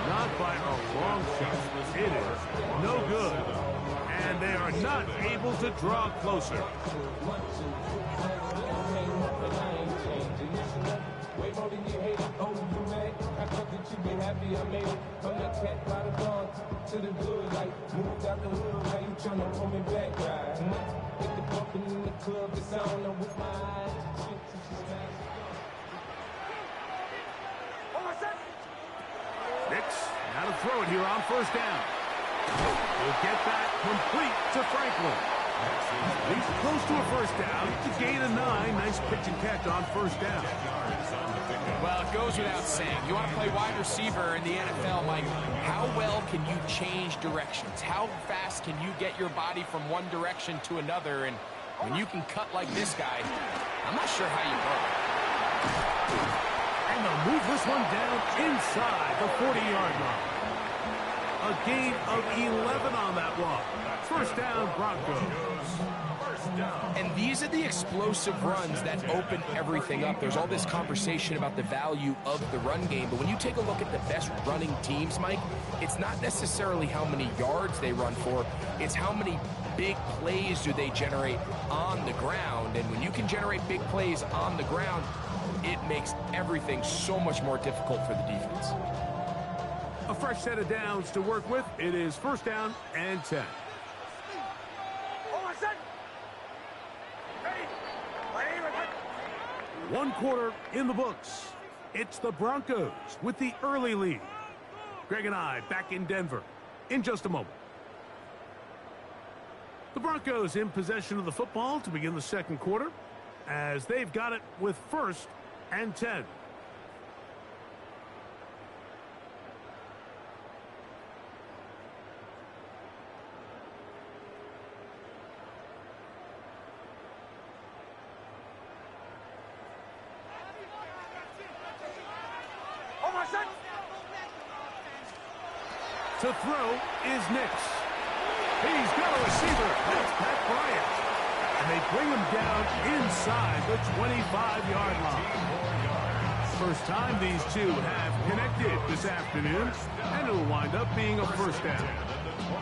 Speaker 6: Not by a long shot. It is no good. And they are not able to draw closer. Nix, now to throw it here on first down. We'll get that complete to Franklin. He's close to a first down. It's a gain of 9. Nice pitch and catch on first down.
Speaker 7: Well, it goes without saying. You want to play wide receiver in the NFL, Mike, how well can you change directions? How fast can you get your body from one direction to another? And when you can cut like this guy, I'm not sure how you go.
Speaker 6: And they'll move this one down inside the 40-yard line. A gain of 11 on that one. First down, Broncos.
Speaker 7: And these are the explosive runs that open everything up. There's all this conversation about the value of the run game, but when you take a look at the best running teams, Mike, it's not necessarily how many yards they run for, it's how many big plays do they generate on the ground. And when you can generate big plays on the ground, it makes everything so much more difficult for the defense.
Speaker 6: A fresh set of downs to work with. It is first down and 10. One quarter in the books. It's the Broncos with the early lead. Greg and I back in Denver in just a moment. The Broncos in possession of the football to begin the second quarter as they've got it with first and 10. To throw is Nix. He's got a receiver. That's Pat Bryant. And they bring him down inside the 25-yard line. First time these two have connected this afternoon, and it'll wind up being a first down.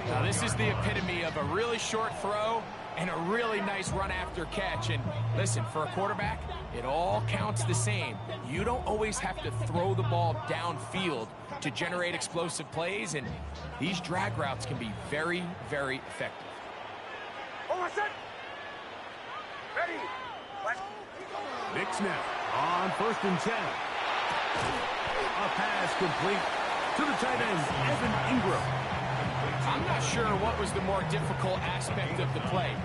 Speaker 7: Now this is the epitome of a really short throw and a really nice run after catch. And listen, for a quarterback, it all counts the same. You don't always have to throw the ball downfield to generate explosive plays, and these drag routes can be very, very effective.
Speaker 6: Nix now on first and 10. A pass complete to the tight end, Evan Ingram.
Speaker 7: I'm not sure what was the more difficult aspect of the play.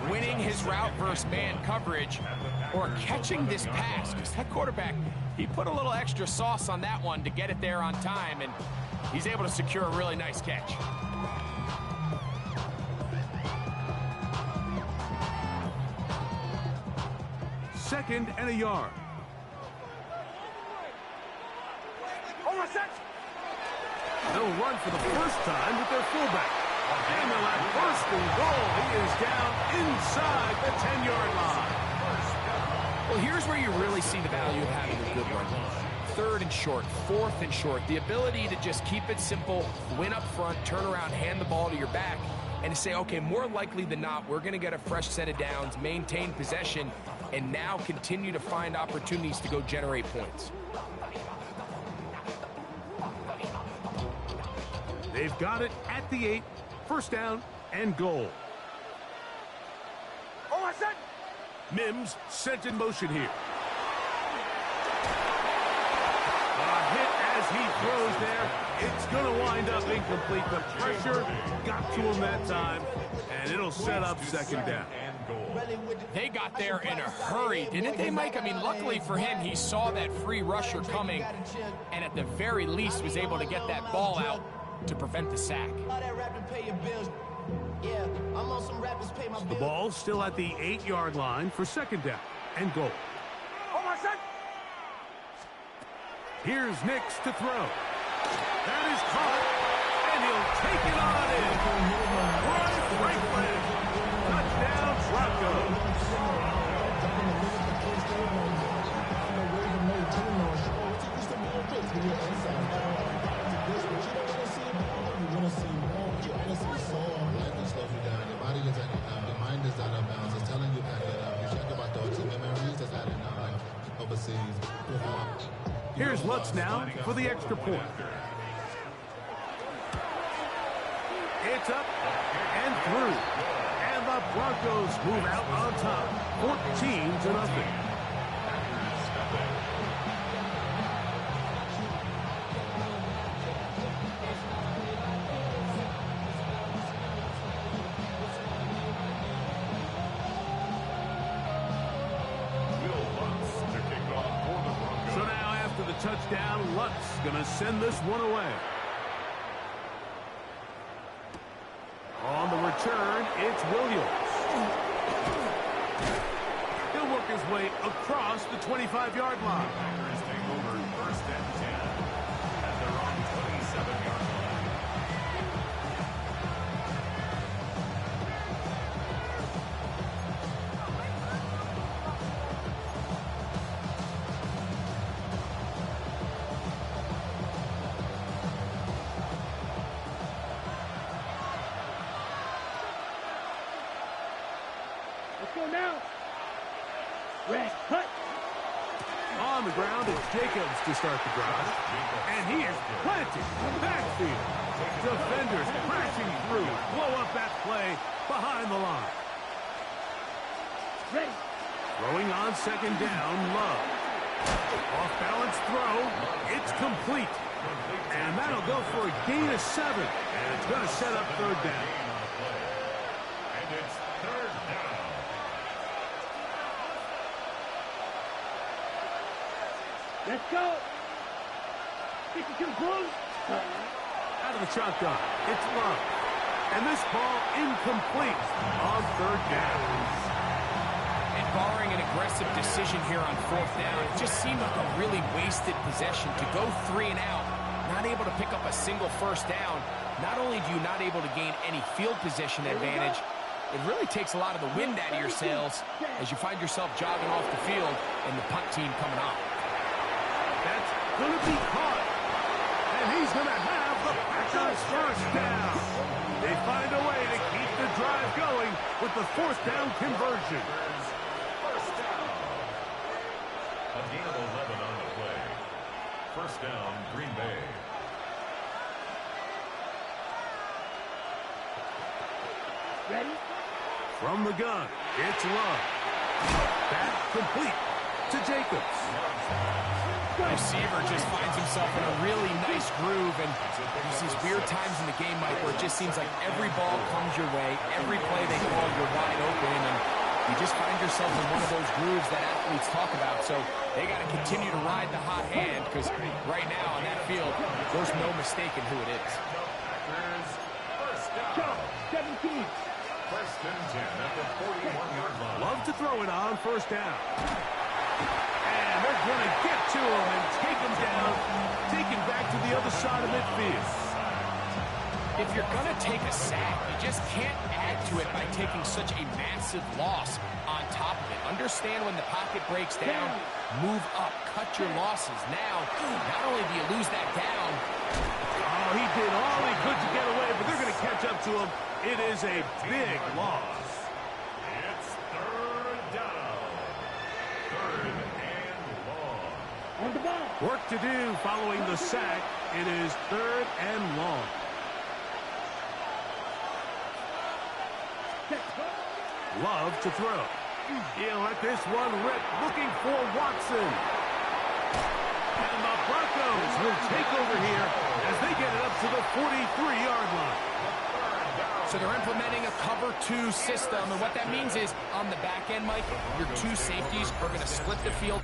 Speaker 7: Winning his route versus man coverage or catching this pass, because that quarterback, he put a little extra sauce on that one to get it there on time, and he's able to secure a really nice catch.
Speaker 6: Second and a yard. They'll run for the first time with their fullback. And they'll have first and goal. He is down inside the 10-yard line.
Speaker 7: Well, here's where you really see the value of having a good run. Third and short, fourth and short. The ability to just keep it simple, win up front, turn around, hand the ball to your back, and to say, okay, more likely than not, we're going to get a fresh set of downs, maintain possession, and now continue to find opportunities to go generate points.
Speaker 6: They've got it at the 8. First down and goal. Mims sent in motion here. A hit as he throws there. It's going to wind up incomplete. The pressure got to him that time, and it'll set up second down.
Speaker 7: They got there in a hurry, didn't they, Mike? I mean, luckily for him, he saw that free rusher coming, and at the very least was able to get that ball out to prevent the sack.
Speaker 6: The ball still at the 8-yard line for second down and goal. Here's Nix to throw. That is caught, and he'll take it on in. Roy Franklin, touchdown Broncos. Here's Lutz now for the extra point. It's up and through. And the Broncos move out on top, 14-0. So now after the touchdown, Lutz going to send this one away. On the return, it's Williams. He'll work his way across the 25-yard line.
Speaker 4: Packers take over 1st and 10 at their own 27-yard line.
Speaker 12: Let's go now. Red, cut.
Speaker 6: On the ground, it's Jacobs to start the drive. And he is planted backfield. Defenders crashing through. Blow up that play behind the line.
Speaker 12: Ready.
Speaker 6: Throwing on 2nd down, Love. Off-balance throw. It's complete. And that'll go for a gain of 7. And it's going to set up 3rd down.
Speaker 4: And it's 3rd down.
Speaker 12: Let's go. 52 close.
Speaker 6: Out of the shotgun, it's Love. And this ball incomplete on 3rd down.
Speaker 7: And barring an aggressive decision here on 4th down, it just seemed like a really wasted possession to go 3 and out, not able to pick up a single 1st down. Not only do you not able to gain any field position advantage, it really takes a lot of the wind out of your sails as you find yourself jogging off the field and the punt team coming on.
Speaker 6: That's going to be caught. And he's going to have the Packers 1st down. They find a way to keep the drive going with the 4th down conversion.
Speaker 4: 1st down. A gain of 11 on the play. 1st down, Green Bay.
Speaker 12: Ready?
Speaker 6: From the gun, it's Love. Back complete to Jacobs.
Speaker 7: The receiver just finds himself in a really nice groove, and there's these weird times in the game, Mike, where it just seems like every ball comes your way, every play they call, you're wide open, and you just find yourself in one of those grooves that athletes talk about. So they got to continue to ride the hot hand, because right now on that field, there's no mistaking who it is.
Speaker 4: Packers 1st down.
Speaker 12: 17.
Speaker 4: 1st and 10 at the 41-yard line.
Speaker 6: Love to throw it on 1st down. And they're going to get to him and take him down, take him back to the other side of midfield.
Speaker 7: If you're going to take a sack, you just can't add to it by taking such a massive loss on top of it. Understand when the pocket breaks down, move up, cut your losses. Now, not only do you lose that down.
Speaker 6: Oh, he did all he could to get away, but they're going to catch up to him. It is a big loss.
Speaker 4: It's 3rd down. 3rd and long.
Speaker 12: On the ball.
Speaker 6: Work to do following the sack. It is 3rd and long. Love to throw. He'll let this one rip, looking for Watson. And the Broncos will take over here as they get it up to the 43-yard line.
Speaker 7: So they're implementing a cover 2 system, and what that means is on the back end, Mike, your 2 safeties are going to split the field.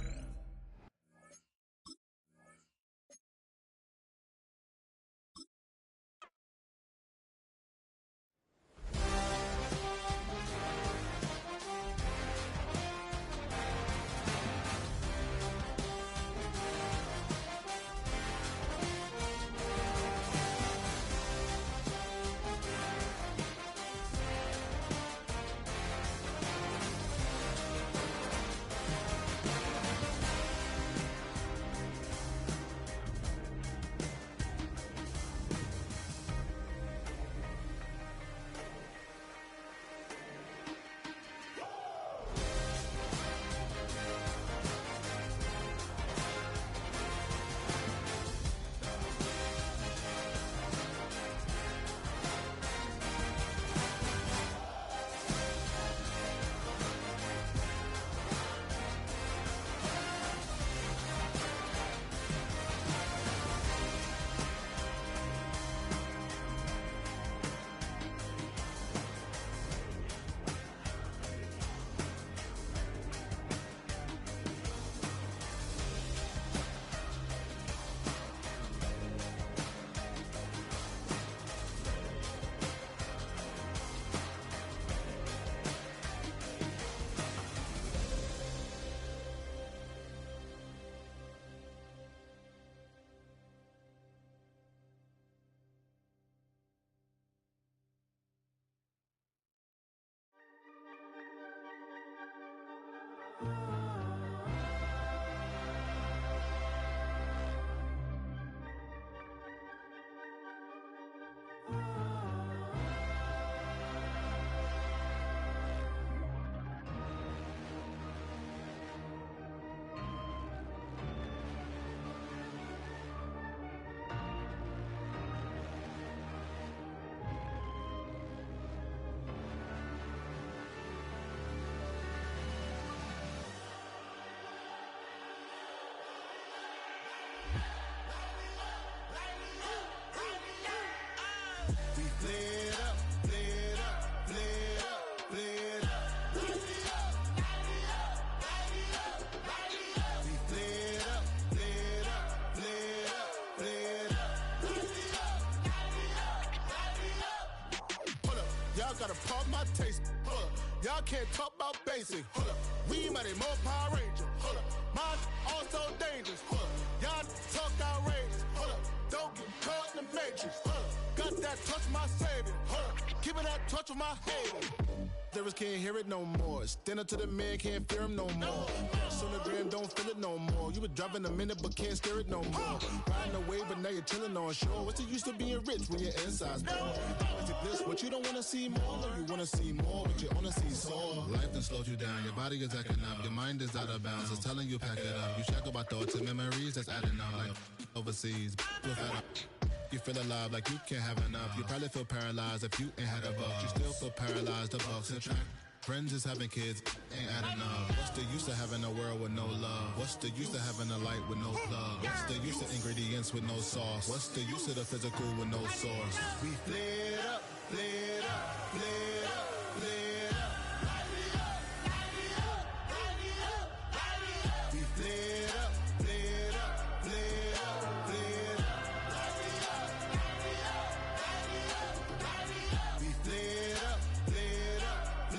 Speaker 15: Lit up, lit up, lit up, lit up. Y'all gotta pump my taste. Hold up. Y'all can't talk about basic. Hold up. We mighty more Power Ranger. Hold up. Mine also dangerous. Hold up. Y'all talk outrageous. Hold up. Don't get caught in the matrix. Hold up. Got that touch of my savior. Hold up. Keeping that touch of my haters. Lyrics can't hear it no more. Stand up to the man, can't fear him no more. On the gram, don't feel it no more. You been driving a minute, but can't steer it no more. Riding away, but now you're chilling on shore. What's the use of being rich when your inside's poor? Is it this what you don't wanna see more? No, you wanna see more, but you wanna see sore. Life done slowed you down. Your body is acting up. Your mind is out of bounds. It's telling you pack it up. You shack about thoughts and memories that's adding up. Like overseas, you feel alive like you can't have enough. You probably feel paralyzed if you ain't had a buck. You still feel paralyzed, the bucks and track. Friends is having kids, ain't adding up. What's the use of having a world with no love? What's the use of having a light with no plug? What's the use of ingredients with no sauce? What's the use of the physical with no source? We lit up, lit up, lit up, lit up. We lit up, lit up, lit up, lit up. We lit up, lit up, lit up.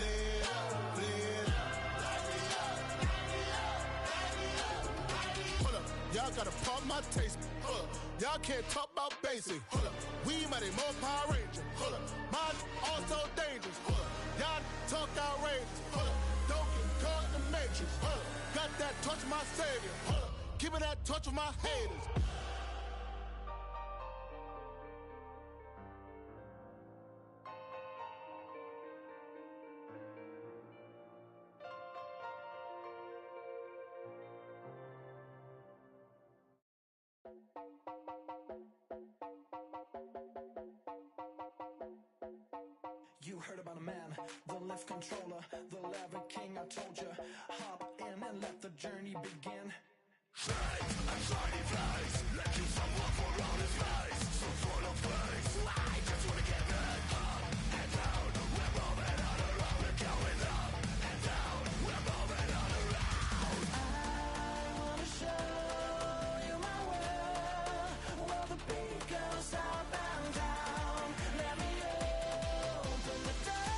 Speaker 15: Y'all gotta pump my taste. Hold up. Y'all can't talk about basic. Hold up. We mighty more Power Ranger. Hold up. Mine also dangerous. Hold up. Y'all talk outrageous. Hold up. Don't get caught in the matrix. Hold up. Got that touch of my savior. Hold up. Keeping that touch of my haters.
Speaker 5: You heard about a man, the lift controller, the lever king. I told you, hop in and let the journey begin. Straight and shiny place, let you someone for all his face. So full of face, I just wanna get it up and down. We're moving on around, we're going up and down. We're moving on around. I wanna show you my world, where the beat goes up and down. Let me open the door.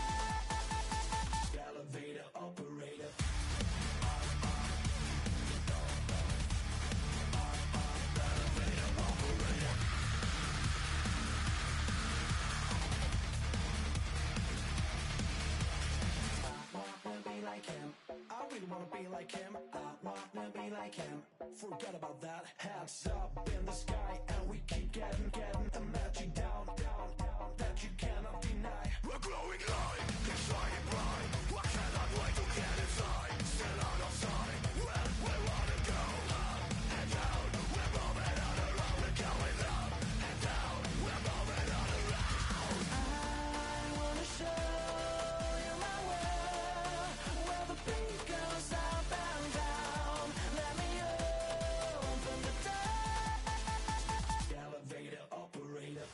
Speaker 5: Elevator operator. Like him, I really wanna be like him. I wanna be like him. Forget about that. Hands up in the sky, and we keep getting the magic down, that you cannot deny. We're glowing light, keep shining bright. I cannot wait to get inside. Still out of sight, where we wanna go. Up and down, we're moving on around. We're going up and down, we're moving on around. I wanna show you my world, where the beat goes up and down. Let me open the door. Elevator operator.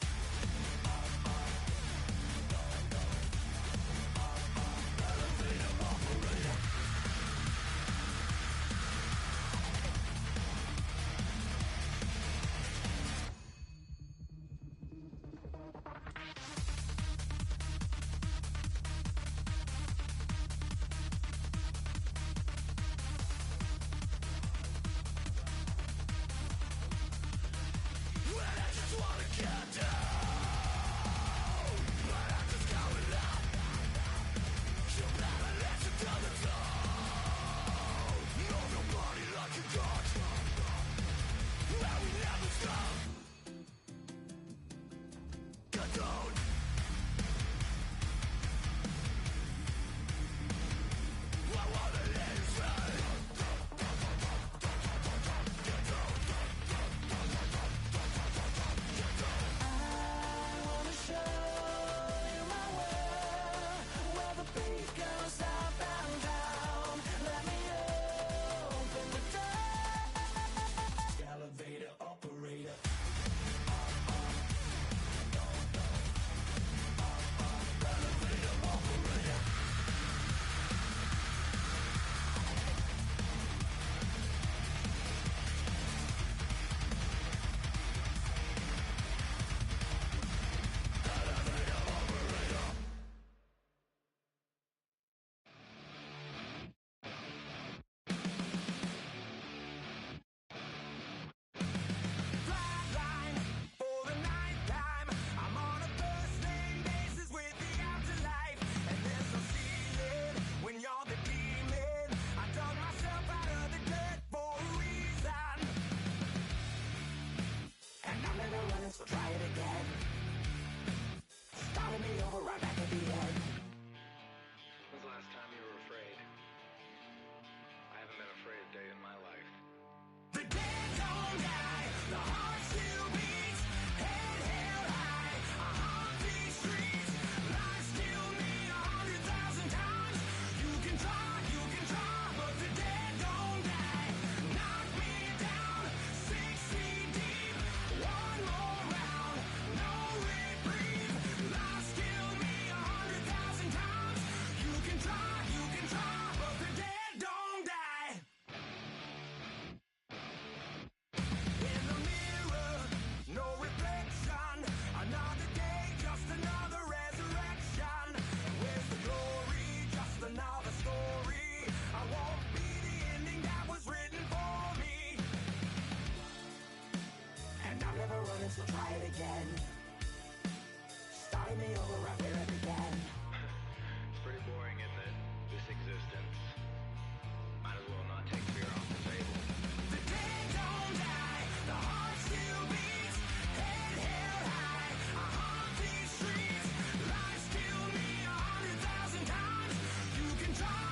Speaker 18: When's the last time you were afraid? I haven't been afraid a day in my life.
Speaker 5: The dead don't die, the heart still beats, head held high, I haunt these streets, lies kill me 100,000 times, you can try, but the dead don't die, knock me down, 6 feet deep, one more round, no reprieve, lies kill me 100,000 times, you can try, but the dead don't die. In the mirror, no reflection. Another day, just another resurrection. Where's the glory? Just another story. I won't be the ending that was written for me. And I'm never running, so try it again. Starting me over right where it began.
Speaker 18: It's pretty boring, isn't it? This existence. Might as well not take fear off the table.
Speaker 5: The dead don't die, the heart still beats, head held high, I haunt these streets, lies kill me 100,000 times, you can try,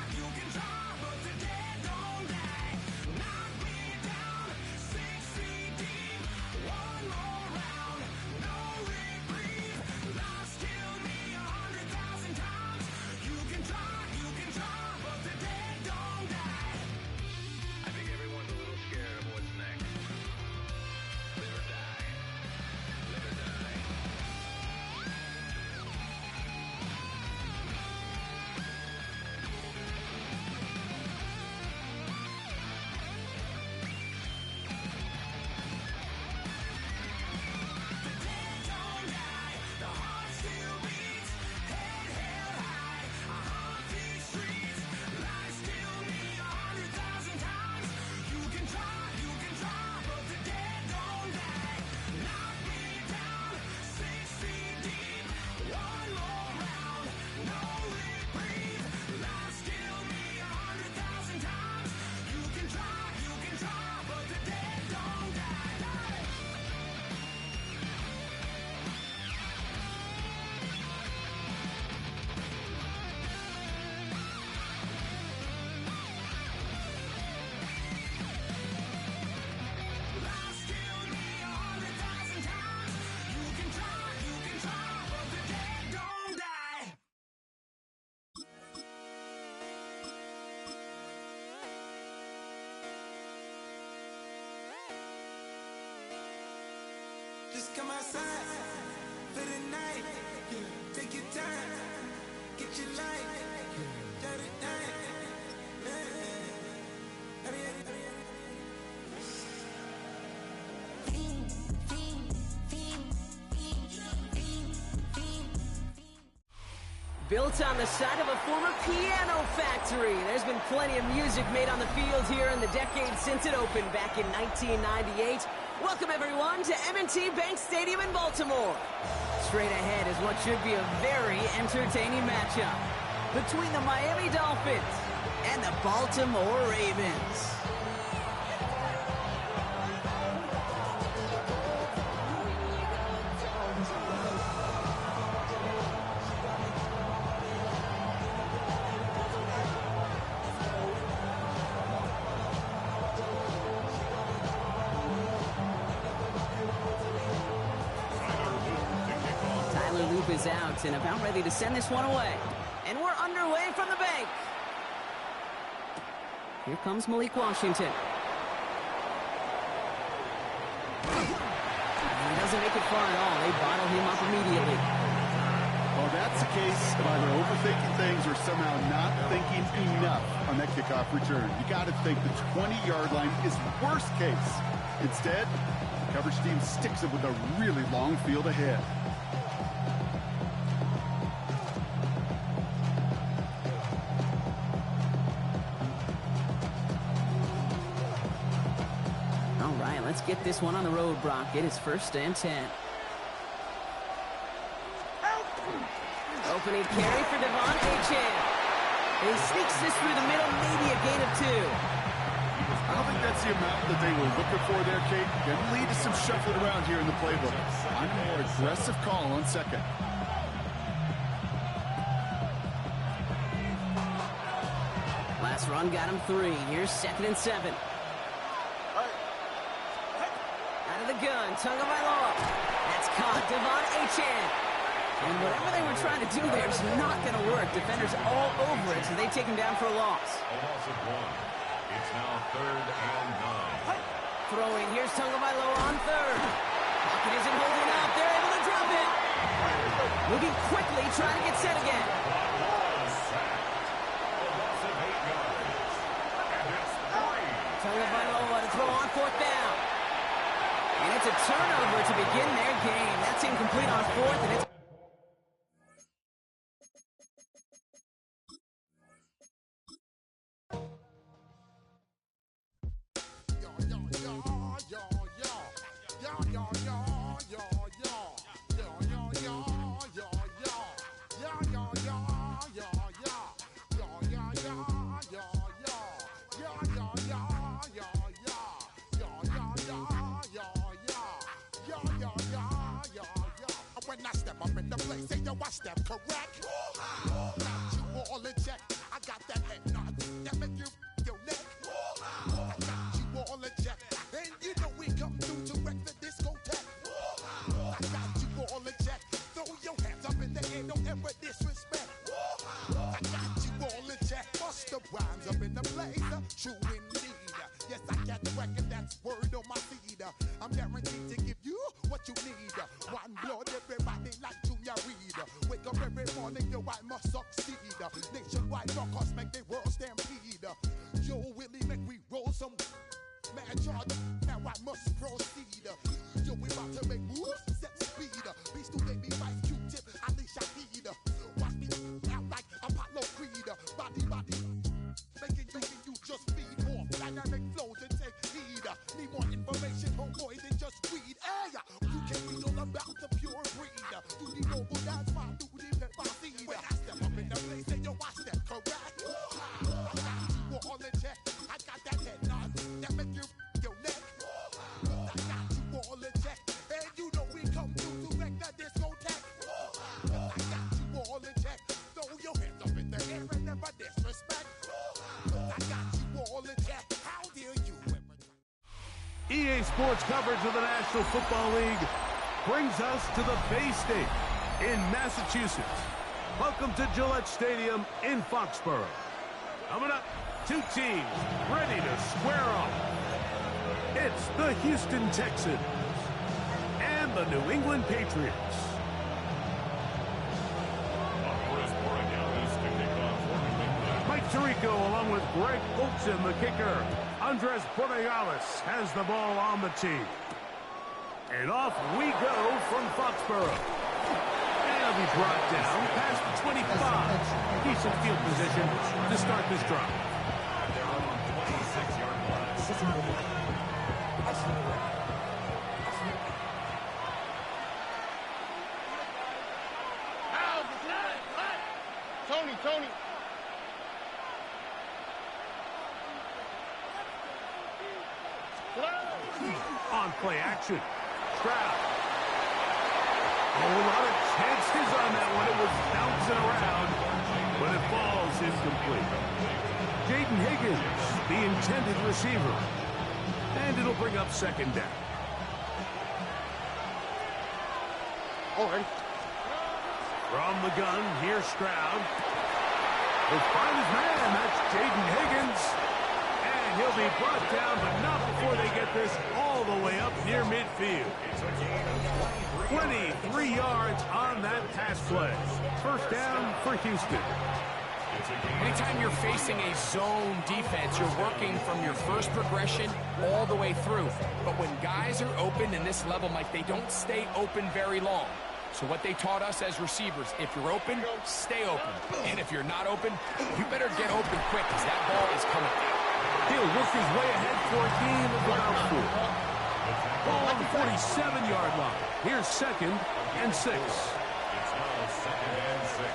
Speaker 5: but the dead don't die, knock me down, 6 feet deep, one more round, no reprieve, lies kill me 100,000 times, you can try, but the dead don't die.
Speaker 18: I think everyone's a little scared of what's next. Live or die. Live or die.
Speaker 5: Don't die, the heart still beats, head held high, I haunt these streets, lies kill me 100,000 times, you can try, but the dead don't die, knock me down, 6 feet deep, one more round, no reprieve, lies kill me 100,000 times, you can try, but the dead don't die. Lies kill me 100,000 times. You can try, but the dead don't die.
Speaker 13: Just come outside for the night. Take your time, get your life. Shut it down.
Speaker 10: Built on the side of a former piano factory, there's been plenty of music made on the field here in the decade since it opened back in 1998. Welcome, everyone, to M&T Bank Stadium in Baltimore. Straight ahead is what should be a very entertaining matchup between the Miami Dolphins and the Baltimore Ravens. Is out and about ready to send this one away. And we're underway from the bank. Here comes Malik Washington. He doesn't make it far at all. They bottle him up immediately.
Speaker 11: Well, that's the case of either overthinking things or somehow not thinking enough on that kickoff return. You got to think the 20-yard line is worst case. Instead, the coverage team sticks it with a really long field ahead.
Speaker 10: Let's get this one on the road, Brock. It is 1st and 10. Opening carry for Devontae Chan. He sneaks this through the middle, maybe a gain of 2.
Speaker 11: I don't think that's the amount that they were looking for there, Kate. Going to lead to some shuffling around here in the playbook. I'm a more aggressive call on second.
Speaker 10: This run got him 3. Here's 2nd and 7. Out of the gun, Tagovailoa. That's caught. Devon Achane. And whatever they were trying to do there is not going to work. Defenders all over it, so they take him down for a loss.
Speaker 4: A loss of 1. It's now 3rd and 9.
Speaker 10: Throwing. Here's Tagovailoa on 3rd. Pocket isn't holding up. They're able to drop it. Moving quickly, trying to get set again. Tagovailoa to throw on 4th down. And it's a turnover to begin their game. That's incomplete on 4th, and it's...
Speaker 15: When I step up in the place, say yo, I step correct. Got you all in check. I got that head nod that make you your neck. I got you all in check, and you know we come through to wreck the discotheque. I got you all in check. Throw your hands up in the air, don't ever disrespect. I got you all in check. Bust the rhymes up in the blazer, true indeed. Yes, I got the record, that's word on my feed. I'm guaranteed to give you what you need. One blood, everybody like Junior Reed. Wake up every morning, yo, I must succeed. Nationwide rockers make the world stampede. Yo, Willie, make we roll some mad charge. Now I must proceed. Yo, we about to make moves, set speed. Beast to baby, vice Q-tip, Alicia Heed. Watch me out like Apollo Creed. Body, making you just feed off dynamic flows and take heed. Need more information, homeboy, than just weed. Hey, you can read all about the pure breed. You the noble, that's my duty, let my seed. When I step up in the place, say yo, I step correct. I got you all in check. I got that head nod that make you your neck. I got you all in check, and you know we come through to wreck the discotheque. I got you all in check. Throw your hands up in the air and never disrespect. I got you all in check. How dare you ever...
Speaker 6: EA Sports coverage of the National Football League brings us to the Bay State in Massachusetts. Welcome to Gillette Stadium in Foxborough. Coming up, 2 teams ready to square off. It's the Houston Texans and the New England Patriots. Mike Tirico along with Greg Olsen, the kicker. Andres Borregales has the ball on the tee. And off we go from Foxborough. And it'll be brought down past the 25. Decent field position to start this drive.
Speaker 4: They're on the 26-yard line.
Speaker 12: Tony.
Speaker 6: On play action. Stroud. A lot of chances on that one. It was bouncing around, but it falls incomplete. Jaden Higgins, the intended receiver. And it'll bring up 2nd down. From the gun, here's Stroud. He'll find his man. That's Jaden Higgins. And he'll be brought down, but not before they get this all the way up near midfield. 23 yards on that pass play. 1st down for Houston.
Speaker 7: Anytime you're facing a zone defense, you're working from your first progression all the way through. But when guys are open in this level, Mike, they don't stay open very long. So what they taught us as receivers, if you're open, stay open. And if you're not open, you better get open quick because that ball is coming.
Speaker 6: He'll work his way ahead for a gain of about 4. Ball on the 47-yard line. Here's 2nd and 6.
Speaker 4: It's now 2nd and 6.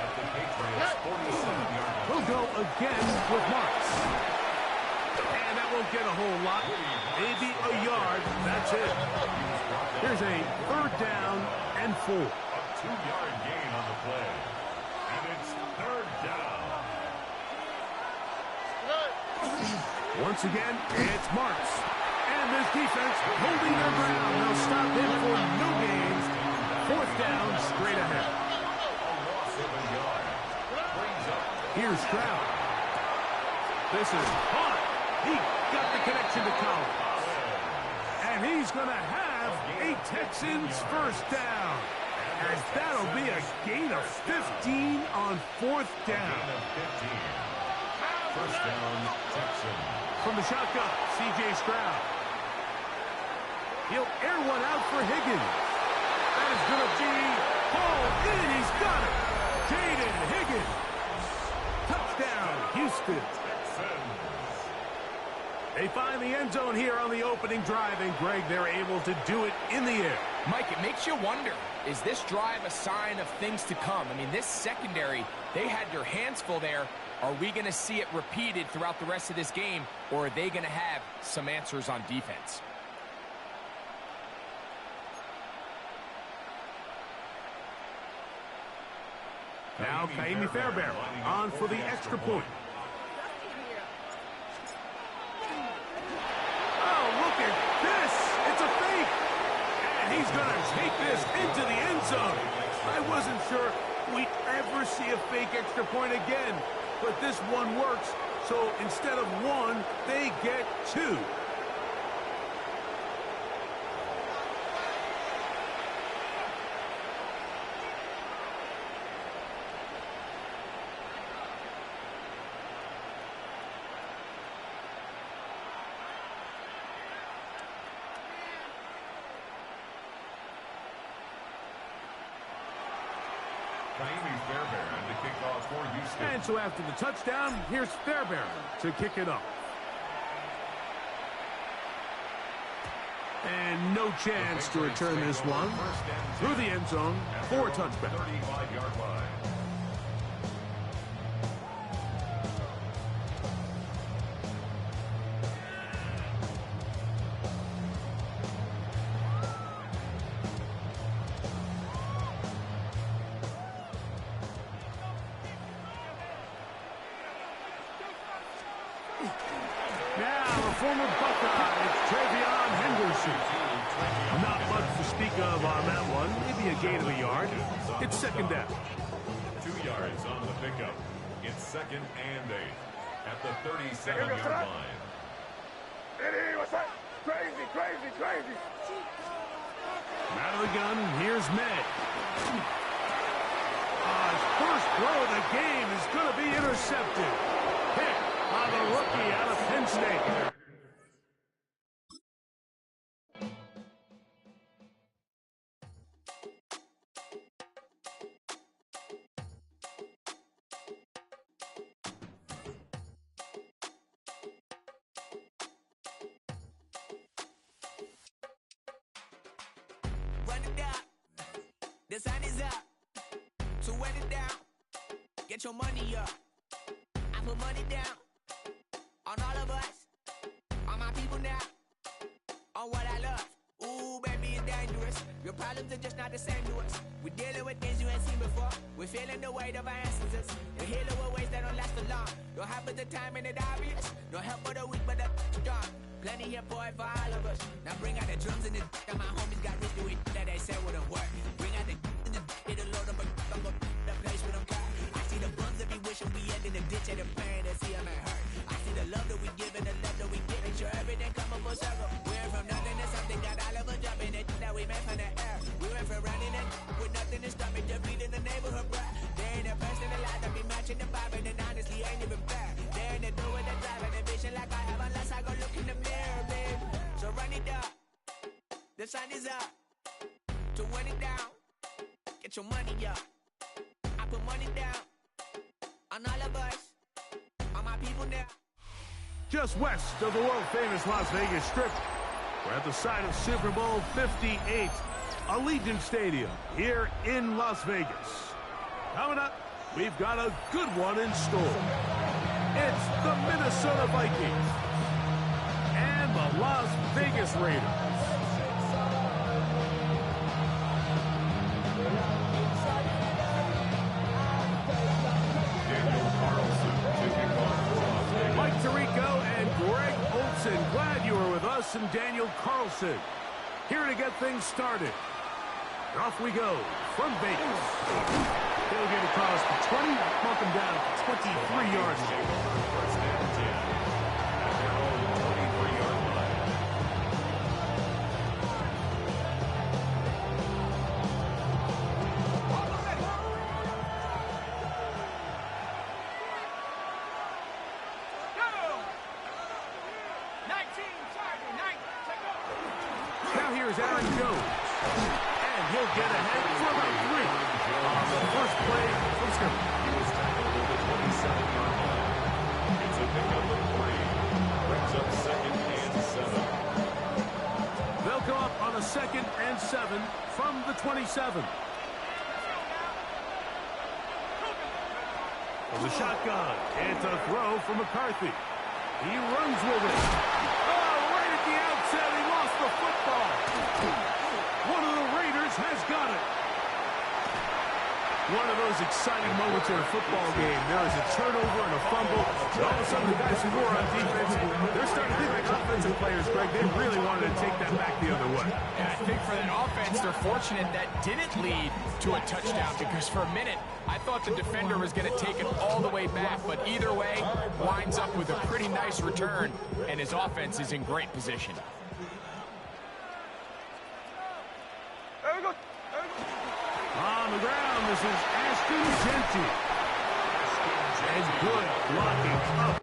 Speaker 4: At the Patriots 47-yard line.
Speaker 6: We'll go again with Marks. And that won't get a whole lot. Maybe a yard. That's it. Here's a 3rd down and 4.
Speaker 4: A 2-yard gain on the play. And it's 3rd down.
Speaker 6: Once again, it's Marks. And this defense holding their ground. They'll stop him for no gains. Fourth down, straight ahead. Here's Stroud. This is hot. He got the connection to Collins. And he's going to have a Texans first down. As that'll be a gain of 15 on fourth down.
Speaker 4: First down, Texans.
Speaker 6: From the shotgun, C.J. Stroud. He'll air one out for Higgins. That is going to be hauled in. He's got it. Jaden Higgins. Touchdown, Houston. They find the end zone here on the opening drive, and Greg, they're able to do it in the air.
Speaker 7: Mike, it makes you wonder, is this drive a sign of things to come? I mean, this secondary, they had their hands full there. Are we going to see it repeated throughout the rest of this game, or are they going to have some answers on defense?
Speaker 6: Now, Kaimi Fairbairn on for the extra point. Oh, look at this. It's a fake. And he's going to take this into the end zone. I wasn't sure we'd ever see a fake extra point again. But this one works, so instead of one, they get two. And so after the touchdown, here's Fairbairn to kick it off. And no chance to return this one. Through the end zone for a touchback.
Speaker 4: 35-yard line.
Speaker 6: Former Buckeye, Travion Henderson. Not much to speak of on that one. Maybe a gain of a yard. It's second down.
Speaker 4: 2 yards on the pickup. It's second and 8 at the 37-yard line.
Speaker 12: Eddie, what's that? Crazy, crazy, crazy.
Speaker 6: Out of the gun, here's Med. His first throw of the game is going to be intercepted. Hit by the rookie out of Penn State.
Speaker 5: Run it down. The sun is up. So wet it down. Get your money up. I put money down on all of us, on my people now, on what I love. Ooh, baby, it's dangerous. Your problems are just not the same to us. We're dealing with things you ain't seen before. We're feeling the weight of our ancestors. We're healing with ways that don't last for long. Don't happen the time and it's obvious. No help for the weak, but the strong. Plenty here for it for all of us. Now bring out the drums and the that my homies got rich to it that they said wouldn't work. Bring out the and the it'll load up I'm gonna the place with them cut. I see the bums that be wishing we end in the ditch and the pain that see them ain't hurt. I see the love that we give and the love that we get. Make sure everything come up full circle. We went from nothing to something, got all of us jumping it that we made from the air. We went from running it with nothing to stop it, just feeding the neighborhood, bruh. There ain't a person alive that be matching the vibe, and honestly ain't even fair. There ain't a door with the drive and a vision like I have unless I go look in the mirror, babe. So run it up. The sun is up. To run it down. Get your money up. I put money down on all of us, on my people now.
Speaker 6: Just west of the world-famous Las Vegas Strip, we're at the site of Super Bowl 58, Allegiant Stadium here in Las Vegas. Coming up, we've got a good one in store. It's the Minnesota Vikings and the Las Vegas Raiders. Mike Tirico and Greg and glad you are with us and Daniel Carlson. Here to get things started. Off we go from Vegas. He'll get across the 20, mark him down at 23 yards.
Speaker 4: First and 10 at their own 23-yard line.
Speaker 6: Now here's Aaron Jones. And he'll get ahead for about 3 on the first play from scrimmage.
Speaker 4: He was tackled at the 27-yard line. It's a pickup of 3. Brings up second and 7.
Speaker 6: They'll come up on a 2nd and 7 from the 27. There's a shotgun. It's a throw for McCarthy. He runs with it. Oh, right at the outset, he lost the football. One of the Raiders has got it. One of those exciting moments in a football game. There is a turnover and a fumble. And all of a sudden, the guys who were on defense, they're starting to think like offensive players, Greg. They really wanted to take that back the other way.
Speaker 7: Yeah, I think for that offense, they're fortunate that didn't lead to a touchdown, because for a minute, I thought the defender was going to take it all the way back. But either way, winds up with a pretty nice return, and his offense is in great position.
Speaker 6: On the ground, this is Ashton Genty. And good blocking up.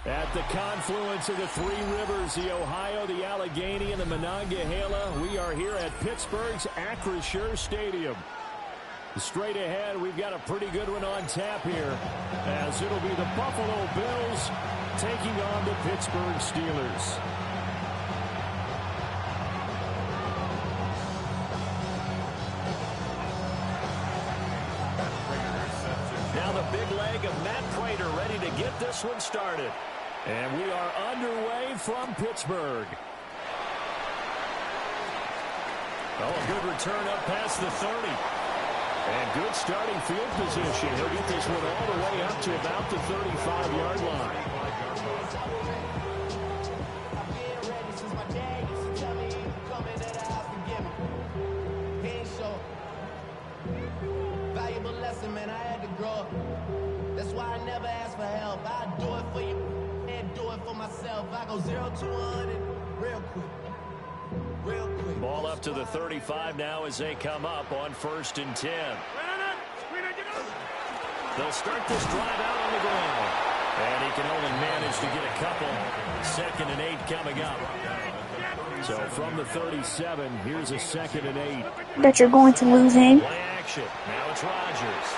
Speaker 2: At the confluence of the 3 rivers, the Ohio, the Allegheny, and the Monongahela, we are here at Pittsburgh's Acrisure Stadium. Straight ahead, we've got a pretty good one on tap here, as it'll be the Buffalo Bills taking on the Pittsburgh Steelers.
Speaker 1: Now the big leg of Matt Prater ready to get this one started.
Speaker 2: And we are underway from Pittsburgh.
Speaker 1: Oh, a good return up past the 30.
Speaker 2: And good starting field position. He'll get this one all the way up to about the 35-yard line.
Speaker 5: Valuable lesson, man, I had to grow up. That's why I never ask for help. I do it for you and do it for myself. I go 0 to 100 real quick. Real quick.
Speaker 1: Ball up to the 35 now as they come up on 1st and 10. They'll start this drive out on the ground. And he can only manage to get a couple. 2nd and 8 coming up.
Speaker 2: So from the 37, here's a 2nd and 8.
Speaker 19: That you're going to lose in.
Speaker 1: Play action. Now it's Rodgers.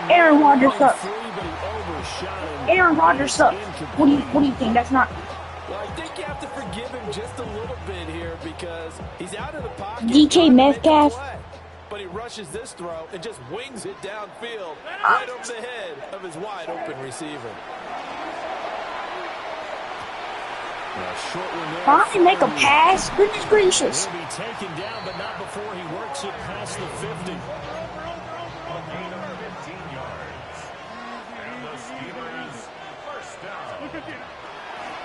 Speaker 19: Aaron Rodgers sucks. Aaron Rodgers sucks. What do you think? That's not.
Speaker 3: Well, I think you have to forgive him just a little bit here because he's out of the pocket.
Speaker 19: DK Metcalf.
Speaker 3: But he rushes this throw and just wings it downfield right over the head of his wide open receiver.
Speaker 19: Finally make a pass. Goodness gracious.
Speaker 1: He'll be taken down, but not before he works it past the 50.
Speaker 4: A gain of 15 yards.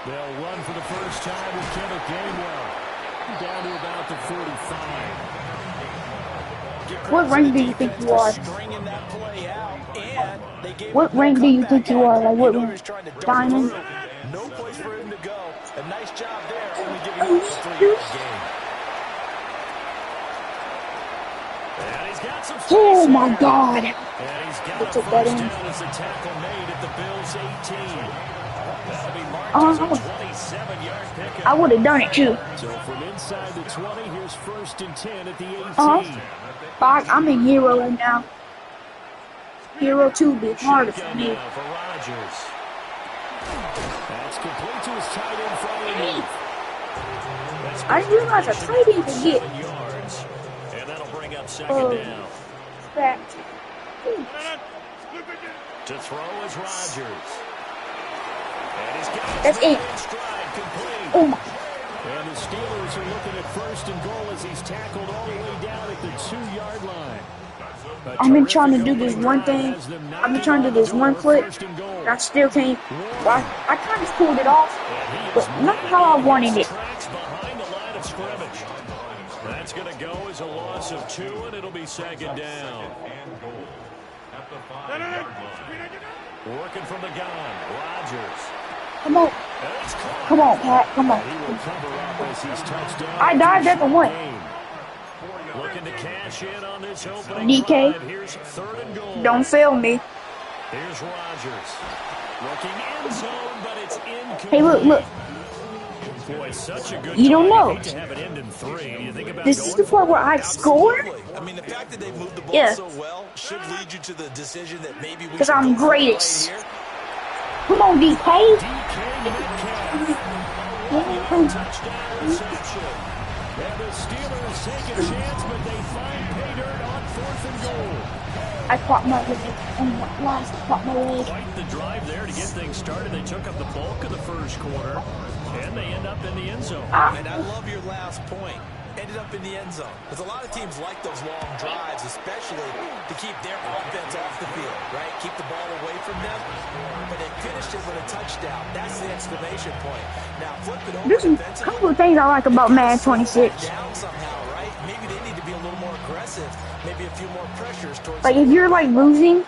Speaker 2: They'll run for the first time with Kenneth Gainwell. Down to about the 45.
Speaker 19: What rank do you think you are? What rank do you think you are? Like what rank? Diamond?
Speaker 8: No place for him to go. A nice job there, only giving up the 3-yard gain.
Speaker 1: And he's got some
Speaker 19: Oh my God!
Speaker 1: And he's got a
Speaker 19: took
Speaker 1: first
Speaker 19: that
Speaker 1: down
Speaker 19: in.
Speaker 1: as the tackle made at the Bills' 18. That'll be marked as a 27-yard pickup.
Speaker 19: I would have done it too.
Speaker 2: So from inside the 20, here's 1st and 10 at the 18.
Speaker 19: I'm in Hero right now. Hero 2 would be harder for me.
Speaker 1: For Rodgers.
Speaker 2: That's complete to his tight end Friday.
Speaker 19: I didn't realize a tight end could get.
Speaker 1: Yards. And that'll bring up 2nd down.
Speaker 19: That.
Speaker 1: To throw is Rodgers. And he's got
Speaker 19: That's it.
Speaker 1: stride complete.
Speaker 19: Oh my.
Speaker 2: And the Steelers are looking at 1st and goal as he's tackled all the way down at the 2-yard line.
Speaker 19: I've been trying to do this one thing. I've been trying to do this one flip. I still can't. I kind of pulled it off, but not how I wanted it.
Speaker 1: Behind the line of scrimmage. That's going to go as a loss of 2, and it'll be 2nd down. Working from the gun, Rodgers.
Speaker 19: Come on. Come on, Pat. Come on. I died at the one.
Speaker 1: Looking to cash in on this opening
Speaker 19: DK.
Speaker 1: drive. Here's 3rd and goal.
Speaker 19: Don't fail me.
Speaker 1: Here's Rodgers. Looking end zone, but it's incomplete.
Speaker 19: Hey, look.
Speaker 1: Boy, such a good
Speaker 19: You don't know.
Speaker 1: hate to have it end in 3. You think about
Speaker 19: This is the part where I score?
Speaker 8: I mean, the fact that they moved the ball
Speaker 19: Yeah.
Speaker 8: so well should lead you to the decision that maybe we
Speaker 19: Because
Speaker 8: should
Speaker 19: I'm
Speaker 8: go for it
Speaker 19: greatest.
Speaker 8: right here.
Speaker 19: Come on, DK.
Speaker 1: Touchdown reception. And the Steelers take a chance, but they find pay dirt on 4th and goal.
Speaker 19: I caught my leg. Oh my gosh, I caught my leg.
Speaker 1: Quite the drive there to get things started. They took up the bulk of the first quarter, and they end up in the end zone.
Speaker 8: And I love your last point. Ended up in the end zone. Because a lot of teams like those long drives, especially to keep their offense off the field, right? Keep the ball away from them. But they finished it with a touchdown. That's the exclamation point. Now, flip it over.
Speaker 19: There's a couple of things I like about Madden 26.
Speaker 8: Down somehow, right? Maybe they need to be a little more aggressive. Maybe a few more pressures towards.
Speaker 19: Like, if you're, like, losing,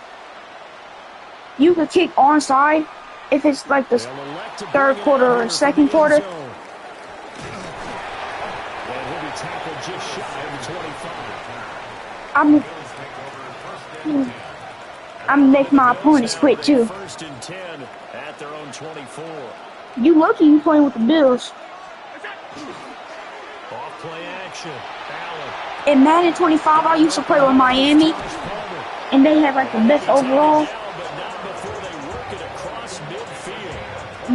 Speaker 19: you could kick onside if it's, like, the 3rd quarter or 2nd quarter.
Speaker 2: Just shy of the 25.
Speaker 19: I'm making my opponents quit too.
Speaker 1: 1st and 10 at their own 24.
Speaker 19: You lucky you playing with the Bills.
Speaker 1: Off play action. Allen.
Speaker 19: In Madden 25, I used to play with Miami, and they had like the best overall.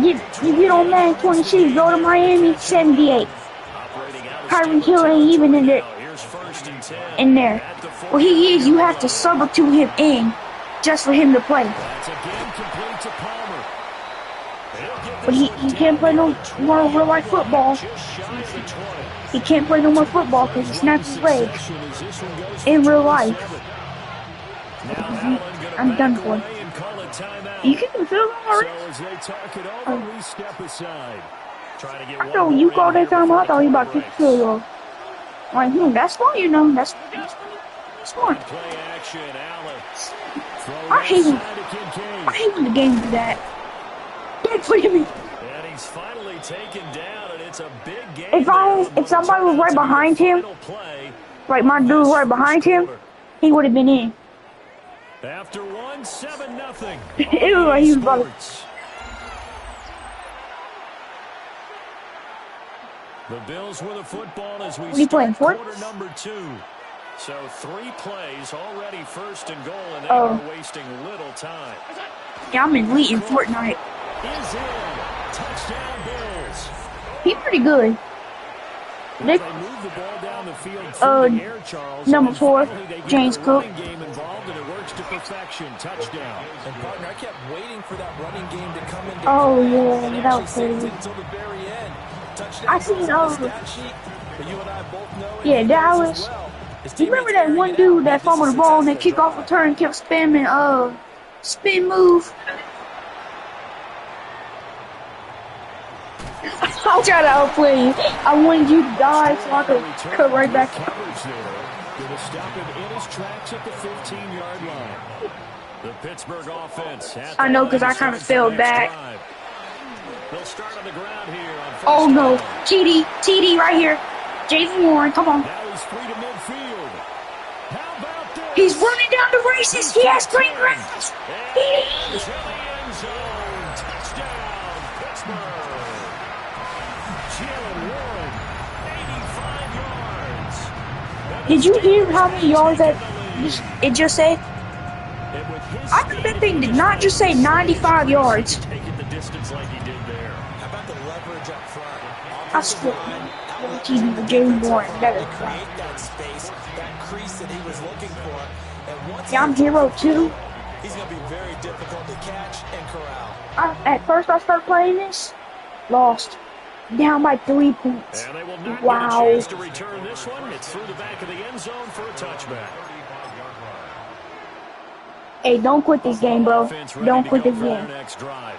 Speaker 19: You get on Madden 26, go to Miami, 78. Kyron Hill ain't even in there. Well, he is. You have to substitute him in just for him to play. But he can't play no more real life football. He can't play no more football because he snapped his leg in real life. I'm done for. You kicked the field goal already? I thought you called that time. I thought you about to kick the field goal. Like, that's fine, you know. That's smart. I hate when the game do that. Don't play me.
Speaker 1: And he's finally taken down, and it's a big game.
Speaker 19: If somebody was right behind him, like my dude right behind him, he would have been in.
Speaker 1: After 7-0.
Speaker 19: It was like he was about to.
Speaker 1: The Bills with the football as we
Speaker 19: start
Speaker 1: quarter number 2. So 3 plays already 1st and goal, and they are wasting little time.
Speaker 19: Yeah, I'm elite in Fortnite.
Speaker 1: Is in. Touchdown Bills.
Speaker 19: He's pretty good.
Speaker 1: They move the ball down the field through the air, Charles.
Speaker 19: Number 4, James Cook.
Speaker 1: Game involved, and it works to perfection. Touchdown.
Speaker 3: And partner, I kept waiting for that running game to come into
Speaker 19: Oh yeah, that was crazy.
Speaker 3: until the very end.
Speaker 19: I seen yeah, Dallas. You remember that one dude that fumbled the ball and that kickoff return kept spamming spin move? I'll try to outplay you. I wanted you to die so I could cut right back.
Speaker 2: Coverage there. Going to stop him in his tracks at the 15-yard line.
Speaker 1: The Pittsburgh offense.
Speaker 19: I know because I kind of fell back.
Speaker 1: They'll start on the ground here on first
Speaker 19: Oh no,
Speaker 1: down.
Speaker 19: TD right here. Jason Warren, come on.
Speaker 2: Now he's free to midfield. How about this?
Speaker 19: He's running down the races. He has great runs.
Speaker 1: To the end zone. Touchdown, Pittsburgh. Jalen Warren, 85 yards.
Speaker 19: Did you hear how many yards that it just said? I bet they did not just say 95 yards.
Speaker 1: Take it the distance like he did there.
Speaker 8: How about the leverage up front?
Speaker 19: I swear, TD for Jalen Warren better.
Speaker 8: Create that space, that crease that he was looking for. And once
Speaker 19: Yeah, I'm hero too.
Speaker 8: he's going to be very difficult to catch and corral.
Speaker 19: At first I started playing this, lost. Down by 3 points.
Speaker 1: And they will not
Speaker 19: Wow.
Speaker 1: get a chance to return this one. It's through the back of the end zone for a touchback.
Speaker 19: Hey, don't quit this game, bro.
Speaker 1: Offense ready
Speaker 19: Don't
Speaker 1: to
Speaker 19: quit
Speaker 1: go
Speaker 19: this
Speaker 1: for their
Speaker 19: game.
Speaker 1: next drive.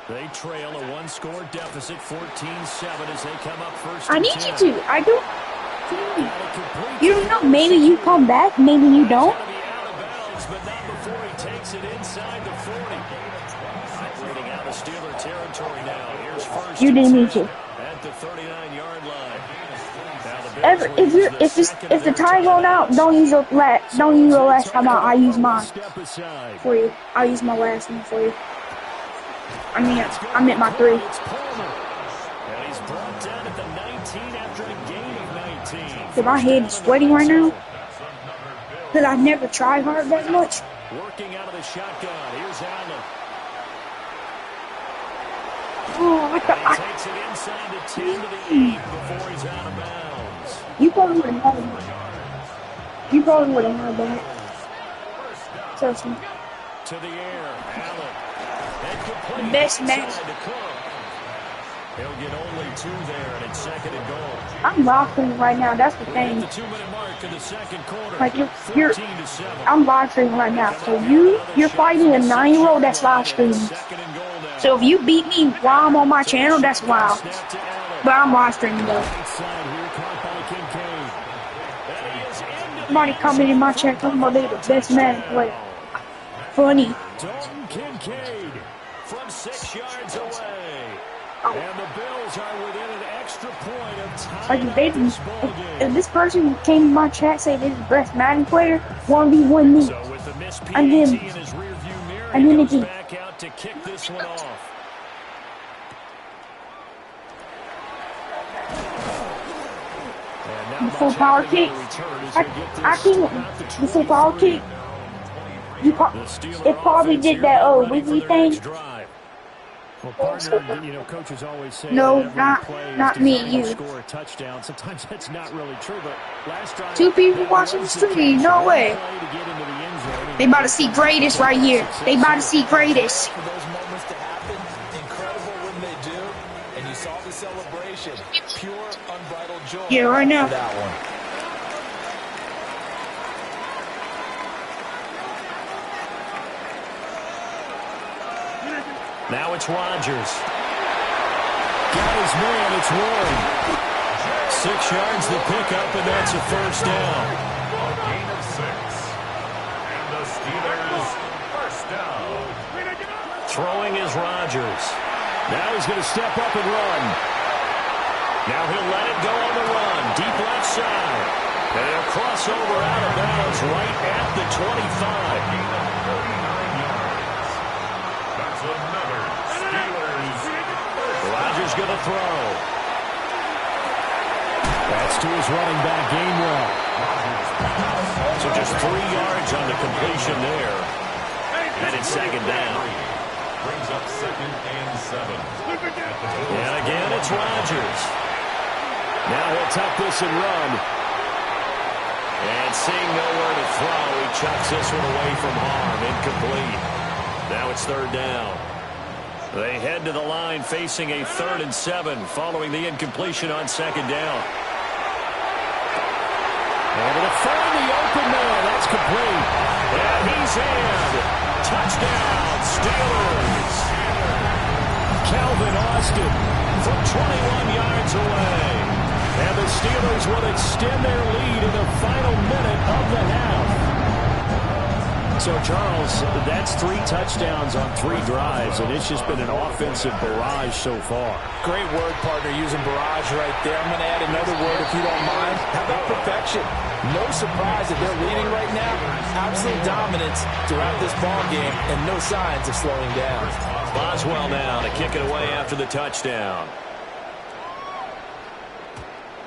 Speaker 1: They trail a one-score deficit, 14-7 as they come up first.
Speaker 19: I
Speaker 1: and
Speaker 19: need
Speaker 1: 10.
Speaker 19: you to. I do. You don't know. Maybe you come back. Maybe you don't.
Speaker 1: Out of bounds, but not before he takes it inside the 40. Operating out of Steeler territory now. Here's first.
Speaker 19: You didn't need to.
Speaker 1: At the 39-yard line.
Speaker 19: If the time going out, don't use your last time out. I use mine for you. I'll use my last one for you. I meant my 3.
Speaker 1: And he's brought down at the 19 after a gain of 19.
Speaker 19: Cause my head is sweating right now. Cause I never tried hard that much.
Speaker 1: Working out of the shotgun. Here's Allen.
Speaker 19: Oh,
Speaker 1: He takes it inside the 10 to the 8 before he's out of bounds.
Speaker 19: You probably would have had that. You probably would have had that. Trust me.
Speaker 1: To the air. Allen. And complete.
Speaker 19: Best match.
Speaker 1: Inside to Cook. He'll get only 2 there, and it's second and goal.
Speaker 19: I'm live streaming right now. That's the
Speaker 1: At
Speaker 19: thing.
Speaker 1: the 2-minute mark of the second quarter.
Speaker 19: Like you're
Speaker 1: 14-7.
Speaker 19: I'm live streaming right now. So you're fighting a 9-year-old that's live streaming.
Speaker 1: Second and goal now.
Speaker 19: So if you beat me while I'm on my channel, that's wild.
Speaker 1: Snap to Allen.
Speaker 19: But I'm live streaming though.
Speaker 2: Inside here, caught by Kincaid.
Speaker 1: And he is into
Speaker 19: Somebody comment in my chat talking about they're the best Madden player. Funny.
Speaker 2: Dalton Kincaid.
Speaker 1: from 6 yards away.
Speaker 19: Oh.
Speaker 1: And the Bills are within an extra point of time.
Speaker 19: Like if this person came in my chat saying this is the best Madden player, 1v1 me.
Speaker 1: So with the missed PAT
Speaker 19: And
Speaker 1: in
Speaker 19: then
Speaker 1: his rearview mirror,
Speaker 19: and
Speaker 1: he
Speaker 19: then
Speaker 1: goes
Speaker 19: again.
Speaker 1: back out to kick this one off.
Speaker 19: The full power kick. I think the full power kick. It probably did that wiggy thing.
Speaker 2: Well, partner, you know, coaches always say
Speaker 19: No,
Speaker 2: that every play is
Speaker 19: not me,
Speaker 2: designed to
Speaker 19: you.
Speaker 2: score a touchdown. Sometimes that's not really true, but last drive,
Speaker 19: 2 people watching the stream, no way. They about to see greatest right here. They about to see greatest.
Speaker 8: For those moments to happen, incredible when they do, and you saw the celebration, pure, unbridled joy.
Speaker 19: Yeah, right now.
Speaker 8: For that one.
Speaker 1: Now it's Rodgers.
Speaker 2: Got his man, it's Warren.
Speaker 1: 6 yards the pickup, and that's a first down.
Speaker 4: A gain of 6. And the Steelers first down.
Speaker 1: Throwing is Rodgers.
Speaker 2: Now he's going to step up and run.
Speaker 1: Now he'll let it go on the run. Deep left side. And he'll cross over out of bounds right at the 25.
Speaker 4: That's another Steelers first.
Speaker 1: Rodgers going to throw.
Speaker 2: That's to his running back, Gainwell.
Speaker 1: So just 3 yards on the completion there. And it's second down.
Speaker 4: Brings up 2nd and 7.
Speaker 1: And again, it's Rodgers.
Speaker 2: Now he'll tuck this and run.
Speaker 1: And seeing nowhere to throw, he chucks this one away from harm. Incomplete. Now it's third down. They head to the line facing a 3rd and 7 following the incompletion on second down.
Speaker 2: Able to find the open man. That's complete.
Speaker 1: And he's in. Touchdown, Steelers.
Speaker 2: Calvin Austin from 21 yards away. And the Steelers will extend their lead in the final minute of the half. So, Charles, that's 3 touchdowns on 3 drives, and it's just been an offensive barrage so far.
Speaker 3: Great word, partner, using barrage right there. I'm going to add another word, if you don't mind. How about perfection? No surprise that they're leading right now. Absolute dominance throughout this ball game, and no signs of slowing down.
Speaker 1: Boswell now to kick it away after the touchdown.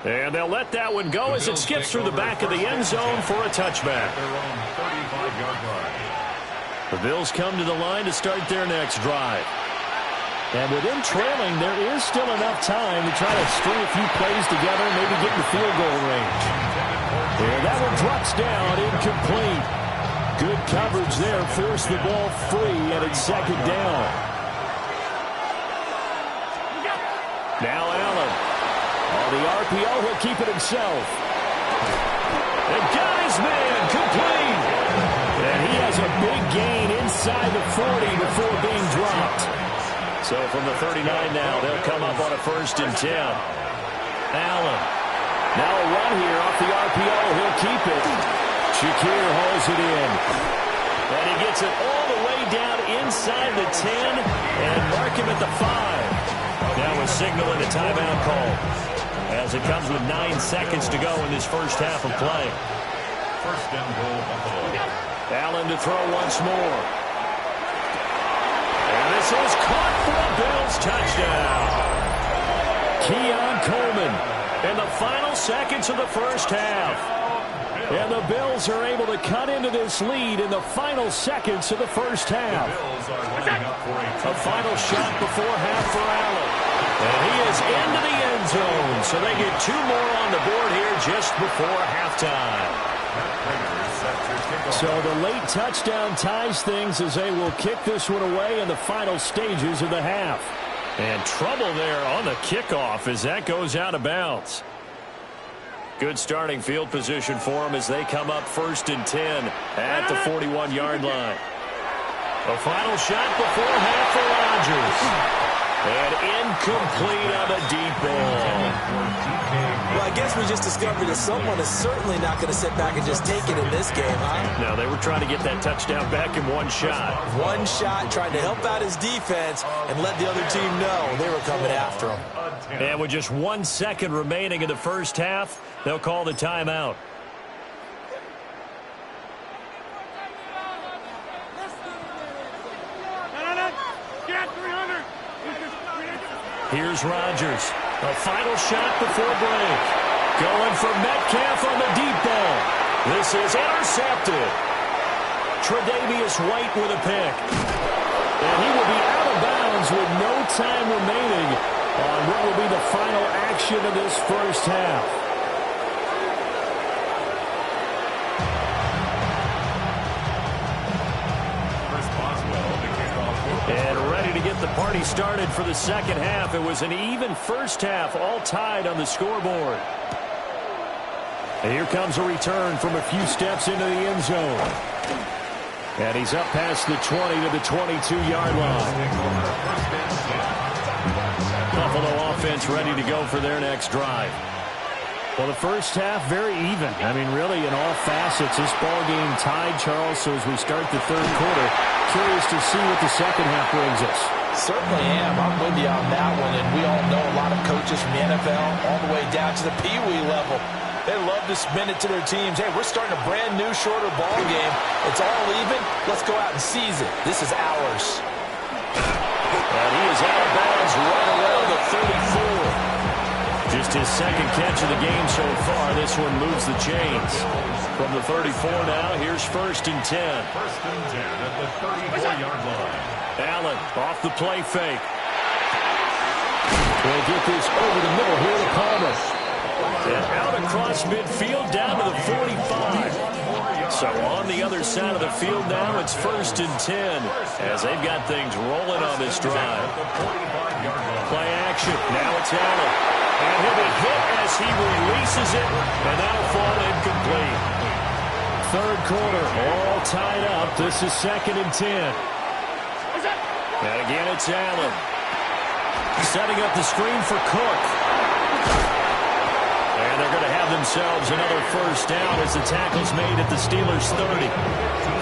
Speaker 1: And they'll let that one go as it skips through the back of the end zone for a touchback. The Bills come to the line to start their next drive. And with them trailing, there is still enough time to try to string a few plays together and maybe get in the field goal range. And that one drops down, incomplete. Good coverage there, forced the ball free, and it's second down. Now Allen. On the RPO, he'll keep it himself. And got his man, complete. And he has a big gain inside the 40 before being dropped. So from the 39 now, they'll come up on a 1st and 10. Allen. Now a run here off the RPO. He'll keep it. Shakir hauls it in. And he gets it all the way down inside the 10 and mark him at the 5. Now we're signaling a timeout call as it comes with 9 seconds to go in this first half of play.
Speaker 4: 1st and goal, Buffalo.
Speaker 2: Allen to throw once more. And this is caught for a Bills touchdown. Keon Coleman in the final seconds of the first half. And the Bills are able to cut into this lead in the final seconds of the first half. A final shot before half for Allen. And he is into the end zone, so they get 2 more on the board here just before halftime. So the late touchdown ties things as they will kick this one away in the final stages of the half. And trouble there on the kickoff as that goes out of bounds. Good starting field position for them as they come up 1st and 10 at the 41-yard line. A final shot before half for Rodgers. And incomplete on a deep ball.
Speaker 8: Well, I guess we just discovered that someone is certainly not going to sit back and just take it in this game, huh?
Speaker 1: No, they were trying to get that touchdown back in one shot.
Speaker 8: One shot, trying to help out his defense and let the other team know they were coming after him.
Speaker 1: And with just 1 second remaining in the first half, they'll call the timeout. Here's Rodgers. A final shot before break. Going for Metcalf on the deep ball. This is intercepted. Tre'Davious White with a pick. And he will be out of bounds with no time remaining on what will be the final action of this first half. And ready to get the party started for the second half. It was an even first half, all tied on the scoreboard. And here comes a return from a few steps into the end zone. And he's up past the 20 to the 22-yard line. Buffalo offense ready to go for their next drive. Well, the first half, very even. I mean, really, in all facets, this ball game tied, Charles. So as we start the third quarter, curious to see what the second half brings us.
Speaker 3: Certainly am. I'm with you on that one. And we all know a lot of coaches from the NFL all the way down to the Pee Wee level. They love to spin it to their teams. Hey, we're starting a brand new, shorter ball game. It's all even. Let's go out and seize it. This is ours.
Speaker 1: And he is out of bounds right around the 34. Just his second catch of the game so far. This one moves the chains. From the 34 now, here's 1st and 10.
Speaker 4: 1st and 10 at the 34-yard line.
Speaker 1: Allen off the play fake. We'll get this over the middle here to Palmer. And out across midfield down to the 45. So on the other side of the field now, it's 1st and 10 as they've got things rolling on this drive. Play action. Now it's Allen. And he'll be hit as he releases it, and that'll fall incomplete.
Speaker 2: Third quarter, all tied up. This is 2nd and 10.
Speaker 1: And again, it's Allen.
Speaker 2: Setting up the screen for Cook. And they're going to have themselves another first down as the tackle's made at the Steelers' 30.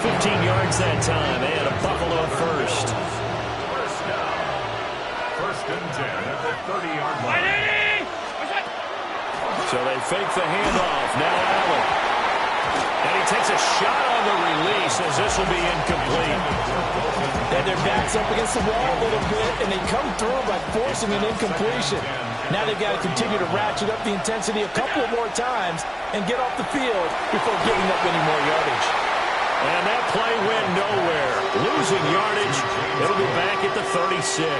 Speaker 2: 15 yards that time, and a Buffalo first.
Speaker 4: First down. First and 10 at the 30-yard line.
Speaker 2: So they fake the handoff. Now Allen. And he takes a shot on the release as this will be incomplete.
Speaker 3: And their back's up against the wall a little bit, and they come through by forcing an incompletion. Now they've got to continue to ratchet up the intensity a couple more times and get off the field before giving up any more yardage.
Speaker 2: And that play went nowhere. Losing yardage. It'll be back at the 36.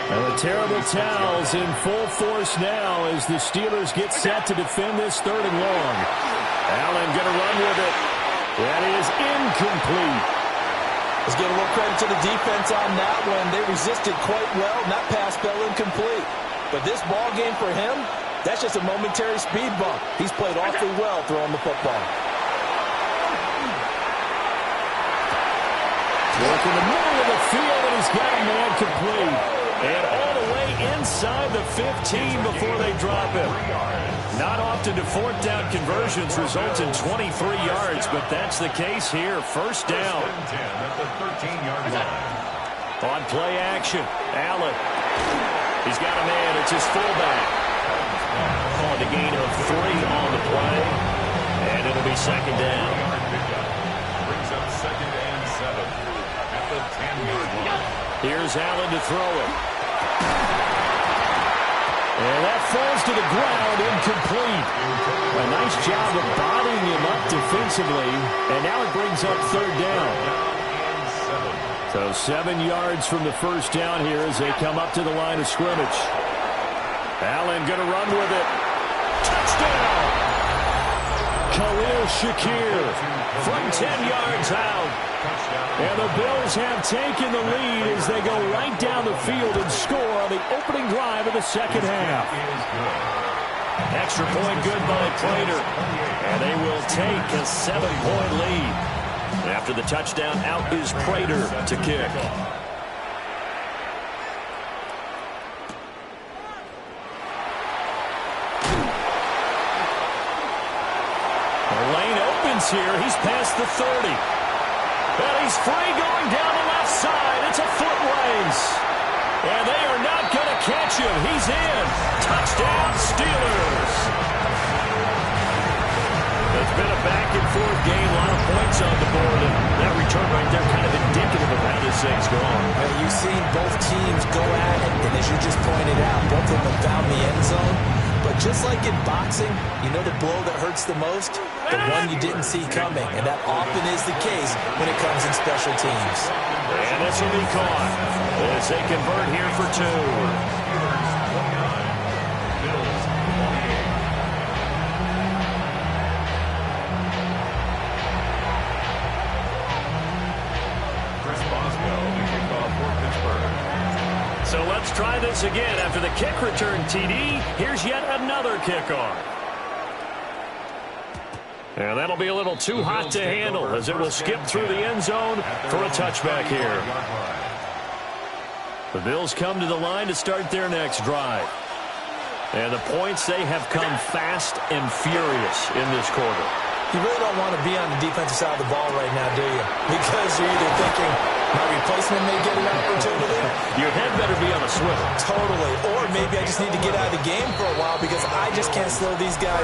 Speaker 2: And the terrible towels in full force now as the Steelers get set to defend this 3rd and long. Allen going to run with it. That is incomplete.
Speaker 3: Let's give a little credit to the defense on that one. They resisted quite well, and that pass fell incomplete. But this ball game for him, that's just a momentary speed bump. He's played awfully well throwing the football.
Speaker 2: Work in the middle of the field, and he's got a man complete. And all the way inside the 15 before they drop him. Not often do 4th down conversions result in 23 yards, but that's the case here. First down. On play action, Allen. He's got a man. It's his fullback. On the gain of 3 on the play. And it'll be 2nd down.
Speaker 4: Brings up 2nd and 7 at the 10-yard line.
Speaker 2: Here's Allen to throw it. And that falls to the ground, incomplete. A nice job of bodying him up defensively. And now it brings up 3rd down. So 7 yards from the first down here as they come up to the line of scrimmage. Allen going to run with it. Touchdown! Khalil Shakir from 10 yards out. And the Bills have taken the lead as they go right down the field and score on the opening drive of the 2nd half. Extra point good by Prater. And they will take a 7-point lead. After the touchdown, out is Prater to kick. The lane opens here. He's past the 30. And he's free going down the left side. It's a foot race. And they are not going to catch him. He's in. Touchdown, Steelers. It's been a back-and-forth game. A lot of points on the board. And that return right there kind of indicative of how this thing's gone.
Speaker 8: You've seen both teams go at it. And as you just pointed out, both of them have found the end zone. But just like in boxing, you know the blow that hurts the most? The one you didn't see coming. And that often is the case when it comes in special teams.
Speaker 2: And this will be caught as they convert here for 2. So let's try this again. After the kick return TD, here's yet another kickoff. And that'll be a little too hot to handle as it will skip through the end zone for a touchback here. The Bills come to the line to start their next drive. And the points, they have come fast and furious in this quarter.
Speaker 3: You really don't want to be on the defensive side of the ball right now, do you? Because you're either thinking, my replacement may get an opportunity.
Speaker 2: Your head better be on a swivel.
Speaker 3: Totally. Or maybe I just need to get out of the game for a while because I just can't slow these guys